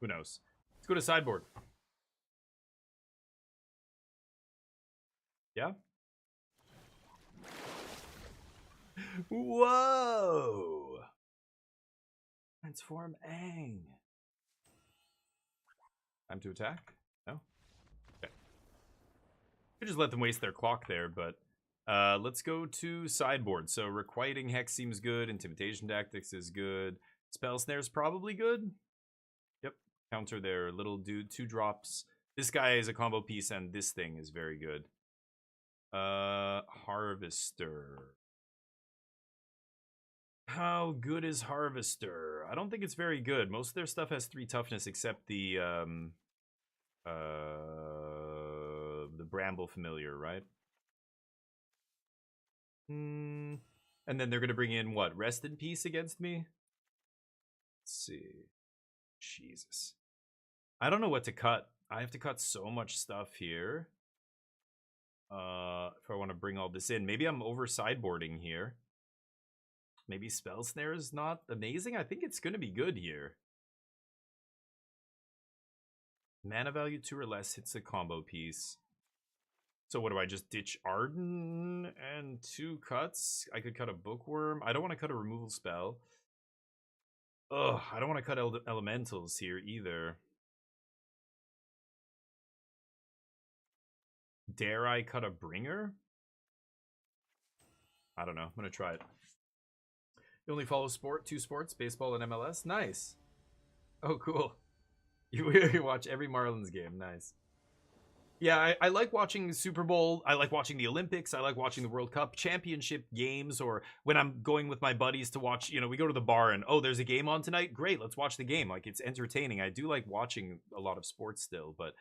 Who knows? Let's go to sideboard. Yeah? Whoa! Transform Aang. Time to attack? No? Okay. Could just let them waste their clock there, but let's go to sideboard. So Requiting Hex seems good. Intimidation Tactics is good. Spell Snare's probably good. Yep. Counter their little dude. 2 drops. This guy is a combo piece, and this thing is very good. Harvester. How good is Harvester? I don't think it's very good. Most of their stuff has 3 toughness except the Bramble Familiar, right? And then they're gonna bring in what? Rest in Peace against me? Let's see. Jesus. I don't know what to cut. I have to cut so much stuff here. If I want to bring all this in. Maybe I'm over sideboarding here. Maybe Spell Snare is not amazing. I think it's going to be good here. Mana value 2 or less hits a combo piece. So what do I just ditch Arden and 2 cuts? I could cut a Bookworm. I don't want to cut a removal spell. Ugh, I don't want to cut elementals here either. Dare I cut a Bringer? I don't know. I'm going to try it. You only follow 2 sports, baseball and MLS? Nice. Oh, cool. You watch every Marlins game. Nice. Yeah, I like watching the Super Bowl. I like watching the Olympics. I like watching the World Cup championship games, or when I'm going with my buddies to watch, you know, we go to the bar and, oh, there's a game on tonight. Great, let's watch the game. Like, it's entertaining. I do like watching a lot of sports still, but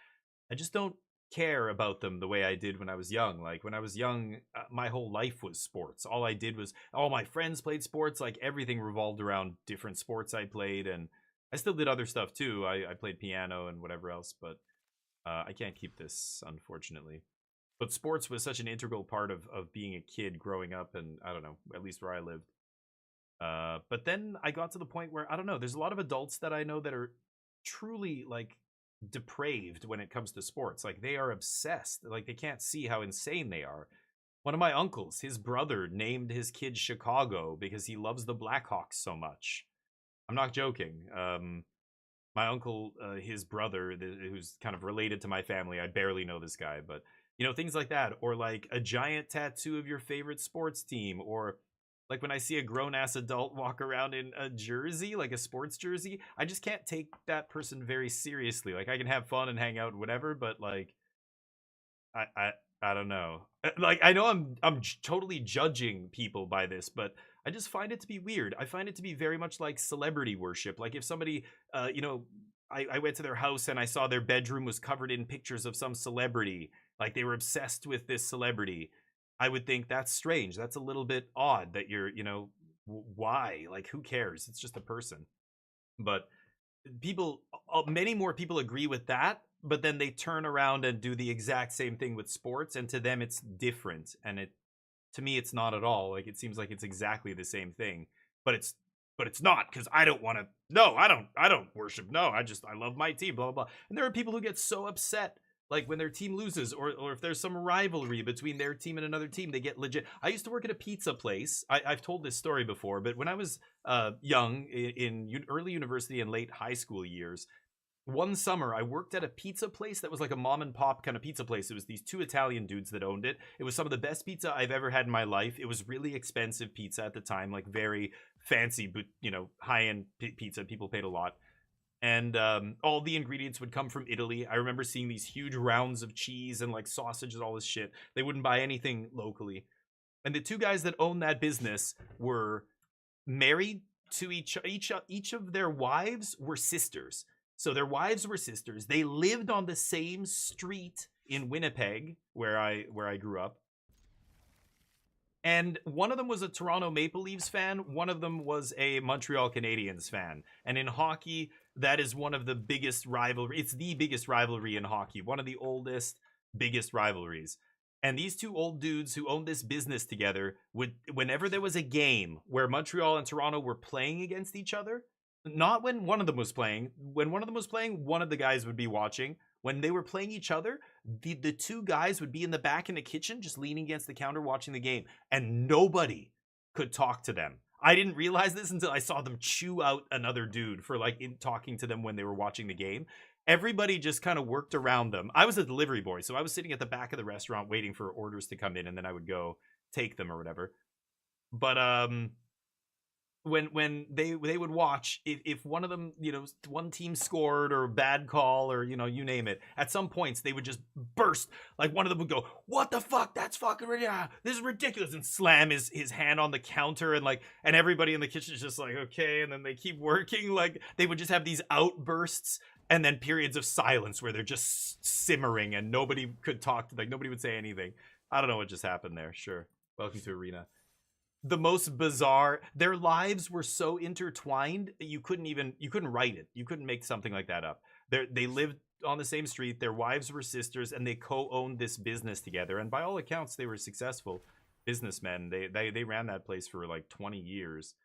I just don't care about them the way I did when I was young. Like, when I was young, my whole life was sports. All I did was, all my friends played sports. Like, everything revolved around different sports I played, and I still did other stuff too. I played piano and whatever else, but I can't keep this, unfortunately. But sports was such an integral part of being a kid growing up, and I don't know, at least where I lived. But then I got to the point where, I don't know, there's a lot of adults that I know that are truly, like, depraved when it comes to sports. Like, they are obsessed. Like, they can't see how insane they are. One of my uncles, his brother named his kid Chicago because he loves the Blackhawks so much. I'm not joking. My uncle, his brother, who's kind of related to my family, I barely know this guy, but you know, things like that, or like a giant tattoo of your favorite sports team, or like when I see a grown-ass adult walk around in a jersey, like a sports jersey, I just can't take that person very seriously. Like, I can have fun and hang out, whatever, but like, I don't know. Like, I know I'm totally judging people by this, but I just find it to be weird. I find it to be very much like celebrity worship. Like, if somebody, you know, I went to their house and I saw their bedroom was covered in pictures of some celebrity, like they were obsessed with this celebrity, I would think that's strange. That's a little bit odd that you're, you know, why? Like, who cares? It's just a person. But people, many more people agree with that, but then they turn around and do the exact same thing with sports, and to them it's different. And to me, it's not at all. Like, it seems like it's exactly the same thing, but it's not, because I don't want to. No, I don't worship. No, I love my team. Blah blah blah. And there are people who get so upset, like when their team loses, or if there's some rivalry between their team and another team, they get legit. I used to work at a pizza place. I've told this story before, but when I was young, in early university and late high school years, one summer I worked at a pizza place that was like a mom and pop kind of pizza place. It was these two Italian dudes that owned it. It was some of the best pizza I've ever had in my life. It was really expensive pizza at the time, like very fancy, but you know, high-end pizza. People paid a lot. And all the ingredients would come from Italy. I remember seeing these huge rounds of cheese and like sausage and all this shit. They wouldn't buy anything locally. And the two guys that owned that business were married to each of their wives were sisters. So their wives were sisters. They lived on the same street in Winnipeg, where I grew up. And one of them was a Toronto Maple Leafs fan. One of them was a Montreal Canadiens fan. And in hockey, that is one of the biggest rivalry. It's the biggest rivalry in hockey. One of the oldest, biggest rivalries. And these two old dudes who owned this business together would, whenever there was a game where Montreal and Toronto were playing against each other, not when one of them was playing. When one of them was playing, one of the guys would be watching. When they were playing each other, the two guys would be in the back in the kitchen, just leaning against the counter watching the game. And nobody could talk to them. I didn't realize this until I saw them chew out another dude for like talking to them when they were watching the game. Everybody just kind of worked around them. I was a delivery boy, so I was sitting at the back of the restaurant waiting for orders to come in, and then I would go take them or whatever. But when they would watch, if one of them, you know, one team scored or bad call or, you know, you name it, at some points they would just burst. Like one of them would go, "What the fuck? That's fucking ridiculous. This is ridiculous," and slam his hand on the counter, and everybody in the kitchen is just like, okay, and then they keep working. Like, they would just have these outbursts and then periods of silence where they're just simmering and nobody could talk to, like, nobody would say anything. I don't know what just happened there. Sure. Welcome to Arena. The most bizarre, their lives were so intertwined, you couldn't write it. You couldn't make something like that up. They lived on the same street, their wives were sisters, and they co-owned this business together. And by all accounts, they were successful businessmen. They ran that place for like 20 years.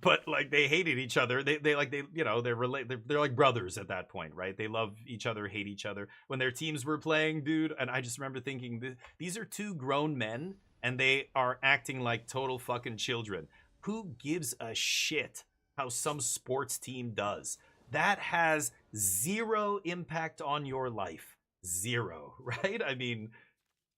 But like, they hated each other. They're like brothers at that point, right? They love each other, hate each other. When their teams were playing, dude, and I just remember thinking, these are two grown men and they are acting like total fucking children. Who gives a shit how some sports team does? That has zero impact on your life. Zero, right? I mean,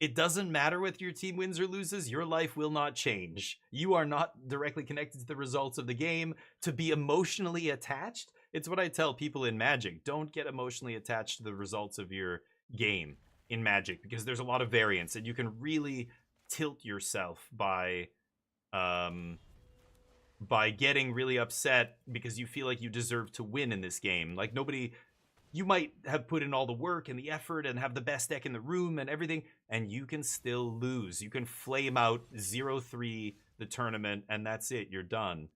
it doesn't matter whether your team wins or loses. Your life will not change. You are not directly connected to the results of the game. To be emotionally attached, it's what I tell people in Magic. Don't get emotionally attached to the results of your game in Magic, because there's a lot of variance, and you can really tilt yourself by getting really upset because you feel like you deserve to win in this game. Like, you might have put in all the work and the effort and have the best deck in the room and everything, and you can still lose. You can flame out 0-3 the tournament, and that's it. You're done.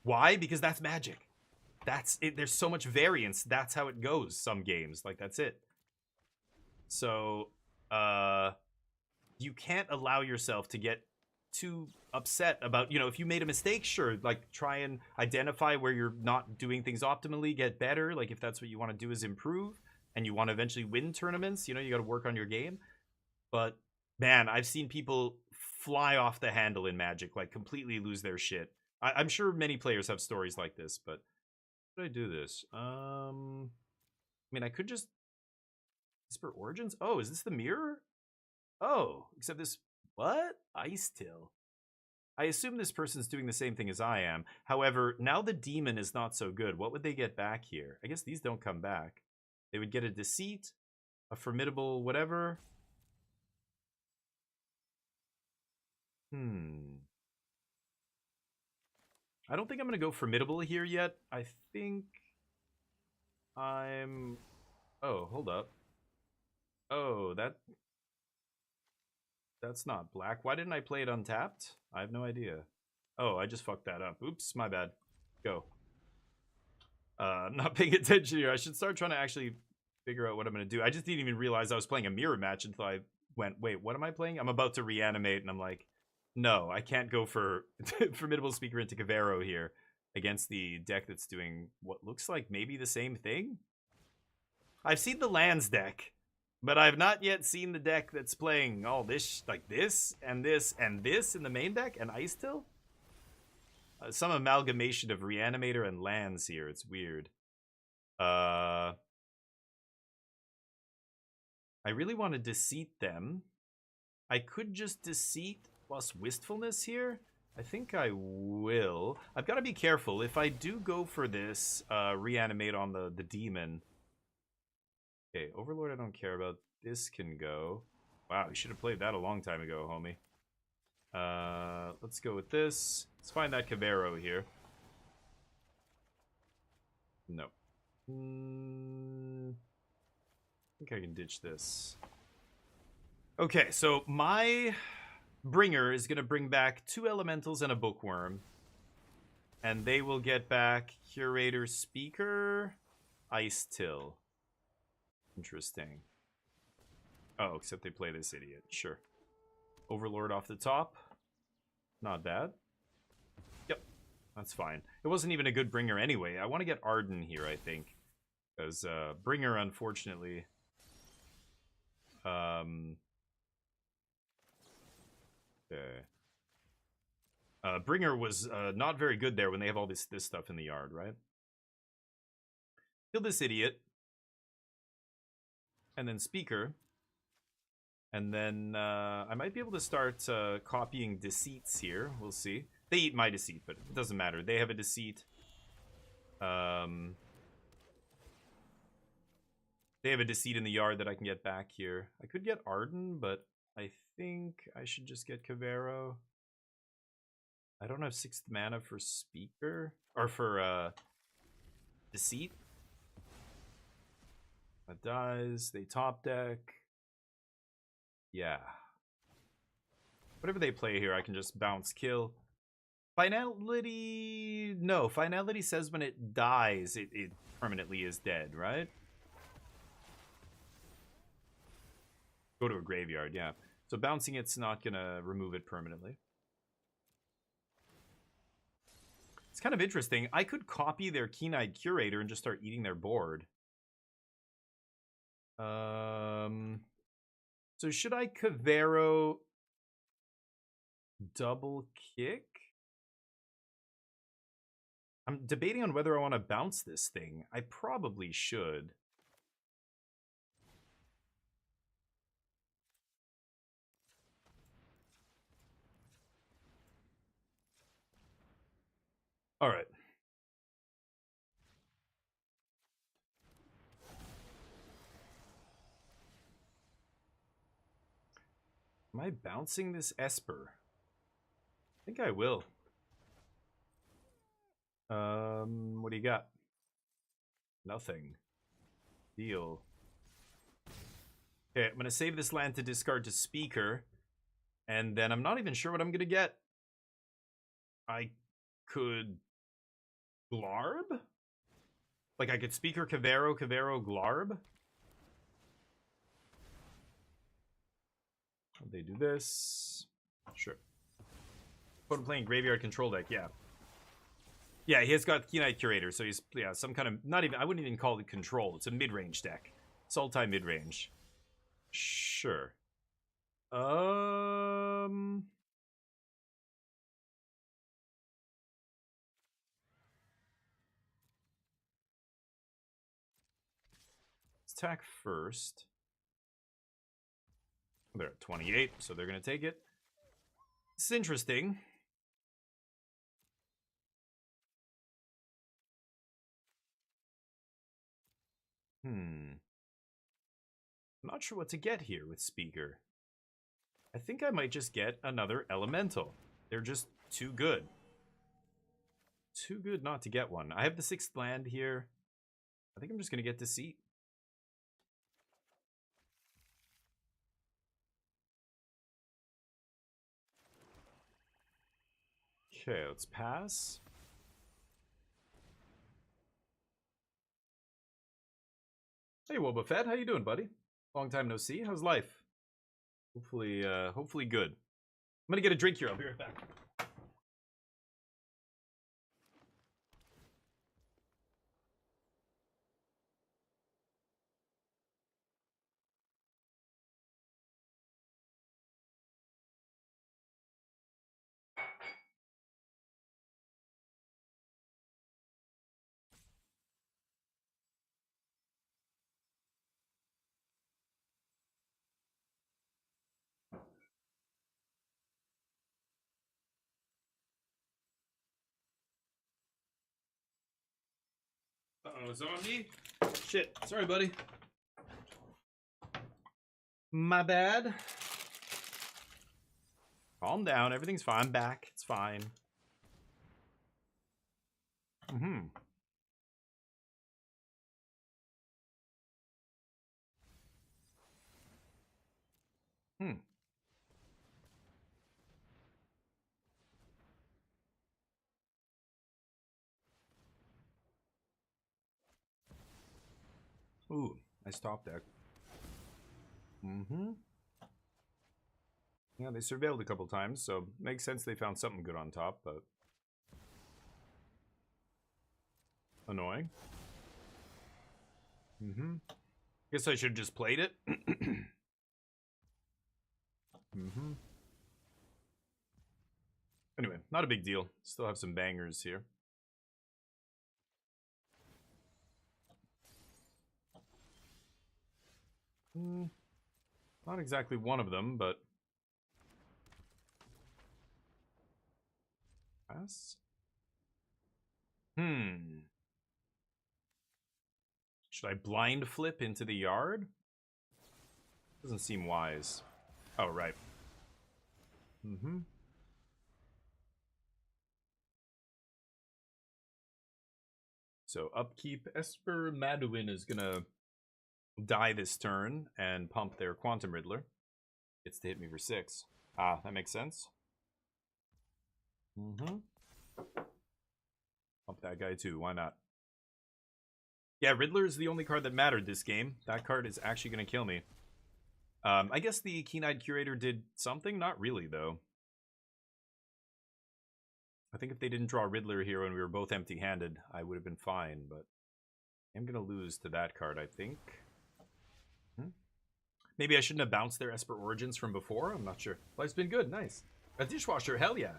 Why? Because that's Magic. That's it. There's so much variance. That's how it goes. Some games, like, that's it. So, you can't allow yourself to get too upset about, if you made a mistake, sure, like, try and identify where you're not doing things optimally, get better, like, if that's what you want to do, is improve. and you want to eventually win tournaments, you know, you got to work on your game. But man, I've seen people fly off the handle in Magic, like completely lose their shit. I'm sure many players have stories like this, but how do I do this? I mean, I could just Whisper Origins. Oh, is this the mirror? Oh, except this. What? Ice Till. I assume this person's doing the same thing as I am. However, now the demon is not so good. What would they get back here? I guess these don't come back. They would get a Deceit, a Formidable whatever. I don't think I'm going to go Formidable here yet. I think I'm... Oh, hold up. Oh, that's not black. Why didn't I play it untapped? I have no idea. Oh, I just fucked that up. Oops, my bad. Go. I'm not paying attention here. I should start trying to actually figure out what I'm going to do. I just didn't even realize I was playing a mirror match until I went, wait, what am I playing? I'm about to reanimate, and I'm like, no, I can't go for Formidable Speaker into Cavero here against the deck that's doing what looks like maybe the same thing. I've seen the lands deck, but I've not yet seen the deck that's playing all this, like this, and this, and this in the main deck, and Ice Till? Some amalgamation of Reanimator and lands here. It's weird. I really want to Deceit them. I could just Deceit plus Wistfulness here. I think I will. I've got to be careful. If I do go for this, Reanimate on the demon... Okay, Overlord I don't care about. This can go. Wow, you should have played that a long time ago, homie. Let's go with this. Let's find that Cavero here. No. I think I can ditch this. Okay, so my Bringer is going to bring back 2 Elementals and a Bookworm. And they will get back Curator Speaker, Ice Till. Interesting. Oh, except they play this idiot. Sure. Overlord off the top. Not bad. Yep. That's fine. It wasn't even a good Bringer anyway. I want to get Arden here, I think. Because Bringer, unfortunately... Okay. Bringer was not very good there when they have all this stuff in the yard, right? Kill this idiot. And then Speaker. And then I might be able to start copying Deceits here. We'll see. They eat my Deceit, but it doesn't matter. They have a Deceit. They have a Deceit in the yard that I can get back here. I could get Arden, but I think I should just get Cavero. I don't have 6th mana for Speaker. Or for Deceit. That dies. They top deck. Yeah. Whatever they play here, I can just bounce kill. Finality... No, Finality says when it dies, it permanently is dead, right? Go to a graveyard, yeah. So bouncing it's not going to remove it permanently. It's kind of interesting. I could copy their Keen-Eyed Curator and just start eating their board. So should I Cavero double kick? I'm debating on whether I want to bounce this thing. I probably should. All right. Am I bouncing this Esper? I think I will. What do you got? Nothing. Deal. Okay, I'm gonna save this land to discard to Speaker. And then I'm not even sure what I'm gonna get. I could... Glarb? Like I could Speaker Cavero, Cavero, Glarb? They do this. Sure. But I'm playing Graveyard Control deck, yeah. Yeah, he has got Keen-Eyed Curator, so he's, yeah, some kind of, not even, I wouldn't even call it control. It's a mid-range deck. Sultai mid-range. Sure. Let's attack first. They're at 28, so they're going to take it. It's interesting. I'm not sure what to get here with Speaker. I think I might just get another Elemental. They're just too good. Too good not to get one. I have the 6th land here. I think I'm just going to get Deceit. Okay, let's pass. Hey, Boba Fett, how you doing, buddy? Long time no see. How's life? Hopefully good. I'm gonna get a drink here. I'll be right back. Uh-oh, it's on me? Shit. Sorry, buddy. My bad. Calm down. Everything's fine. I'm back. It's fine. Ooh, nice top deck. Yeah, they surveilled a couple times, so makes sense they found something good on top, but annoying. Guess I should have just played it. Anyway, not a big deal. Still have some bangers here. Not exactly one of them, but pass. Should I blind flip into the yard? Doesn't seem wise. Oh, right. So upkeep. Esper Maduin is gonna die this turn and pump their Quantum Riddler. Gets to hit me for 6. Ah, that makes sense. Pump that guy too, why not? Yeah, Riddler is the only card that mattered this game. That card is actually going to kill me. I guess the Keen-Eyed Curator did something? Not really, though. I think if they didn't draw Riddler here when we were both empty-handed, I would have been fine, but I'm going to lose to that card, I think. Maybe I shouldn't have bounced their Esper Origins from before? I'm not sure. Life's been good, nice. A dishwasher, hell yeah.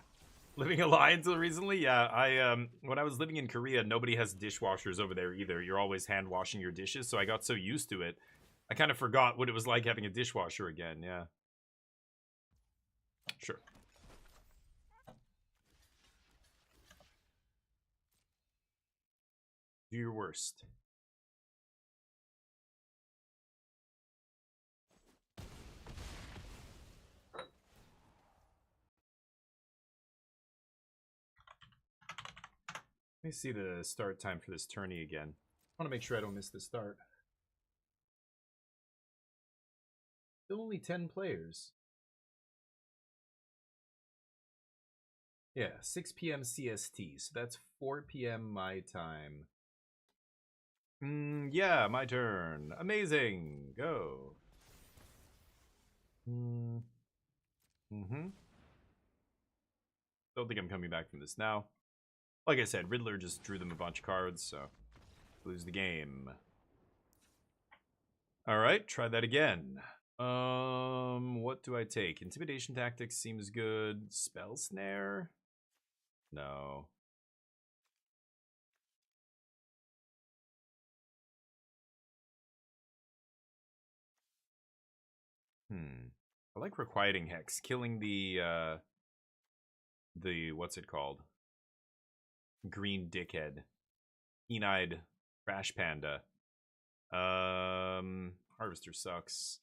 Living a lie until recently? Yeah, when I was living in Korea, nobody has dishwashers over there either. You're always hand washing your dishes, so I got so used to it. I kind of forgot what it was like having a dishwasher again, yeah. Sure. Do your worst. Let me see the start time for this tourney again. I want to make sure I don't miss the start. Still only 10 players. Yeah, 6 p.m. CST, so that's 4 p.m. my time. Yeah, my turn. Amazing. Go. Don't think I'm coming back from this now. Like I said, Riddler just drew them a bunch of cards, so lose the game. All right, try that again. What do I take? Intimidation tactics seems good. Spell snare? No. I like requiting hex, killing the what's it called? Green dickhead. Keen-eyed trash panda. Harvester sucks.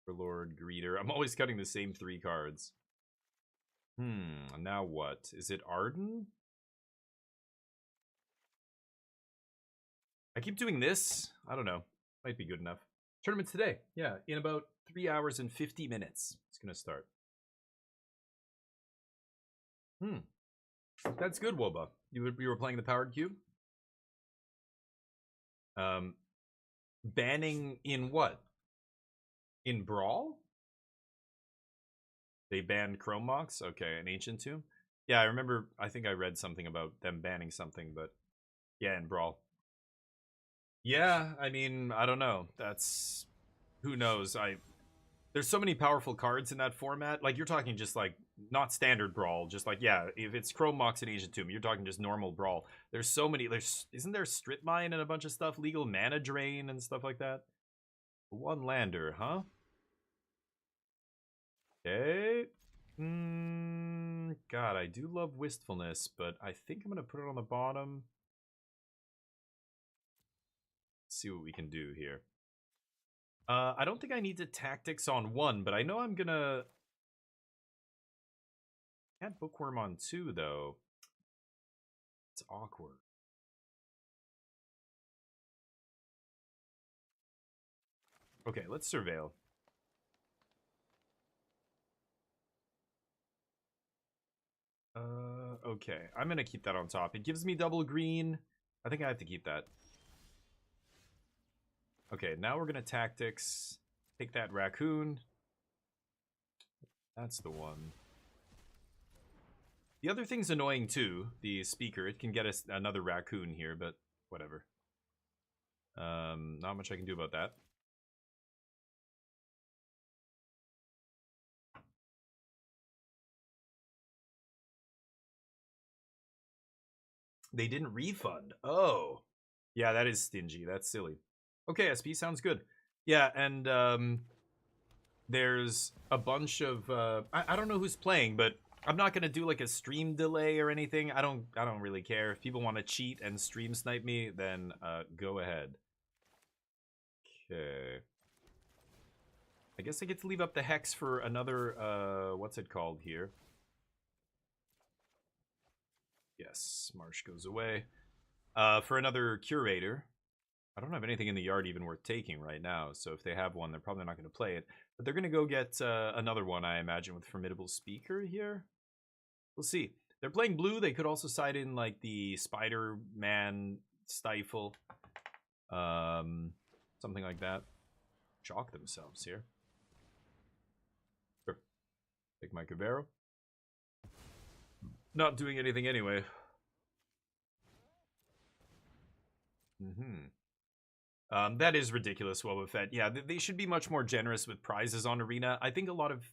Lord Greeter. I'm always cutting the same 3 cards. Now what? Is it Arden? I keep doing this. I don't know. Might be good enough. Tournament's today. Yeah, in about 3 hours and 50 minutes. It's gonna start. That's good, Woba. You were playing the Powered Cube? Banning in what? In Brawl? They banned Chrome Mox? Okay, an Ancient Tomb? Yeah, I remember, I think I read something about them banning something, but yeah, in Brawl. Yeah, I mean, I don't know. That's... Who knows? There's so many powerful cards in that format. Like, you're talking just, like, not standard Brawl. Just, like, yeah, if it's Chrome Mox and Ancient Tomb, you're talking just normal Brawl. There's so many... Isn't there Strip Mine and a bunch of stuff? Legal Mana Drain and stuff like that? One lander, huh? Okay. God, I do love Wistfulness, but I think I'm going to put it on the bottom. Let's see what we can do here. I don't think I need to tactics on 1, but I know I'm gonna... Can't bookworm on 2, though. It's awkward. Okay, let's surveil. Okay, I'm gonna keep that on top. It gives me double green. I think I have to keep that. Okay, now we're gonna tactics. Take that raccoon. That's the one. The other thing's annoying too, the speaker. It can get us another raccoon here, but whatever. Not much I can do about that. They didn't refund. Oh. Yeah, that is stingy. That's silly. Okay, SP sounds good. Yeah, and there's a bunch of I don't know who's playing, but I'm not gonna do like a stream delay or anything. I don't really care. If people want to cheat and stream snipe me, then go ahead. Okay. I guess I get to leave up the hex for another what's it called here? Yes, Marsh goes away. For another curator. I don't have anything in the yard even worth taking right now, so if they have one, they're probably not going to play it. But they're going to go get another one, I imagine, with Formidable Speaker here. We'll see. They're playing blue. They could also side in, like, the Spider-Man Stifle. Something like that. Shock themselves here. Sure. Take my Cavero. Not doing anything anyway. That is ridiculous, Woba Fett. Yeah, they should be much more generous with prizes on Arena. I think a lot of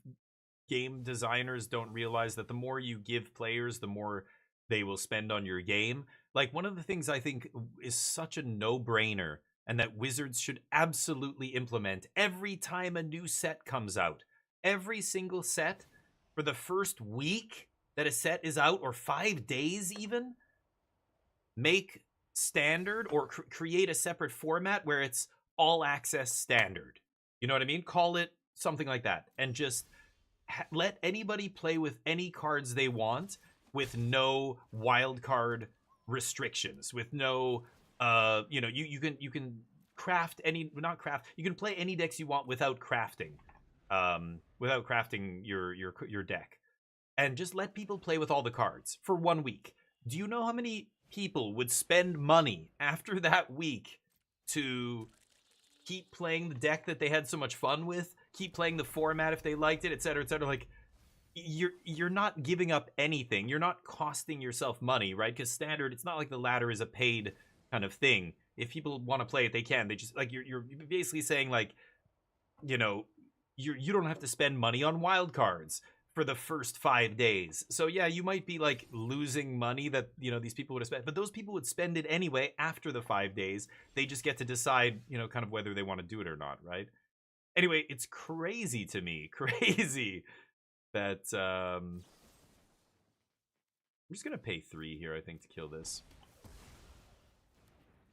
game designers don't realize that the more you give players, the more they will spend on your game. Like, one of the things I think is such a no-brainer and that Wizards should absolutely implement every time a new set comes out. Every single set, for the first week that a set is out, or 5 days even, make standard or create a separate format where it's all access standard. You know what I mean? Call it something like that, and just let anybody play with any cards they want with no wild card restrictions, with no you know, you can craft any, not craft, you can play any decks you want without crafting your deck, and just let people play with all the cards for 1 week. Do you know how many people would spend money after that week to keep playing the deck that they had so much fun with, keep playing the format if they liked it, etc., etc.? Like, you're not giving up anything. You're not costing yourself money, right? Because standard, it's not like the ladder is a paid kind of thing. If people want to play it, they can. They just like you're basically saying like, you know, you don't have to spend money on wildcards for the first 5 days. So yeah, you might be like losing money that, you know, these people would have spent, but those people would spend it anyway after the 5 days. They just get to decide, you know, kind of whether they want to do it or not, right? Anyway, it's crazy to me, crazy that I'm just gonna pay 3 here, I think, to kill this.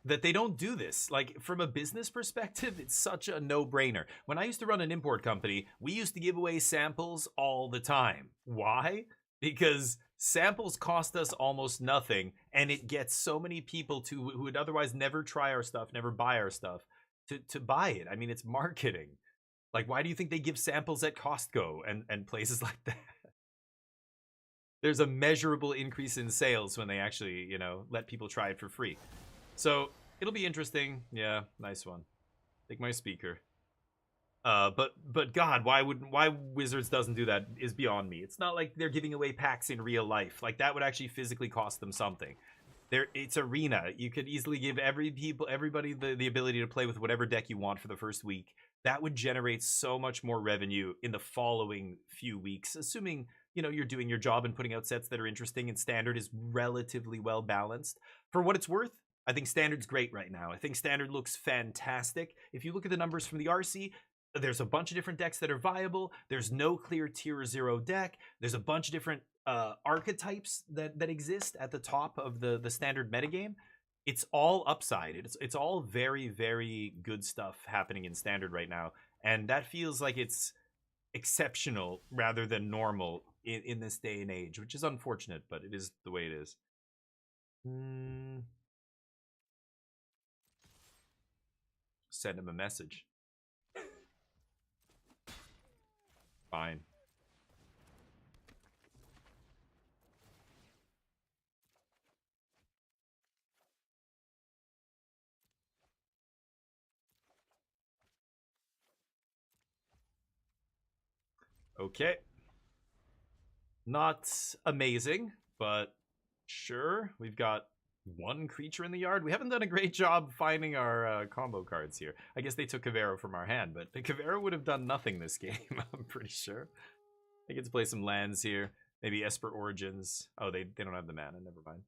That they don't do this. Like, from a business perspective, it's such a no-brainer. When I used to run an import company, we used to give away samples all the time. Why? Because samples cost us almost nothing, and it gets so many people who would otherwise never try our stuff, never buy our stuff, to buy it. I mean, it's marketing. Like, why do you think they give samples at Costco and places like that? There's a measurable increase in sales when they actually, you know, let people try it for free. So it'll be interesting. Yeah, nice one. Take my speaker. But God, why Wizards doesn't do that is beyond me. It's not like they're giving away packs in real life. Like, that would actually physically cost them something. It's Arena. You could easily give everybody the ability to play with whatever deck you want for the first week. That would generate so much more revenue in the following few weeks, assuming, you know, you're doing your job and putting out sets that are interesting, and Standard is relatively well balanced. For what it's worth, I think Standard's great right now. I think Standard looks fantastic. If you look at the numbers from the RC, there's a bunch of different decks that are viable. There's no clear tier 0 deck. There's a bunch of different archetypes that exist at the top of the Standard metagame. It's all upside. It's all very, very good stuff happening in Standard right now. And that feels like it's exceptional rather than normal in this day and age, which is unfortunate, but it is the way it is. Send him a message. Fine. Okay. Not amazing, but sure. We've got one creature in the yard. We haven't done a great job finding our combo cards here. I guess they took Kavero from our hand, but Kavero would have done nothing this game, I'm pretty sure. I get to play some lands here. Maybe Esper Origins. Oh, they don't have the mana. Never mind.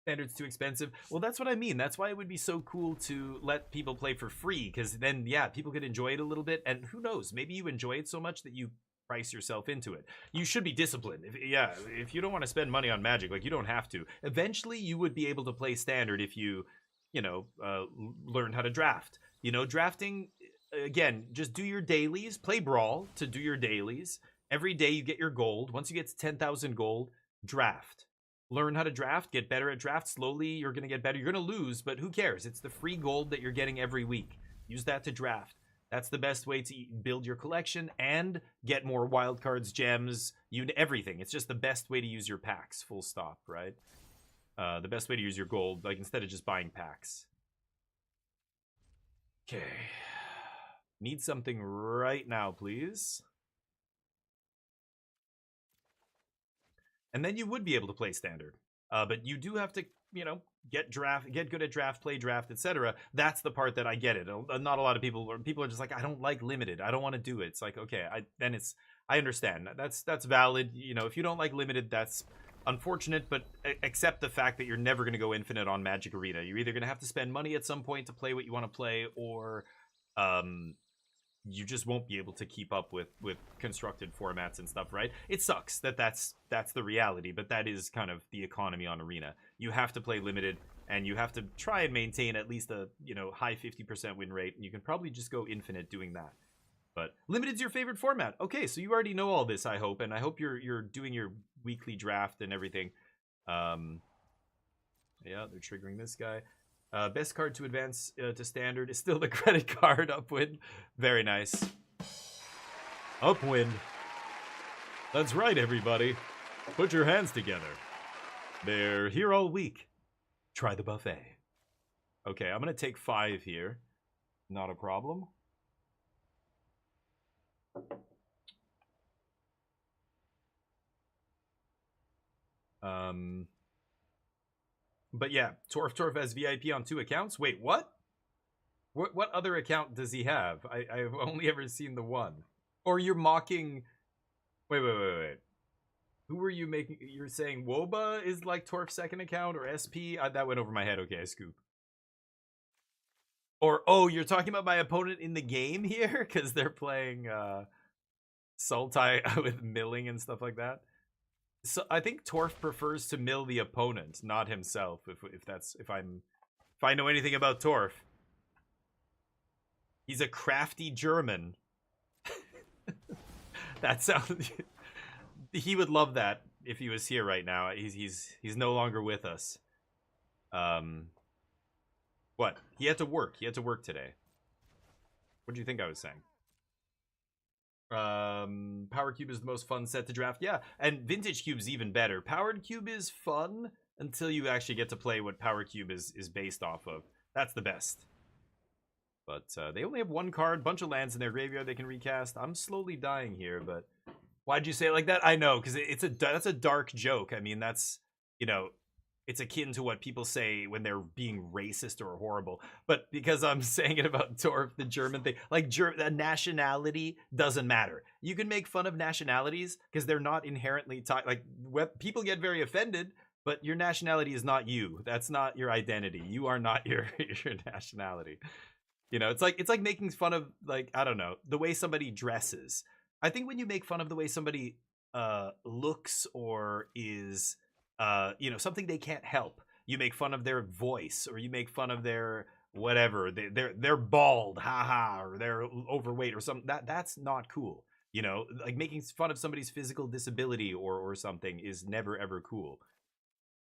Standard's too expensive. Well, that's what I mean. That's why it would be so cool to let people play for free, because then, yeah, people could enjoy it a little bit. And who knows? Maybe you enjoy it so much that you price yourself into it. You should be disciplined. If you don't want to spend money on Magic, like, you don't have to. Eventually, you would be able to play Standard if you learn how to draft. You know, drafting, again, just do your dailies. Play Brawl to do your dailies. Every day you get your gold. Once you get to 10,000 gold, draft. Learn how to draft, get better at draft. Slowly, you're going to get better. You're going to lose, but who cares? It's the free gold that you're getting every week. Use that to draft. That's the best way to build your collection and get more wildcards, gems, everything. It's just the best way to use your packs, full stop, right? The best way to use your gold, like, instead of just buying packs. Okay. Need something right now, please. And then you would be able to play Standard. But you do have to, get good at draft, play draft, etc. That's the part that I get it. Not a lot of people are just like, I don't like limited. I don't want to do it. It's like, okay, I understand. That's valid. If you don't like limited, that's unfortunate, but accept the fact that you're never going to go infinite on Magic Arena. You're either going to have to spend money at some point to play what you want to play, or you just won't be able to keep up with constructed formats and stuff, right? It sucks that's the reality, but that is kind of the economy on Arena. You have to play limited, and you have to try and maintain at least a high 50% win rate, and you can probably just go infinite doing that. But limited's your favorite format. Okay, so you already know all this, I hope, and I hope you're doing your weekly draft and everything. Yeah, they're triggering this guy. Best card to advance to Standard is still the credit card. Upwind. Very nice. Upwind. That's right, everybody. Put your hands together. They're here all week. Try the buffet. Okay, I'm going to take 5 here. Not a problem. But yeah, Torf has VIP on 2 accounts. Wait, what? What other account does he have? I've only ever seen the one. Or you're mocking... Wait. Who were you making? You're saying Woba is like Torf's second account or SP? That went over my head. Okay, I scoop. Or, oh, you're talking about my opponent in the game here? Because they're playing Sultai with milling and stuff like that. So I think Torf prefers to mill the opponent, not himself. If I know anything about Torf, he's a crafty German. That sounds. He would love that if he was here right now. He's no longer with us. What? He had to work. He had to work today. What do you think I was saying? Power Cube is the most fun set to draft. Yeah, and Vintage Cube's even better. Powered Cube is fun until you actually get to play what Power Cube is based off of. That's the best. But they only have 1 card, bunch of lands in their graveyard they can recast. I'm slowly dying here, but why'd you say it like that? I know, because that's a dark joke. I mean, that's, you know, it's akin to what people say when they're being racist or horrible. But because I'm saying it about Torf, the German thing, like nationality doesn't matter. You can make fun of nationalities because they're not inherently like people get very offended, but your nationality is not you. That's not your identity. You are not your nationality. You know, it's like making fun of, like, I don't know, the way somebody dresses. I think when you make fun of the way somebody looks or is, you know, something they can't help, you make fun of their voice, or you make fun of their whatever, they're bald, haha, or they're overweight or something. That's not cool. You know, like making fun of somebody's physical disability or something is never ever cool.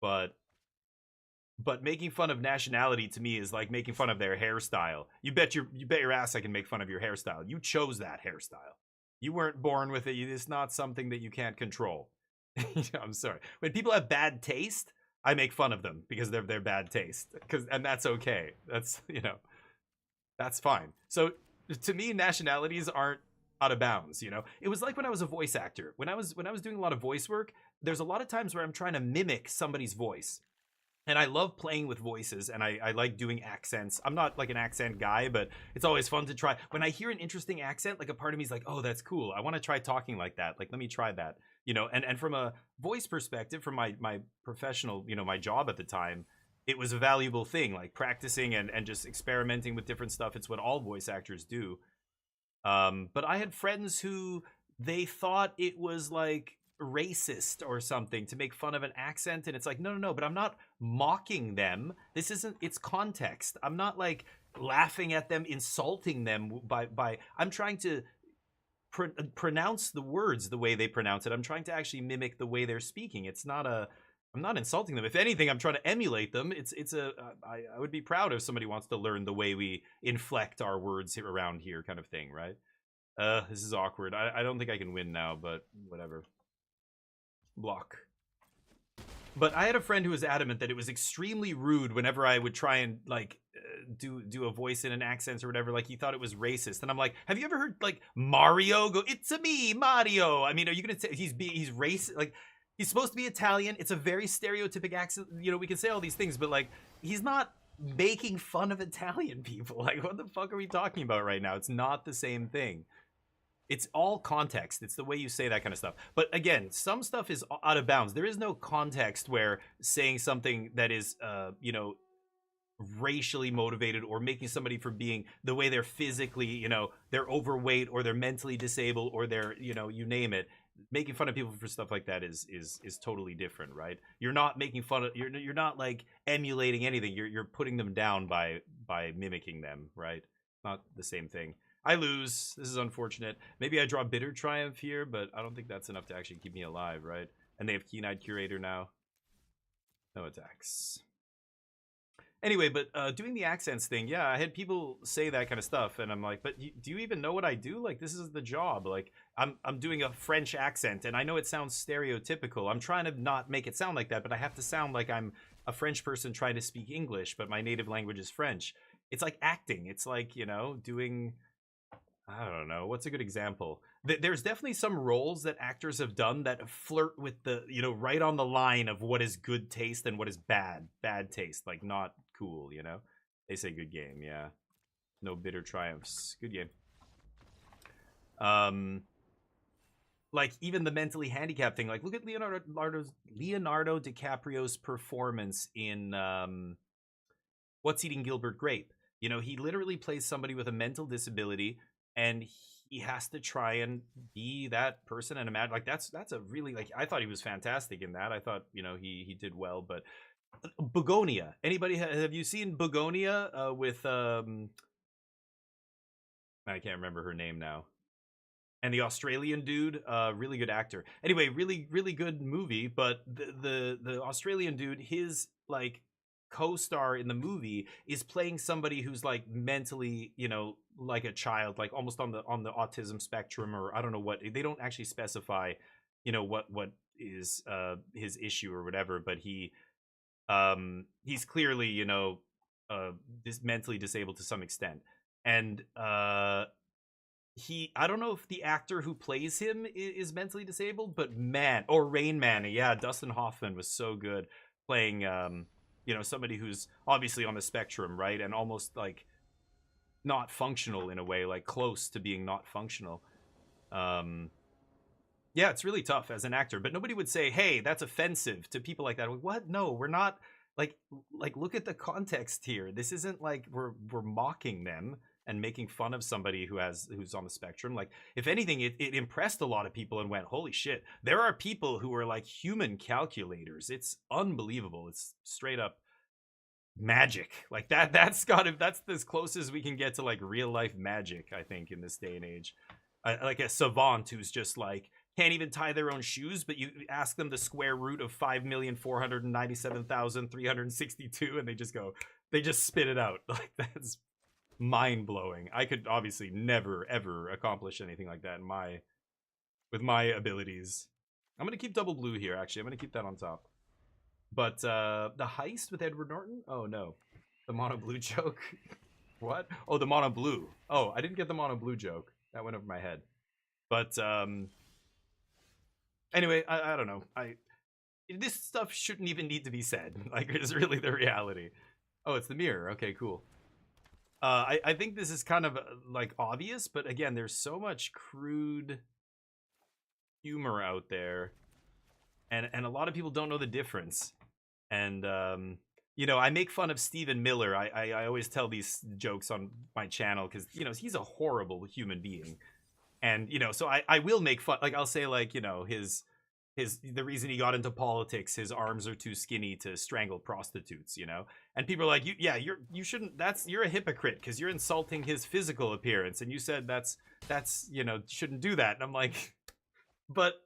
But making fun of nationality to me is like making fun of their hairstyle. You bet your ass I can make fun of your hairstyle. You chose that hairstyle. You weren't born with it. It's not something that you can't control. I'm sorry. When people have bad taste, I make fun of them because they're their bad taste. And that's okay. That's, you know, that's fine. So to me, nationalities aren't out of bounds. You know, it was like when I was a voice actor. When I was doing a lot of voice work, there's a lot of times where I'm trying to mimic somebody's voice. And I love playing with voices, and I like doing accents. I'm not like an accent guy, but it's always fun to try. When I hear an interesting accent, like a part of me is like, oh, that's cool. I want to try talking like that. Like, let me try that. You know, and from a voice perspective, from my professional, you know, my job at the time, it was a valuable thing, like practicing and just experimenting with different stuff. It's what all voice actors do. But I had friends who they thought it was like racist or something to make fun of an accent, and it's like no, but I'm not mocking them. This isn't, it's context. I'm not like laughing at them, insulting them by I'm trying to pronounce the words the way they pronounce it. I'm trying to actually mimic the way they're speaking. It's not I'm not insulting them. If anything, I'm trying to emulate them. I would be proud if somebody wants to learn the way we inflect our words here around here, kind of thing, right? This is awkward. I don't think I can win now, but whatever. Block. But I had a friend who was adamant that it was extremely rude whenever I would try and like do a voice in an accent or whatever. Like he thought it was racist, and I'm like, have you ever heard like Mario go, "It's a me, Mario"? I mean, are you gonna say he's racist? Like he's supposed to be Italian. It's a very stereotypic accent. You know, we can say all these things, but like he's not making fun of Italian people. Like what the fuck are we talking about right now? It's not the same thing. It's all context. It's the way you say that kind of stuff. But again, some stuff is out of bounds. There is no context where saying something that is, you know, racially motivated or making somebody for being the way they're physically, you know, they're overweight or they're mentally disabled or they're, you know, you name it. Making fun of people for stuff like that is totally different, right? You're not making fun of, you're not like emulating anything. You're putting them down by mimicking them, right? Not the same thing. I lose. This is unfortunate. Maybe I draw Bitter Triumph here, but I don't think that's enough to actually keep me alive, right? And they have Keen-Eyed Curator now. No attacks. Anyway, but doing the accents thing, yeah, I had people say that kind of stuff, and I'm like, but do you even know what I do? Like, this is the job. Like, I'm doing a French accent, and I know it sounds stereotypical. I'm trying to not make it sound like that, but I have to sound like I'm a French person trying to speak English, but my native language is French. It's like acting. It's like, you know, doing... I don't know. What's a good example? There's definitely some roles that actors have done that flirt with the, you know, right on the line of what is good taste and what is bad taste. Like, not cool, you know? They say good game, yeah. No bitter triumphs. Good game. Like, even the mentally handicapped thing. Like, look at Leonardo DiCaprio's performance in What's Eating Gilbert Grape. You know, he literally plays somebody with a mental disability, and he has to try and be that person and imagine. Like, that's a really, like, I thought he was fantastic in that. I thought, you know, he did well. But Begonia, anybody have you seen Begonia with I can't remember her name now. And the Australian dude, really good actor. Anyway, really good movie. But the Australian dude, his like co-star in the movie is playing somebody who's like mentally, you know, like a child, like almost on the autism spectrum, or I don't know what. They don't actually specify, you know, what is his issue or whatever. But he's clearly, you know, mentally disabled to some extent, and I don't know if the actor who plays him is mentally disabled, but man, or Rain Man, yeah, Dustin Hoffman was so good playing, you know, somebody who's obviously on the spectrum, right, and almost like not functional in a way, like close to being not functional. Yeah, it's really tough as an actor, but nobody would say, "Hey, that's offensive to people like that." What? No, we're not. Like, look at the context here. This isn't like we're mocking them and making fun of somebody who's on the spectrum. Like, if anything, it impressed a lot of people and went, holy shit, there are people who are like human calculators. It's unbelievable. It's straight up magic. Like that's as close as we can get to like real life magic, I think, in this day and age. Like a savant who's just like can't even tie their own shoes, but you ask them the square root of 5,497,362 and they just spit it out. Like, that's mind-blowing. I could obviously never ever accomplish anything like that with my abilities. I'm gonna keep double blue here. Actually, I'm gonna keep that on top. But the heist with Edward Norton, oh no, the mono blue joke. What? Oh, the mono blue. Oh, I didn't get the mono blue joke. That went over my head. But anyway, I don't know. This stuff shouldn't even need to be said. Like, it's really the reality. Oh, it's the mirror. Okay, cool. I think this is kind of like obvious, but again, there's so much crude humor out there, and a lot of people don't know the difference. And you know, I make fun of Stephen Miller. I always tell these jokes on my channel because, you know, he's a horrible human being, and you know, so I will make fun. Like, I'll say, like, you know, the reason he got into politics, his arms are too skinny to strangle prostitutes, you know? And people are like, you shouldn't, you're a hypocrite because you're insulting his physical appearance. And you said that's, you know, shouldn't do that. And I'm like, but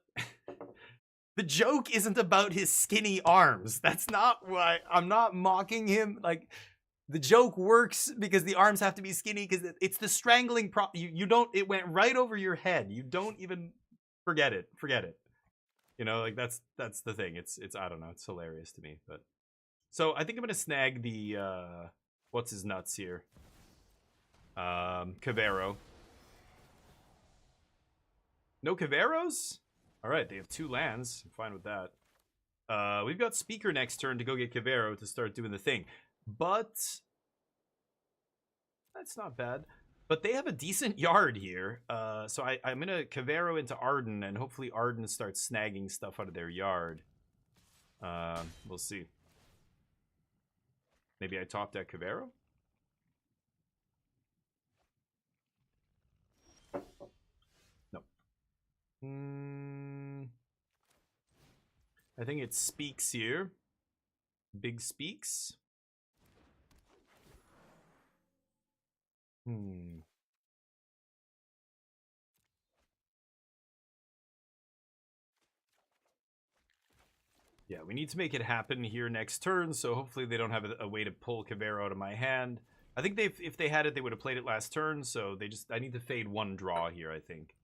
the joke isn't about his skinny arms. That's not why I'm not mocking him. Like, the joke works because the arms have to be skinny because it's the strangling you don't, it went right over your head. You don't even forget it. You know, like that's the thing. It's I don't know. It's hilarious to me. But so I think I'm gonna snag the what's his nuts here. Cavero. No Caveros? All right, they have 2 lands. I'm fine with that. We've got Speaker next turn to go get Cavero to start doing the thing, but that's not bad. But they have a decent yard here, so I'm going to Cavero into Arden, and hopefully Arden starts snagging stuff out of their yard. We'll see. Maybe I top deck Cavero? No. I think it Speaks here. Big Speaks. Yeah, we need to make it happen here next turn, so hopefully they don't have a way to pull Cavero out of my hand. I think if they had it, they would have played it last turn, so I need to fade 1 draw here, I think.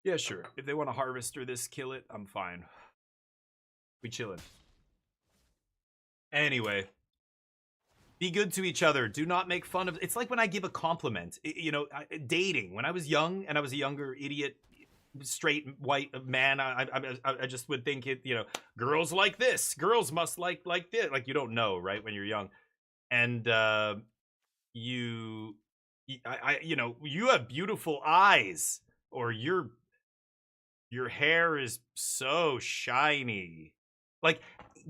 Yeah, sure. If they want to Harvester this, kill it, I'm fine. We chillin'. Anyway. Be good to each other. Do not make fun of. It's like when I give a compliment. You know, dating. When I was young and I was a younger idiot, straight white man, I just would think it. You know, girls like this. Girls must like this. Like you don't know, right? When you're young, and you know, you have beautiful eyes, or your hair is so shiny. Like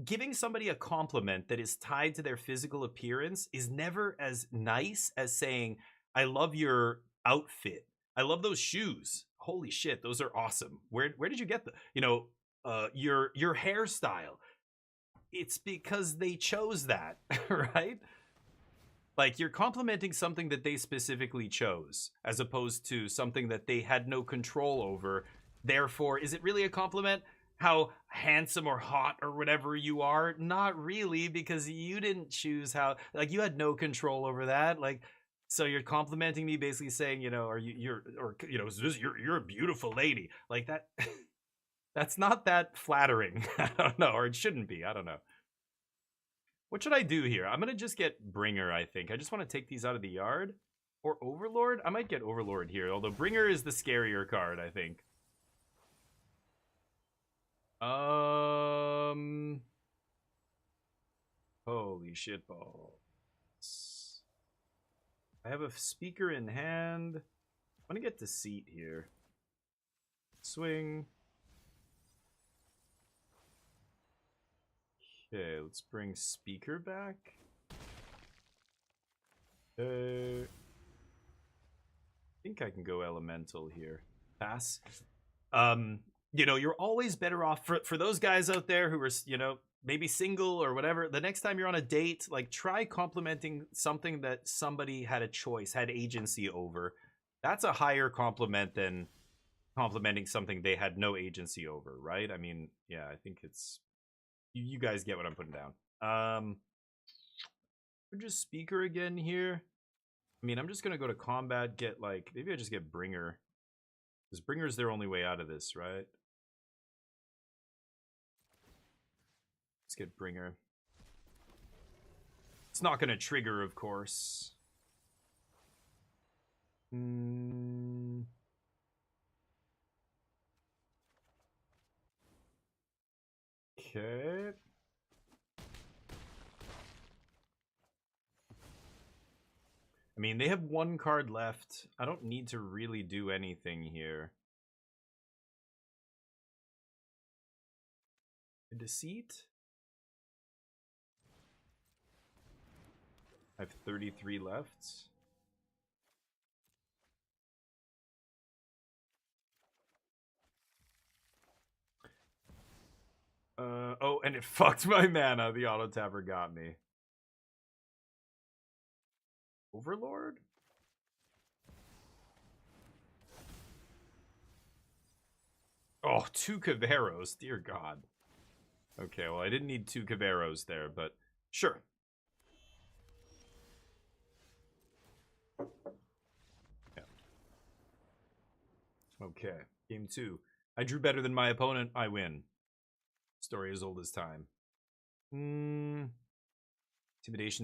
giving somebody a compliment that is tied to their physical appearance is never as nice as saying, I love your outfit. I love those shoes. Holy shit, those are awesome. Where did you get them? You know, your hairstyle. It's because they chose that, right? Like you're complimenting something that they specifically chose, as opposed to something that they had no control over. Therefore, is it really a compliment? How handsome or hot or whatever you are? Not really, because you didn't choose how. Like you had no control over that. Like, so you're complimenting me, basically saying, you know, you're a beautiful lady. Like that. That's not that flattering. I don't know, or it shouldn't be. I don't know. What should I do here? I'm gonna just get Bringer, I think. I just want to take these out of the yard. Or Overlord? I might get Overlord here, although Bringer is the scarier card, I think. Holy shit balls. I have a speaker in hand. I'm gonna get Deceit here. Swing. Okay, let's bring speaker back. I think I can go elemental here. Pass. You know, you're always better off for those guys out there who are, you know, maybe single or whatever. The next time you're on a date, like try complimenting something that somebody had a choice, had agency over. That's a higher compliment than complimenting something they had no agency over, right? I mean, yeah, I think it's you guys get what I'm putting down. Just speaker again here. I mean, I'm just gonna go to combat, get like maybe I just get Bringer. Because Bringer's their only way out of this, right? Let's get Bringer. It's not gonna trigger, of course. Okay. I mean, they have one card left. I don't need to really do anything here. A Deceit? I have 33 left. Oh, and it fucked my mana. The auto tapper got me. Overlord? Oh, 2 Caveros. Dear God. Okay, well, I didn't need 2 Caveros there, but sure. Yeah. Okay, game 2. I drew better than my opponent. I win. Story as old as time. Intimidation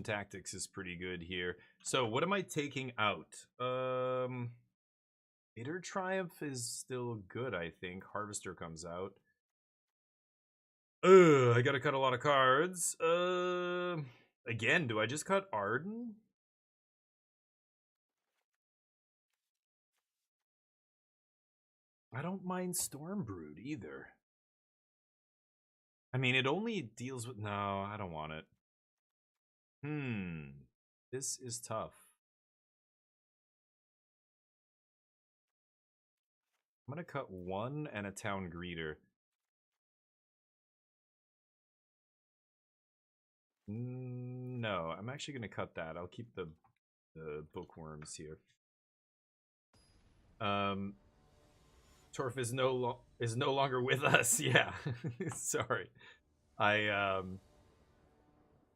tactics is pretty good here. So what am I taking out? Bitter Triumph is still good, I think. Harvester comes out. I gotta cut a lot of cards. Again, do I just cut Arden? I don't mind Stormbrood either. I mean, it only deals with... No, I don't want it. This is tough. I'm gonna cut 1 and a Town Greeter. No, I'm actually gonna cut that. I'll keep the bookworms here. Torf is no longer with us. Yeah, sorry.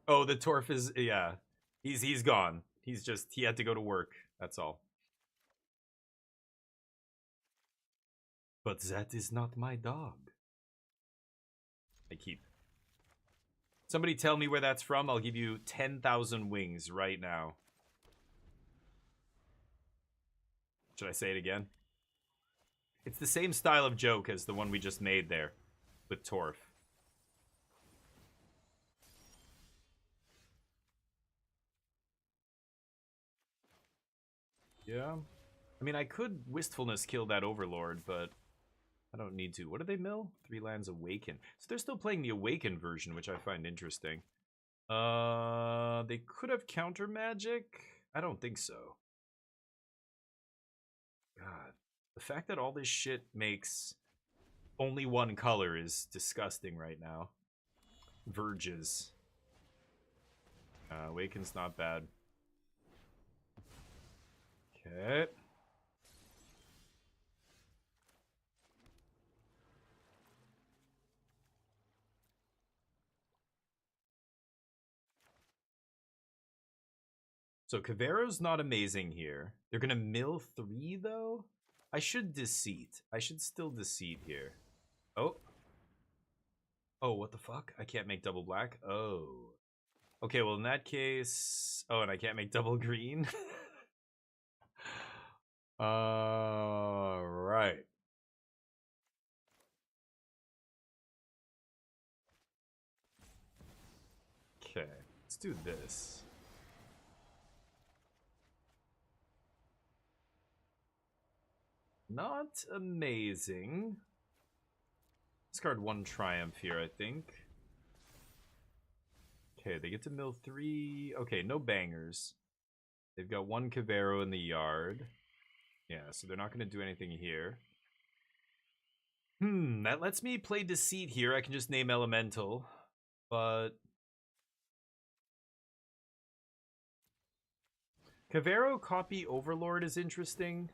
Oh, the Torf is, yeah. He's gone. He had to go to work. That's all. But that is not my dog. I keep. Somebody tell me where that's from. I'll give you 10,000 wings right now. Should I say it again? It's the same style of joke as the one we just made there with Torf. Yeah. I mean, I could Wistfulness kill that Overlord, but I don't need to. What do they mill? 3 lands Awaken. So they're still playing the Awaken version, which I find interesting. They could have Counter Magic? I don't think so. God. The fact that all this shit makes only one color is disgusting right now. Verges. Awaken's not bad. Okay. So Cavero's not amazing here. They're gonna mill 3 though? I should Deceit. I should still Deceit here. Oh. Oh, what the fuck? I can't make double black? Oh. Okay, well in that case... Oh, and I can't make double green? Right. Okay, let's do this. Not amazing. Discard 1 Triumph here, I think. Okay, they get to mill 3. Okay, no bangers. They've got 1 Cavero in the yard. Yeah, so they're not going to do anything here. That lets me play Deceit here. I can just name Elemental. But... Cavero copy Overlord is interesting.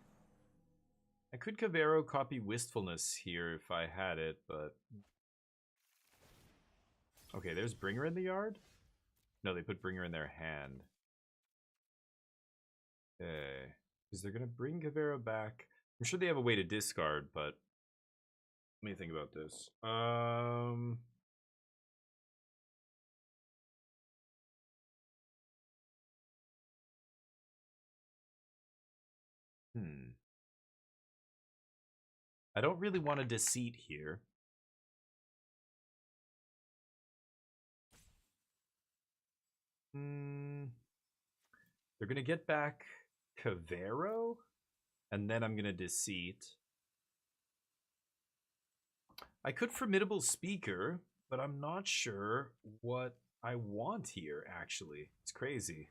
I could Cavero copy Wistfulness here if I had it, but... Okay, there's Bringer in the yard? No, they put Bringer in their hand. Okay. Because they're going to bring Cavero back. I'm sure they have a way to discard, but... Let me think about this. I don't really want to Deceit here. They're going to get back Cavero, and then I'm going to Deceit. I could Formidable Speaker, but I'm not sure what I want here, actually. It's crazy.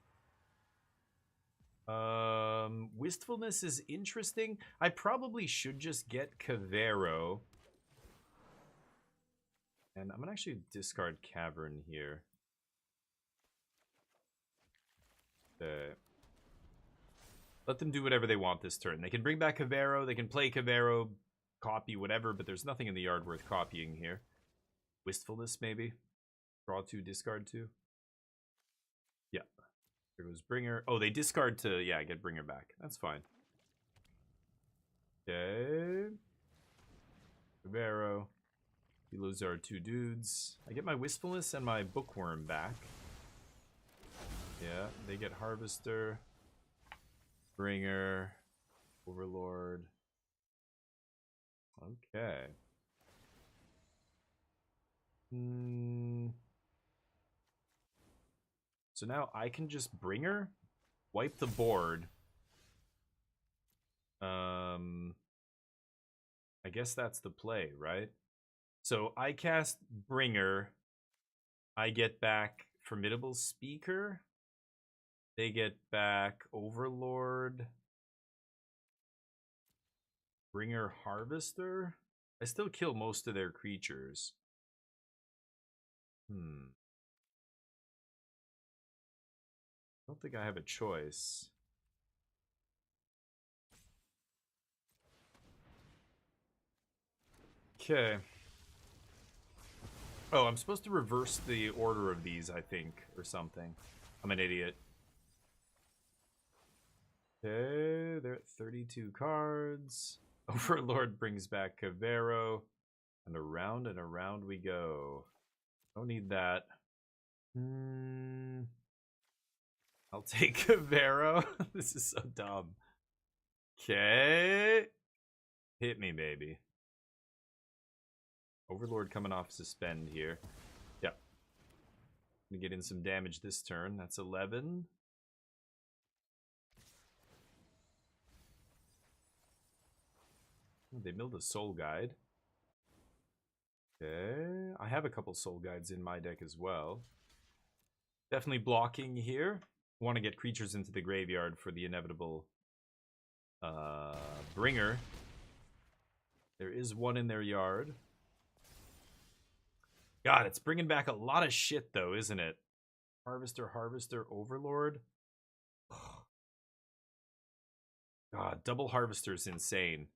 Wistfulness is interesting. I probably should just get Cavero. And I'm going to actually discard Cavern here. Let them do whatever they want this turn. They can bring back Cavero, they can play Cavero, copy, whatever, but there's nothing in the yard worth copying here. Wistfulness, maybe? Draw 2, discard 2? Yeah. There goes Bringer. Oh, they discard to, yeah, get Bringer back. That's fine. Okay. Cavero. We lose our 2 dudes. I get my Wistfulness and my Bookworm back. Yeah, they get Harvester, Bringer, Overlord. Okay. So now I can just Bringer, wipe the board. I guess that's the play, right? So I cast Bringer. I get back Formidable Speaker. They get back Overlord. Bringer Harvester. I still kill most of their creatures. I don't think I have a choice. Okay. Oh, I'm supposed to reverse the order of these, I think, or something. I'm an idiot. Okay, they're at 32 cards. Overlord brings back Cavero. And around we go. Don't need that. I'll take Cavero. This is so dumb. Okay. Hit me, baby. Overlord coming off suspend here. Yep. Gonna get in some damage this turn. That's 11. They milled a Soul Guide. Okay. I have a couple Soul Guides in my deck as well. Definitely blocking here. Want to get creatures into the graveyard for the inevitable bringer. There is one in their yard. God, it's bringing back a lot of shit, though, isn't it? Harvester, Overlord. God, double Harvester is insane.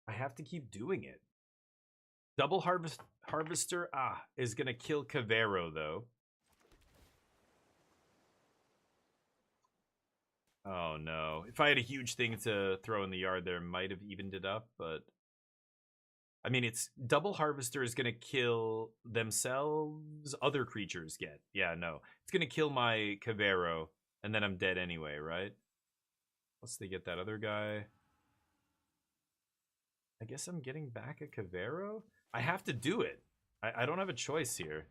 I have to keep doing it. Double Harvester, is gonna kill Cavero, though. Oh no. If I had a huge thing to throw in the yard there, might have evened it up, but I mean, it's double Harvester is gonna kill themselves, other creatures get. Yeah, no. It's gonna kill my Cavero, and then I'm dead anyway, right? Once they get that other guy. I guess I'm getting back a Cavero? I have to do it. I don't have a choice here.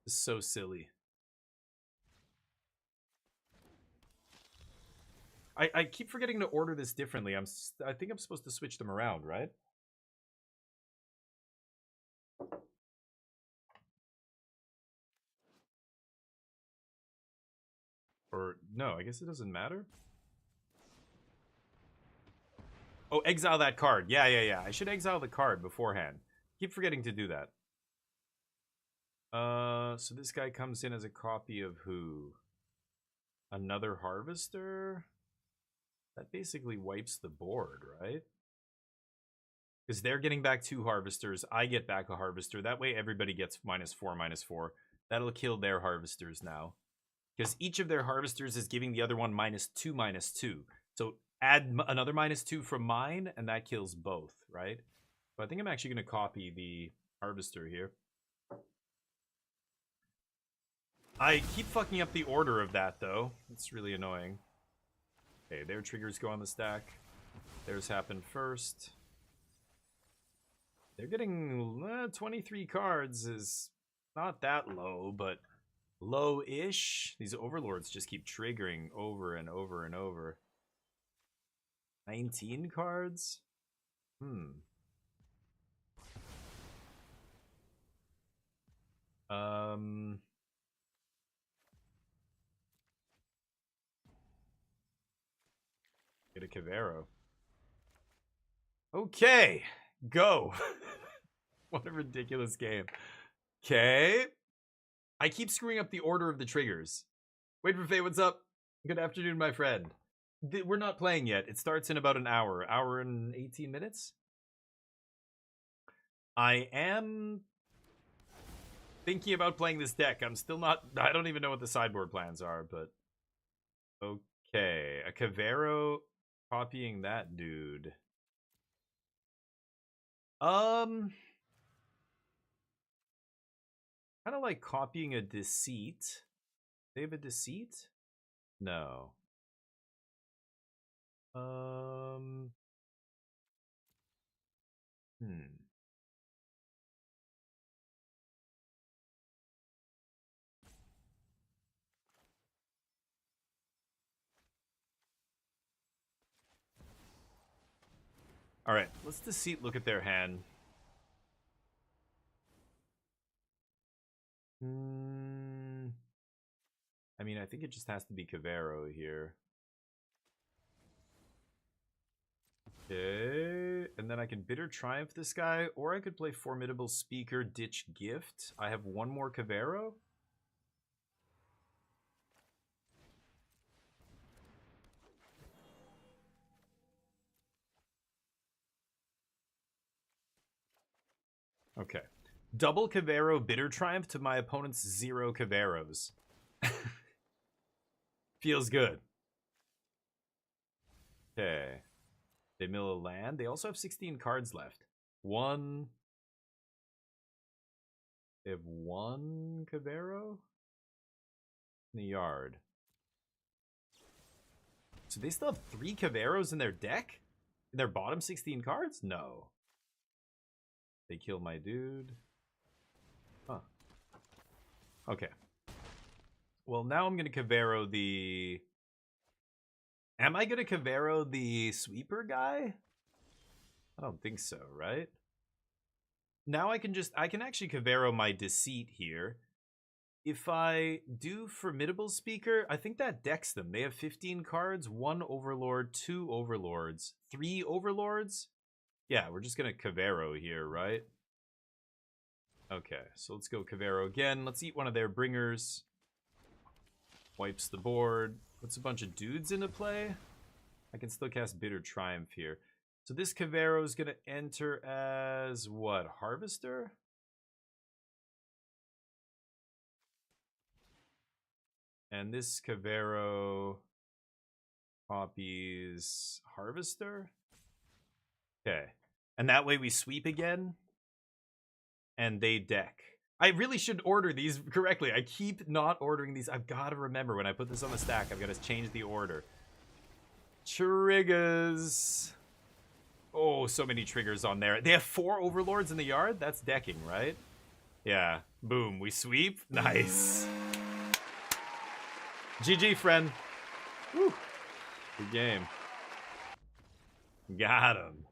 This is so silly. I keep forgetting to order this differently. I think I'm supposed to switch them around, right? Or no, I guess it doesn't matter. Oh, exile that card. Yeah. I should exile the card beforehand. Keep forgetting to do that. So this guy comes in as a copy of who? Another Harvester? That basically wipes the board, right? Because they're getting back 2 Harvesters. I get back a Harvester. That way everybody gets -4/-4. That'll kill their Harvesters now. Because each of their Harvesters is giving the other one -2/-2. So add another -2 from mine, and that kills both, right? So I think I'm actually going to copy the Harvester here. I keep fucking up the order of that, though. It's really annoying. Okay, their triggers go on the stack. Theirs happen first. They're getting 23 cards is not that low, but low-ish. These Overlords just keep triggering over and over and over. 19 cards? Get a Cavero. Okay, go. What a ridiculous game. Okay. I keep screwing up the order of the triggers. Wait for Faye, what's up? Good afternoon, my friend. We're not playing yet. It starts in about an hour. Hour and 18 minutes? I am thinking about playing this deck. I'm still not... I don't even know what the sideboard plans are, but... Okay. A Cavero copying that dude. Kind of like copying a Deceit. They have a Deceit? No. All right, let's Deceit look at their hand. I mean, I think it just has to be Cavero here. Okay, and then I can Bitter Triumph this guy, or I could play Formidable Speaker, Ditch Gift. I have one more Cavero. Okay. Double Cavero Bitter Triumph to my opponent's 0 Caveros. Feels good. Okay. They mill a land. They also have 16 cards left. One. They have one Cavero in the yard. So they still have 3 Caveros in their deck? In their bottom 16 cards? No. They kill my dude. Huh. Okay. Well, now I'm going to Cavero the... Am I going to Cavero the sweeper guy? I don't think so, right? Now I can actually Cavero my deceit here. If I do Formidable Speaker, I think that decks them. They have 15 cards, 1 Overlord, 2 Overlords, 3 Overlords. Yeah, we're just going to Cavero here, right? Okay, so let's go Cavero again. Let's eat one of their bringers. Wipes the board. Puts a bunch of dudes into play. I can still cast Bitter Triumph here. So this Cavero is going to enter as what? Harvester? And this Cavero copies Harvester. Okay. And that way we sweep again. And they deck. I really should order these correctly. I keep not ordering these. I've got to remember when I put this on the stack, I've got to change the order. Triggers. Oh, so many triggers on there. They have 4 Overlords in the yard? That's decking, right? Yeah. Boom. We sweep. Nice. GG, friend. Woo. Good game. Got him.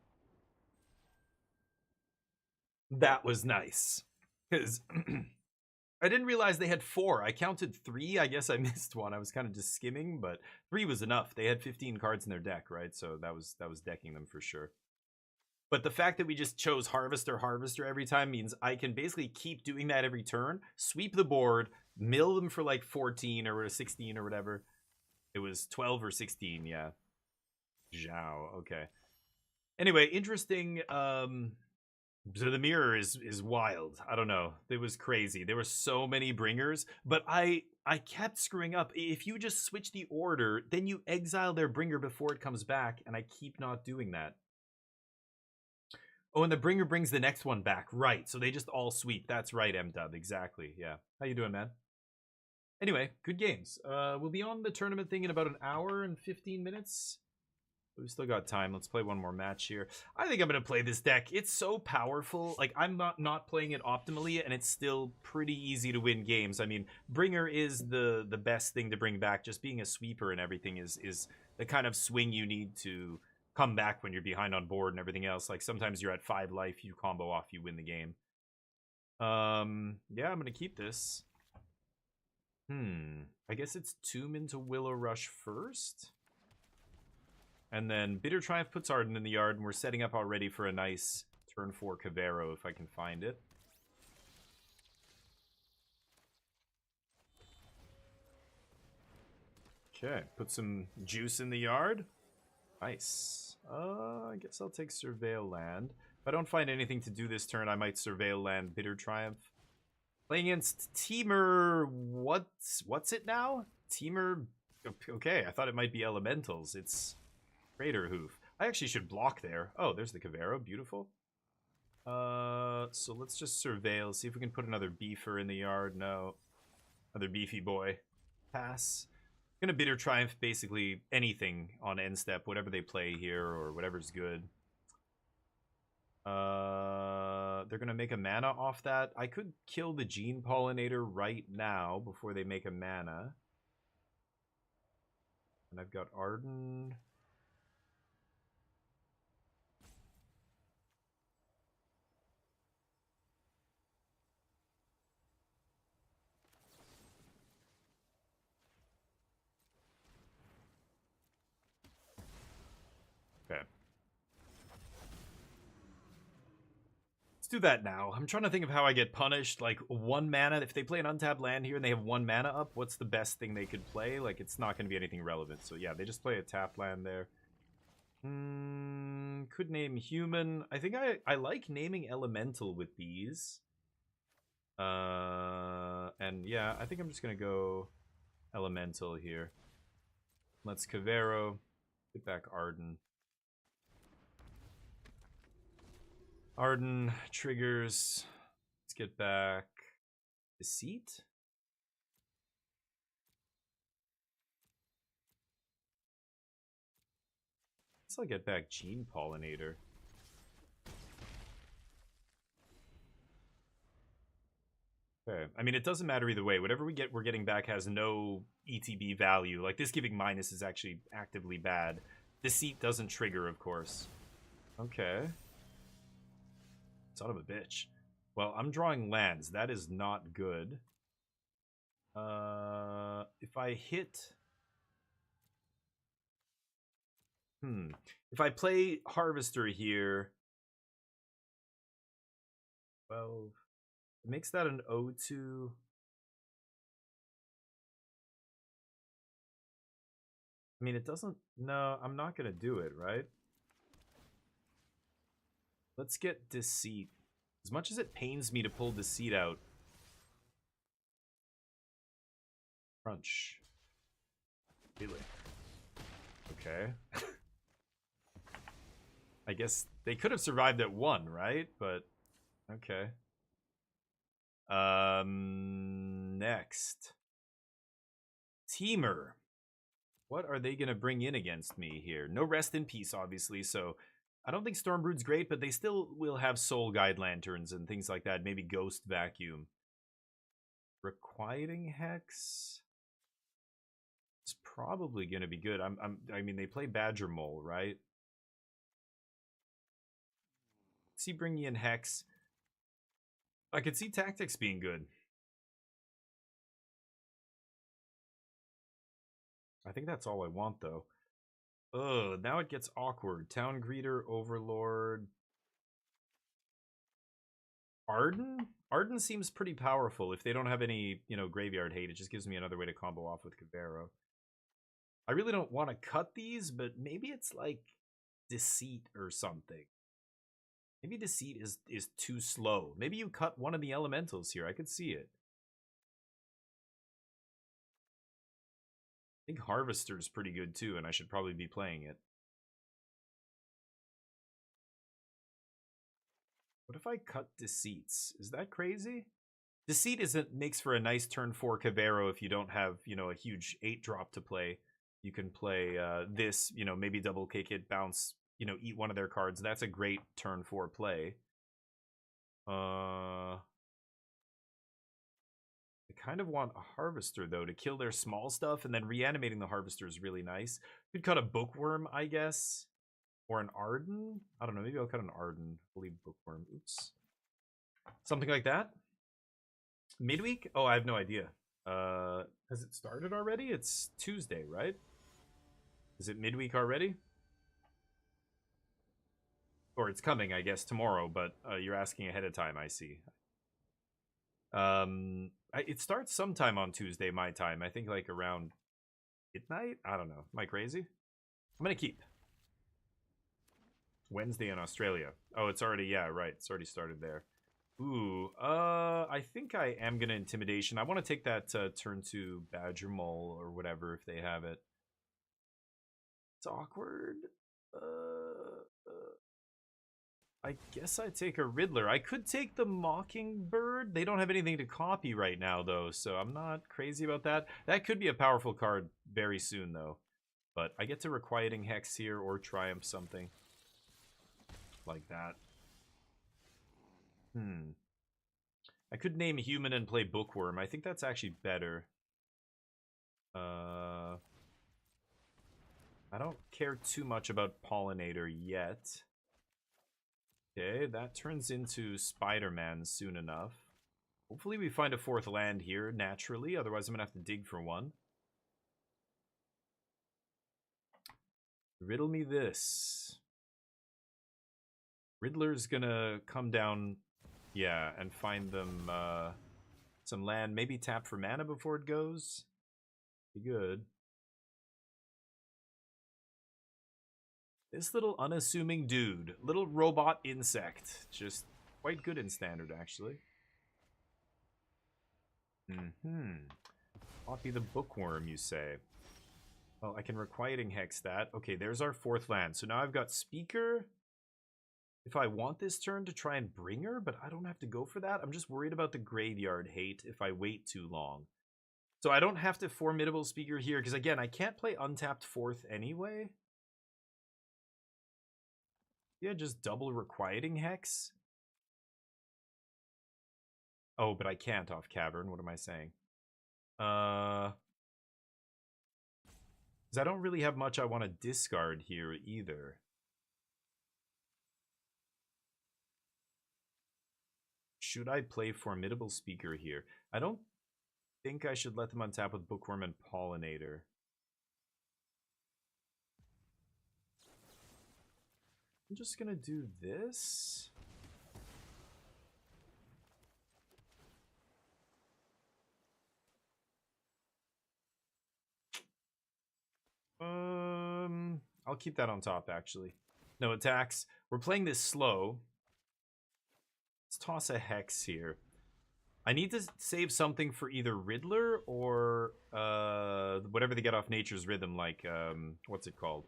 That was nice. Because I didn't realize they had 4. I counted 3. I guess I missed one. I was kind of just skimming, but 3 was enough. They had 15 cards in their deck, right? So that was decking them for sure. But the fact that we just chose Harvester every time means I can basically keep doing that every turn, sweep the board, mill them for like 14 or 16 or whatever. It was 12 or 16, yeah. Zhao, okay. Anyway, interesting. So the mirror is wild. I don't know. It was crazy. There were so many bringers, but I kept screwing up. If you just switch the order, then you exile their bringer before it comes back, and I keep not doing that. Oh, and the bringer brings the next one back. Right, so they just all sweep. That's right, M-Dub. Exactly, yeah. How you doing, man? Anyway, good games. We'll be on the tournament thing in about an hour and 15 minutes. We've still got time. Let's play one more match here. I think I'm going to play this deck. It's so powerful. Like, I'm not playing it optimally, and it's still pretty easy to win games. I mean, Bringer is the best thing to bring back. Just being a sweeper and everything is the kind of swing you need to come back when you're behind on board and everything else. Like, sometimes you're at 5 life, you combo off, you win the game. Yeah, I'm going to keep this. I guess it's Tomb into Willow Rush first. And then Bitter Triumph puts Arden in the yard, and we're setting up already for a nice turn 4 Cavero, if I can find it. Okay, put some juice in the yard. Nice. I guess I'll take Surveil Land. If I don't find anything to do this turn, I might Surveil Land Bitter Triumph. Playing against Teamer... What's it now? Teamer... Okay, I thought it might be Elementals. It's... Raider Hoof. I actually should block there. Oh, there's the Cavero. Beautiful. So let's just surveil. See if we can put another beefer in the yard. No. Another beefy boy. Pass. Gonna Bitter Triumph basically anything on end step. Whatever they play here or whatever's good. They're gonna make a mana off that. I could kill the Gene Pollinator right now before they make a mana. And I've got Arden... Okay. Let's do that now. I'm trying to think of how I get punished. Like, 1 mana. If they play an untapped land here and they have 1 mana up, what's the best thing they could play? Like, it's not going to be anything relevant. So, yeah, they just play a tapped land there. Could name human. I think I like naming elemental with these. And, yeah, I think I'm just going to go elemental here. Let's Cavero. back Arden. Arden triggers. Let's get back Deceit. I'll get back Gene Pollinator. Okay. I mean, it doesn't matter either way. Whatever we get, we're getting back has no ETB value. Like, this giving minus is actually actively bad. Deceit doesn't trigger, of course. Okay. Son of a bitch. Well, I'm drawing lands. That is not good. If I hit... If I play Harvester here, 12, it makes that an O2. I mean, it doesn't, no, I'm not going to do it, right? Let's get Deceit. As much as it pains me to pull Deceit out. Crunch. Really? Okay. I guess they could have survived at 1, right? But, okay. Next. Teamer. What are they going to bring in against me here? No Rest in Peace, obviously, so I don't think Stormbrood's great, but they still will have Soul Guide Lanterns and things like that. Maybe Ghost Vacuum. Requiting Hex. It's probably going to be good. I mean, they play Badger Mole, right? See, bringing in Hex. I could see Tactics being good. I think that's all I want, though. Ugh, now it gets awkward. Town Greeter, Overlord. Arden? Arden seems pretty powerful. If they don't have any, you know, graveyard hate, it just gives me another way to combo off with Cavero. I really don't want to cut these, but maybe it's like Deceit or something. Maybe Deceit is too slow. Maybe you cut one of the elementals here. I could see it. I think Harvester's pretty good too, and I should probably be playing it. What if I cut Deceits? Is that crazy? Deceit makes for a nice turn 4 Cavero if you don't have, you know, a huge 8-drop to play. You can play this, you know, maybe double kick it, bounce, you know, eat one of their cards. That's a great turn 4 play. I kind of want a Harvester, though, to kill their small stuff, and then reanimating the Harvester is really nice. Could cut a Bookworm, I guess. Or an Arden? I don't know, maybe I'll cut an Arden. I'll leave Bookworm. Oops. Something like that. Midweek? Oh, I have no idea. Has it started already? It's Tuesday, right? Is it midweek already? Or it's coming, I guess, tomorrow, but you're asking ahead of time, I see. It starts sometime on Tuesday, my time. I think like around midnight? I don't know. Am I crazy? I'm gonna keep. Wednesday in Australia. Oh, it's already, yeah, right. It's already started there. Ooh, I think I am gonna Intimidation. I want to take that turn to Badger Mole or whatever if they have it. It's awkward. I guess I take a Riddler. I could take the Mockingbird. They don't have anything to copy right now, though, so I'm not crazy about that. That could be a powerful card very soon, though. But I get to Requiting Hex here or Triumph something like that. I could name Human and play Bookworm. I think that's actually better. I don't care too much about Pollinator yet. Okay, that turns into Spider-Man soon enough. Hopefully we find a 4th land here, naturally. Otherwise I'm going to have to dig for one. Riddle me this. Riddler's going to come down, yeah, and find them some land. Maybe tap for mana before it goes. Be good. This little unassuming dude, little robot insect, just quite good in Standard, actually. Copy the Bookworm, you say. Well, I can Requiting Hex that. Okay, there's our 4th land. So now I've got Speaker. If I want this turn to try and bring her, but I don't have to go for that. I'm just worried about the graveyard hate if I wait too long. So I don't have to Formidable Speaker here, because again, I can't play untapped 4th anyway. Yeah, just double Requiting Hex. Oh, but I can't off Cavern. What am I saying? Because I don't really have much I want to discard here either. Should I play Formidable Speaker here? I don't think I should let them untap with Bookworm and Pollinator. I'm just gonna do this. I'll keep that on top, actually. No attacks. We're playing this slow. Let's toss a Hex here. I need to save something for either Riddler or whatever they get off Nature's Rhythm, like, what's it called?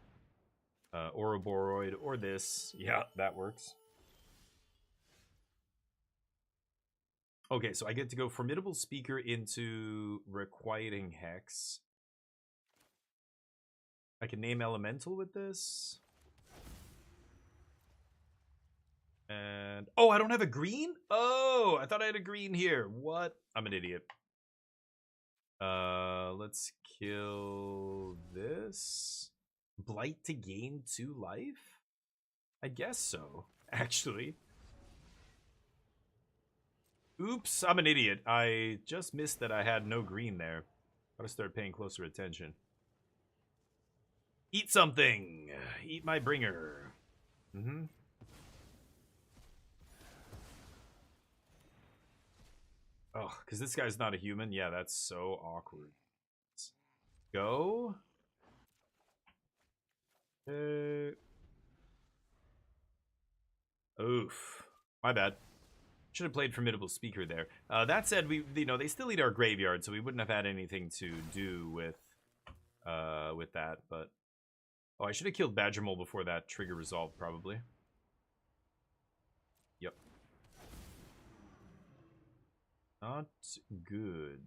Ouroboros or this. Yeah, that works. Okay, so I get to go Formidable Speaker into Requiting Hex. I can name Elemental with this. And... oh, I don't have a green? Oh, I thought I had a green here. What? I'm an idiot. Let's kill this. Blight to gain 2 life? I guess so, actually. Oops, I'm an idiot. I just missed that I had no green there. Gotta start paying closer attention. Eat something. Eat my bringer. Mm-hmm. Oh, because this guy's not a human? Yeah, that's so awkward. Let's go. Oof. My bad. Should have played Formidable Speaker there. That said, they still eat our graveyard, so we wouldn't have had anything to do with that, but... oh, I should have killed Badger Mole before that trigger resolved, probably. Yep. Not good.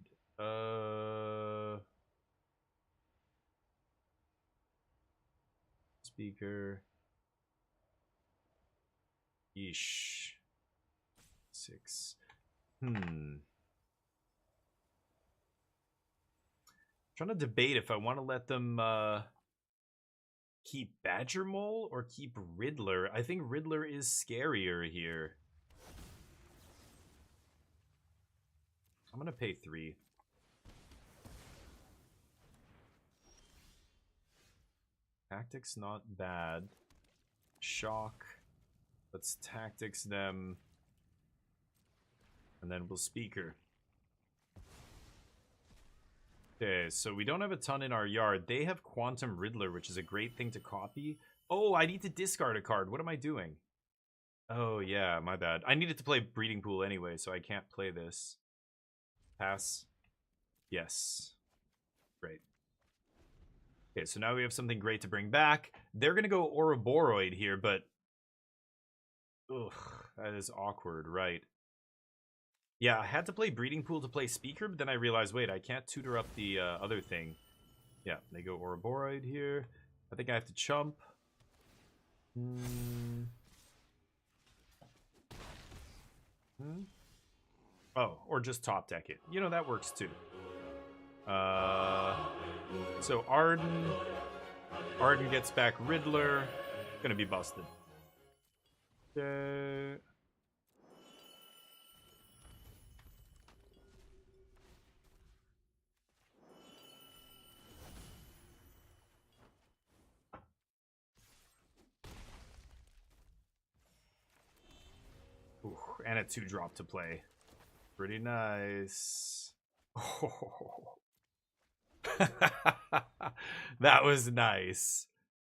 Speaker. Yeesh. 6. Trying to debate if I want to let them keep Badger Mole or keep Riddler. I think Riddler is scarier here. I'm gonna pay 3. Tactics not bad. Shock. Let's tactics them. And then we'll Speaker. Okay, so we don't have a ton in our yard. They have Quantum Riddler, which is a great thing to copy. Oh, I need to discard a card. What am I doing? Oh, yeah, my bad. I needed to play Breeding Pool anyway, so I can't play this. Pass. Yes. Great. Okay, so now we have something great to bring back. They're going to go Ouroboros here, but... ugh, that is awkward, right? Yeah, I had to play Breeding Pool to play Speaker, but then I realized, wait, I can't tutor up the other thing. Yeah, they go Ouroboros here. I think I have to chump. Oh, or just top deck it. You know, that works too. So Arden gets back Riddler. Gonna be busted. Ooh, and a 2-drop to play. Pretty nice. Oh. That was nice.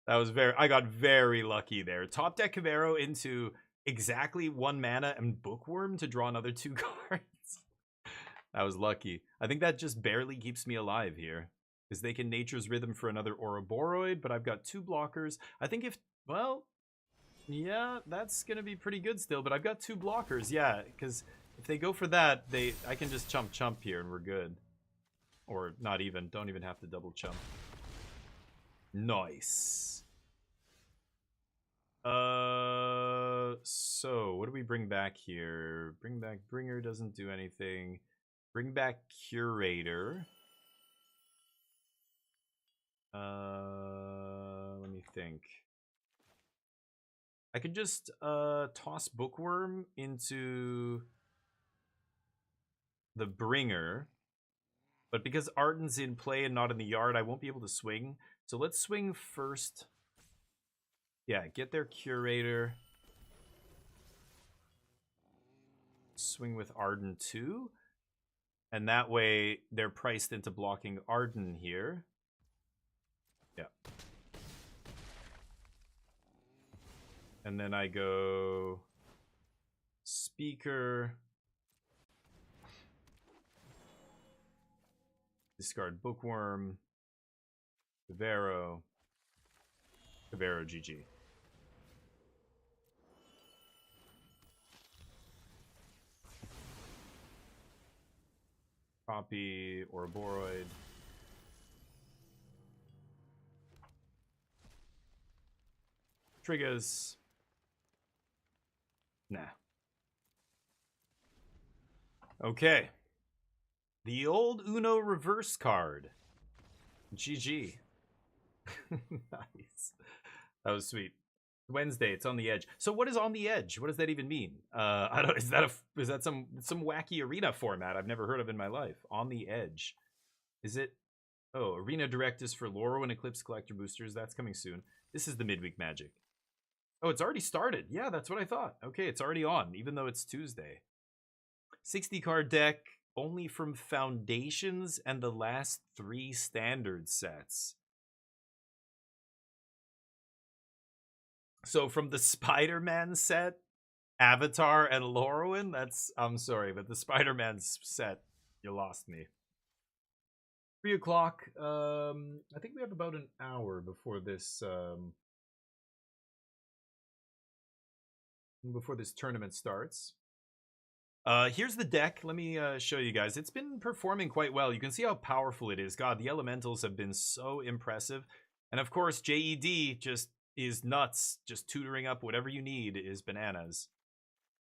That was I got very lucky there. Top deck Camaro into exactly 1 mana and Bookworm to draw another 2 cards. That was lucky. I think that just barely keeps me alive here. Because they can Nature's Rhythm for another Ouroboros, but I've got 2 blockers. I think if, well, yeah, that's going to be pretty good still, but I've got 2 blockers, yeah, because if they go for that, I can just chump here and we're good. Or not even, don't even have to double chump. Nice. So what do we bring back here? Bring back Bringer doesn't do anything. Bring back Curator. Let me think. I could just toss Bookworm into the Bringer. But because Arden's in play and not in the yard, I won't be able to swing. So let's swing first. Yeah, get their Curator. Swing with Arden too. And that way they're priced into blocking Arden here. Yeah. And then I go Speaker. Discard Bookworm. Cavero. Cavero GG. Copy Ouroboros. Triggers. Nah. Okay. The old Uno reverse card. GG. Nice. That was sweet. Wednesday, it's on the edge. So what is on the edge? What does that even mean? I don't. Is that some wacky arena format I've never heard of in my life? On the edge. Is it? Oh, Arena Direct is for Lorwyn Eclipse Collector boosters. That's coming soon. This is the midweek magic. Oh, it's already started. Yeah, that's what I thought. Okay, it's already on, even though it's Tuesday. 60 card deck, only from Foundations and the last 3 standard sets. So from the Spider-Man set, Avatar, and Lorwyn, I'm sorry, but the Spider-Man set, you lost me. 3 o'clock. I think we have about an hour before this tournament starts. Here's the deck. Let me show you guys. It's been performing quite well. You can see how powerful it is. God, the elementals have been so impressive. And of course, JED just is nuts. Just tutoring up whatever you need is bananas.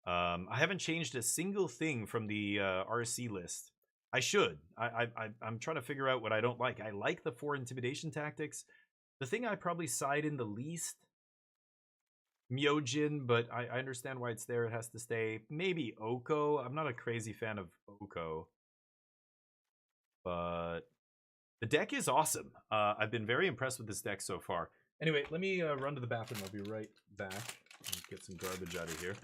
I haven't changed a single thing from the RC list. I should. I'm trying to figure out what I don't like. I like the 4 intimidation tactics. The thing I probably side in the least, Myojin, but I understand why it's there. It has to stay. Maybe Oko. I'm not a crazy fan of Oko. But the deck is awesome. I've been very impressed with this deck so far. Anyway, let me run to the bathroom. I'll be right back. Get some garbage out of here.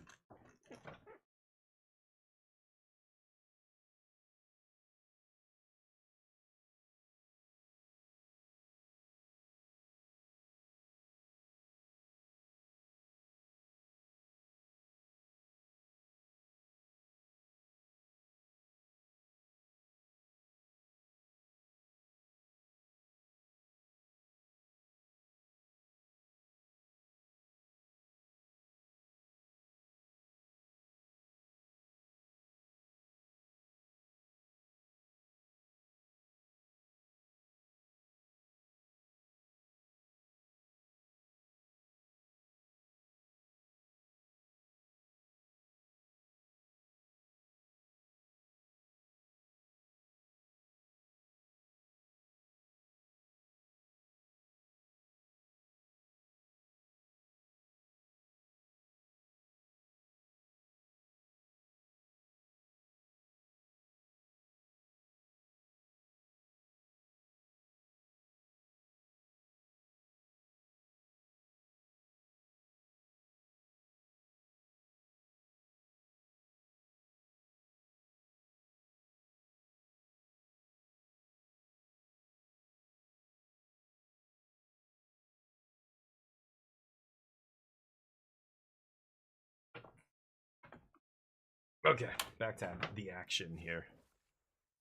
Okay, back to the action here.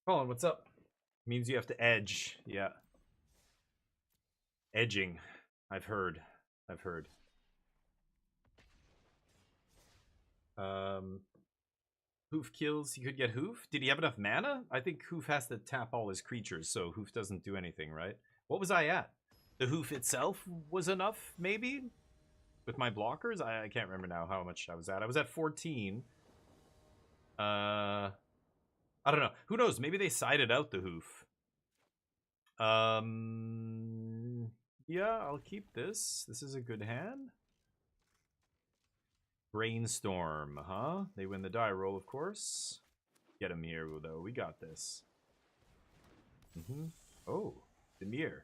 Colin, what's up? Means you have to edge. Yeah. Edging. I've heard. I've heard. Hoof kills. He could get Hoof. Did he have enough mana? I think Hoof has to tap all his creatures, so Hoof doesn't do anything, right? What was I at? The Hoof itself was enough, maybe? With my blockers? I can't remember now how much I was at. I was at 14. I don't know. Who knows? Maybe they sided out the Hoof. Yeah, I'll keep this. This is a good hand. Brainstorm, huh? They win the die roll, of course. Get him here, though. We got this. Oh, Demir.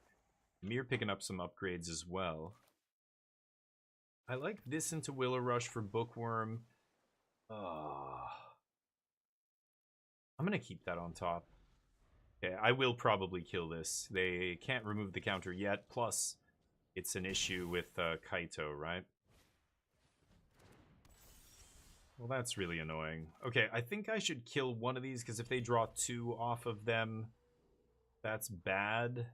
Demir picking up some upgrades as well. I like this into Willow Rush for Bookworm. I'm going to keep that on top. Okay, I will probably kill this. They can't remove the counter yet. Plus, it's an issue with Kaito, right? Well, that's really annoying. Okay, I think I should kill one of these, because if they draw 2 off of them, that's bad.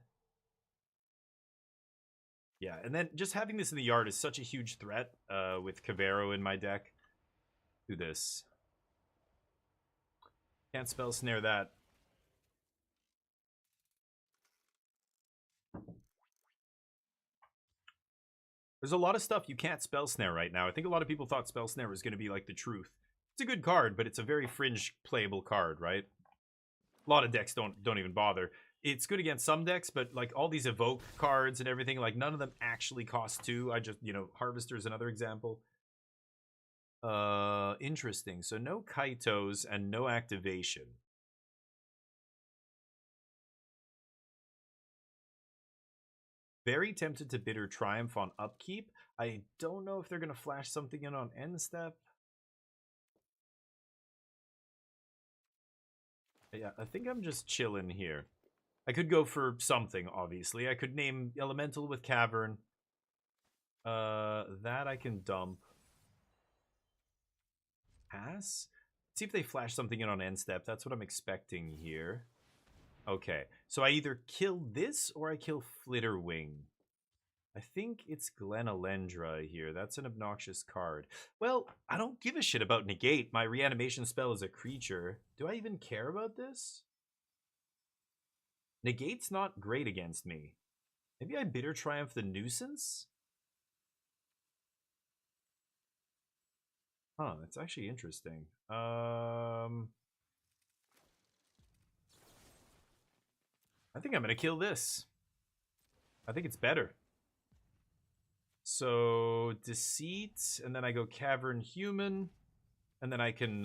Yeah, and then just having this in the yard is such a huge threat with Cavero in my deck. Do this. Can't spell snare that. There's a lot of stuff you can't spell snare right now. I think a lot of people thought spell snare was going to be like the truth. It's a good card, but it's a very fringe playable card, right? A lot of decks don't even bother. It's good against some decks, but like all these evoke cards and everything, like none of them actually cost 2. I just, Harvester is another example. Interesting. So no Kaitos and no activation. Very tempted to Bitter Triumph on upkeep. I don't know if they're going to flash something in on end step. Yeah, I think I'm just chilling here. I could go for something, obviously. I could name Elemental with Cavern. That I can dump. Pass? See if they flash something in on end step. That's what I'm expecting here. Okay, so I either kill this or I kill Flitterwing. I think it's Glenalendra here. That's an obnoxious card. Well, I don't give a shit about negate. My reanimation spell is a creature. Do I even care about this? Negate's not great against me. Maybe I Bitter Triumph the Nuisance? Huh, that's actually interesting. I think I'm going to kill this. I think it's better. So, Deceit, and then I go Cavern Human, and then I can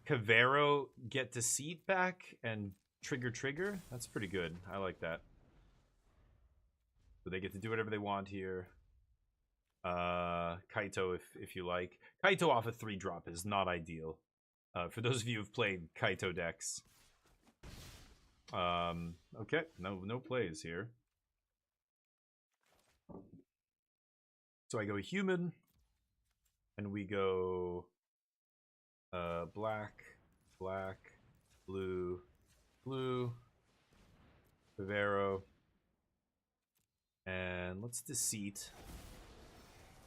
Cavero get Deceit back and trigger. That's pretty good. I like that. So they get to do whatever they want here. Kaito if you like. Kaito off a 3-drop is not ideal. For those of you who've played Kaito decks. Okay, no plays here. So I go human, and we go black, blue, Vivero, and let's Deceit.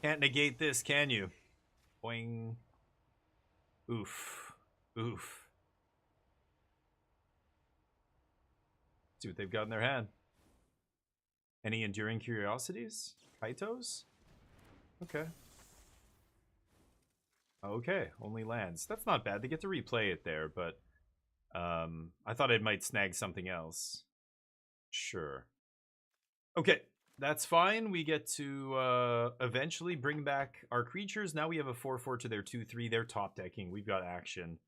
Can't negate this, can you? Boing. Oof. See what they've got in their hand. Any enduring curiosities? Kaitos? Okay. Okay, only lands. That's not bad. They get to replay it there, but I thought it might snag something else. Sure. Okay, that's fine. We get to eventually bring back our creatures. Now we have a 4/4 to their 2/3. They're top decking. We've got action.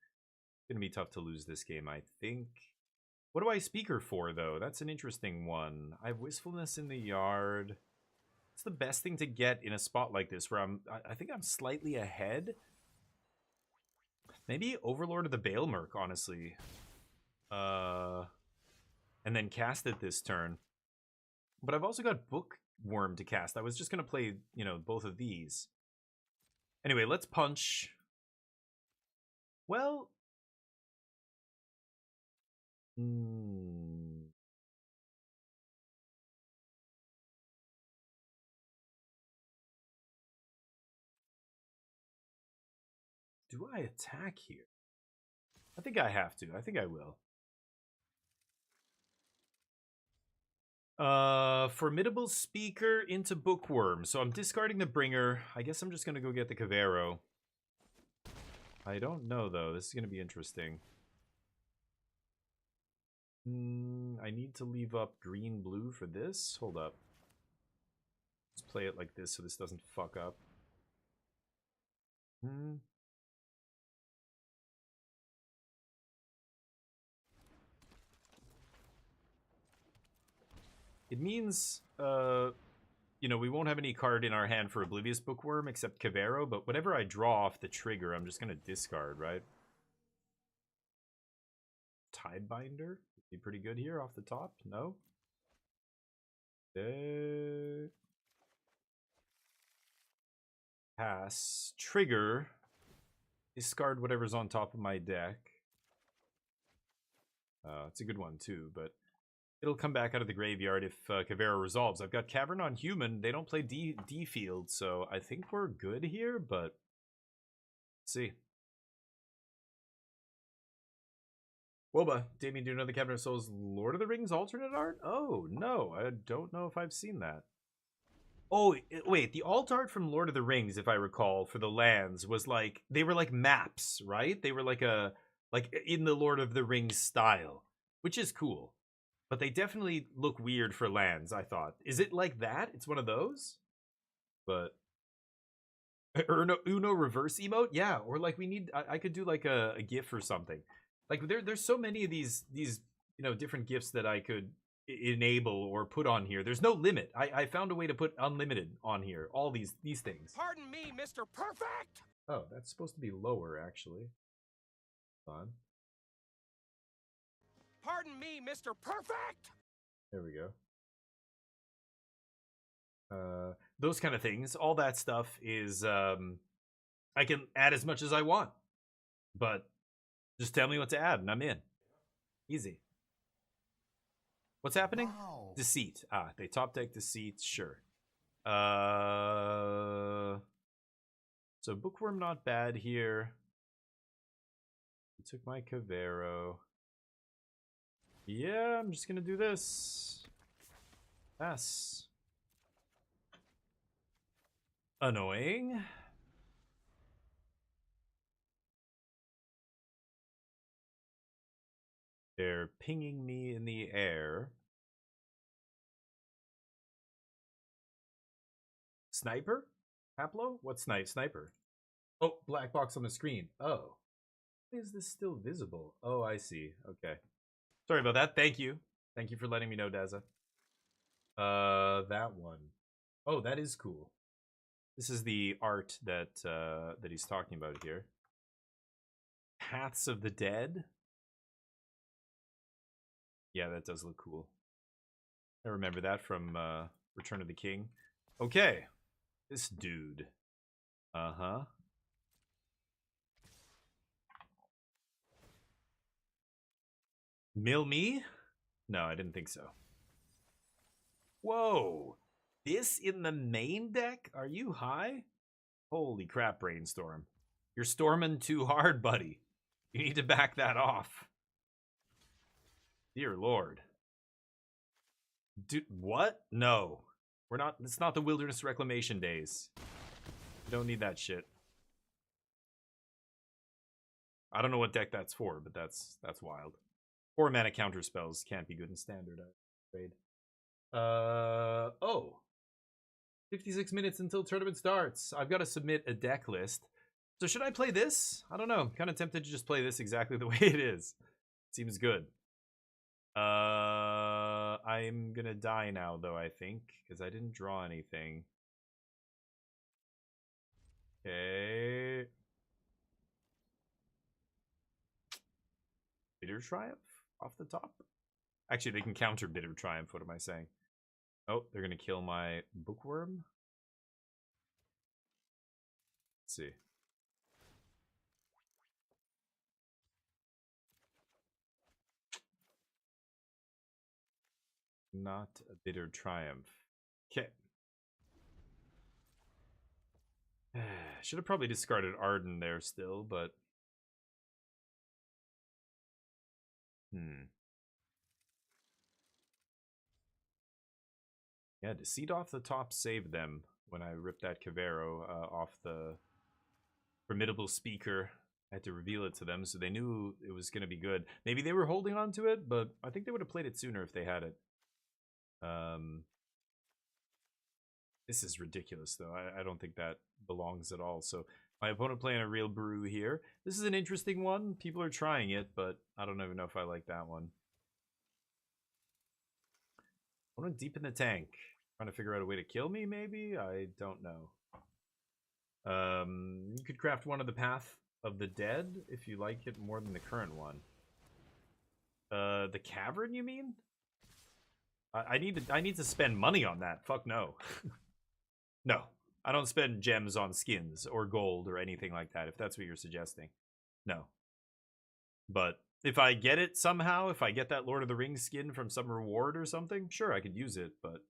It's gonna be tough to lose this game, I think. What do I speaker for, though? That's an interesting one. I have Wistfulness in the yard. It's the best thing to get in a spot like this where I think I'm slightly ahead. Maybe Overlord of the Baelmerk, honestly. And then cast it this turn. But I've also got Bookworm to cast. I was just going to play, both of these. Anyway, let's punch. Well... Do I attack here? I think I have to. I think I will. Formidable Speaker into Bookworm. So I'm discarding the Bringer. I guess I'm just going to go get the Cavero. I don't know, though. This is going to be interesting. I need to leave up green-blue for this. Hold up. Let's play it like this so this doesn't fuck up. It means, you know, we won't have any card in our hand for Oblivious Bookworm except Cavero, but whenever I draw off the trigger, I'm just going to discard, right? Tidebinder would be pretty good here off the top. No? Pass. Trigger. Discard whatever's on top of my deck. It's a good one too, but it'll come back out of the graveyard if Cavero resolves. I've got Cavern on Human. They don't play D field, so I think we're good here, but let's see. Woba, Damien, do you know the Cabinet of Souls Lord of the Rings alternate art? Oh, no. I don't know if I've seen that. Oh, wait. The alt art from Lord of the Rings, if I recall, for the lands was like... They were like maps, right? They were like a... Like in the Lord of the Rings style, which is cool. But they definitely look weird for lands, I thought. Is it like that? It's one of those? But... Uno reverse emote? Yeah, or like we need... I could do like a GIF or something. Like there's so many of these you know, different gifts that I could enable or put on here. There's no limit. I found a way to put unlimited on here. All these things. Pardon me, Mr. Perfect. Oh, that's supposed to be lower actually. Hold on. Pardon me, Mr. Perfect. There we go. Those kind of things. All that stuff is I can add as much as I want, but just tell me what to add, and I'm in. Easy. What's happening? Wow. Deceit. Ah, they top deck Deceit, sure. So Bookworm not bad here. I took my Cavero. Yeah, I'm just gonna do this. Pass. Annoying. They're pinging me in the air. Sniper? Haplo? What sniper? Oh, black box on the screen. Oh. Why is this still visible? Oh, I see. Okay. Sorry about that. Thank you. Thank you for letting me know, Daza. That one. Oh, that is cool. This is the art that that he's talking about here. Paths of the Dead. Yeah, that does look cool. I remember that from Return of the King. Okay. This dude. Uh-huh. Mill me? No, I didn't think so. Whoa. This in the main deck? Are you high? Holy crap, Brainstorm. You're storming too hard, buddy. You need to back that off. Dear Lord. Dude, what? No. We're not, it's not the Wilderness Reclamation days. We don't need that shit. I don't know what deck that's for, but that's wild. 4 mana counter spells can't be good in Standard, I'm afraid. Oh. 56 minutes until tournament starts. I've got to submit a deck list. So should I play this? I don't know. I'm kind of tempted to just play this exactly the way it is. Seems good. I'm gonna die now, though, I think, because I didn't draw anything. Okay. Bitter Triumph off the top? Actually, they can counter Bitter Triumph. What am I saying? Oh, they're gonna kill my Bookworm? Let's see. Not a Bitter Triumph. Okay. Should have probably discarded Arden there still, but... Yeah, Deceit off the top saved them when I ripped that Cavero off the formidable speaker. I had to reveal it to them, so they knew it was going to be good. Maybe they were holding on to it, but I think they would have played it sooner if they had it. This is ridiculous, though. I don't think that belongs at all. So my opponent playing a real brew here. This is an interesting one. People are trying it, but I don't even know if I like that one. Opponent deep in the tank. Trying to figure out a way to kill me, maybe? I don't know. You could craft one of the Path of the Dead if you like it more than the current one. The Cavern, you mean? I need to spend money on that. Fuck no. No, I don't spend gems on skins or gold or anything like that, if that's what you're suggesting. No. But if I get it somehow, if I get that Lord of the Rings skin from some reward or something, sure, I could use it, but...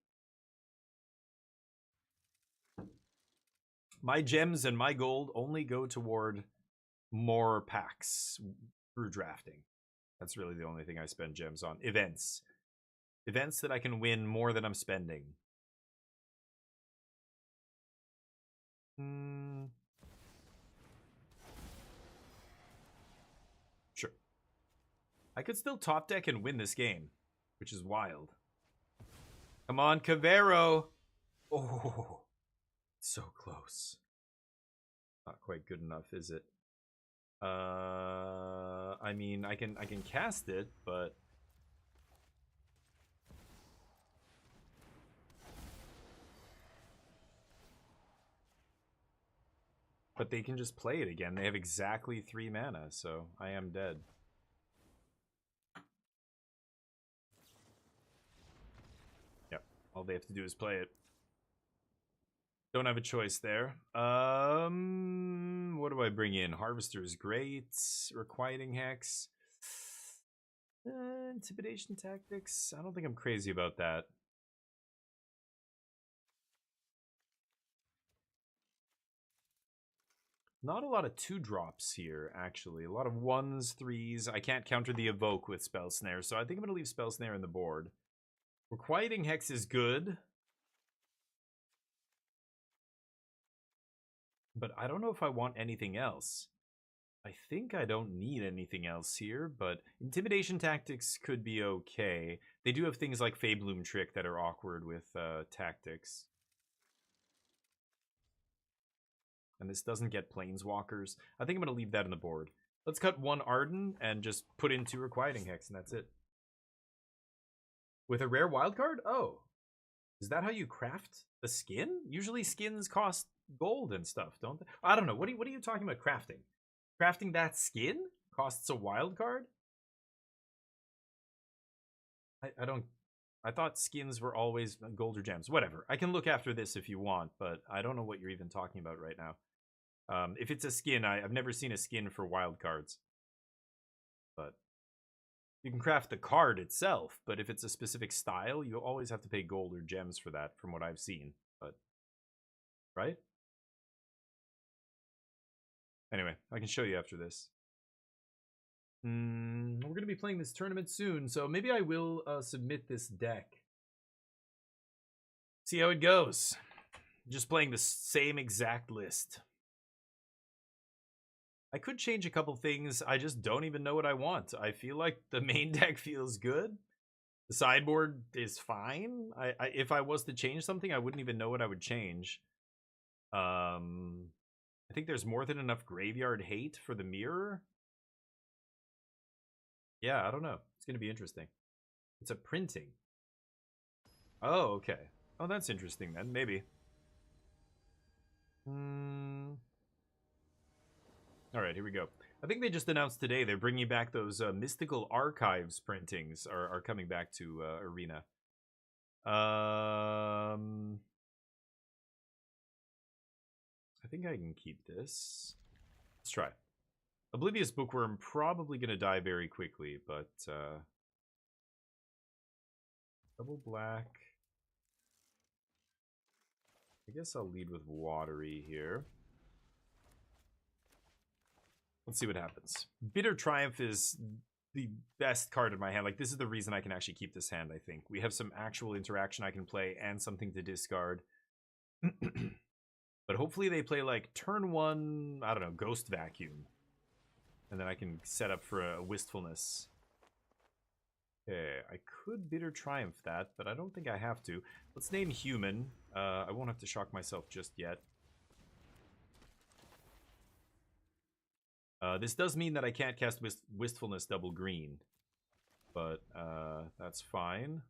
My gems and my gold only go toward more packs through drafting. That's really the only thing I spend gems on. Events. Events that I can win more than I'm spending. Sure. I could still top deck and win this game, which is wild. Come on, Cavero! Oh, so close. Not quite good enough, is it? I mean, I can cast it, but... But they can just play it again. They have exactly 3 mana, so I am dead. Yep, all they have to do is play it. Don't have a choice there. What do I bring in? Harvester is great. Requiting Hex. Intimidation Tactics. I don't think I'm crazy about that. Not a lot of 2-drops here, actually. A lot of 1s, 3s. I can't counter the Evoke with Spell Snare, so I think I'm going to leave Spell Snare in the board. Requiting Hex is good. But I don't know if I want anything else. I think I don't need anything else here, but Intimidation Tactics could be okay. They do have things like Fabloom Trick that are awkward with Tactics. And this doesn't get Planeswalkers. I think I'm going to leave that in the board. Let's cut 1 Arden and just put in 2 Requiting Hex, and that's it. With a rare wildcard? Oh. Is that how you craft the skin? Usually skins cost gold and stuff, don't they? I don't know. What are you talking about crafting? Crafting that skin costs a wildcard? I thought skins were always gold or gems. Whatever. I can look after this if you want, but I don't know what you're even talking about right now. If it's a skin, I've never seen a skin for wild cards. But you can craft the card itself, but if it's a specific style, you'll always have to pay gold or gems for that, from what I've seen. But right? Anyway, I can show you after this. We're going to be playing this tournament soon, so maybe I will submit this deck. See how it goes. Just playing the same exact list. I could change a couple things. I just don't even know what I want. I feel like the main deck feels good. The sideboard is fine. If I was to change something, I wouldn't even know what I would change. I think there's more than enough graveyard hate for the mirror. Yeah, I don't know. It's going to be interesting. It's a printing. Oh, okay. Oh, that's interesting then. Maybe. Alright, here we go. I think they just announced today they're bringing back those Mystical Archives printings are coming back to Arena. I think I can keep this. Let's try. Oblivious Bookworm probably going to die very quickly, but double black. I guess I'll lead with Watery here. Let's see what happens. Bitter Triumph is the best card in my hand. Like, this is the reason I can actually keep this hand, I think. We have some actual interaction I can play and something to discard. But hopefully they play, like, turn 1, I don't know, Ghost Vacuum. And then I can set up for a Wistfulness. Okay, I could Bitter Triumph that, but I don't think I have to. Let's name Human. I won't have to shock myself just yet. This does mean that I can't cast Wistfulness double green. But that's fine.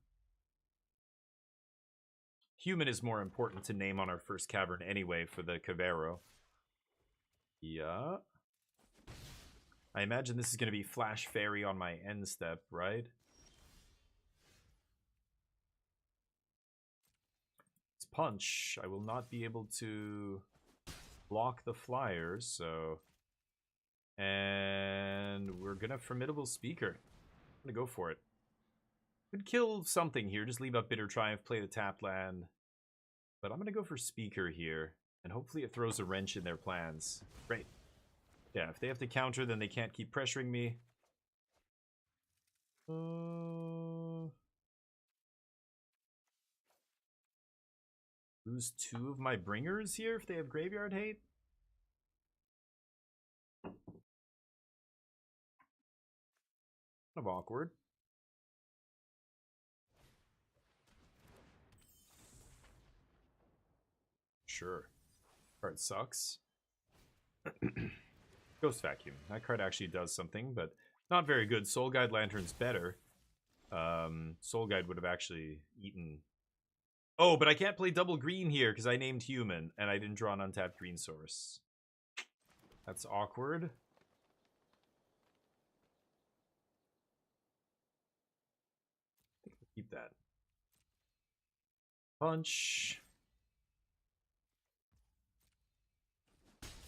Human is more important to name on our first cavern anyway for the Cavero. Yeah. I imagine this is going to be Flash Fairy on my end step, right? It's Punch. I will not be able to block the flyers, so... And we're going to Formidable Speaker. I'm going to go for it. Could kill something here. Just leave up Bitter Triumph, play the tap land. But I'm going to go for Speaker here. And hopefully it throws a wrench in their plans. Great. Yeah, if they have to counter, then they can't keep pressuring me. Lose 2 of my bringers here if they have Graveyard Hate? Kind of awkward. Sure. Card sucks. Ghost Vacuum. That card actually does something, but not very good. Soul Guide Lantern's better. Soul Guide would have actually eaten... Oh, but I can't play double green here because I named Human, and I didn't draw an untapped green source. That's awkward. Keep that. Punch.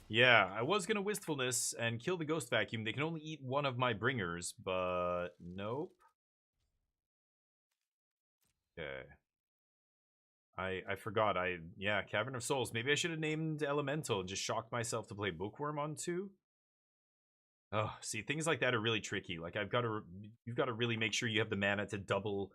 Yeah, I was gonna Wistfulness and kill the Ghost Vacuum. They can only eat 1 of my bringers, but nope. Okay. I forgot. Yeah, Cavern of Souls. Maybe I should have named Elemental and just shocked myself to play Bookworm on 2. Oh, see, things like that are really tricky. Like, you've got to really make sure you have the mana to double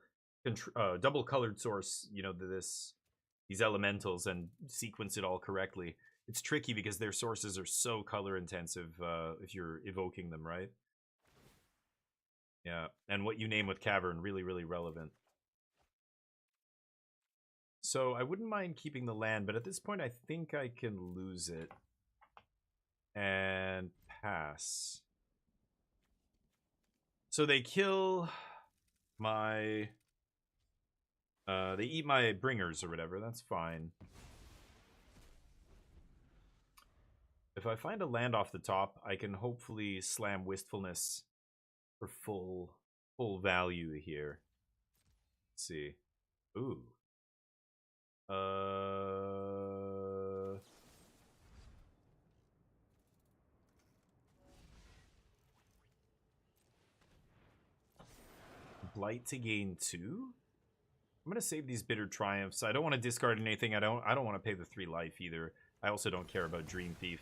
colored source, you know, these elementals and sequence it all correctly. It's tricky because their sources are so color intensive if you're evoking them, right? Yeah, and what you name with Cavern, really, really relevant. So I wouldn't mind keeping the land, but at this point I think I can lose it. And pass. So they kill my... they eat my bringers or whatever, that's fine. If I find a land off the top, I can hopefully slam Wistfulness for full value here. Let's see. Ooh. Blight to gain 2? I'm gonna save these Bitter Triumphs. I don't want to discard anything. I don't want to pay the 3 life either. I also don't care about Dream Thief.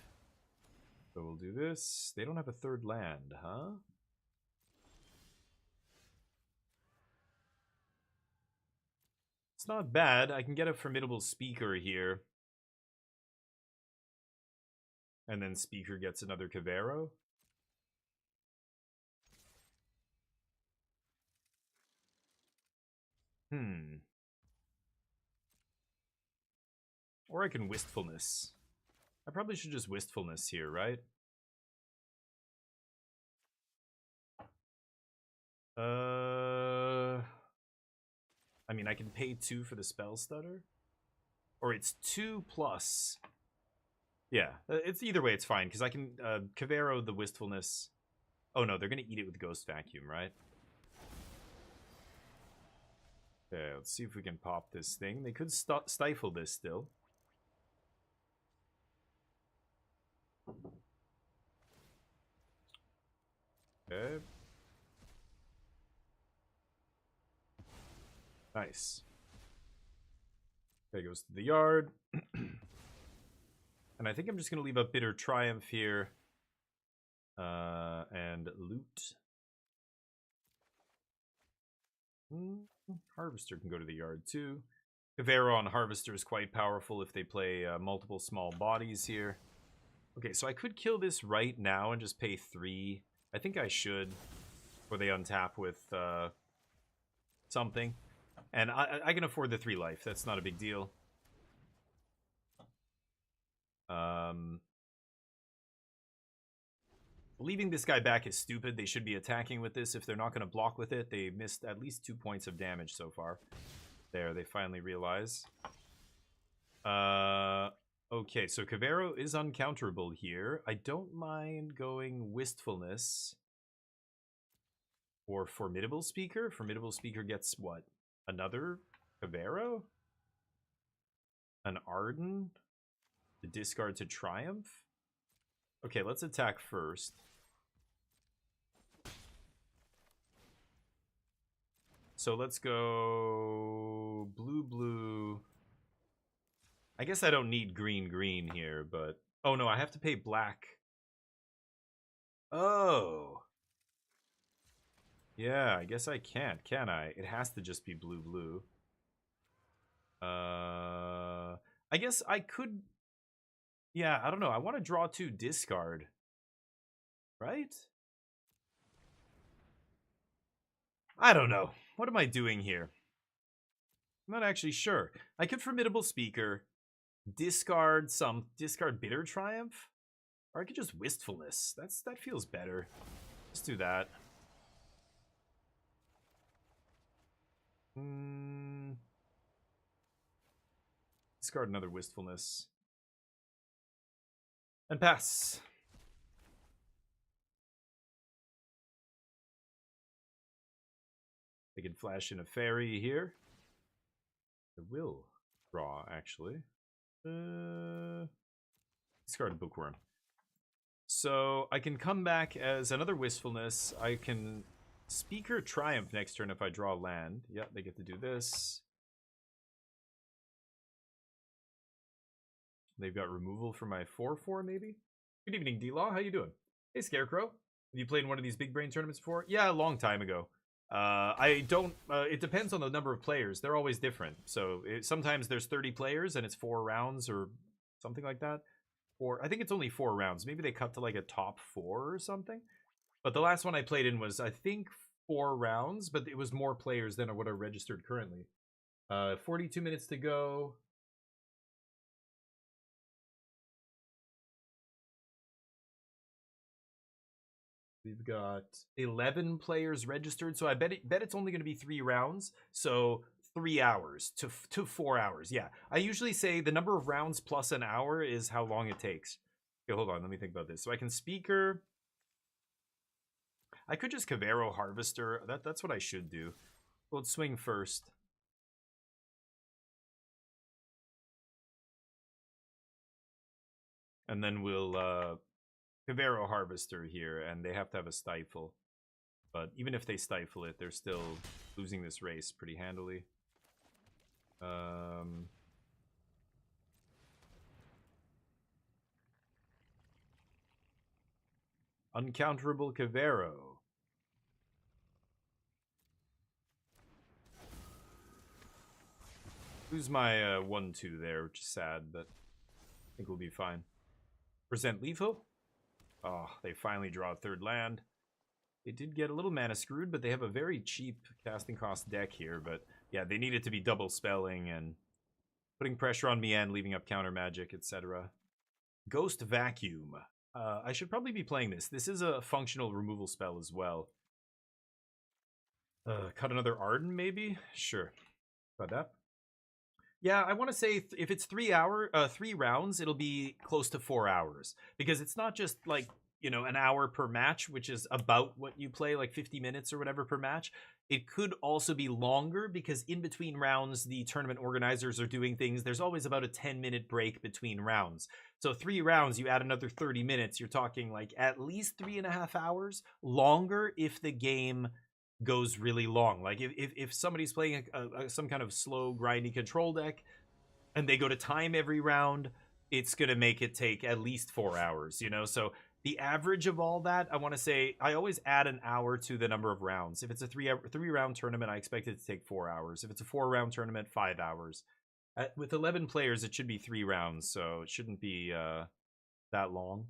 So we'll do this. They don't have a 3rd land, huh? It's not bad. I can get a Formidable Speaker here. And then Speaker gets another Cavero. Or I can Wistfulness. I probably should just Wistfulness here, right? I mean, I can pay 2 for the Spell Stutter. Or it's 2 plus. Yeah, it's either way, it's fine, because I can Cavero the Wistfulness. Oh no, they're going to eat it with Ghost Vacuum, right? Okay, let's see if we can pop this thing. They could stifle this still. Okay. Nice. Okay, goes to the yard. And I think I'm just going to leave a Bitter Triumph here. And loot. Harvester can go to the yard too. Cavero on Harvester is quite powerful if they play multiple small bodies here. Okay, so I could kill this right now and just pay 3. I think I should. Before they untap with something. And I can afford the 3 life. That's not a big deal. Leaving this guy back is stupid. They should be attacking with this. If they're not going to block with it, they missed at least 2 points of damage so far. There, they finally realize. Okay, so Cavero is uncounterable here. I don't mind going Wistfulness or Formidable Speaker. Formidable Speaker gets what? Another Cavero? An Arden? The discard to Triumph? Okay, let's attack first. So let's go blue, blue. I guess I don't need green, green here, but... Oh, no, I have to pay black. Oh. Yeah, I guess I can't, can I? It has to just be blue, blue. I guess I could... Yeah, I don't know. I want to draw 2 discard. Right? I don't know. What am I doing here? I'm not actually sure. I could Formidable Speaker, discard Bitter Triumph, or I could just Wistfulness. That feels better. Let's do that. Discard another Wistfulness. And pass. I can flash in a fairy here. I will draw, actually. Discard a Bookworm. So I can come back as another Wistfulness. I can Speaker Triumph next turn if I draw land. Yeah, they get to do this. They've got removal for my 4/4, maybe? Good evening, D-Law. How you doing? Hey, Scarecrow. Have you played in one of these big brain tournaments before? Yeah, a long time ago. I don't... it depends on the number of players. They're always different. So sometimes there's 30 players and it's 4 rounds or something like that. Or I think it's only 4 rounds. Maybe they cut to like a top 4 or something. But the last one I played in was, I think, 4 rounds. But it was more players than what are registered currently. 42 minutes to go. We've got 11 players registered, so I bet it's only going to be 3 rounds. So 3 hours to 4 hours. Yeah, I usually say the number of rounds plus an hour is how long it takes. Okay, hold on, let me think about this. So I can Speaker. I could just Cavero Harvester. That's what I should do. Well, let's swing first. And then we'll Cavero Harvester here, and they have to have a Stifle. But even if they stifle it, they're still losing this race pretty handily. Uncounterable Cavero. Lose my 1/2 there, which is sad, but I think we'll be fine. Present lethal. Oh, they finally draw a 3rd land. They did get a little mana screwed, but they have a very cheap casting cost deck here. But yeah, they needed to be double spelling and putting pressure on me and leaving up counter magic, etc. Ghost Vacuum. I should probably be playing this. This is a functional removal spell as well. Cut another Arden, maybe? Sure. About that. Yeah, I want to say if it's 3 rounds, it'll be close to 4 hours. Because it's not just like, you know, an hour per match, which is about what you play, like 50 minutes or whatever per match. It could also be longer because in between rounds, the tournament organizers are doing things. There's always about a 10-minute break between rounds. So 3 rounds, you add another 30 minutes. You're talking like at least 3.5 hours longer if the game goes really long. Like if somebody's playing some kind of slow, grindy control deck and they go to time every round, it's going to make it take at least 4 hours, you know? So The average of all that, I want to say, I always add an hour to the number of rounds. If it's a three-round tournament, I expect it to take 4 hours. If it's a 4-round tournament, 5 hours. With 11 players, it should be 3 rounds, so it shouldn't be that long.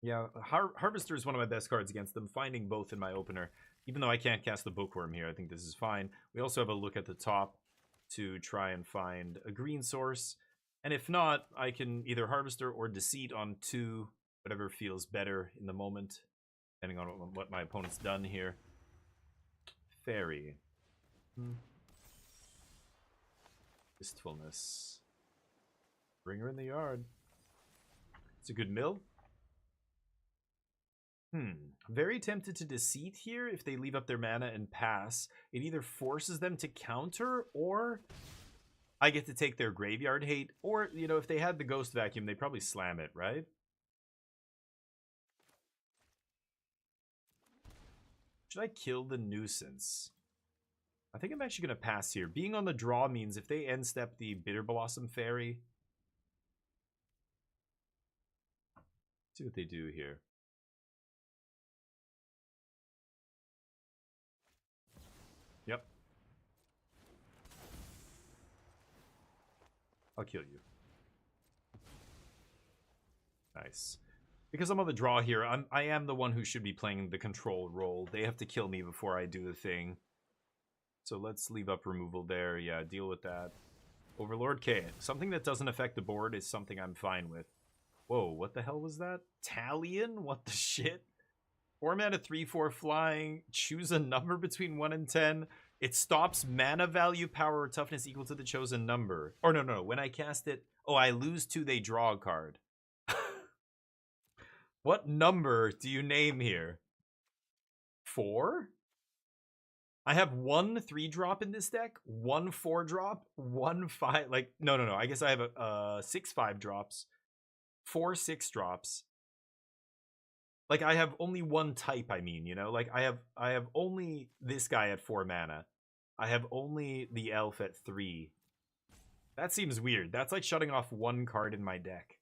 Yeah, Harvester is one of my best cards against them, finding both in my opener. Even though I can't cast the Bookworm here, I think this is fine. We also have a look at the top to try and find a green source. And if not, I can either Harvester or Deceit on 2, whatever feels better in the moment, depending on what my opponent's done here. Fairy. Wistfulness. Bring her in the yard. It's a good mill. Very tempted to Deceit here if they leave up their mana and pass. It either forces them to counter, or I get to take their graveyard hate. Or, you know, if they had the Ghost Vacuum, they'd probably slam it, right? Should I kill the Nuisance? I think I'm actually going to pass here. Being on the draw means if they end step the Bitter Blossom Fairy. Let's see what they do here. Yep. I'll kill you. Nice. Because I'm on the draw here, I am the one who should be playing the control role. They have to kill me before I do the thing. So let's leave up removal there. Yeah, deal with that. Overlord K. Something that doesn't affect the board is something I'm fine with. Whoa, what the hell was that? Talion? What the shit? 4 mana, 3/4 flying. Choose a number between 1 and 10. It stops mana value, power, or toughness equal to the chosen number. Or no. When I cast it, oh, I lose 2, they draw a card. What number do you name here? 4? I have 1 3-drop in this deck, 1 4-drop, 1 5. Like, no. I guess I have 6 5-drops, 4 6-drops. Like, I have only 1 type, I mean, you know? Like, I have only this guy at 4 mana. I have only the elf at 3. That seems weird. That's like shutting off 1 card in my deck.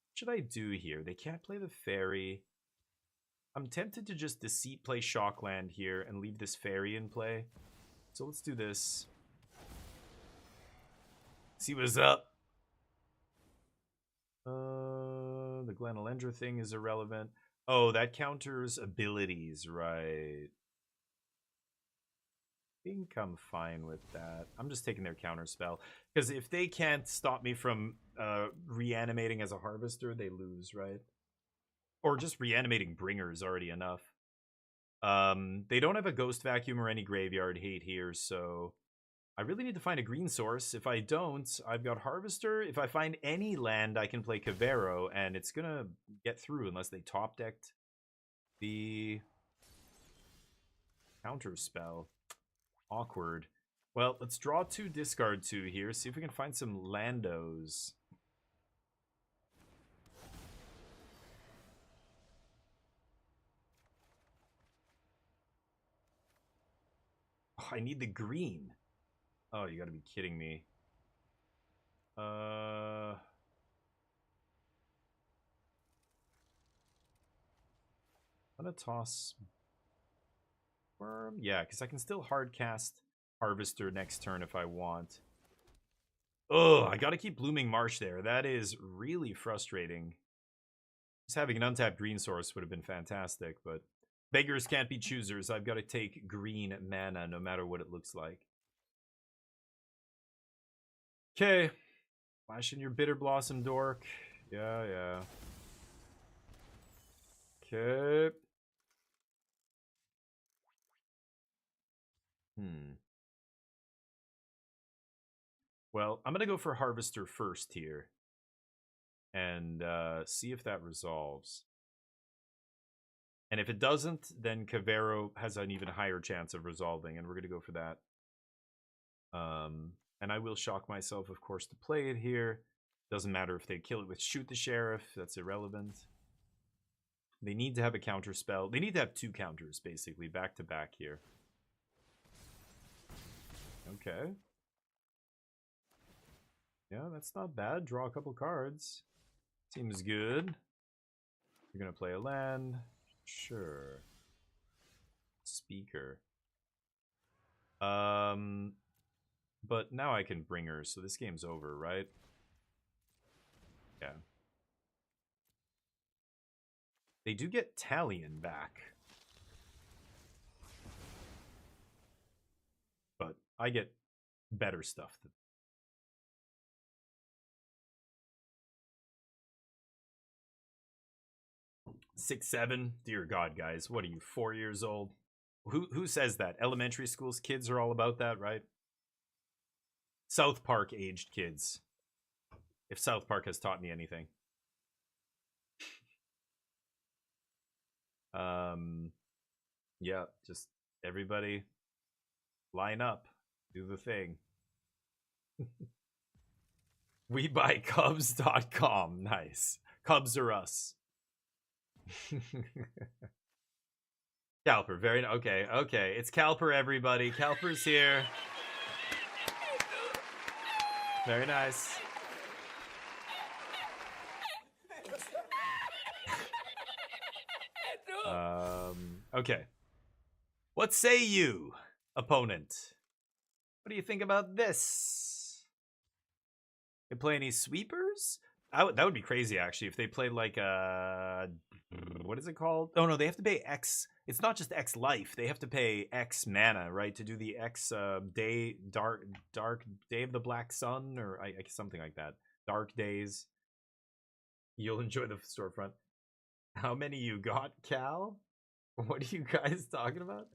What should I do here? They can't play the fairy. I'm tempted to just Deceit play Shockland here and leave this fairy in play. So let's do this. See what's up. The Glenalendra thing is irrelevant. Oh, that counters abilities, right? I think I'm fine with that. I'm just taking their counter spell. Because if they can't stop me from reanimating as a harvester, they lose, right? Or just reanimating Bringer is already enough. They don't have a Ghost Vacuum or any Graveyard Hate here, so I really need to find a green source. If I don't, I've got Harvester. If I find any land, I can play Cavero, and it's going to get through unless they top-decked the counter spell. Awkward. Well, let's draw 2, discard 2 here. See if we can find some Landos. Oh, I need the green. Oh, you gotta be kidding me. I'm gonna toss Worm. Yeah, because I can still hard cast Harvester next turn if I want. Oh, I gotta keep Blooming Marsh there. That is really frustrating. Just having an untapped green source would have been fantastic, but beggars can't be choosers. I've got to take green mana no matter what it looks like. Okay. Flash in your Bitter Blossom, Dork. Yeah. Okay. Well, I'm going to go for Harvester first here. And see if that resolves. And if it doesn't, then Cavero has an even higher chance of resolving. And we're going to go for that. And I will shock myself, of course, to play it here. Doesn't matter if they kill it with Shoot the Sheriff. That's irrelevant. They need to have a counter spell. They need to have 2 counters, basically, back to back here. Okay. Yeah, that's not bad. Draw a couple cards. Seems good. You're gonna play a LAN? Sure. Speaker. But now I can bring her, so this game's over, right? Yeah. They do get Talion back. But I get better stuff. 6'7"? Dear God, guys. What are you, 4 years old? Who says that? Elementary school's kids are all about that, right? South Park aged kids. If South Park has taught me anything. Yeah, just everybody line up. Do the thing. WeBuyCubs.com. Nice. Cubs are us. Calper, very okay, okay. It's Calper, everybody. Calper's here. Very nice. Okay. What say you, opponent? What do you think about this? They play any sweepers? That would be crazy, actually, if they played like what is it called? Oh no, they have to pay X. It's not just X life. They have to pay X mana, right, to do the X dark day of the black sun, or something like that. Dark days. You'll enjoy the storefront. How many you got, Cal? What are you guys talking about?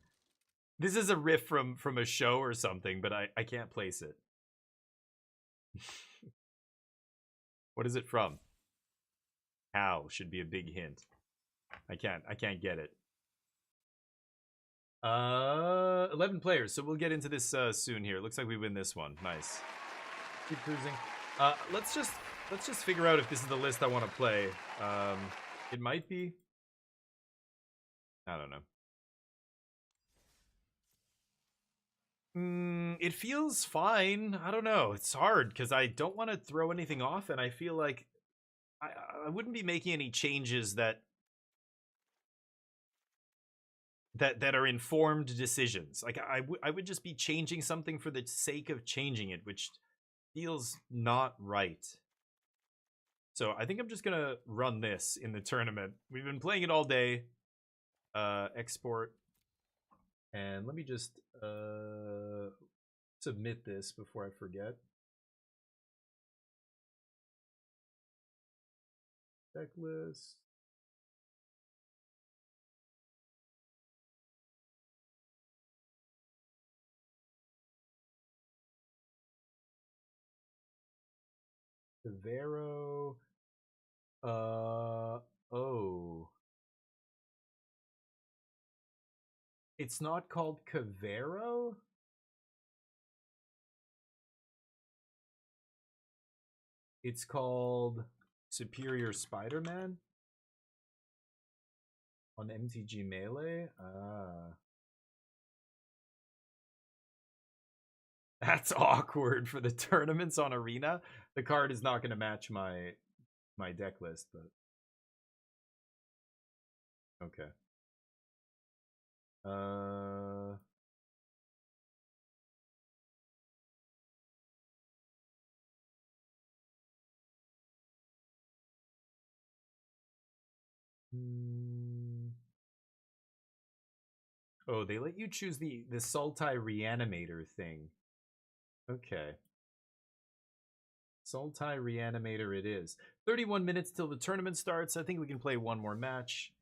This is a riff from a show or something, but I can't place it. What is it from? How should be a big hint. I can't get it. 11 players, so we'll get into this soon here. Looks like we win this one. Nice. Keep cruising. Let's just figure out if this is the list I want to play. It might be. I don't know. It feels fine. I don't know. It's hard because I don't want to throw anything off, and I feel like I wouldn't be making any changes that are informed decisions. Like I would just be changing something for the sake of changing it, which feels not right. So I think I'm just gonna run this in the tournament. We've been playing it all day. Export. And let me just submit this before I forget. Checklist. Vero. Oh. It's not called Cavero? It's called Superior Spider-Man? On MTG Melee? Ah. That's awkward for the tournaments on Arena. The card is not going to match my deck list, but... Okay. Oh, they let you choose the Sultai Reanimator thing. Okay. Sultai Reanimator it is. 31 minutes till the tournament starts. I think we can play one more match.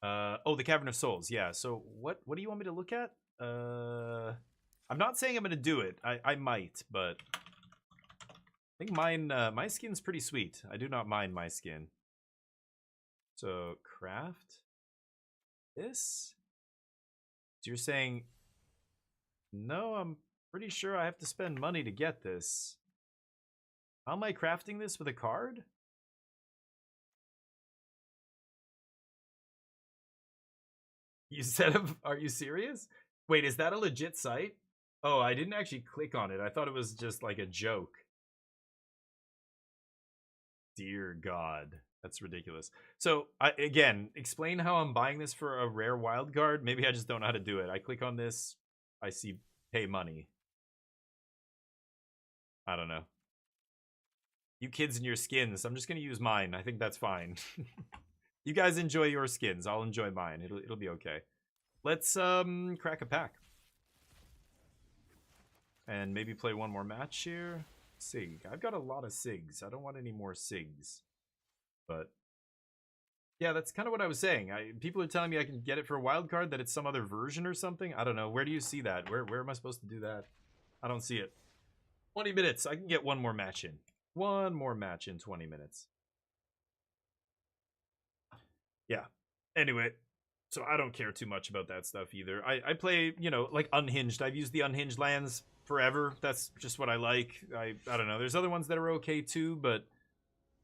Oh, the Cavern of Souls. Yeah. So what do you want me to look at? I'm not saying I'm gonna do it. I might, but I think my skin's pretty sweet. I do not mind my skin. So craft this. So you're saying no? I'm pretty sure I have to spend money to get this. How am I crafting this with a card? You said, are you serious? Wait, is that a legit site? Oh, I didn't actually click on it. I thought it was just like a joke. Dear God. That's ridiculous. So, again, explain how I'm buying this for a rare wild card. Maybe I just don't know how to do it. I click on this. I see pay money. I don't know. You kids and your skins. I'm just going to use mine. I think that's fine. You guys enjoy your skins. I'll enjoy mine. It'll be okay. Let's crack a pack. And maybe play one more match here. Sig. I've got a lot of Sigs. I don't want any more Sigs. But yeah, that's kind of what I was saying. People are telling me I can get it for a wild card, that it's some other version or something. I don't know. Where do you see that? Where am I supposed to do that? I don't see it. 20 minutes. I can get one more match in. One more match in 20 minutes. Yeah. Anyway, so I don't care too much about that stuff either. I play, you know, like Unhinged. I've used the Unhinged lands forever. That's just what I like. I don't know. There's other ones that are okay too, but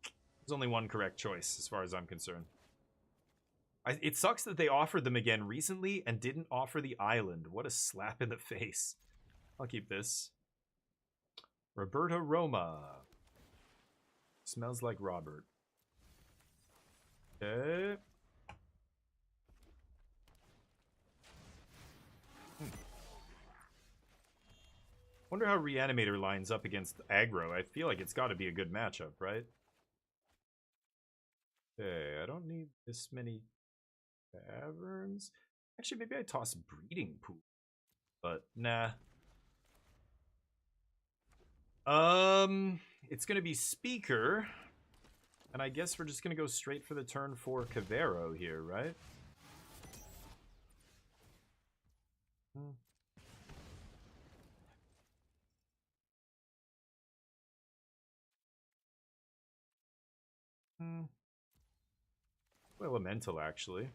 there's only one correct choice as far as I'm concerned. It sucks that they offered them again recently and didn't offer the island. What a slap in the face. I'll keep this. Roberto Roma. Smells like Robert. Okay. Wonder how Reanimator lines up against aggro. I feel like it's got to be a good matchup, right? Okay, I don't need this many caverns. Actually, maybe I toss Breeding Pool. But, nah. It's going to be Speaker. And I guess we're just going to go straight for the turn 4 Cavero here, right? Elemental, actually.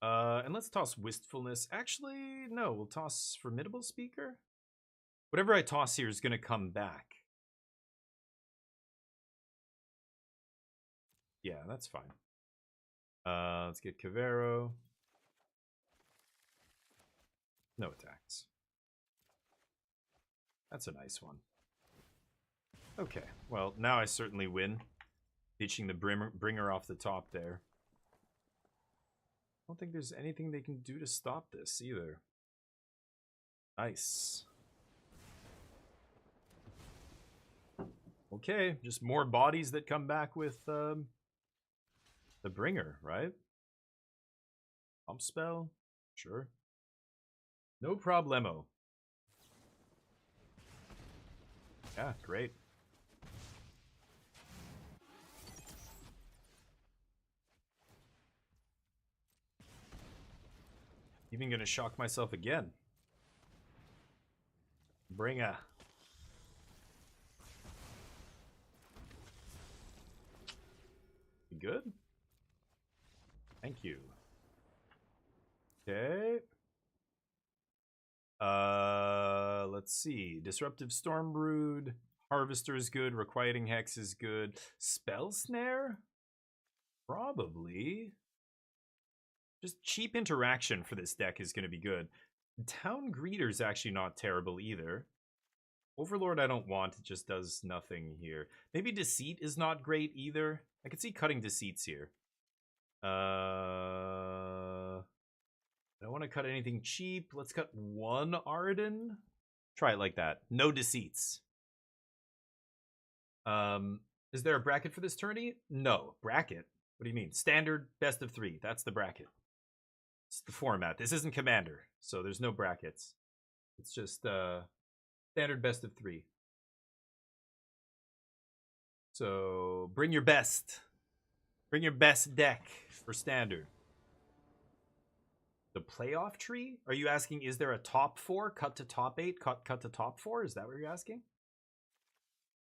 And let's toss Wistfulness. Actually, no, we'll toss Formidable Speaker. Whatever I toss here is going to come back. Yeah, that's fine. Let's get Cavero. No attacks. That's a nice one. Okay, well, now I certainly win. Teaching the bringer off the top there. I don't think there's anything they can do to stop this either. Nice. Okay, just more bodies that come back with the bringer, right? Pump spell? Sure. No problemo. Yeah, great. Even gonna shock myself again. Bringer. Good? Thank you. Okay. Let's see. Disruptive Stormbrood. Harvester is good. Requiting Hex is good. Spell Snare? Probably. Just cheap interaction for this deck is going to be good. Town Greeter is actually not terrible either. Overlord I don't want. It just does nothing here. Maybe Deceit is not great either. I could see cutting Deceits here. I don't want to cut anything cheap. Let's cut one Arden. Try it like that. No Deceits. Is there a bracket for this tourney? No. Bracket? What do you mean? Standard best of 3. That's the bracket. It's the format. This isn't Commander, so there's no brackets. It's just standard best of 3. So bring your best. Bring your best deck for Standard. The playoff tree? Are you asking, is there a top 4? Cut to top 8? Cut to top 4? Is that what you're asking?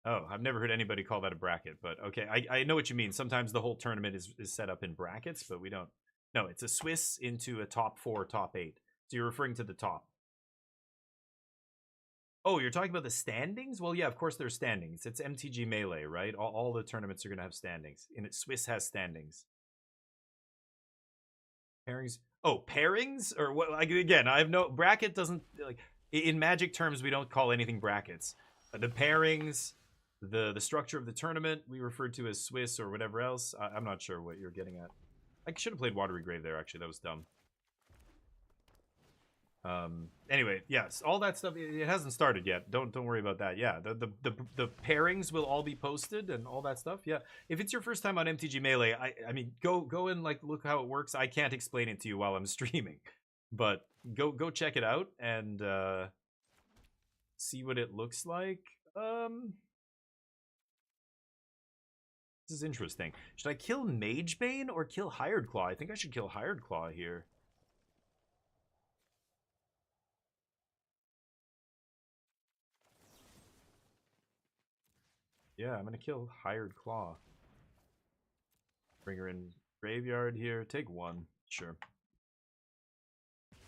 Oh, I've never heard anybody call that a bracket, but okay. I know what you mean. Sometimes the whole tournament is set up in brackets, but we don't. No, it's a Swiss into a top 4, top 8. So you're referring to the top. Oh, you're talking about the standings? Well, yeah, of course there's standings. It's MTG Melee, right? All the tournaments are going to have standings. And Swiss has standings. Pairings? Oh, pairings? Or what? Like, again, I have no... Bracket doesn't... like in Magic terms, we don't call anything brackets. The pairings... The structure of the tournament we referred to as Swiss or whatever else. I'm not sure what you're getting at. I should have played Watery Grave there, actually. That was dumb. Anyway, yes, all that stuff, it hasn't started yet. Don't worry about that. Yeah, the pairings will all be posted and all that stuff. Yeah, if it's your first time on MTG Melee, I mean, go and like look how it works. I can't explain it to you while I'm streaming, but go check it out and see what it looks like. This is interesting. Should I kill Magebane or kill Hired Claw? I think I should kill Hired Claw here. Yeah, I'm gonna kill Hired Claw. Bring her in graveyard here. Take one. Sure.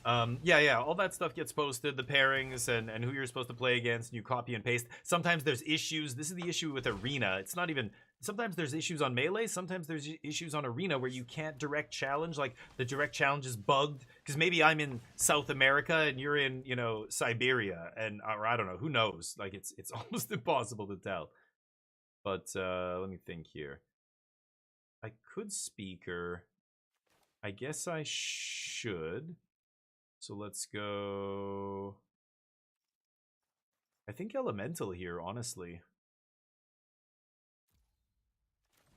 Yeah, all that stuff gets posted, the pairings and who you're supposed to play against, and you copy and paste. Sometimes there's issues. This is the issue with Arena. It's not even... Sometimes there's issues on Melee, sometimes there's issues on Arena where you can't direct challenge, like the direct challenge is bugged, because maybe I'm in South America and you're in, you know, Siberia, and or I don't know, who knows? Like, it's almost impossible to tell. But, let me think here. I could Speaker. I guess I should. So let's go... I think Elemental here, honestly.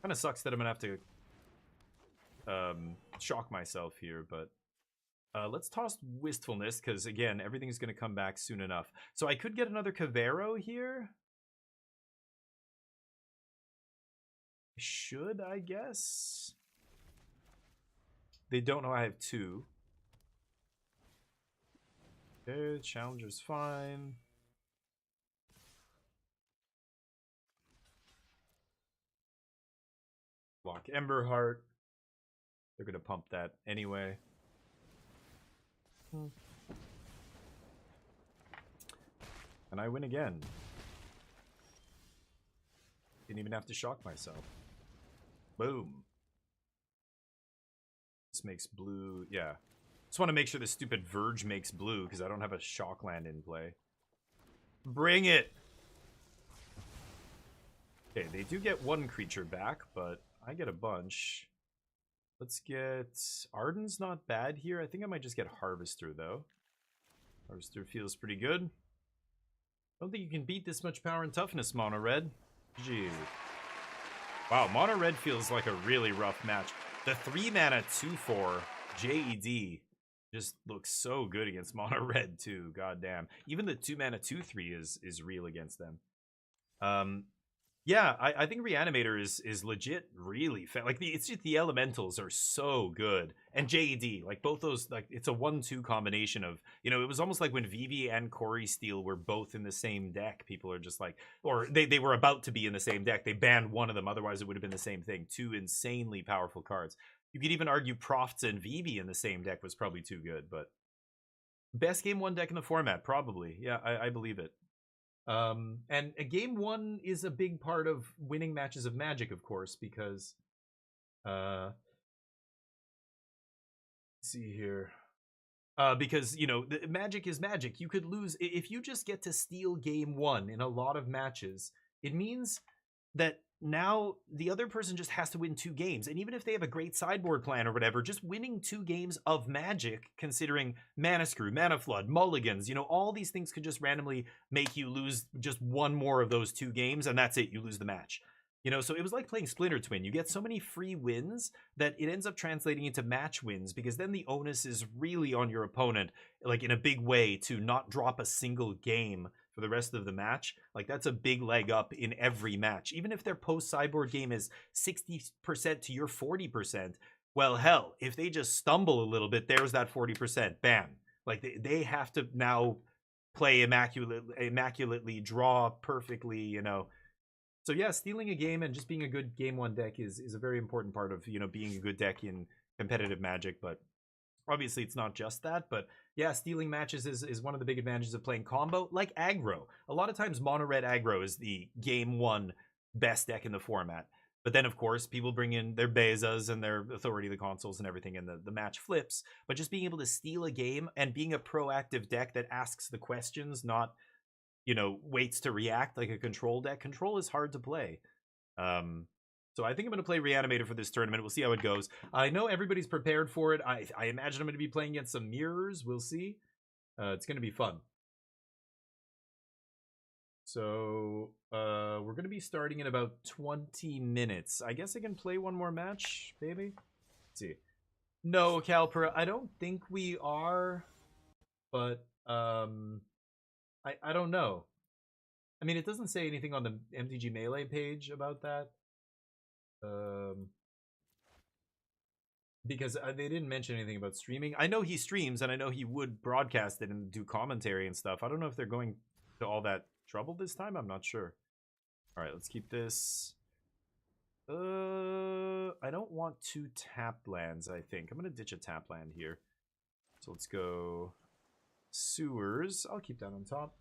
Kind of sucks that I'm gonna have to shock myself here, but let's toss Wistfulness, because again, everything's gonna come back soon enough. So I could get another Cavero here. Should, I guess? They don't know I have two. Okay, Challenger's fine. Block Emberheart. They're gonna pump that anyway. And I win again. Didn't even have to shock myself. Boom. This makes blue, yeah. Just want to make sure this stupid Verge makes blue, because I don't have a shock land in play. Bring it! Okay, they do get one creature back, but I get a bunch. Let's get... Arden's not bad here. I think I might just get Harvester, though. Harvester feels pretty good. I don't think you can beat this much power and toughness, Mono Red. Gee. Wow, Mono Red feels like a really rough match. The 3-mana 2/4 JED just looks so good against Mono Red, too. God damn. Even the 2-mana 2/3 is real against them. Yeah, I think Reanimator is legit really like it's just the elementals are so good. And JED, like both those, like it's a 1-2 combination of, you know, it was almost like when Vivi and Corey Steele were both in the same deck. People are just like, or they were about to be in the same deck. They banned one of them, otherwise it would have been the same thing. Two insanely powerful cards. You could even argue Profts and Vivi in the same deck was probably too good, but best game 1 deck in the format, probably. Yeah, I believe it. And a game 1 is a big part of winning matches of Magic, of course, because let's see here. Because, you know, Magic is Magic. You could lose if you just get to steal game 1 in a lot of matches. It means that now the other person just has to win 2 games. And even if they have a great sideboard plan or whatever, just winning 2 games of Magic, considering Mana Screw, Mana Flood, Mulligans, you know, all these things could just randomly make you lose just one more of those 2 games, and that's it, you lose the match. You know, so it was like playing Splinter Twin. You get so many free wins that it ends up translating into match wins, because then the onus is really on your opponent, like in a big way, to not drop a single game for the rest of the match. Like, that's a big leg up in every match. Even if their post-sideboard game is 60% to your 40%, well, hell, if they just stumble a little bit, there's that 40%. Bam. Like, they have to now play immaculately, draw perfectly, you know. So, yeah, stealing a game and just being a good game 1 deck is a very important part of, you know, being a good deck in competitive Magic. But obviously, it's not just that, but yeah, stealing matches is one of the big advantages of playing combo, like aggro. A lot of times, Mono Red aggro is the game 1 best deck in the format. But then, of course, people bring in their Bezas and their Authority of the Consoles and everything, and the match flips. But just being able to steal a game and being a proactive deck that asks the questions, not waits to react like a control deck. Control is hard to play. So I think I'm going to play Reanimator for this tournament. We'll see how it goes. I know everybody's prepared for it. I imagine I'm going to be playing against some mirrors. We'll see. It's going to be fun. So we're going to be starting in about 20 minutes. I guess I can play one more match, maybe? Let's see. No, Calpera, I don't think we are, but I don't know. I mean, it doesn't say anything on the MTG Melee page about that. Because they didn't mention anything about streaming. I know he streams, and I know he would broadcast it and do commentary and stuff. I don't know if they're going to all that trouble this time. I'm not sure. All right, let's keep this. I don't want 2 tapped lands, I think. I'm going to ditch a tap land here. So let's go sewers. I'll keep that on top.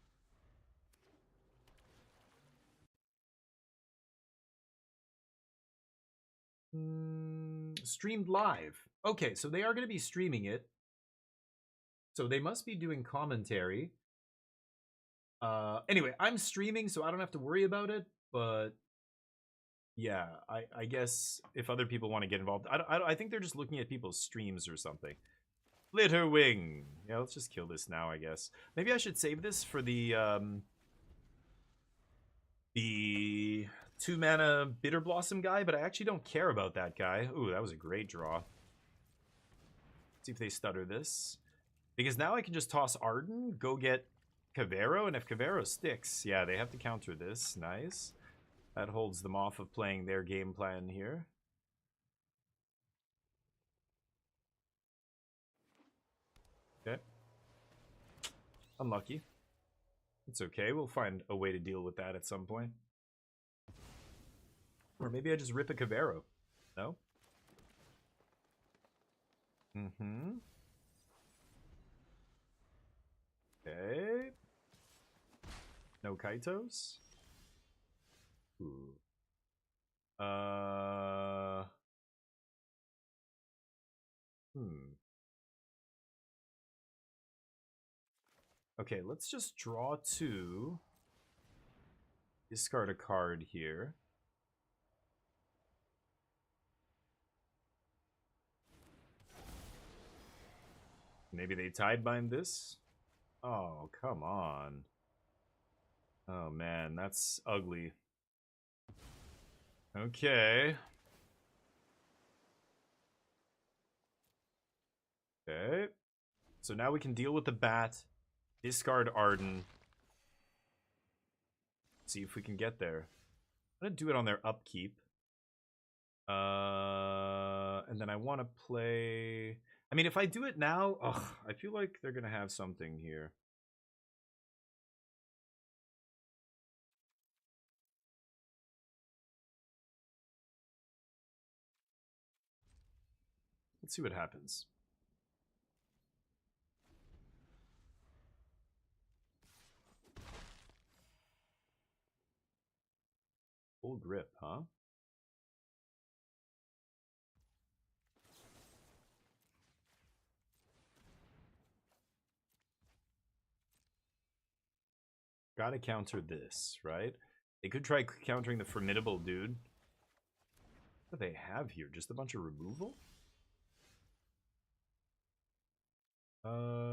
Streamed live. Okay, so they are going to be streaming it. So they must be doing commentary. Anyway, I'm streaming, so I don't have to worry about it. But yeah, I guess if other people want to get involved, I think they're just looking at people's streams or something. Litter Wing. Yeah, let's just kill this now, I guess. Maybe I should save this for the 2-mana Bitter Blossom guy, but I actually don't care about that guy. Ooh, that was a great draw. See if they stutter this. Because now I can just toss Arden, go get Cavero, and if Cavero sticks, yeah, they have to counter this. Nice. That holds them off of playing their game plan here. Okay. Unlucky. It's okay, we'll find a way to deal with that at some point. Or maybe I just rip a Cavero. No? Mm-hmm. Okay. No Kaitos? Ooh. Okay, let's just draw 2. Discard a card here. Maybe they tidebind this? Oh, come on. Oh, man, that's ugly. Okay. Okay. So now we can deal with the bat. Discard Arden. See if we can get there. I'm going to do it on their upkeep. And then I want to play... I mean, if I do it now, I feel like they're going to have something here. Let's see what happens. Full grip, huh? Gotta counter this, right? They could try countering the Formidable Dude. What do they have here? Just a bunch of removal?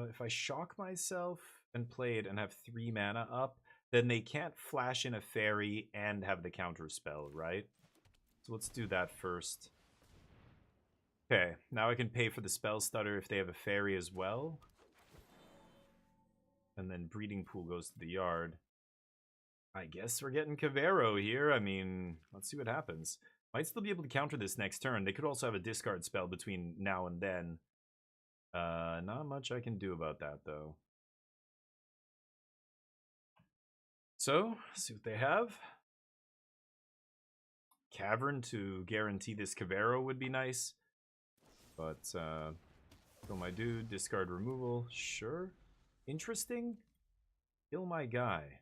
If I shock myself and play it and have 3 mana up, then they can't flash in a fairy and have the counter spell, right? So let's do that first. Okay, now I can pay for the spell stutter if they have a fairy as well. And then Breeding Pool goes to the yard. I guess we're getting Cavero here. I mean, let's see what happens. Might still be able to counter this next turn. They could also have a discard spell between now and then. Not much I can do about that, though. So, see what they have. Cavern to guarantee this Cavero would be nice. But, kill my dude, discard removal, sure. Interesting. Kill my guy.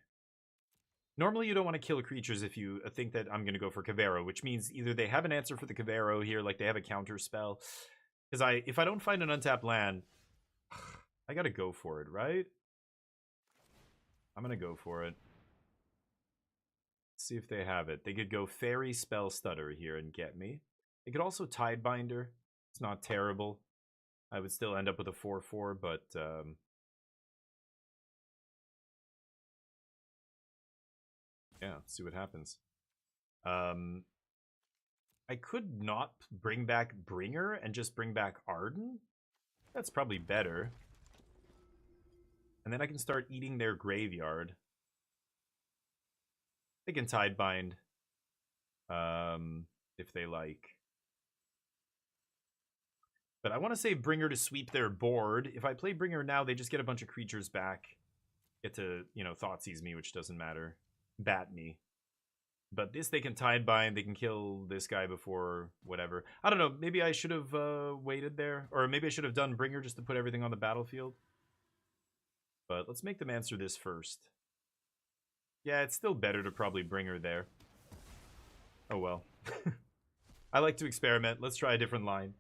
Normally you don't want to kill creatures if you think that I'm going to go for Cavero, which means either they have an answer for the Cavero here, like they have a counter spell. Because if I don't find an untapped land, I gotta go for it, right? I'm gonna go for it. Let's see if they have it. They could go Fairy Spell Stutter here and get me. They could also Tidebinder. It's not terrible. I would still end up with a 4/4, but yeah, let's see what happens. I could not bring back Bringer and just bring back Arden. That's probably better. And then I can start eating their graveyard. They can Tidebind if they like. But I want to save Bringer to sweep their board. If I play Bringer now, they just get a bunch of creatures back. Get to, you know, Thoughtseize me, which doesn't matter. Bat me. But this, they can Tidebind. They can kill this guy before whatever. I don't know. Maybe I should have waited there. Or maybe I should have done Bringer just to put everything on the battlefield. But let's make them answer this first. Yeah, it's still better to probably Bringer there. Oh well. I like to experiment. Let's try a different line.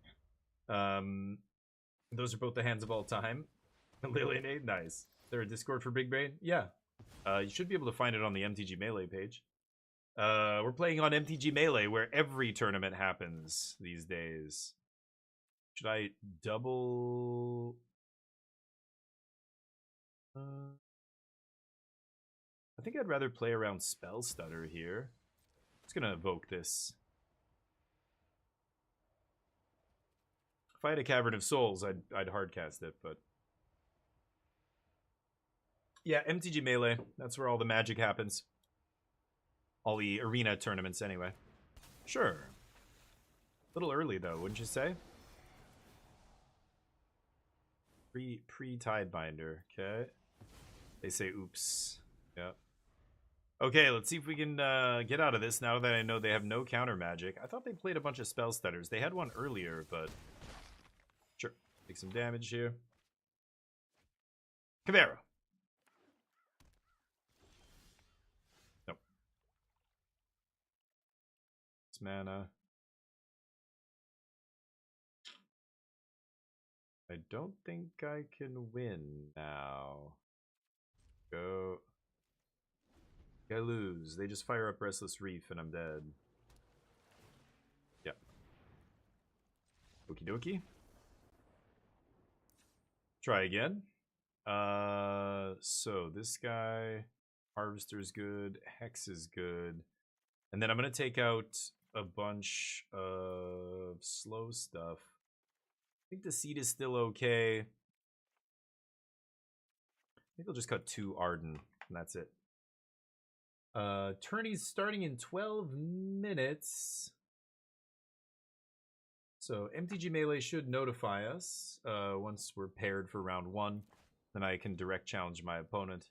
Those are both the hands of all time. Lilianade, nice. Is there a Discord for Big Brain? Yeah. You should be able to find it on the MTG Melee page. We're playing on MTG Melee, where every tournament happens these days. Should I double... I think I'd rather play around Spell Stutter here. I'm just gonna evoke this. If I had a Cavern of Souls, I'd hardcast it, but... Yeah, MTG Melee. That's where all the magic happens. All the arena tournaments, anyway. Sure. A little early, though, wouldn't you say? Pre-Tidebinder, okay. They say oops. Yeah. Okay, let's see if we can get out of this now that I know they have no counter magic. I thought they played a bunch of Spell Stutters. They had one earlier, but... Sure. Take some damage here. Cavero. Nope. It's mana. I don't think I can win now. Go. I lose. They just fire up Restless Reef and I'm dead. Yep. Okie dokie. Try again. So this guy, Harvester is good, Hex is good, and then I'm gonna take out a bunch of slow stuff. I think the seed is still okay. I think I'll just cut 2 Arden, and that's it. Tourney's starting in 12 minutes. So MTG Melee should notify us once we're paired for round 1. Then I can direct challenge my opponent.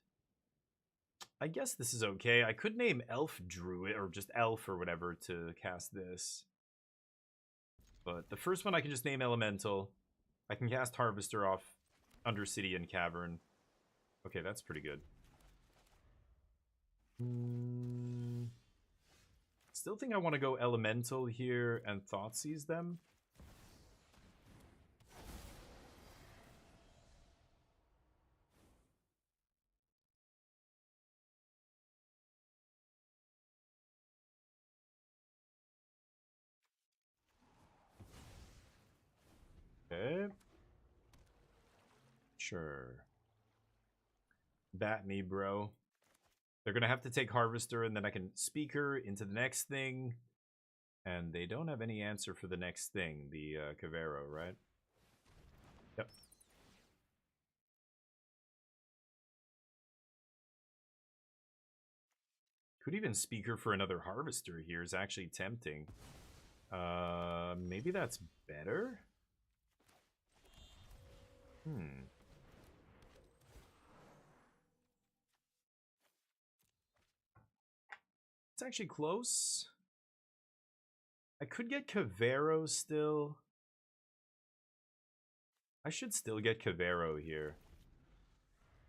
I guess this is okay. I could name Elf Druid, or just Elf or whatever, to cast this. But the first one I can just name Elemental. I can cast Harvester off Undercity and Cavern. Okay, that's pretty good. Still think I want to go Elemental here and Thoughtseize them. Okay. Sure. Bat me, bro. They're going to have to take Harvester, and then I can Speaker into the next thing. And they don't have any answer for the next thing, the Cavero, right? Yep. Could even Speaker for another Harvester here is actually tempting. Maybe that's better? It's actually close. I could get Cavero still. I should still get Cavero here.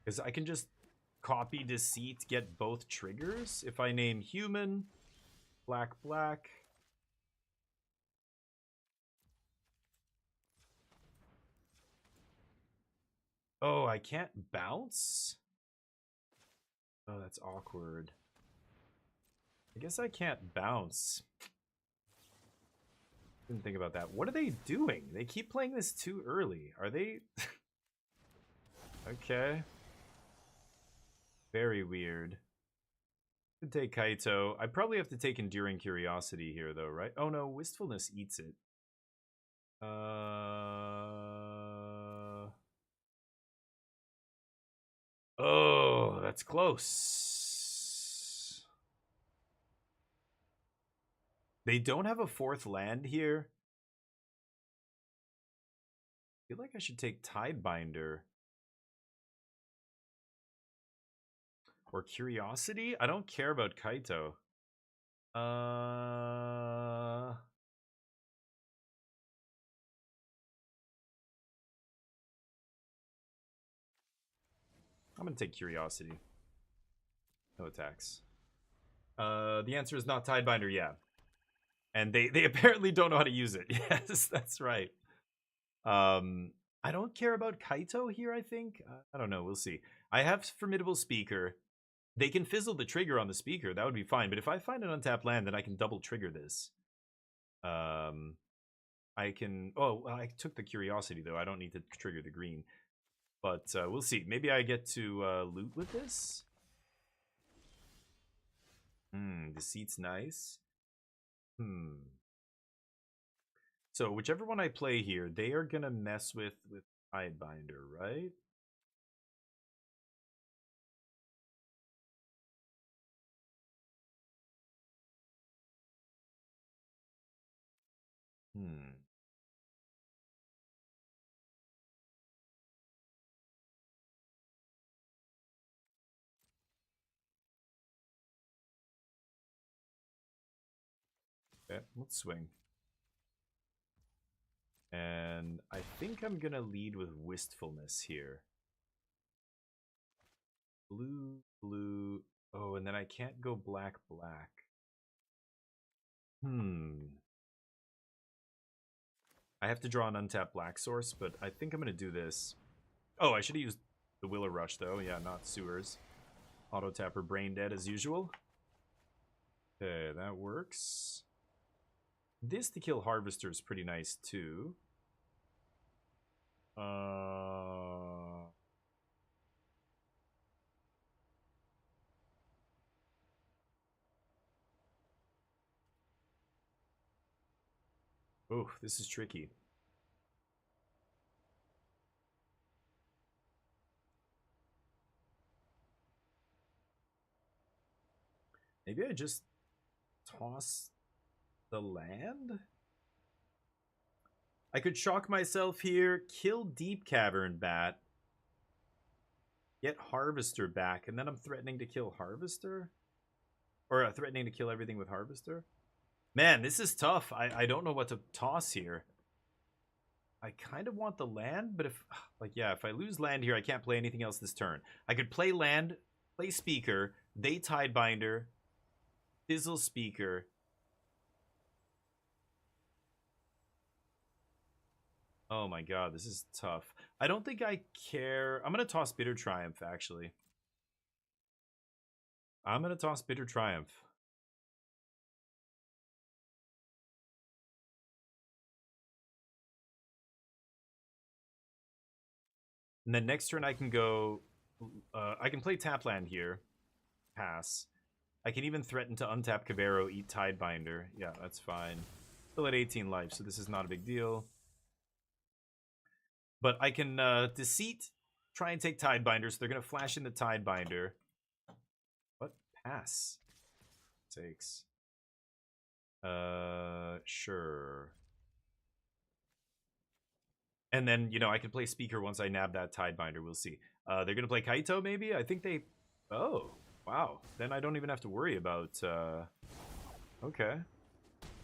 Because I can just copy Deceit, get both triggers. If I name Human, Black, Black. Oh, I can't bounce? Oh, that's awkward. I guess I can't bounce. Didn't think about that. What are they doing? They keep playing this too early. Are they... Okay. Very weird. Could take Kaito. I probably have to take Enduring Curiosity here, though, right? Oh no, Wistfulness eats it. Oh, that's close. They don't have a fourth land here. I feel like I should take Tidebinder. Or Curiosity? I don't care about Kaito. I'm gonna take Curiosity. No attacks. The answer is not Tidebinder, yeah. And they apparently don't know how to use it. Yes, that's right. I don't care about Kaito here, I think. I don't know, we'll see. I have Formidable Speaker. They can fizzle the trigger on the speaker, that would be fine. But if I find an untapped land, then I can double trigger this. I can... Oh, I took the Curiosity, though. I don't need to trigger the green. But we'll see. Maybe I get to loot with this? Deceit's nice. So whichever one I play here, they are gonna mess with Tidebinder, right? Okay, let's swing. And I think I'm gonna lead with Wistfulness here. Blue, blue. Oh, and then I can't go black, black. I have to draw an untapped black source, but I think I'm gonna do this. Oh, I should have used the Willow Rush, though. Yeah, not Sewers. Auto Tapper Brain Dead as usual. Okay, that works. This to kill Harvester is pretty nice, too. Oh, this is tricky. Maybe I just toss the land? I could shock myself here, kill Deep Cavern Bat, get Harvester back, and then I'm threatening to kill Harvester? Or threatening to kill everything with Harvester? Man, this is tough. I don't know what to toss here. I kind of want the land, but if... Like, yeah, if I lose land here, I can't play anything else this turn. I could play land, play Speaker, they Tidebinder, fizzle Speaker. Oh my god, this is tough. I don't think I care. I'm going to toss Bitter Triumph, actually. I'm going to toss Bitter Triumph. And then next turn I can go... I can play tap land here. Pass. I can even threaten to untap Cabero, eat Tidebinder. Yeah, that's fine. Still at 18 life, so this is not a big deal. But I can Deceit, try and take Tidebinder, so they're going to flash in the Tidebinder. What? Pass. Takes. Sure. And then, you know, I can play Speaker once I nab that Tidebinder. We'll see. They're going to play Kaito, maybe? I think they... Oh, wow. Then I don't even have to worry about... Okay.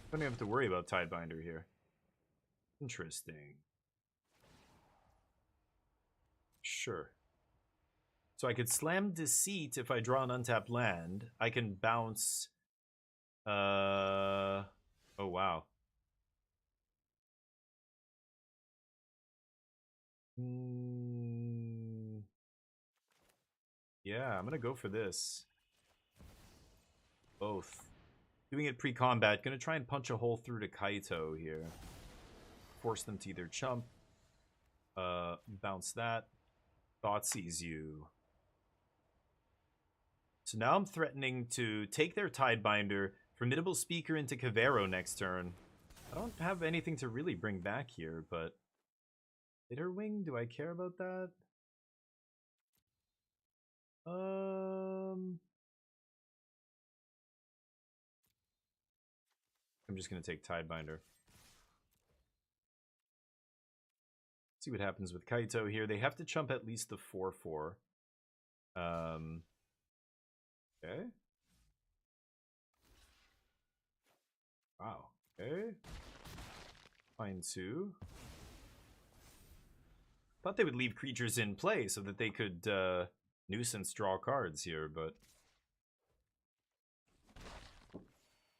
Don't even have to worry about Tidebinder here. Interesting. Sure. So I could slam Deceit if I draw an untapped land. I can bounce... Oh, wow. Yeah, I'm gonna go for this. Both. Doing it pre-combat. Gonna try and punch a hole through to Kaito here. Force them to either chump. Bounce that. Thought sees you. So now I'm threatening to take their Tidebinder, Formidable Speaker into Cavero next turn. I don't have anything to really bring back here, but... Bitterwing, do I care about that? I'm just gonna take Tidebinder. See what happens with Kaito here. They have to chump at least the 4/4. Okay. Wow. Okay. Fine 2. Thought they would leave creatures in play so that they could nuisance draw cards here, but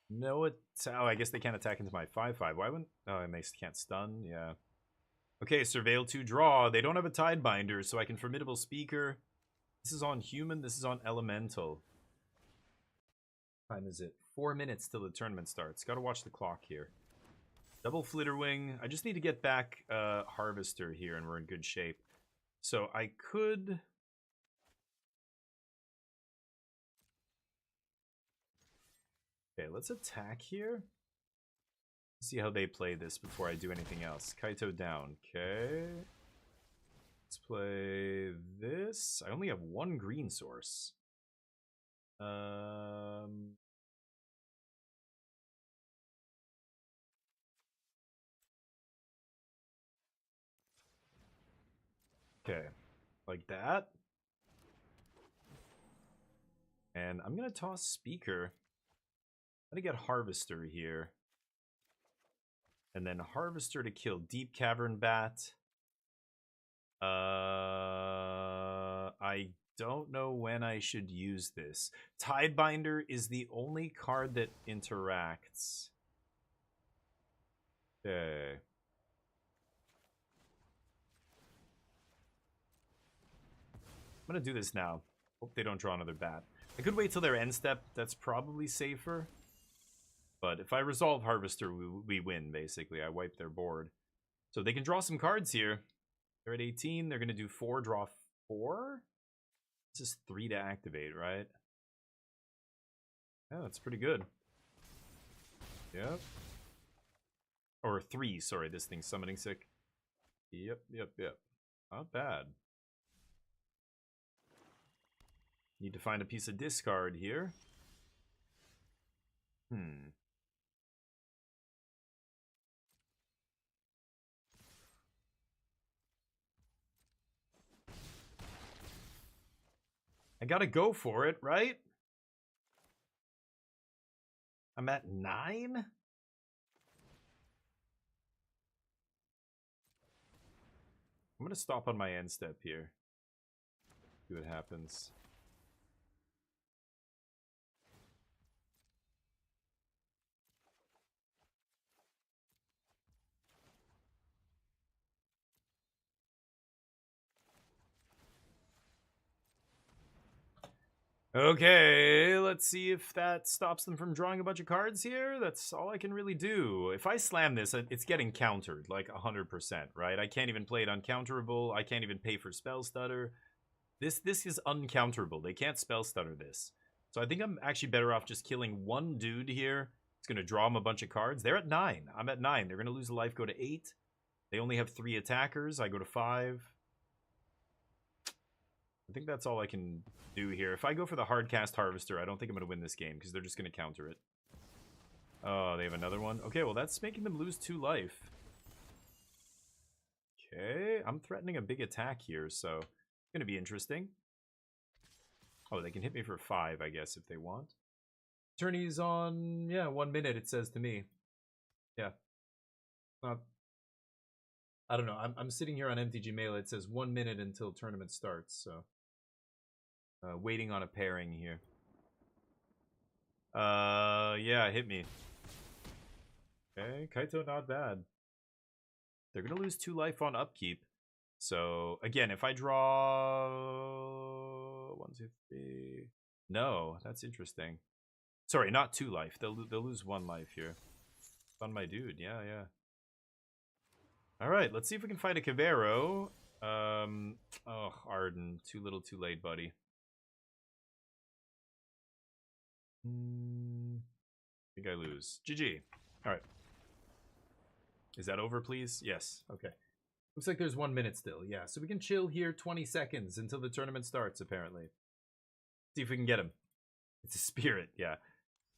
no. Oh, I guess they can't attack into my 5/5. Why wouldn't? Oh, and they can't stun. Yeah. Okay, Surveil 2 draw. They don't have a Tidebinder, so I can Formidable Speaker. This is on human. This is on elemental. What time is it? 4 minutes till the tournament starts. Gotta watch the clock here. Double Flitterwing. I just need to get back Harvester here, and we're in good shape. So I could... Okay, let's attack here. See how they play this before I do anything else. Kaito down. Okay. Let's play this. I only have one green source. Okay, like that. And I'm gonna toss Speaker. I'm gonna get Harvester here. And then Harvester to kill Deep Cavern Bat. I don't know when I should use this. Tidebinder is the only card that interacts. Okay. I'm gonna do this now. Hope they don't draw another bat. I could wait till their end step. That's probably safer. But if I resolve Harvester, we win, basically. I wipe their board. So they can draw some cards here. They're at 18. They're going to do 4, draw 4? This is 3 to activate, right? Yeah, that's pretty good. Yep. Or 3, sorry. This thing's summoning sick. Yep. Not bad. Need to find a piece of discard here. I gotta go for it, right? I'm at 9? I'm gonna stop on my end step here. See what happens. Okay, let's see if that stops them from drawing a bunch of cards here. That's all I can really do. If I slam this, it's getting countered, like 100%, right? I can't even play it uncounterable. I can't even pay for Spell Stutter. This is uncounterable. They can't Spell Stutter this. So I think I'm actually better off just killing one dude here. It's going to draw them a bunch of cards. They're at 9. I'm at 9. They're going to lose a life, go to 8. They only have 3 attackers. I go to 5. I think that's all I can do here. If I go for the Hardcast Harvester, I don't think I'm going to win this game because they're just going to counter it. Oh, they have another one? Okay, well, that's making them lose 2 life. Okay, I'm threatening a big attack here, so it's going to be interesting. Oh, they can hit me for 5, I guess, if they want. Tourney's on, yeah, 1 minute, it says to me. Yeah. I don't know. I'm sitting here on MTG Mail. It says 1 minute until tournament starts, so... waiting on a pairing here. Yeah, hit me. Okay, Kaito not bad. They're gonna lose 2 life on upkeep. So again, if I draw 1, 2, 3, no, that's interesting. Sorry, not 2 life. They'll lose 1 life here. On my dude, yeah. All right, let's see if we can find a Cavero. Oh, Arden, too little, too late, buddy. I think I lose. GG. All right. Is that over, please? Yes. Okay. Looks like there's 1 minute still. Yeah, so we can chill here 20 seconds until the tournament starts, apparently. See if we can get him. It's a spirit, yeah.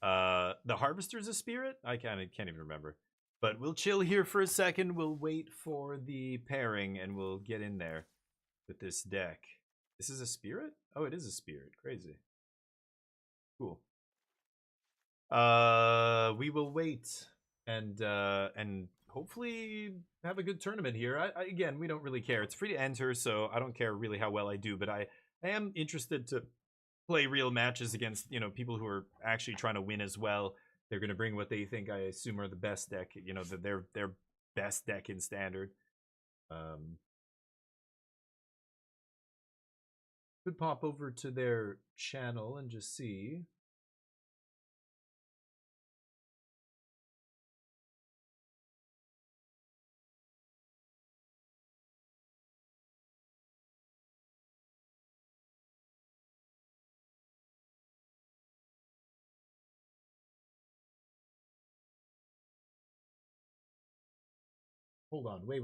The Harvester's a spirit? I can't even remember. But we'll chill here for a second. We'll wait for the pairing, and we'll get in there with this deck. This is a spirit? Oh, it is a spirit. Crazy. Cool. We will wait and hopefully have a good tournament here. Again, we don't really care. It's free to enter, so I don't care really how well I do, but I am interested to play real matches against, you know, people who are actually trying to win as well. They're going to bring what they think, I assume, are the best deck, you know, their best deck in Standard. Could pop over to their channel and just see. Hold on. Wait.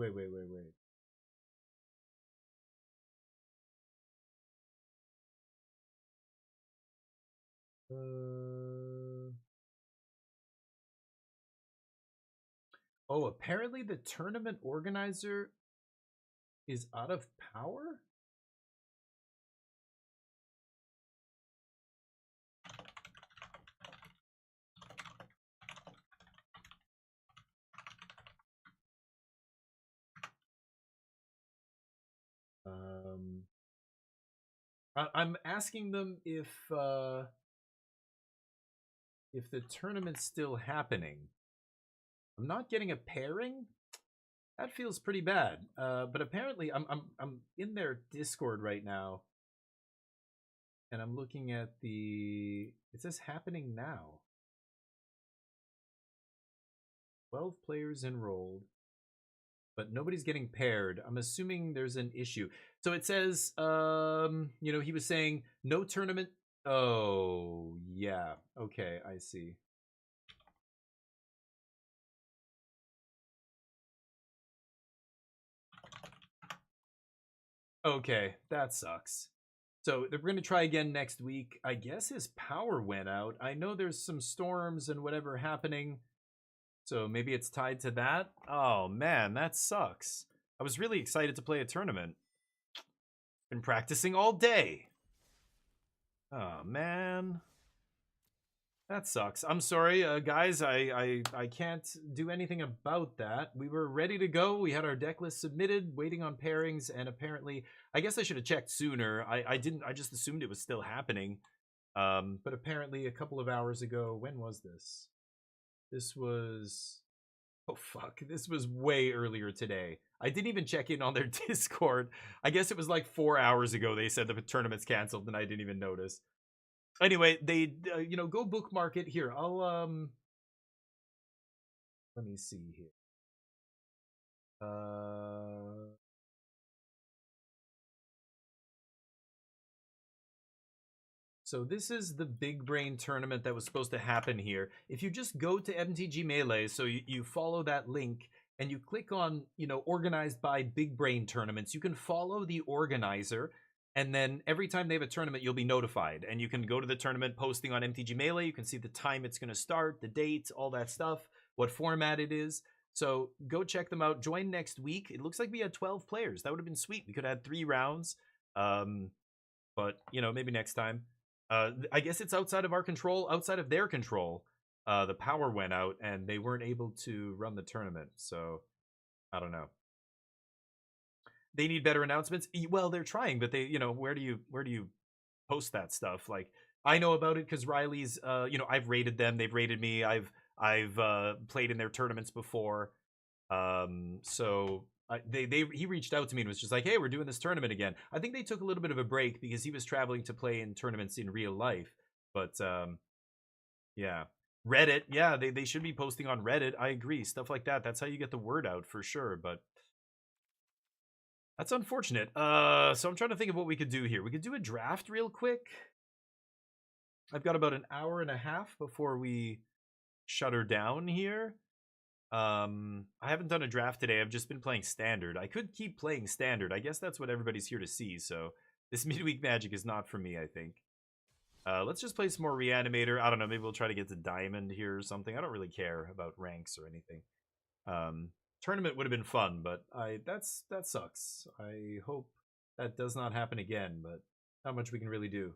Oh, apparently the tournament organizer is out of power? I'm asking them if the tournament's still happening. I'm not getting a pairing. That feels pretty bad. But apparently, I'm in their Discord right now, and I'm looking at the. It says happening now. 12 players enrolled, but nobody's getting paired. I'm assuming there's an issue. So it says, you know, he was saying no tournament. Oh, yeah. Okay, I see. Okay, that sucks. So we're going to try again next week. I guess his power went out. I know there's some storms and whatever happening. So maybe it's tied to that. Oh, man, that sucks. I was really excited to play a tournament. Been practicing all day. Oh, man. That sucks. I'm sorry, guys. I can't do anything about that. We were ready to go. We had our deck list submitted, waiting on pairings, and apparently, I guess I should have checked sooner. I didn't. I just assumed it was still happening. But apparently, a couple of hours ago, when was this? This was. Oh fuck! This was way earlier today. I didn't even check in on their Discord. I guess it was like 4 hours ago. They said the tournament's canceled, and I didn't even notice. Anyway, they, you know, go bookmark it. Here, I'll, let me see here. So this is the Big Brain tournament that was supposed to happen here. If you just go to MTG Melee, so you follow that link, and you click on, you know, organized by Big Brain tournaments, you can follow the organizer, and then every time they have a tournament, you'll be notified. And you can go to the tournament posting on MTG Melee. You can see the time it's going to start, the date, all that stuff, what format it is. So go check them out. Join next week. It looks like we had 12 players. That would have been sweet. We could have had 3 rounds. But, you know, maybe next time. I guess it's outside of our control, outside of their control. The power went out, and they weren't able to run the tournament. So, I don't know. They need better announcements. Well, they're trying, but they, you know, where do you post that stuff? Like, I know about it because Riley's, you know, I've rated them, they've rated me, I've played in their tournaments before, so he reached out to me and was just like, hey, we're doing this tournament again. I think they took a little bit of a break because he was traveling to play in tournaments in real life. But yeah. Reddit, yeah, they should be posting on Reddit. I agree. Stuff like that. That's how you get the word out for sure. But that's unfortunate. So I'm trying to think of what we could do here. We could do a draft real quick. I've got about an hour and a half before we shut her down here. I haven't done a draft today. I've just been playing standard. I could keep playing standard. I guess that's what everybody's here to see. So this midweek magic is not for me, I think. Let's just play some more Reanimator. I don't know, maybe we'll try to get to Diamond here or something. I don't really care about ranks or anything. Tournament would have been fun, but that sucks. I hope that does not happen again, but not much we can really do.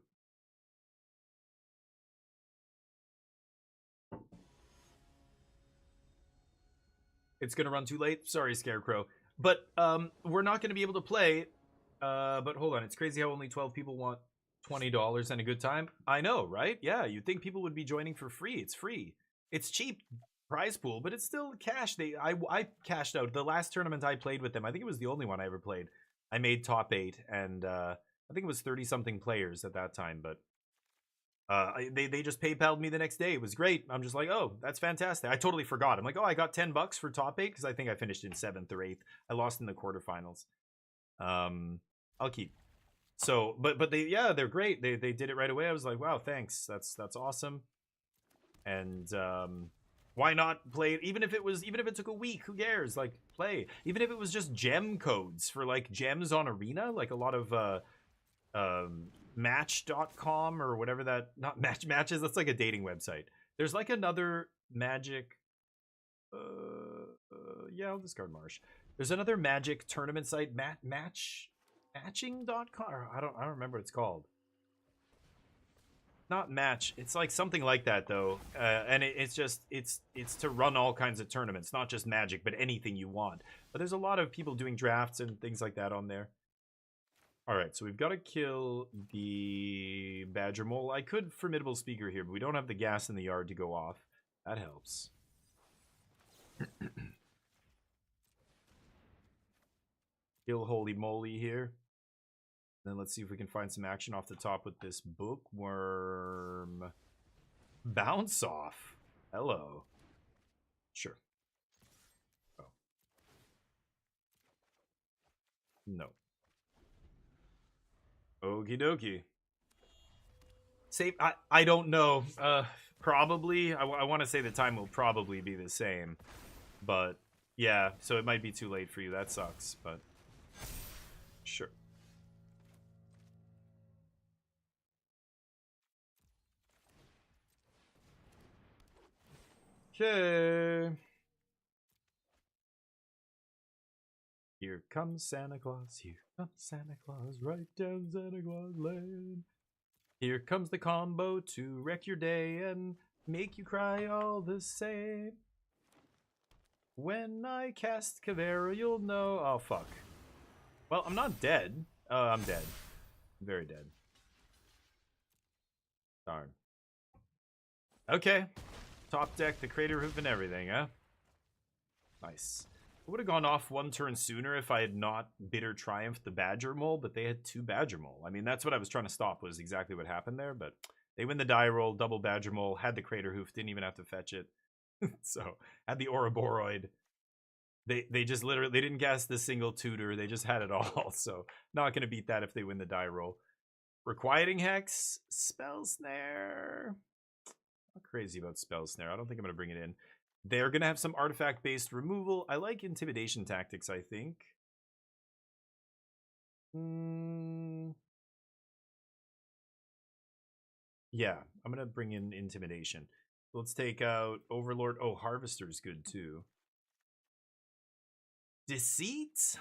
It's gonna run too late. Sorry, Scarecrow. But we're not gonna be able to play. But hold on, it's crazy how only 12 people want $20 and a good time. I know, right? Yeah, you'd think people would be joining for free. It's free. It's cheap prize pool, but it's still cash. I cashed out the last tournament I played with them. I think it was the only one I ever played. I made top 8, and I think it was 30-something players at that time. But they just PayPal'd me the next day. It was great. I'm just like, oh, that's fantastic. I totally forgot. I'm like, oh, I got $10 for top 8 because I think I finished in 7th or 8th. I lost in the quarterfinals. I'll keep. So, but they're great. They did it right away. I was like, wow, thanks. That's awesome. And why not play it? Even if it took a week, who cares? Like, play. Even if it was just gem codes for like gems on Arena, like a lot of Match.com or whatever that, not matches. That's like a dating website. There's like another Magic. Yeah, I'll discard Marsh. There's another Magic tournament site, matching.com. I don't remember what it's called. Not Match. It's like something like that though. And it's to run all kinds of tournaments, not just Magic, but anything you want. But there's a lot of people doing drafts and things like that on there. All right, so we've got to kill the Badger Mole. I could Formidable Speaker here, but we don't have the gas in the yard to go off. That helps. Kill Holy Moly here. Then let's see if we can find some action off the top with this Bookworm. Bounce off. Hello. Sure. Oh. No. Okie dokie. Save. I don't know. Probably. I want to say the time will probably be the same. But yeah, so it might be too late for you. That sucks, but sure. Okay. Here comes Santa Claus. Here comes Santa Claus. Right down Santa Claus Lane. Here comes the combo to wreck your day and make you cry all the same. When I cast Kavera, you'll know. Oh, fuck. Well, I'm not dead. I'm dead. I'm very dead. Darn. Okay. Top deck, the crater roof, and everything, huh? Nice. I would have gone off one turn sooner if I had not Bitter Triumph the Badger Mole, but they had 2 Badger Mole. I mean, that's what I was trying to stop, was exactly what happened there, but they win the die roll, double Badger Mole, had the Crater Hoof, didn't even have to fetch it. So, had the Ouroborroid. They just literally, they didn't cast the single tutor, they just had it all, so not going to beat that if they win the die roll. Requiting Hex, Spell Snare. Not crazy about Spell Snare, I don't think I'm going to bring it in. They're going to have some artifact-based removal. I like Intimidation Tactics, I think. Yeah, I'm going to bring in Intimidation. Let's take out Overlord. Oh, Harvester's good, too. Deceit?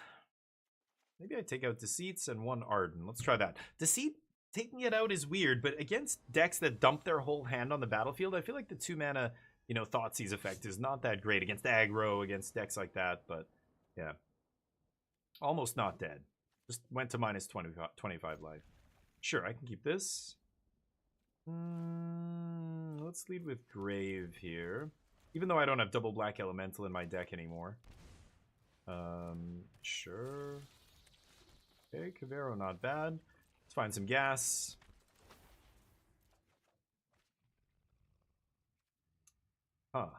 Maybe I take out Deceits and 1 Arden. Let's try that. Deceit, taking it out is weird, but against decks that dump their whole hand on the battlefield, I feel like the 2-mana... you know, Thoughtseize effect is not that great against aggro, against decks like that, but yeah. Almost not dead. Just went to minus 25 life. Sure, I can keep this. Let's lead with Grave here. Even though I don't have double black elemental in my deck anymore. Sure. Okay, Cavero, not bad. Let's find some gas. Huh. I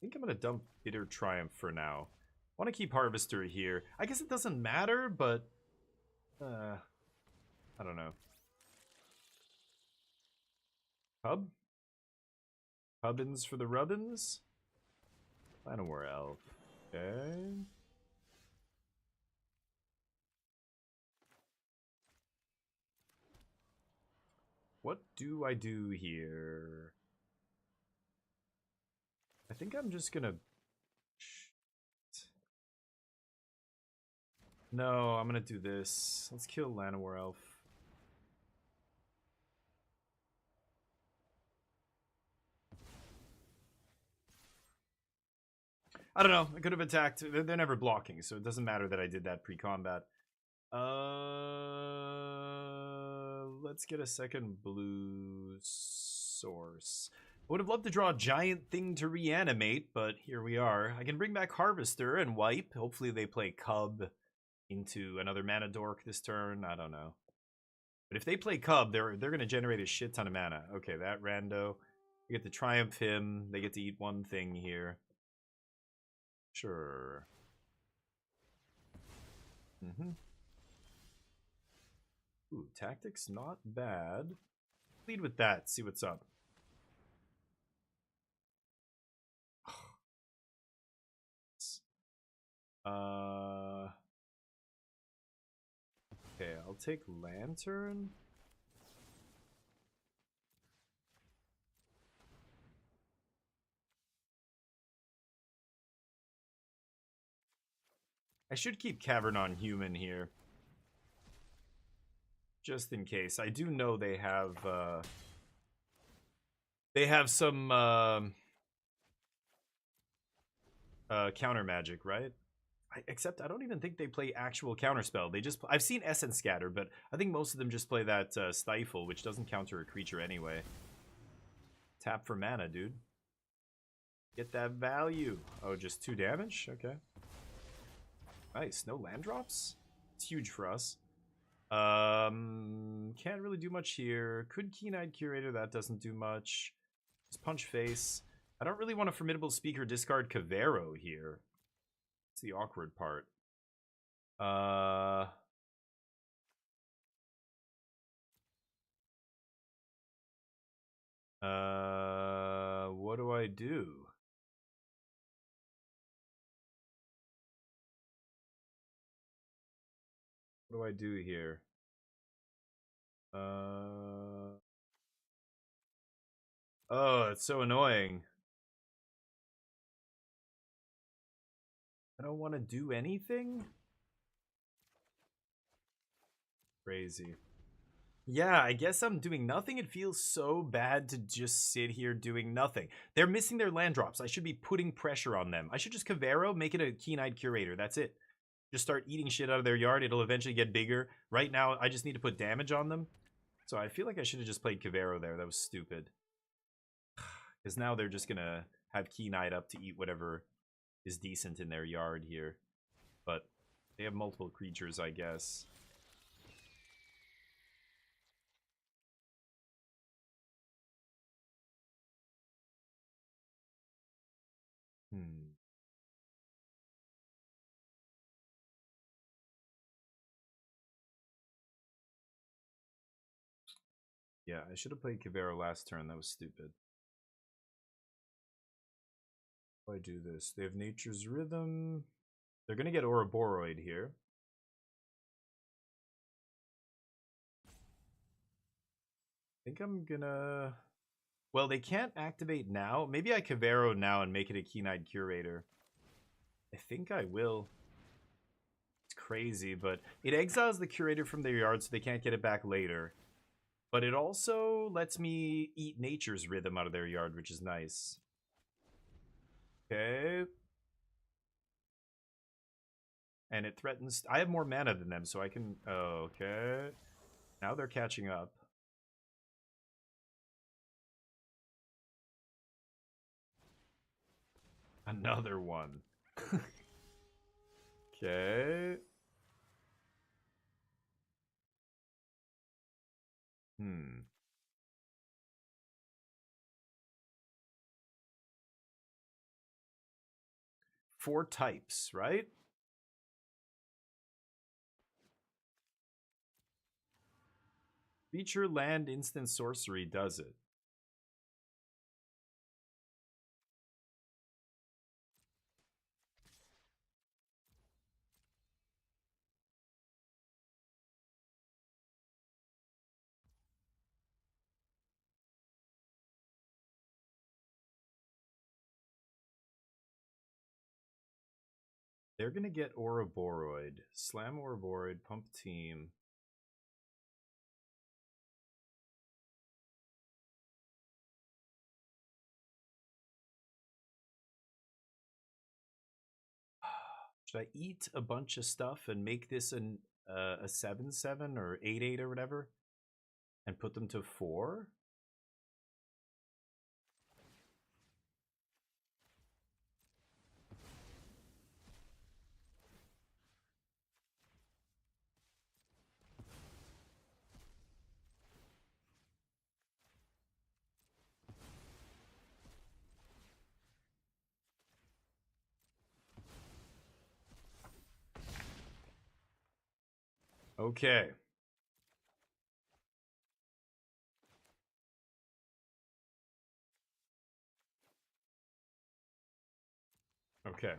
think I'm gonna dump Bitter Triumph for now. I want to keep Harvester here. I guess it doesn't matter, but I don't know. Hub? Hubbins for the Rubbins? Llanowar Elf. Okay. What do I do here? I think I'm just gonna... No, I'm gonna do this. Let's kill Llanowar Elf. I don't know. I could have attacked. They're never blocking, so it doesn't matter that I did that pre-combat. Let's get a second blue source. I would have loved to draw a giant thing to reanimate, but here we are. I can bring back Harvester and wipe. Hopefully they play Cub into another mana dork this turn. I don't know. But if they play Cub, they're going to generate a shit ton of mana. Okay, that rando. We get to Triumph him. They get to eat one thing here. Sure. Ooh, tactics not bad. Lead with that, see what's up. Okay, I'll take Lantern. I should keep Cavern on Human here. Just in case. I do know they have some counter magic, right? Except I don't even think they play actual counterspell. They just I've seen Essence Scatter, but I think most of them just play that Stifle, which doesn't counter a creature anyway. Tap for mana, dude. Get that value. Oh, just 2 damage? Okay. Nice. No land drops? It's huge for us. Can't really do much here. Could Keen-Eyed Curator, that doesn't do much. Just punch face. I don't really want a Formidable Speaker discard Cavero here. It's the awkward part. What do I do? What do I do here? Oh, it's so annoying. I don't want to do anything? Crazy. Yeah, I guess I'm doing nothing. It feels so bad to just sit here doing nothing. They're missing their land drops. I should be putting pressure on them. I should just Cavero, make it a Keen-Eyed Curator. That's it. Just start eating shit out of their yard. It'll eventually get bigger. Right now, I just need to put damage on them. So I feel like I should have just played Cavero there. That was stupid. Because now they're just going to have Keen-Eyed up to eat whatever is decent in their yard here. But they have multiple creatures, I guess. Yeah, I should have played Cavero last turn. That was stupid. How do I do this? They have Nature's Rhythm. They're going to get Ouroboros here. I think I'm gonna... Well, they can't activate now. Maybe I Cavero now and make it a Keen-Eyed Curator. I think I will. It's crazy, but it exiles the Curator from their yard so they can't get it back later. But it also lets me eat Nature's Rhythm out of their yard, which is nice. Okay. And it threatens... I have more mana than them, so I can... Oh, okay. Now they're catching up. Another one. Okay. Hmm. Four types, right? Feature land instant sorcery does it. They're gonna get Ouroboros. Slam Ouroboros, pump team. Should I eat a bunch of stuff and make this a 7/7 or 8/8 or whatever? And put them to 4? Okay. Okay. I'm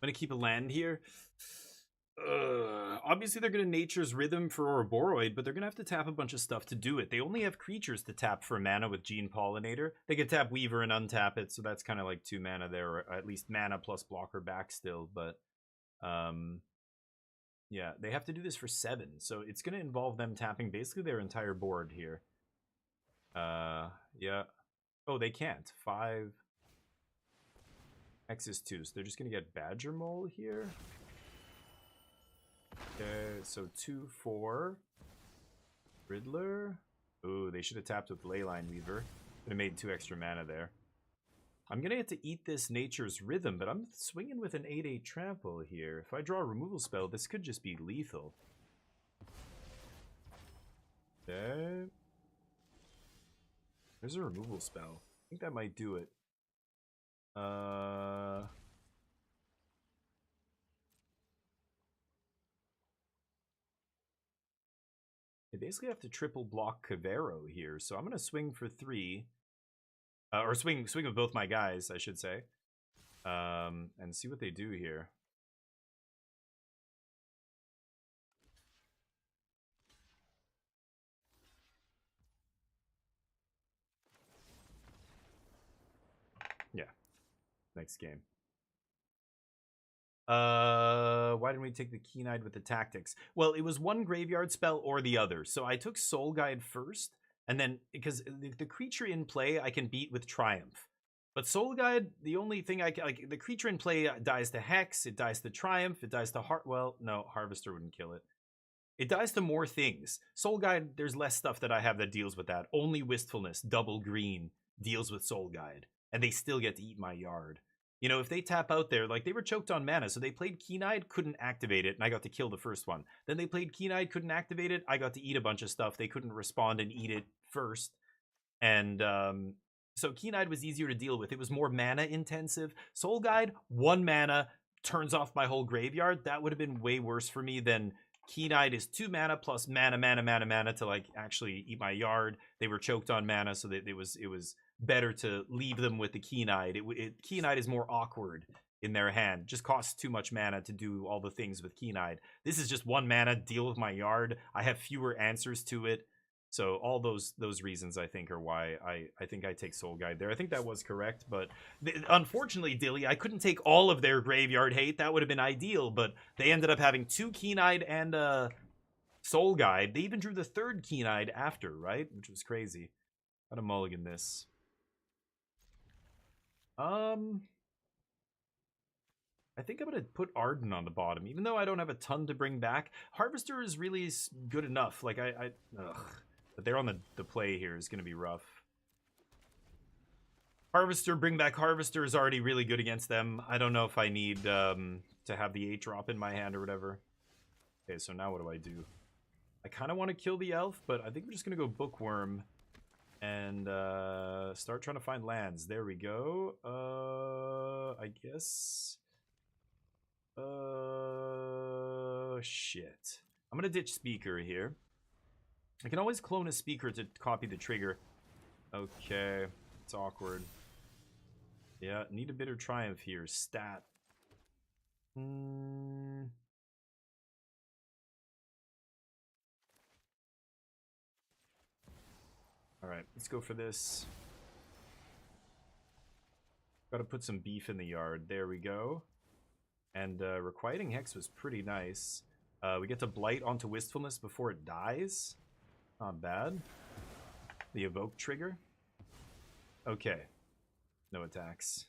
gonna keep a land here. Obviously, they're gonna Nature's Rhythm for Ouroboros, but they're gonna have to tap a bunch of stuff to do it. They only have creatures to tap for mana with Gene Pollinator. They can tap Weaver and untap it, so that's kind of like 2 mana there, or at least mana plus blocker back still. But yeah, they have to do this for 7, so it's gonna involve them tapping basically their entire board here. Yeah. Oh, they can't. 5 X is 2, so they're just gonna get Badger Mole here. Okay, so 2, 4. Riddler. Ooh, they should have tapped with Leyline Weaver. Could have made 2 extra mana there. I'm gonna get to eat this Nature's Rhythm, but I'm swinging with an 8/8 trample here. If I draw a removal spell, this could just be lethal. Okay. There's a removal spell. I think that might do it. They basically have to triple block Cavero here, so I'm gonna swing for 3. Or swing with both my guys, I should say. And see what they do here. Yeah. Next game. Why didn't we take the Keen-Eyed with the tactics? Well, it was one graveyard spell or the other. So I took Soul Guide first, and then because the creature in play I can beat with Triumph. But Soul Guide, the only thing I can, like, the creature in play dies to Hex, it dies to Triumph, it dies to well, no, Harvester wouldn't kill it. It dies to more things. Soul Guide, there's less stuff that I have that deals with that. Only Wistfulness, double green, deals with Soul Guide. And they still get to eat my yard. You know, if they tap out there, like, they were choked on mana, so they played Keen-Eyed, couldn't activate it, and I got to kill the first one. Then they played Keen-Eyed, couldn't activate it, I got to eat a bunch of stuff. They couldn't respond and eat it first. And, so Keen-Eyed was easier to deal with. It was more mana intensive. Soul Guide, 1 mana, turns off my whole graveyard. That would have been way worse for me than Keen-Eyed is 2 mana plus mana to, like, actually eat my yard. They were choked on mana, so that it was better to leave them with the Keen-Eyed. Keen-Eyed is more awkward in their hand. Just costs too much mana to do all the things with Keen-Eyed. This is just 1 mana, deal with my yard. I have fewer answers to it. So all those reasons, I think, are why I think I take Soul Guide there. I think that was correct, but unfortunately, Dilly, I couldn't take all of their graveyard hate. That would have been ideal, but they ended up having 2 Keen-Eyed and Soul Guide. They even drew the 3rd Keen-Eyed after, right? Which was crazy. How to mulligan this? I think I'm going to put Arden on the bottom, even though I don't have a ton to bring back. Harvester is really good enough. Like, ugh. But they're on the play here is going to be rough. Harvester, bring back Harvester is already really good against them. I don't know if I need to have the 8 drop in my hand or whatever. Okay, so now what do I do? I kind of want to kill the elf, but I think we're just going to go Bookworm and start trying to find lands. There we go. I guess... shit. I'm going to ditch Speaker here. I can always clone a Speaker to copy the trigger. Okay, it's awkward. Yeah, need a Bitter Triumph here. Stat. Alright, let's go for this. Gotta put some beef in the yard. There we go. And Requiting Hex was pretty nice. We get to Blight onto Wistfulness before it dies. Not bad. The Evoke trigger. Okay. No attacks.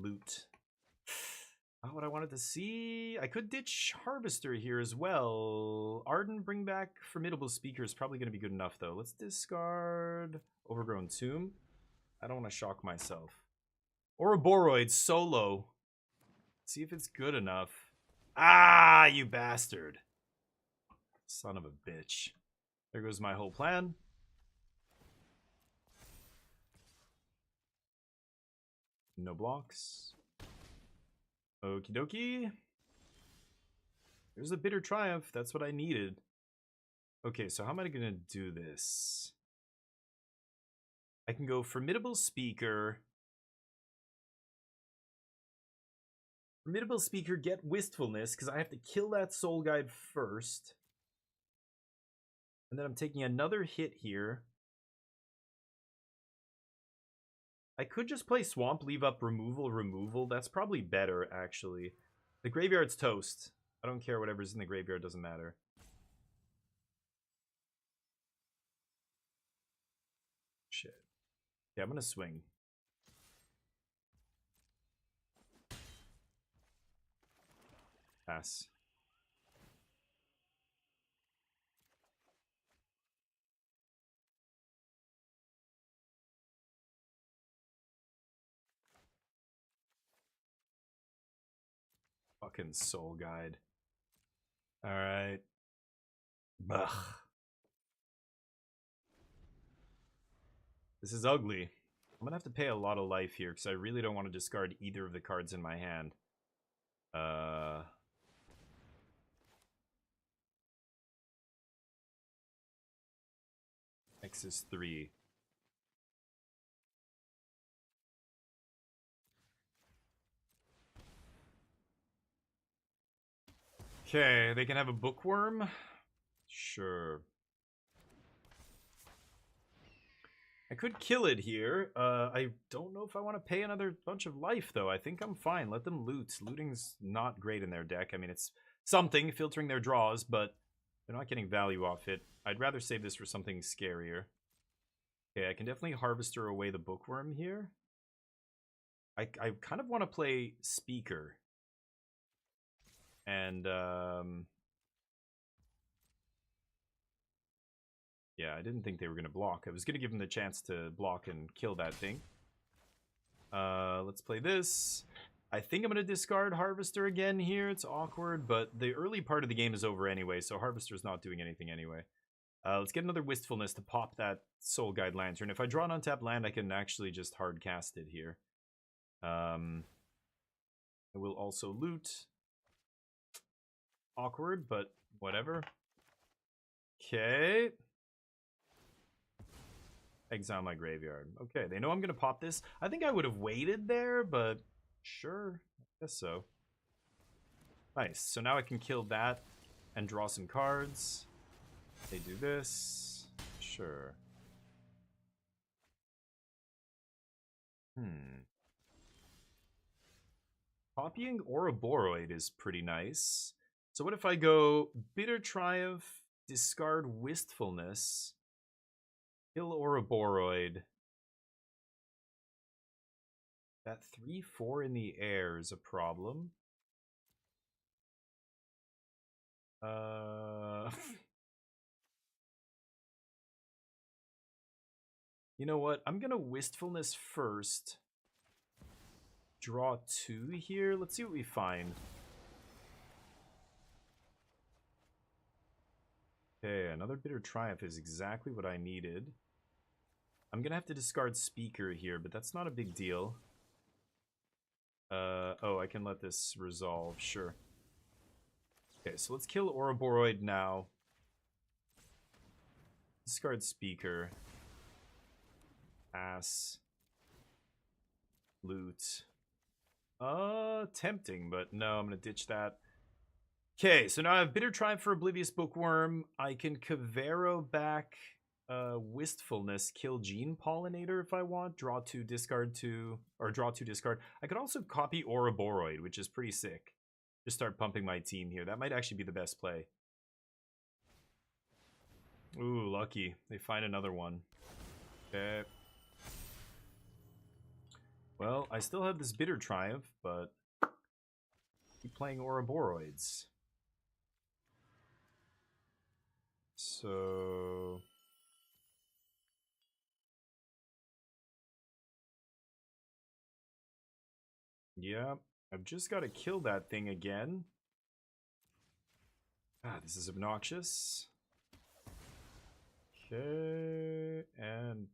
Loot. Not what I wanted to see. I could ditch Harvester here as well. Arden, bring back Formidable Speaker is probably going to be good enough, though. Let's discard Overgrown Tomb. I don't want to shock myself. Ouroboros solo. See if it's good enough. Ah, you bastard. Son of a bitch. There goes my whole plan. No blocks. Okie dokie. There's a Bitter Triumph. That's what I needed. Okay, so how am I going to do this? I can go Formidable Speaker. Formidable Speaker, get Wistfulness, because I have to kill that Soul Guide first. And then I'm taking another hit here. I could just play Swamp, leave up removal. That's probably better, actually. The graveyard's toast. I don't care whatever's in the graveyard, doesn't matter. Shit. Yeah, I'm gonna swing. Pass. Fucking Soul Guide. Alright. Bah. This is ugly. I'm gonna have to pay a lot of life here, because I really don't want to discard either of the cards in my hand. X is 3. Okay, they can have a Bookworm? Sure. I could kill it here. I don't know if I want to pay another bunch of life, though. I think I'm fine. Let them loot. Looting's not great in their deck. I mean, it's something, filtering their draws, but they're not getting value off it. I'd rather save this for something scarier. Okay, I can definitely Harvester away the Bookworm here. I kind of want to play Speaker. And, yeah, I didn't think they were going to block. I was going to give them the chance to block and kill that thing. Let's play this. I think I'm going to discard Harvester again here. It's awkward, but the early part of the game is over anyway, so Harvester's not doing anything anyway. Let's get another Wistfulness to pop that Soul Guide Lantern. If I draw an untapped land, I can actually just hard cast it here. I will also loot. Awkward, but whatever. Okay. Exile my graveyard. Okay, they know I'm going to pop this. I think I would have waited there, but sure. I guess so. Nice. So now I can kill that and draw some cards. They do this. Sure. Copying Ouroboros is pretty nice. So what if I go Bitter Triumph, discard Wistfulness, kill Ouroboros. That 3/4 in the air is a problem. You know what? I'm gonna Wistfulness first. Draw 2 here. Let's see what we find. Okay, another Bitter Triumph is exactly what I needed. I'm gonna have to discard Speaker here, but that's not a big deal. Oh, I can let this resolve, sure. Okay, so let's kill Ouroboros now. Discard Speaker. Pass. Loot. Tempting, but no, I'm gonna ditch that. Okay, so now I have Bitter Triumph for Oblivious Bookworm. I can Cavero back Wistfulness, kill Gene Pollinator if I want. Draw 2, discard 2, or draw 2, discard. I could also copy Ouroboros, which is pretty sick. Just start pumping my team here. That might actually be the best play. Ooh, lucky. They find another one. Okay. Well, I still have this Bitter Triumph, but keep playing Ouroboros. So... yeah, I've just got to kill that thing again. Ah, this is obnoxious. Okay, and...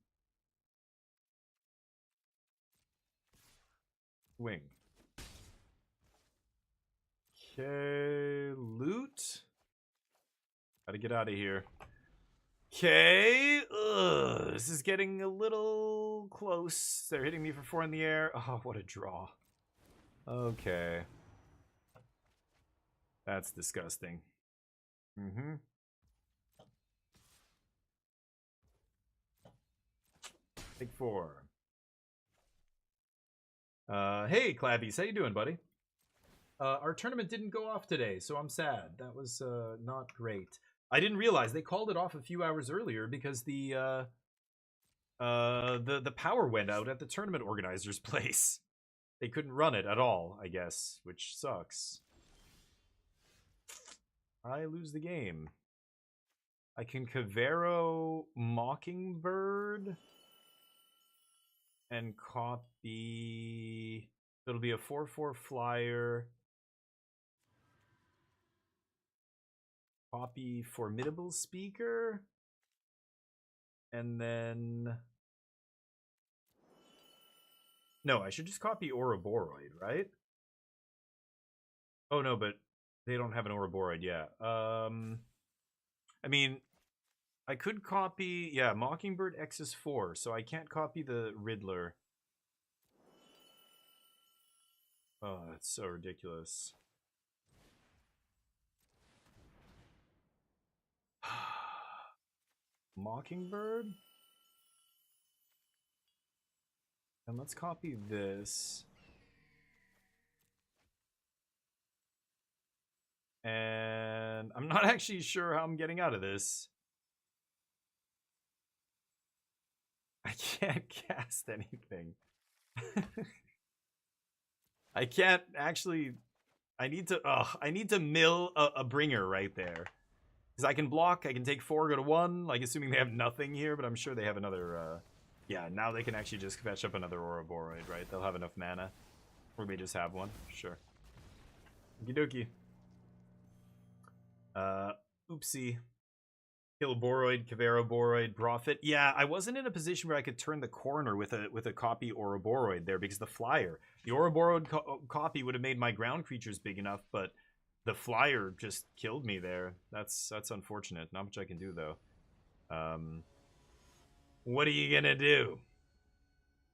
wing. Okay, loot. Gotta get out of here. Okay, this is getting a little close. They're hitting me for 4 in the air. Oh, what a draw. Okay. That's disgusting. Mm-hmm. Take 4. Hey, Clabbies, how you doing, buddy? Our tournament didn't go off today, so I'm sad. That was not great. I didn't realize they called it off a few hours earlier because the power went out at the tournament organizer's place. They couldn't run it at all, I guess, which sucks. I lose the game. I can Cavero Mockingbird and copy. It'll be a 4/4 flyer. Copy Formidable Speaker. And then... no, I should just copy Ouroboros, right? Oh, no, but they don't have an Ouroboros, yeah. I mean, I could copy... yeah, Mockingbird X is 4, so I can't copy the Riddler. Oh, that's so ridiculous. Mockingbird? And let's copy this. And I'm not actually sure how I'm getting out of this. I can't cast anything. I can't actually... I need to mill a bringer right there. Because I can block, I can take 4, go to 1, like assuming they have nothing here, but I'm sure they have another, yeah, now they can actually just fetch up another Ouroboros, right? They'll have enough mana. Or they just have one, sure. Okie dokie. Oopsie. Kill Boroid, Cavero Boroid, Prophet. Yeah, I wasn't in a position where I could turn the corner with a copy Ouroboros there because the flyer. The Ouroboros copy would have made my ground creatures big enough, but the flyer just killed me there. That's unfortunate. Not much I can do though. What are you gonna do?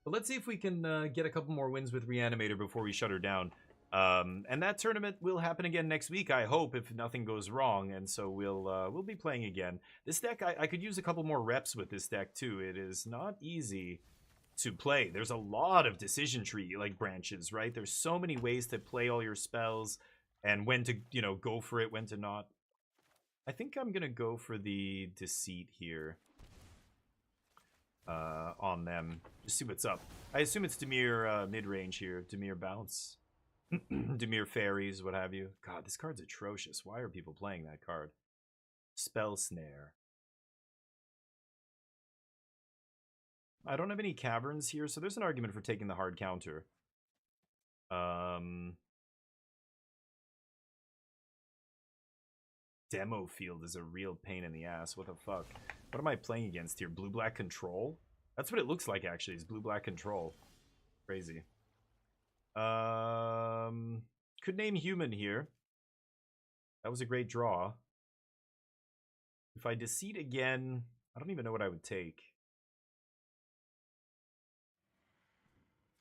But let's see if we can get a couple more wins with Reanimator before we shut her down. And that tournament will happen again next week, I hope, if nothing goes wrong. And so we'll be playing again. This deck, I could use a couple more reps with this deck too. It is not easy to play. There's a lot of decision tree like branches, right? There's so many ways to play all your spells and when to, you know, go for it, when to not. I think I'm gonna go for the Deceit here on them. Just see what's up. I assume it's Dimir mid-range here. Dimir Bounce. Dimir Fairies, what have you. God, this card's atrocious. Why are people playing that card? Spell Snare. I don't have any caverns here, so there's an argument for taking the hard counter. Demo field is a real pain in the ass. What the fuck? What am I playing against here? Blue-black control? That's what it looks like, actually, is blue-black control. Crazy. Could name human here. That was a great draw. If I deceit again, I don't even know what I would take.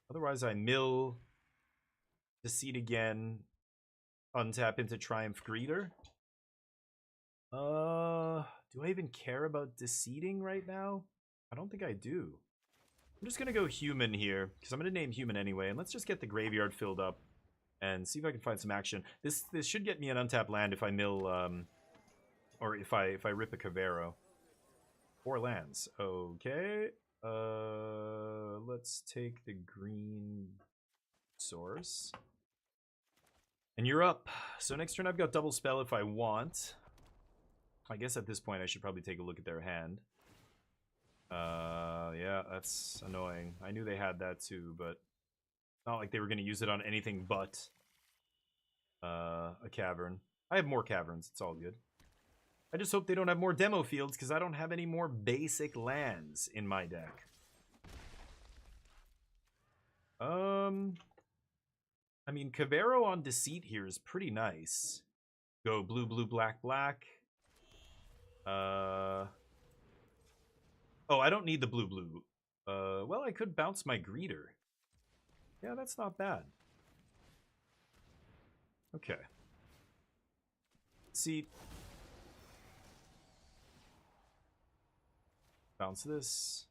Otherwise, I mill, deceit again, untap into Triumph Greeter. Do I even care about deceiving right now? I don't think I do. I'm just gonna go human here, because I'm gonna name human anyway, and let's just get the graveyard filled up and see if I can find some action. This should get me an untapped land if I mill, or if I rip a Cavero. 4 lands. Okay. Let's take the green source. And you're up. So next turn I've got double spell if I want. I guess at this point I should probably take a look at their hand. Yeah, that's annoying. I knew they had that too, but not like they were going to use it on anything but a cavern. I have more caverns. It's all good. I just hope they don't have more demo fields because I don't have any more basic lands in my deck. I mean, Cavero on Deceit here is pretty nice. Go blue, blue, black, black. Oh, I don't need the blue, blue. Well, I could bounce my Greeter. Yeah, that's not bad. Okay. See. Bounce this.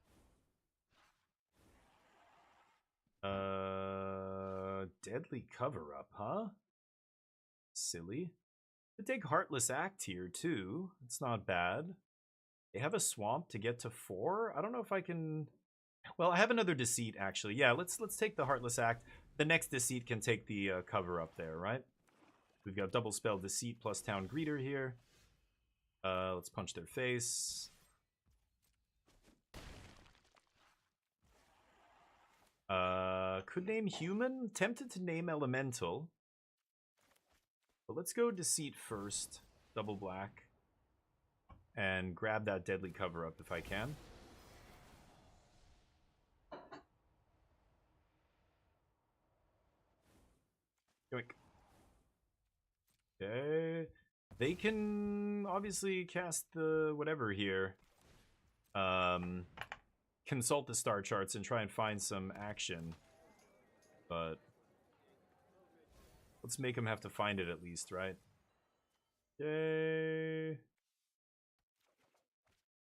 Deadly cover-up, huh? Silly. Could take Heartless Act here, too. It's not bad. They have a swamp to get to 4? I don't know if I can... Well, I have another Deceit, actually. Yeah, let's take the Heartless Act. The next Deceit can take the cover-up there, right? We've got double spell Deceit plus Town Greeter here. Let's punch their face. Could name human. Tempted to name elemental. But let's go Deceit first. Double black. And grab that deadly cover up if I can. Yoink. Okay. They can obviously cast the whatever here. Consult the star charts and try and find some action. But let's make them have to find it at least, right? Yay.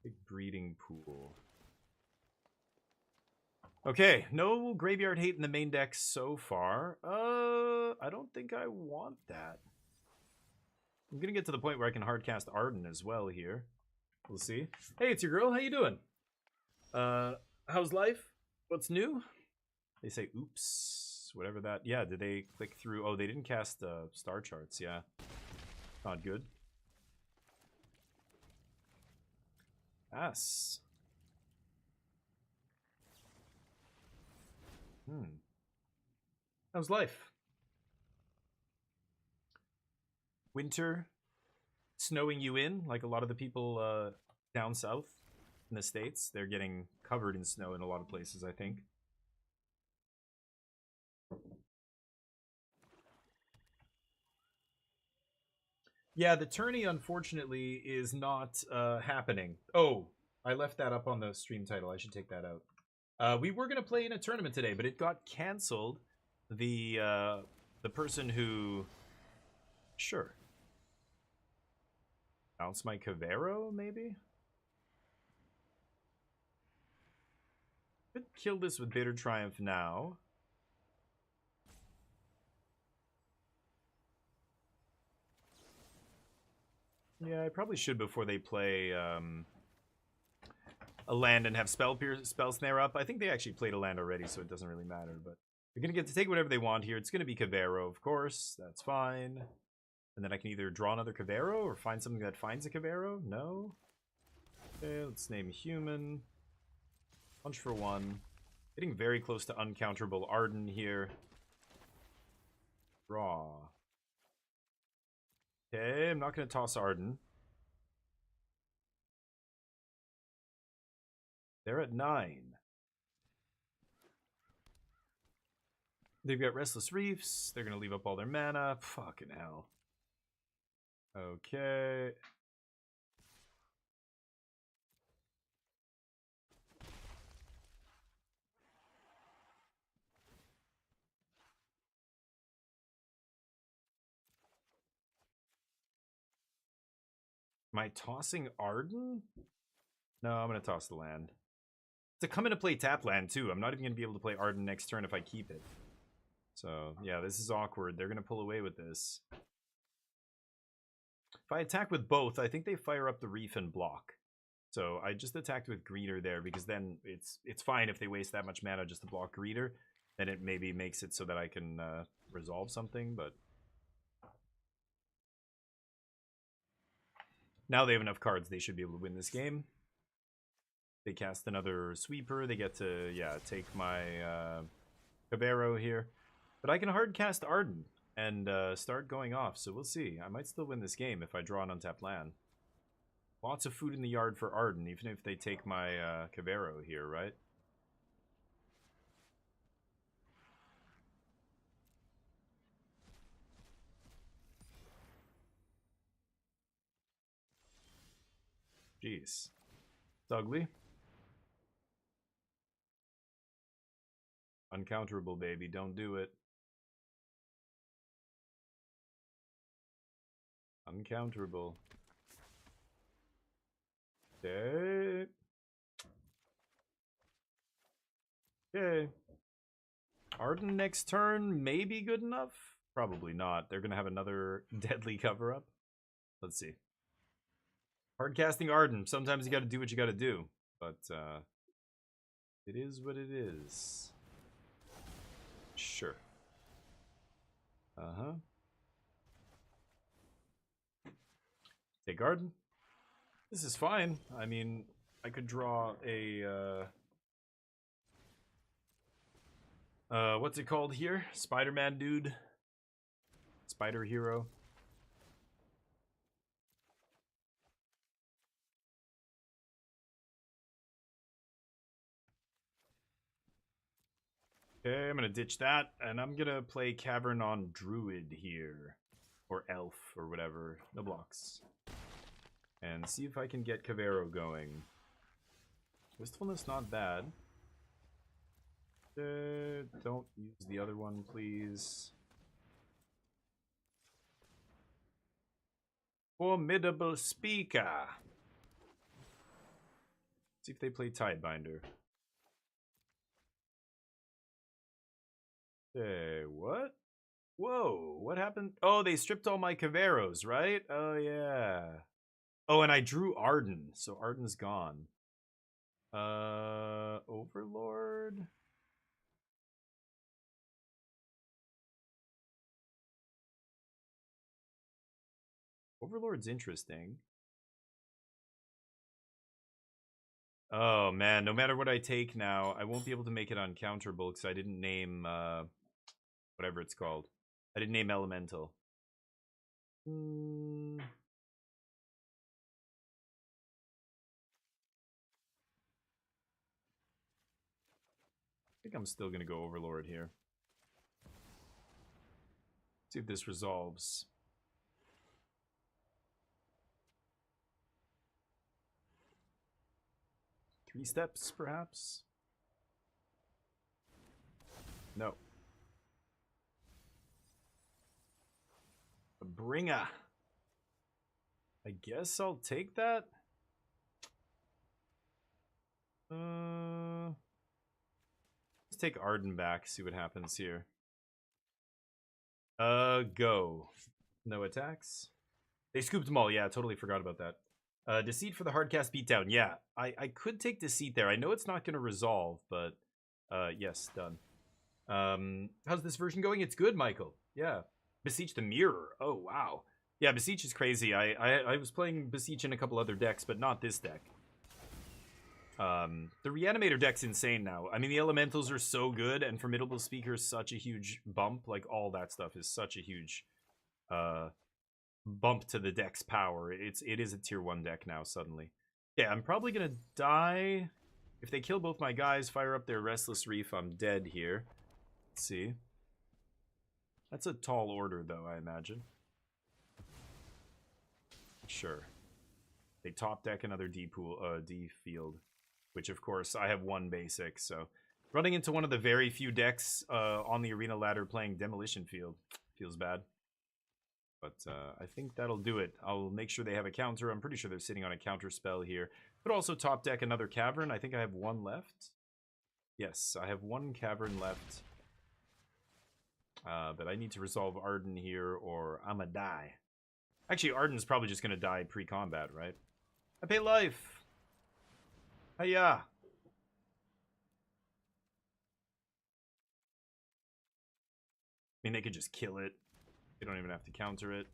Big breeding pool. Okay, no graveyard hate in the main deck so far. I don't think I want that. I'm gonna get to the point where I can hardcast Arden as well here. We'll see. Hey, it's your girl. How you doing? How's life? What's new? They say oops, whatever that. Yeah, did they click through? Oh, they didn't cast star charts. Yeah, not good. Yes. How's life? Winter snowing you in, like a lot of the people down south in the States. They're getting covered in snow in a lot of places, I think. Yeah, the tourney, unfortunately, is not happening. Oh, I left that up on the stream title. I should take that out. We were going to play in a tournament today, but it got canceled. The person who... Sure. Bounce my Cavero, maybe? Could kill this with Bitter Triumph now. Yeah, I probably should before they play a land and have Spell Snare up. I think they actually played a land already, so it doesn't really matter. But they're going to get to take whatever they want here. It's going to be Cavero, of course. That's fine. And then I can either draw another Cavero or find something that finds a Cavero. No. Okay, let's name human. Punch for 1. Getting very close to uncounterable Arden here. Draw. Okay, I'm not going to toss Arden. They're at 9. They've got Restless Reefs. They're going to leave up all their mana. Fucking hell. Okay. Am I tossing Arden? No, I'm going to toss the land. To come into play tap land, too. I'm not even going to be able to play Arden next turn if I keep it. So, yeah, this is awkward. They're going to pull away with this. If I attack with both, I think they fire up the Reef and block. So I just attacked with Greeter there, because then it's fine if they waste that much mana just to block Greeter. Then it maybe makes it so that I can resolve something, but... Now they have enough cards, they should be able to win this game. They cast another Sweeper, they get to, yeah, take my Cabero here. But I can hard cast Arden and start going off, so we'll see. I might still win this game if I draw an untapped land. Lots of food in the yard for Arden, even if they take my Cabero here, right? Jeez. It's ugly. Uncounterable, baby. Don't do it. Uncounterable. Okay. Okay. Arden next turn may be good enough. Probably not. They're going to have another deadly cover-up. Let's see. Hardcasting Arden. Sometimes you got to do what you got to do. But it is what it is. Sure. Uh-huh. Take Arden. This is fine. I mean, I could draw a... what's it called here? Spider-Man dude. Spider hero. Okay, I'm gonna ditch that, and I'm gonna play Cavern on Druid here. Or Elf, or whatever. No blocks. And see if I can get Cabero going. Wistfulness, not bad. Don't use the other one, please. Formidable Speaker. See if they play Tidebinder. Okay, what? Whoa, what happened? Oh, they stripped all my Caveros, right? Oh, yeah. Oh, and I drew Arden, so Arden's gone. Overlord? Overlord's interesting. Oh, man, no matter what I take now, I won't be able to make it uncounterable because I didn't name, whatever it's called. I didn't name Elemental. I think I'm still going to go Overlord here. See if this resolves. 3 steps, perhaps? No. A bringer. I guess I'll take that. Let's take Arden back, see what happens here. Go. No attacks. They scooped them all, yeah, totally forgot about that. Deceit for the hardcast beatdown. Yeah, I could take Deceit there. I know it's not going to resolve, but yes, done. How's this version going? It's good, Michael. Yeah. Beseech the Mirror. Oh, wow. Yeah, Beseech is crazy. I was playing Beseech in a couple other decks, but not this deck. The Reanimator deck's insane now. I mean, the Elementals are so good, and Formidable Speaker is such a huge bump. Like, all that stuff is such a huge bump to the deck's power. It is a tier 1 deck now, suddenly. Yeah, I'm probably gonna die. If they kill both my guys, fire up their Restless Reef, I'm dead here. Let's see. That's a tall order, though, I imagine. Sure. They top deck another D field, which of course I have 1 basic, so running into one of the very few decks on the arena ladder playing Demolition Field feels bad. But I think that'll do it. I'll make sure they have a counter. I'm pretty sure they're sitting on a counter spell here. But also top deck another Cavern. I think I have 1 left. Yes, I have 1 Cavern left. But I need to resolve Arden here or I'ma die. Actually, Arden's probably just going to die pre-combat, right? I pay life. Hiya. I mean, they could just kill it. They don't even have to counter it.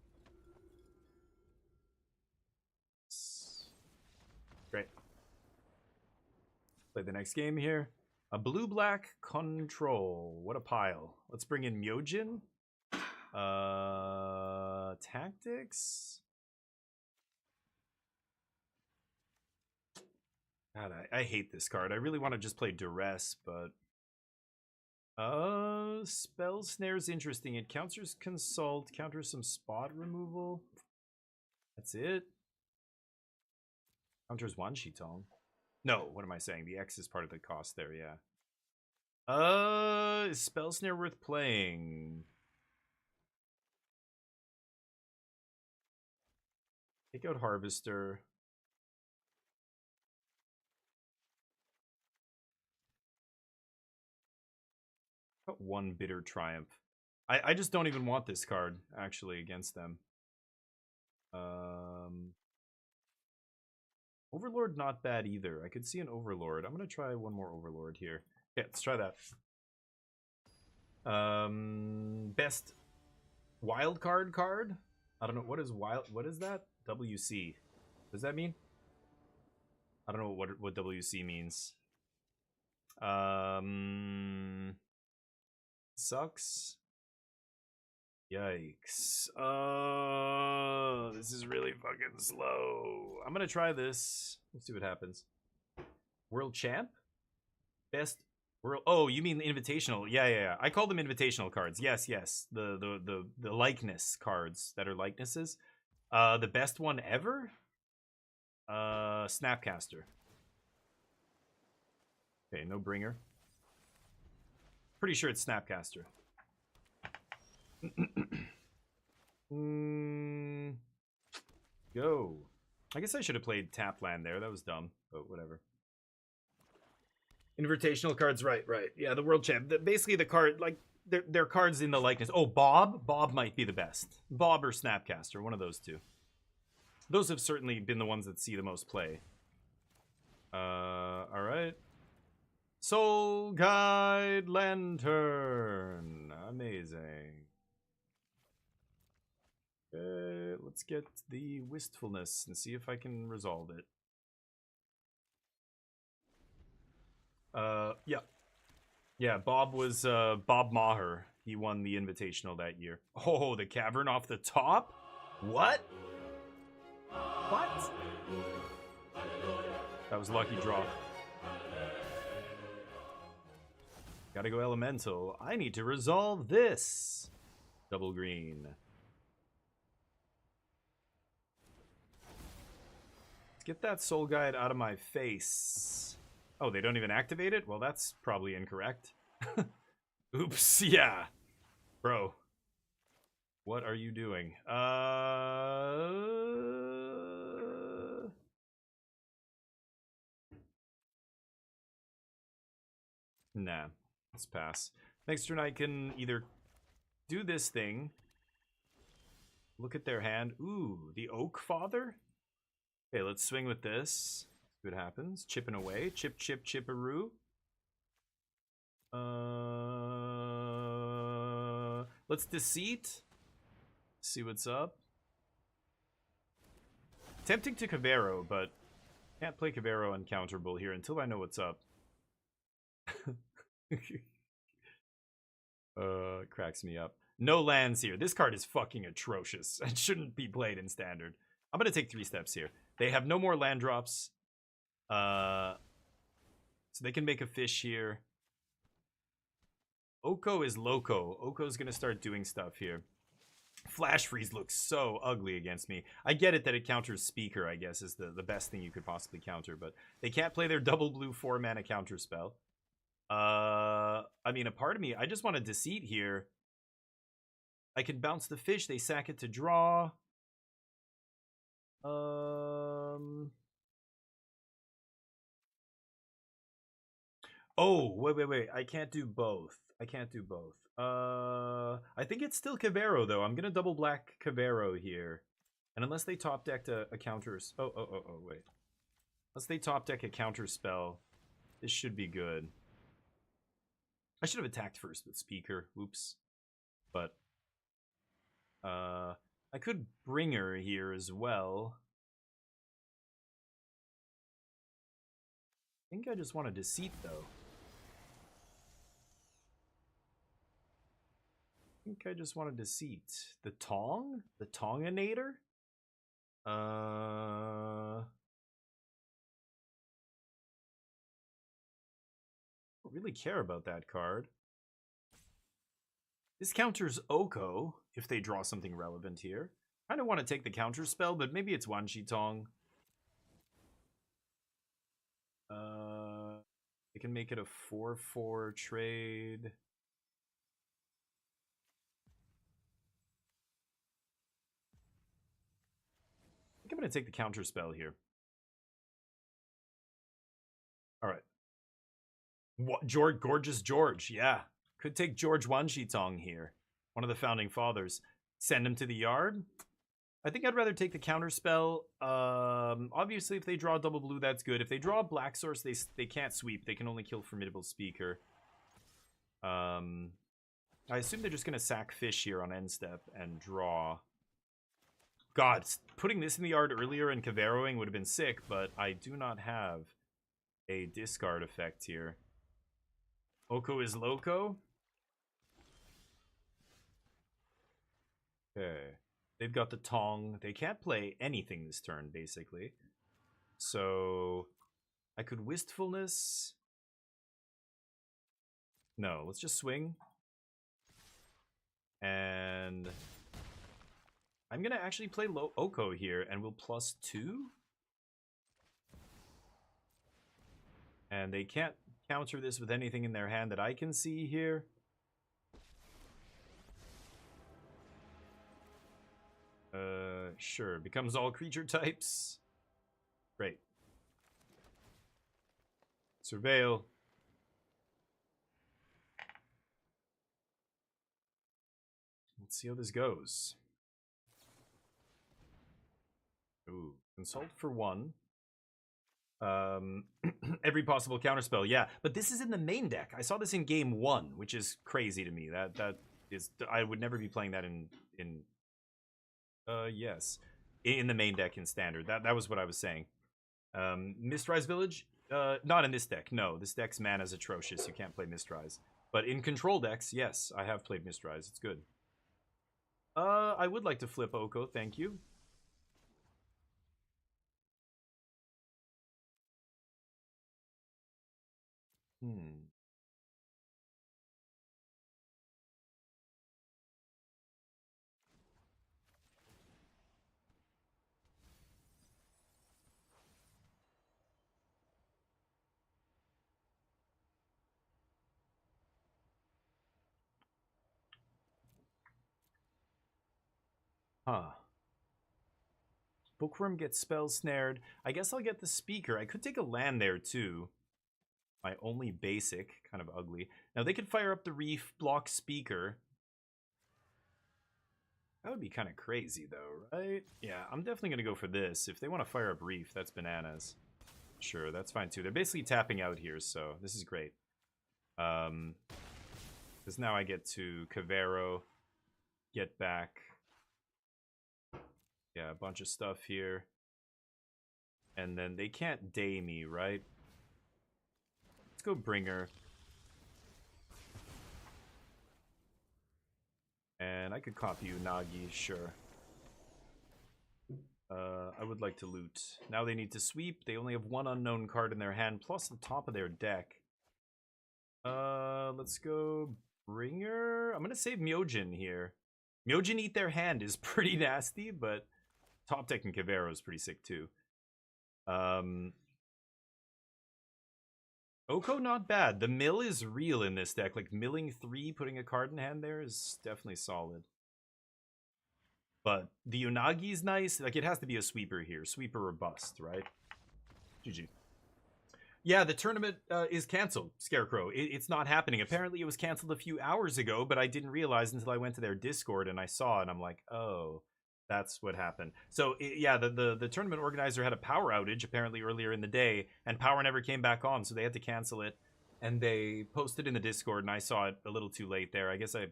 Great. Play the next game here. A blue-black control. What a pile. Let's bring in Myojin. Tactics? God, I hate this card. I really want to just play Duress, but... Spell Snare's interesting. It counters Consult, counters some spot removal. That's it. Counters one Shitong. No, what am I saying? The X is part of the cost there, yeah. Is Spell Snare worth playing? Take out Harvester. Got 1 Bitter Triumph. I just don't even want this card, actually, against them. Overlord, not bad either. I could see an Overlord. I'm going to try 1 more Overlord here. Yeah, let's try that. Best wildcard card? I don't know. What is that? WC. Does that mean? I don't know what WC means. Sucks. Yikes. Oh, this is really fucking slow. I'm gonna try this. Let's see what happens. World Champ? Best world... Oh, you mean the invitational. Yeah. I call them invitational cards. Yes. The likeness cards that are likenesses. The best one ever? Snapcaster. Okay, no bringer. Pretty sure it's Snapcaster. Go. I guess I should have played Tapland there. That was dumb, but whatever. Invitational cards, right. Yeah, the World Champ. Basically, the card, like, they're cards in the likeness. Oh, Bob? Bob might be the best. Bob or Snapcaster, one of those two. Those have certainly been the ones that see the most play. Alright. Soul Guide Lantern. Amazing. Okay, let's get the Wistfulness and see if I can resolve it. Yeah, Bob was Bob Maher. He won the Invitational that year. Oh, the Cavern off the top? What? What? That was a lucky draw. Gotta go Elemental. I need to resolve this. Double green. Let's get that Soul Guide out of my face. Oh, they don't even activate it? Well, that's probably incorrect. Oops, yeah. Bro. What are you doing? Nah. Let's pass. Next turn I can either do this thing. Look at their hand. Ooh, the Oak Father? Okay, let's swing with this. See what happens. Chipping away. Chip, chip, chipperoo. Let's Deceit. See what's up. Tempting to Cavero, but Can't play Cavero uncounterable here until I know what's up. It cracks me up. No lands here. This card is fucking atrocious. It shouldn't be played in standard. I'm gonna take 3 steps here. They have no more land drops. So they can make a fish here. Oko is loco. Oko's gonna start doing stuff here. Flash Freeze looks so ugly against me. I get it that it counters Speaker, I guess, is the best thing you could possibly counter, but they can't play their double blue 4-mana counter spell. I mean, a part of me, I just want a Deceit here. I can bounce the fish, they sack it to draw. Oh, wait. I can't do both. I think it's still Cavero, though. I'm gonna double black Cavero here. And unless they top decked a counter... Oh, wait. Unless they top deck a counter spell, this should be good. I should have attacked first with Speaker. Oops. But... I could Bringer here as well. I think I just want a Deceit, though. I think I just want a Deceit. The Tong? The Tonginator? I don't really care about that card. This counters Oko, if they draw something relevant here. I kind of want to take the counter spell, but maybe it's Wanshi Tong. I can make it a 4/4 trade. I think I'm going to take the counter spell here. All right. What, Gorgeous George, yeah. Could take George Wanshi Tong here. One of the founding fathers. Send him to the yard. I think I'd rather take the counter spell. Obviously, if they draw double blue, that's good. If they draw a black source, they can't sweep. They can only kill Formidable Speaker. I assume they're just going to sack fish here on end step and draw. God, putting this in the yard earlier and Caveroing would have been sick, but I do not have a discard effect here. Oko is loco. Okay. They've got the Tong. They can't play anything this turn, basically. So, I could Wistfulness. No, let's just swing. And I'm going to actually play Oko here, and we'll +2. And they can't counter this with anything in their hand that I can see here. Sure. Becomes all creature types. Great. Surveil. Let's see how this goes. Ooh. Consult for 1. Every possible counterspell, yeah. But this is in the main deck. I saw this in game 1, which is crazy to me. That is, I would never be playing that in yes, in the main deck in standard. That was what I was saying. Mistrise Village, not in this deck. No, this deck's mana's atrocious. You can't play Mistrise. But in control decks, yes, I have played Mistrise. It's good. I would like to flip Oko. Thank you. Huh. Bookworm gets spell snared. I guess I'll get the Speaker. I could take a land there too. My only basic, kind of ugly. Now they could fire up the Reef, block Speaker. That would be kind of crazy though, right? Yeah, I'm definitely going to go for this. If they want to fire up Reef, that's bananas. Sure, that's fine too. They're basically tapping out here, so this is great. Because now I get to Cavero, get back. Yeah, a bunch of stuff here. And then they can't day me, right? Let's go Bringer. And I could copy Unagi, sure. I would like to loot. Now they need to sweep. They only have one unknown card in their hand, plus the top of their deck. Let's go Bringer. I'm gonna save Myojin here. Myojin Eat Their Hand is pretty nasty, but top deck and Kavero is pretty sick too. Oko, not bad. The mill is real in this deck. Like, milling 3, putting a card in hand there is definitely solid. But the Unagi is nice. Like, it has to be a sweeper here. Sweeper or bust, right? GG. Yeah, the tournament is canceled, Scarecrow. It's not happening. Apparently, it was canceled a few hours ago, but I didn't realize until I went to their Discord and I saw it, and I'm like, oh, that's what happened. So, yeah, the tournament organizer had a power outage, apparently, earlier in the day, and power never came back on, so they had to cancel it. And they posted in the Discord, and I saw it a little too late there. I guess I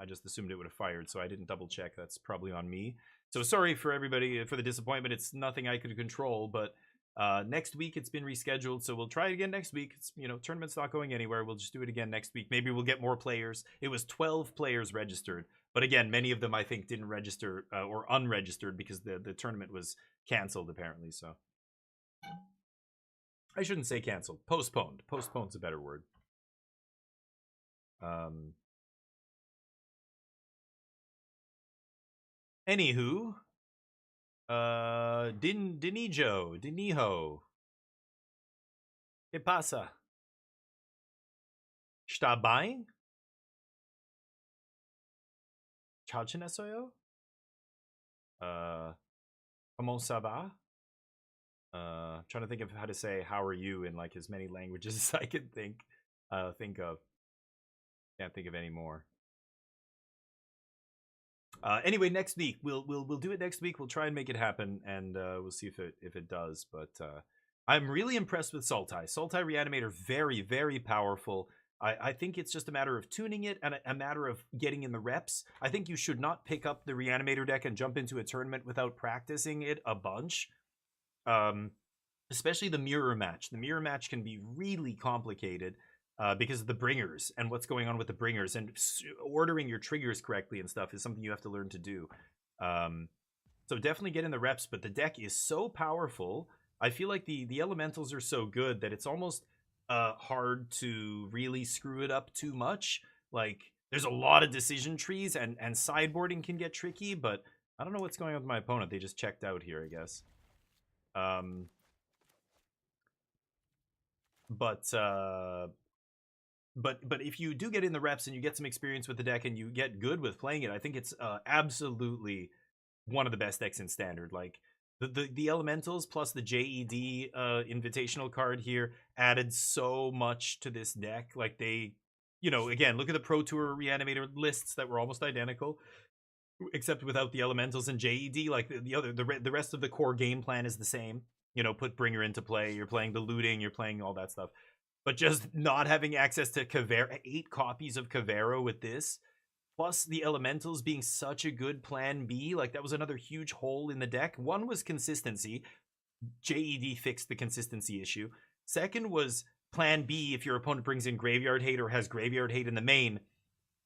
just assumed it would have fired, so I didn't double check. That's probably on me. So sorry for everybody for the disappointment. It's nothing I could control, but next week it's been rescheduled, so we'll try it again next week. It's, you know, tournament's not going anywhere. We'll just do it again next week. Maybe we'll get more players. It was 12 players registered, but again, many of them I think didn't register or unregistered because the tournament was canceled apparently. So. I shouldn't say canceled. Postponed. Postpone's a better word. Anywho. Diniho. ¿Qué pasa? ¿Está bien? ¿Chalchen eso yo? ¿Cómo ça va? Trying to think of how to say "how are you" in like as many languages as I can think of. Can't think of any more. Anyway, next week we'll do it next week. We'll try and make it happen, and we'll see if it does. But I'm really impressed with Sultai. Sultai Reanimator, very, very powerful. I think it's just a matter of tuning it and a matter of getting in the reps. I think you should not pick up the Reanimator deck and jump into a tournament without practicing it a bunch. Especially the mirror match. The mirror match can be really complicated because of the bringers and what's going on with the bringers, and ordering your triggers correctly and stuff is something you have to learn to do. So definitely get in the reps, but the deck is so powerful. I feel like the elementals are so good that it's almost hard to really screw it up too much. Like, there's a lot of decision trees and sideboarding can get tricky, but I don't know what's going on with my opponent. They just checked out here, I guess. But if you do get in the reps and you get some experience with the deck and you get good with playing it, I think it's absolutely one of the best decks in Standard. Like, the elementals plus the JED invitational card here added so much to this deck. Like, they, you know, again, look at the Pro Tour Reanimator lists that were almost identical, except without the elementals and JED. Like, the rest of the core game plan is the same. You know, put Bringer into play. You're playing the looting. You're playing all that stuff. But just not having access to Kavero, 8 copies of Kavero with this, plus the elementals being such a good plan B, like that was another huge hole in the deck. One was consistency. JED fixed the consistency issue. Second was plan B if your opponent brings in Graveyard Hate or has Graveyard Hate in the main.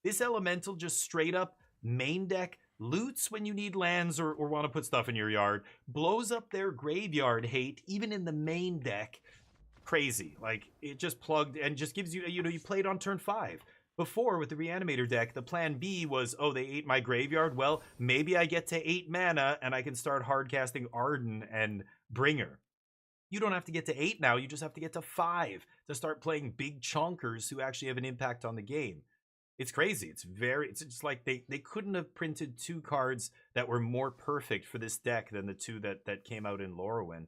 This elemental just straight up main deck loots when you need lands or want to put stuff in your yard, blows up their Graveyard Hate even in the main deck. Crazy. Like, it just plugged and just gives you, you know, you played on turn 5. Before, with the Reanimator deck, the plan B was, oh, they ate my graveyard. Well, maybe I get to 8 mana and I can start hardcasting Arden and Bringer. You don't have to get to 8 now. You just have to get to 5 to start playing big chonkers who actually have an impact on the game. It's crazy. It's just like they couldn't have printed 2 cards that were more perfect for this deck than the 2 that came out in Lorwyn.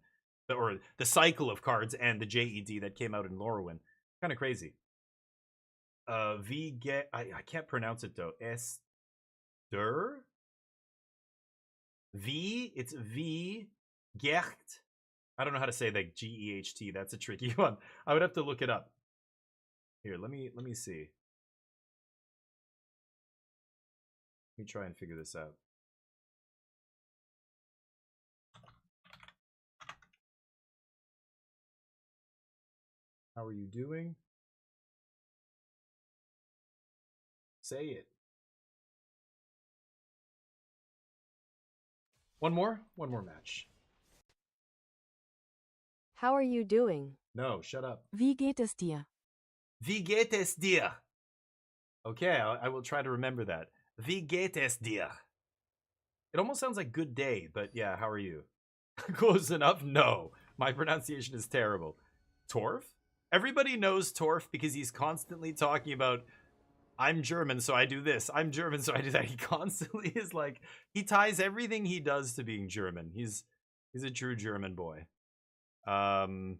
Or the cycle of cards and the JED that came out in Lorwyn. Kind of crazy. I can't pronounce it though. Ester? It's V. Gecht. I don't know how to say that. Geht. That's a tricky one. I would have to look it up. Here, let me see. Let me try and figure this out. How are you doing? Say it. One more match. How are you doing? No, shut up. Wie geht es dir? Wie geht es dir? Okay, I will try to remember that. Wie geht es dir? It almost sounds like good day, but yeah, how are you? Close enough? No. My pronunciation is terrible. Torf? Everybody knows Torf because he's constantly talking about, I'm German, so I do this. I'm German, so I do that. He constantly is like, he ties everything he does to being German. He's a true German boy. I'm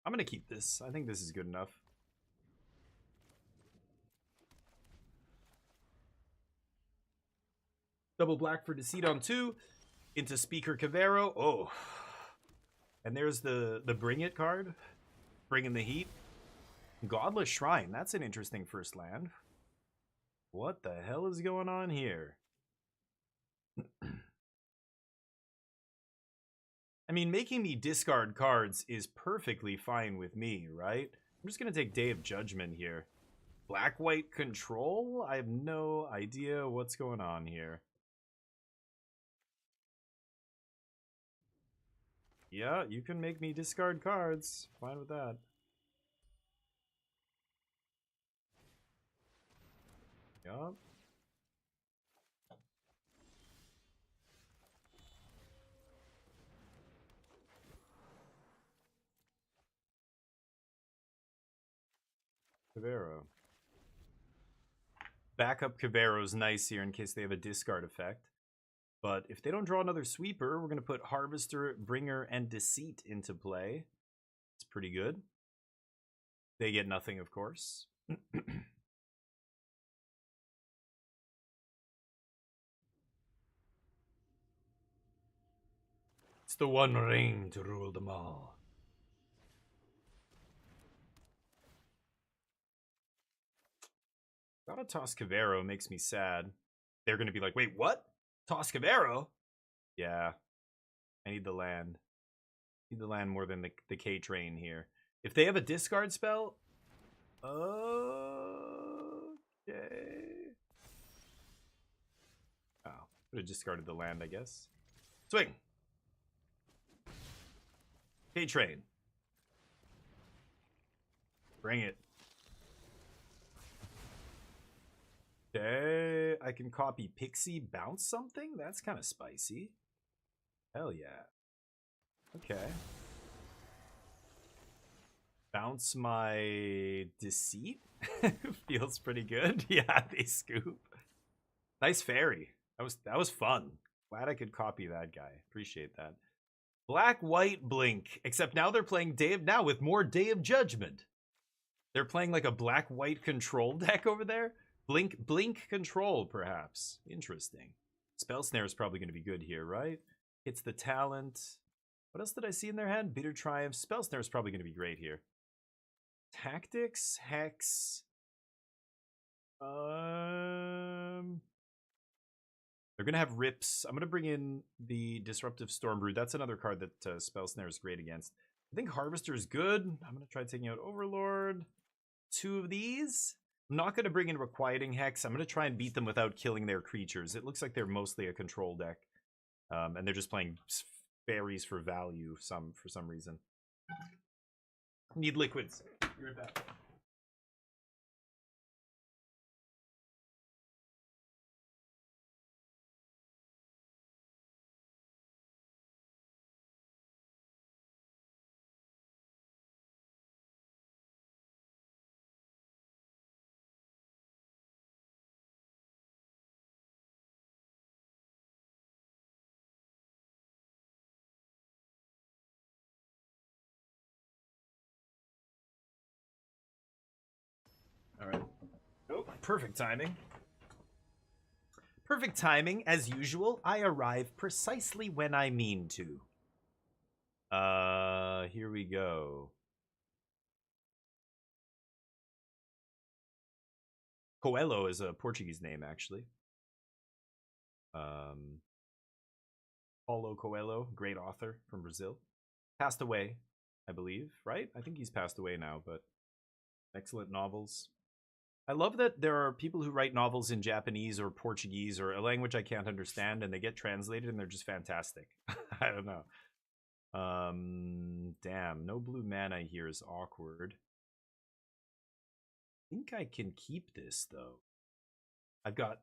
gonna keep this. I think this is good enough. Double black for Deceit on 2. Into Speaker Cavero. Oh. And there's the Bring It card. Bringing the heat. Godless Shrine. That's an interesting first land. What the hell is going on here? I mean, making me discard cards is perfectly fine with me, right? I'm just going to take Day of Judgment here. Black-white control? I have no idea what's going on here. Yeah, you can make me discard cards. Fine with that. Yup. Cavero. Backup Cavero's nice here in case they have a discard effect. But if they don't draw another sweeper, we're going to put Harvester, Bringer, and Deceit into play. It's pretty good. They get nothing, of course. It's the one ring to rule them all. Gotta toss Cavero makes me sad. They're going to be like, wait, what? Toss Cavero? Yeah. I need the land. I need the land more than the K-Train here. If they have a discard spell... Okay. Oh, would have discarded the land, I guess. Swing. K-Train. Bring it. Okay, I can copy Pixie, bounce something? That's kind of spicy. Hell yeah. Okay. Bounce my Deceit? Feels pretty good. Yeah, they scoop. Nice fairy. That was fun. Glad I could copy that guy. Appreciate that. Black-white blink. Except now they're playing now with more Day of Judgment. They're playing like a black-white control deck over there. Blink control, perhaps. Interesting. Spell Snare is probably going to be good here, right? Hits the talent. What else did I see in their hand? Bitter Triumph. Spell Snare is probably going to be great here. Tactics, Hex. They're going to have Rips. I'm going to bring in the Disruptive Stormbrew. That's another card that Spell Snare is great against. I think Harvester is good. I'm going to try taking out Overlord. 2 of these. I'm not going to bring in Requiting Hex. I'm going to try and beat them without killing their creatures. It looks like they're mostly a control deck. And they're just playing fairies for value for some reason. Need liquids. Be right back. All right. Oh, perfect timing. Perfect timing, as usual. I arrive precisely when I mean to. Here we go. Coelho is a Portuguese name, actually. Paulo Coelho, great author from Brazil. Passed away, I believe, right? I think he's passed away now, but excellent novels. I love that there are people who write novels in Japanese or Portuguese or a language I can't understand, and they get translated and they're just fantastic. I don't know. Damn, no blue mana here is awkward. I think I can keep this though. I've got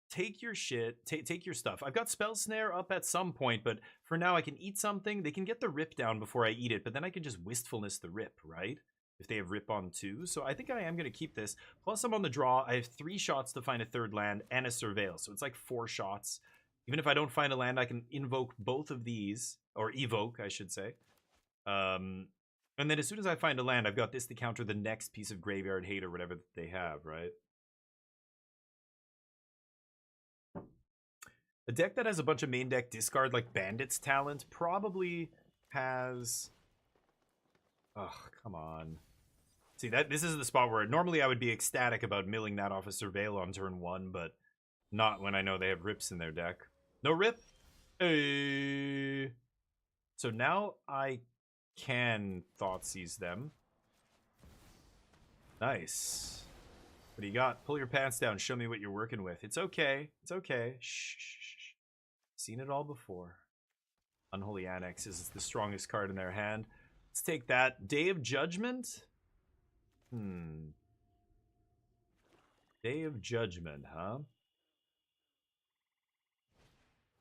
take your shit, take your stuff. I've got Spell Snare up at some point, but for now I can eat something. They can get the rip down before I eat it, but then I can just Wistfulness the rip, right? If they have rip on 2. So I think I am going to keep this. Plus I'm on the draw. I have 3 shots to find a 3rd land and a Surveil. So it's like 4 shots. Even if I don't find a land, I can invoke both of these. Or evoke, I should say. And then as soon as I find a land, I've got this to counter the next piece of Graveyard Hate or whatever they have, right? A deck that has a bunch of main deck discard, like Bandit's Talent, probably has... Oh, come on. See, this is the spot where normally I would be ecstatic about milling that off a Surveil on turn 1, but not when I know they have rips in their deck. No rip? Hey. So now I can Thoughtseize them. Nice. What do you got? Pull your pants down. Show me what you're working with. It's okay. It's okay. Shh. Seen it all before. Unholy Annex is the strongest card in their hand. Let's take that. Day of Judgment? Day of Judgment, huh?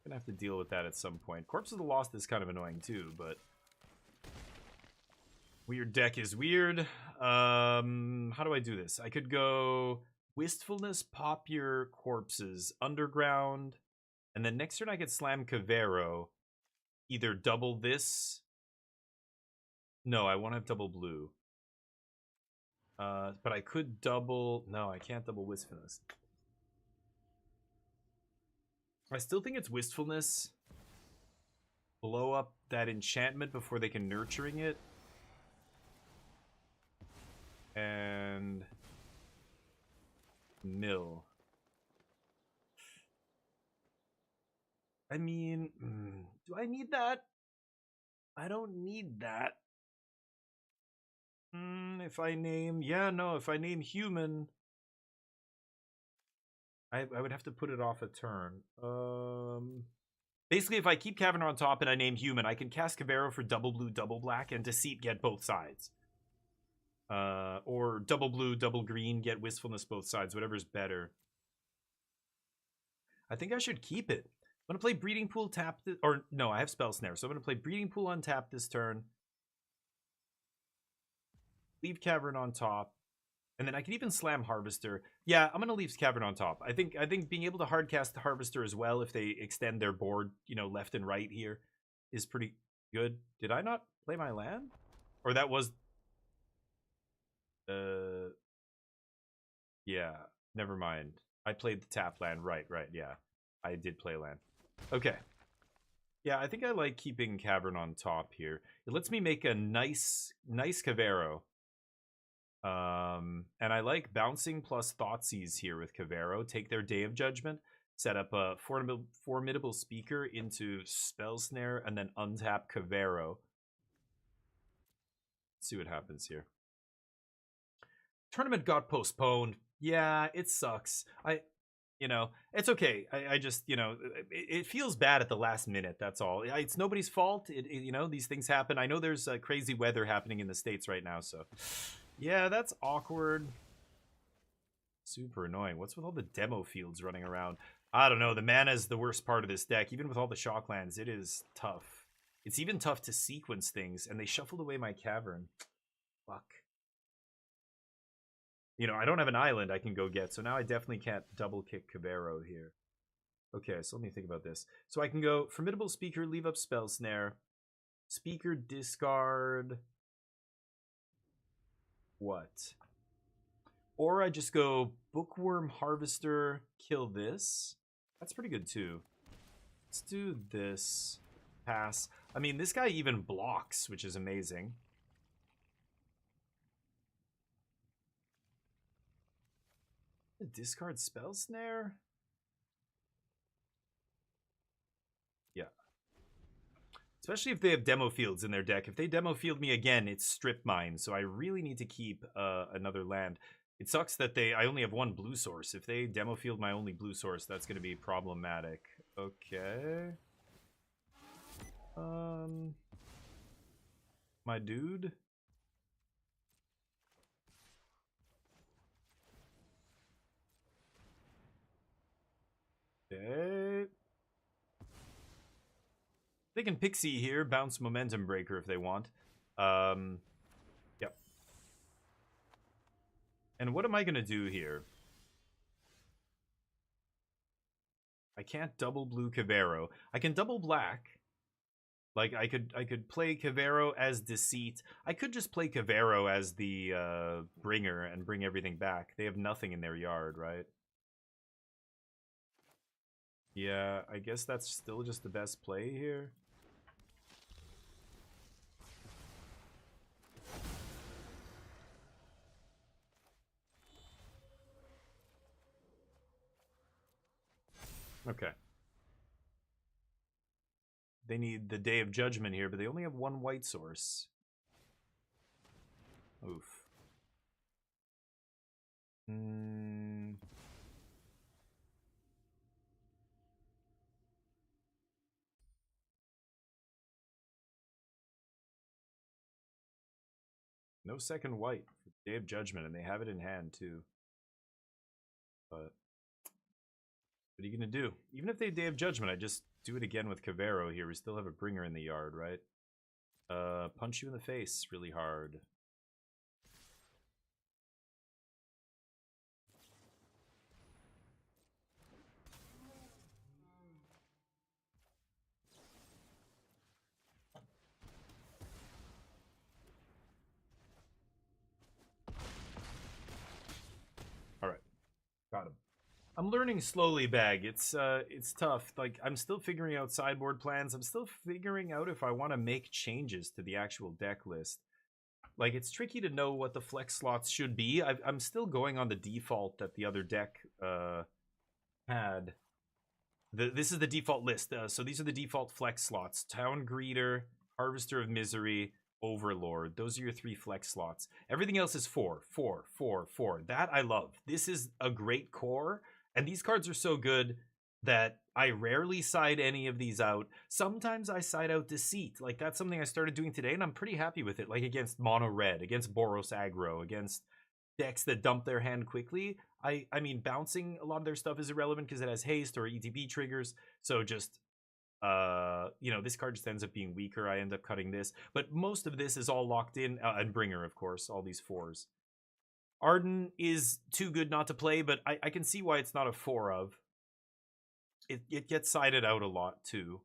Gonna have to deal with that at some point. Corpse of the Lost is kind of annoying too, but weird deck is weird. How do I do this? I could go Wistfulness, pop your corpses, Underground, and then next turn I could slam Cavero. Either double this. No, I won't have double blue. But I could double... No, I can't double Wistfulness. I still think it's Wistfulness. Blow up that enchantment before they can Nurturing it. And... mill. I mean... do I need that? I don't need that. If I name... Yeah, no, if I name human... I would have to put it off a turn. Basically, if I keep Cavern on top and I name human, I can cast Cavero for double blue, double black, and Deceit get both sides. Or double blue, double green, get Wistfulness both sides, whatever's better. I think I should keep it. I'm going to play Breeding Pool, tap... Or, no, I have Spell Snare, so I'm going to play Breeding Pool, untap this turn. Leave Cavern on top. And then I can even slam Harvester. Yeah, I'm going to leave Cavern on top. I think being able to hardcast the Harvester as well, if they extend their board, you know, left and right here, is pretty good. Did I not play my land? Or that was... yeah, never mind. I played the tap land. Right, yeah. I did play land. Okay. Yeah, I think I like keeping Cavern on top here. It lets me make a nice Cavero. And I like bouncing plus Thoughtseize here with Cavero. Take their Day of Judgment, set up a formidable speaker into Spell Snare, and then untap Cavero. Let's see what happens here. Tournament got postponed. Yeah, it sucks. You know, it's okay. I just, you know, it feels bad at the last minute. That's all. It's nobody's fault. You know, these things happen. I know there's crazy weather happening in the States right now, so... Yeah, that's awkward. Super annoying. What's with all the demo fields running around? I don't know. The mana is the worst part of this deck. Even with all the shock lands, it is tough. It's even tough to sequence things, and they shuffled away my Cavern. Fuck. You know, I don't have an island I can go get, so now I definitely can't double kick Cavero here. Okay, so let me think about this. So I can go Formidable Speaker, leave up Spell Snare. Speaker, discard... What? Or I just go Bookworm Harvester, kill this. That's pretty good too. Let's do this. Pass. I mean, this guy even blocks, which is amazing. Discard Spell Snare? Yeah. Let's Especially if they have demo fields in their deck. If they demo field me again, it's strip mine. So I really need to keep another land. It sucks that I only have one blue source. If they demo field my only blue source, that's going to be problematic. Okay. My dude. Okay. They can Pixie here, bounce Momentum Breaker if they want. Yep. And what am I gonna do here? I can't double blue Cavero. I can double black. Like I could play Cavero as Deceit. I could just play Cavero as the Bringer and bring everything back. They have nothing in their yard, right? Yeah, I guess that's still just the best play here. Okay. They need the Day of Judgment here, but they only have one white source. Oof. No second white for Day of Judgment, and they have it in hand too. But what are you gonna do? Even if they Day of Judgment, I just do it again with Cavero here. We still have a Bringer in the yard, right? Punch you in the face really hard. All right, got him. I'm learning slowly, Bag. It's tough. Like, I'm still figuring out sideboard plans. I'm still figuring out if I want to make changes to the actual deck list. Like, it's tricky to know what the flex slots should be. I'm still going on the default that the other deck had. This is the default list. So these are the default flex slots. Town Greeter, Harvester of Misery, Overlord. Those are your 3 flex slots. Everything else is 4, 4, 4, 4. That I love. This is a great core. And these cards are so good that I rarely side any of these out. Sometimes I side out Deceit. Like, that's something I started doing today, and I'm pretty happy with it. Like, against Mono Red, against Boros Aggro, against decks that dump their hand quickly. I mean, bouncing a lot of their stuff is irrelevant because it has haste or ETB triggers. So just, you know, this card just ends up being weaker. I end up cutting this. But most of this is all locked in. And Bringer, of course, all these 4s. Arden is too good not to play, but I can see why it's not a 4 of. It gets sided out a lot too.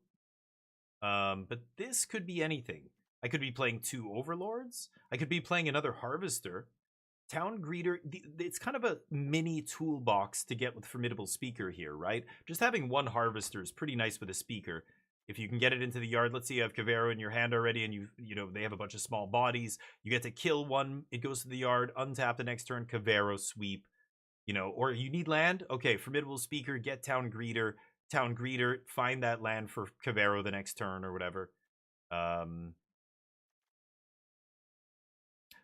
But this could be anything. I could be playing 2 Overlords. I could be playing another Harvester. Town Greeter, it's kind of a mini toolbox to get with Formidable Speaker here, right? Just having 1 Harvester is pretty nice with a Speaker. If you can get it into the yard, let's say you have Cavero in your hand already and you know, they have a bunch of small bodies. You get to kill one, it goes to the yard, untap the next turn, Cavero, sweep. You know, or you need land? Okay, Formidable Speaker, get Town Greeter, find that land for Cavero the next turn or whatever.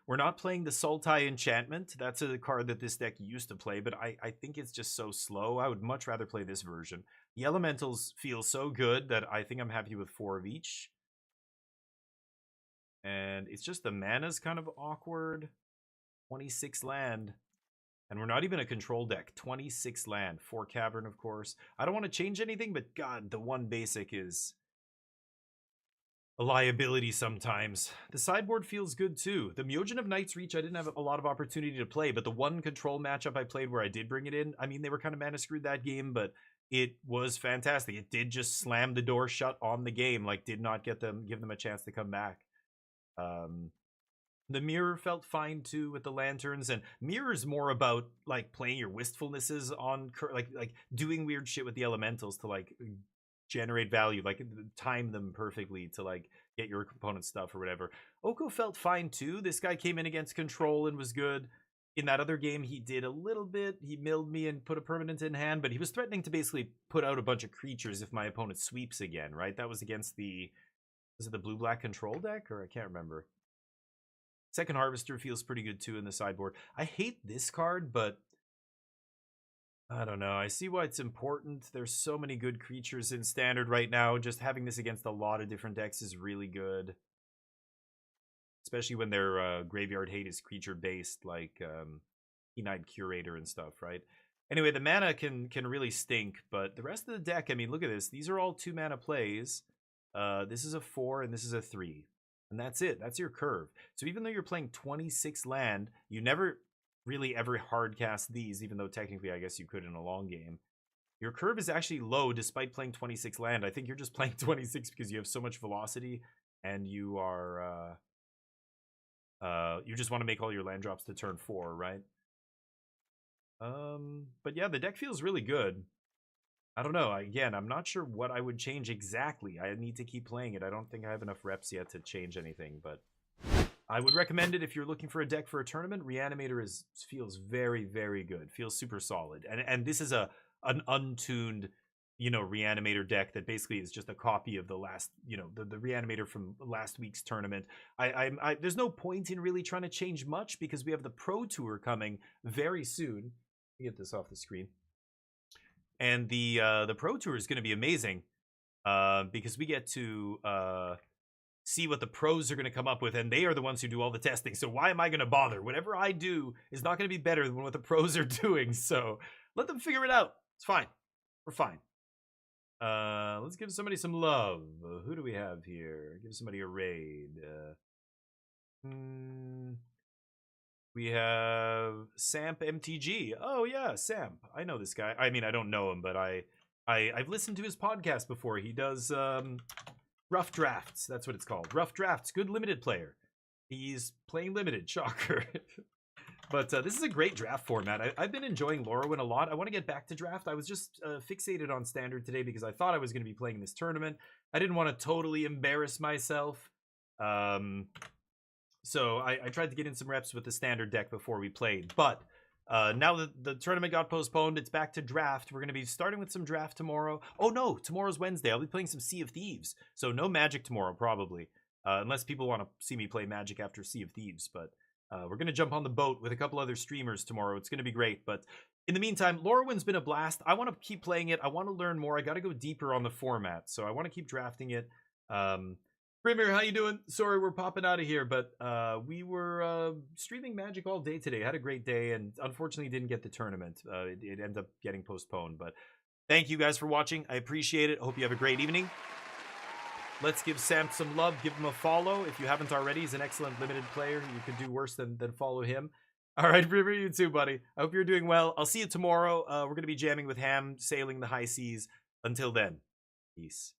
We're not playing the Sultai Enchantment. That's a card that this deck used to play, but I think it's just so slow. I would much rather play this version. The Elementals feel so good that I think I'm happy with 4 of each. And it's just the mana's kind of awkward. 26 land. And we're not even a control deck. 26 land. 4 Cavern, of course. I don't want to change anything, but God, the 1 basic is a liability sometimes. The sideboard feels good too. The Myojin of Night's Reach, I didn't have a lot of opportunity to play, but the 1 control matchup I played where I did bring it in, I mean, they were kind of mana screwed that game, but it was fantastic. It did just slam the door shut on the game, like did not give them a chance to come back. The Mirror felt fine too with the lanterns, and Mirror's more about like playing your wistfulnesses on like doing weird shit with the elementals to like generate value, like time them perfectly to like get your opponent's stuff or whatever. Oko felt fine too. This guy came in against control and was good. In that other game, he did a little bit. He milled me and put a permanent in hand, but he was threatening to basically put out a bunch of creatures if my opponent sweeps again, right? That was against the Was it the blue-black control deck? Or I can't remember. Second Harvester feels pretty good too in the sideboard. I hate this card, but I don't know. I see why it's important. There's so many good creatures in Standard right now. Just having this against a lot of different decks is really good. Especially when their graveyard hate is creature-based, like Keen-Eyed Curator and stuff, right? Anyway, the mana can really stink, but the rest of the deck, I mean, look at this. These are all 2-mana plays. This is a 4, and this is a 3. And that's it. That's your curve. So even though you're playing 26 land, you never really ever hardcast these, even though technically I guess you could in a long game. Your curve is actually low despite playing 26 land. I think you're just playing 26 because you have so much velocity and you are you just want to make all your land drops to turn 4, right? But yeah, the deck feels really good. I don't know. Again, I'm not sure what I would change exactly. I need to keep playing it. I don't think I have enough reps yet to change anything, but I would recommend it if you're looking for a deck for a tournament. Reanimator feels very, very good. Feels super solid. And this is an untuned, Reanimator deck that basically is just a copy of the last, the Reanimator from last week's tournament. There's no point in really trying to change much because we have the Pro Tour coming very soon. Let me get this off the screen. And the Pro Tour is going to be amazing because we get to see what the pros are going to come up with, and they are the ones who do all the testing. So why am I going to bother? Whatever I do is not going to be better than what the pros are doing. So let them figure it out. It's fine. We're fine. Let's give somebody some love. Who do we have here? Give somebody a raid. We have Samp MTG. Oh yeah, Samp. I know this guy. I mean, I don't know him, but I've listened to his podcast before. He does Rough Drafts. That's what it's called. Rough Drafts. Good limited player. He's playing limited. Shocker. But this is a great draft format. I've been enjoying Lorwyn a lot. I want to get back to draft. I was just fixated on Standard today because I thought I was going to be playing this tournament. I didn't want to totally embarrass myself. So I tried to get in some reps with the Standard deck before we played. But now that the tournament got postponed, it's back to draft. We're going to be starting with some draft tomorrow. Oh no, tomorrow's Wednesday. I'll be playing some Sea of Thieves. So no Magic tomorrow, probably. Unless people want to see me play Magic after Sea of Thieves. But we're going to jump on the boat with a couple other streamers tomorrow. It's going to be great. But in the meantime, Lorwyn's been a blast. I want to keep playing it. I want to learn more. I got to go deeper on the format. So I want to keep drafting it. Premier, how you doing? Sorry, we're popping out of here, but we were streaming Magic all day today. Had a great day, and unfortunately didn't get the tournament. It ended up getting postponed, but thank you guys for watching. I appreciate it. Hope you have a great evening. Let's give Sam some love. Give him a follow if you haven't already. He's an excellent limited player. You could do worse than follow him. All right, Premier, you too, buddy. I hope you're doing well. I'll see you tomorrow. We're going to be jamming with Ham, sailing the high seas. Until then, peace.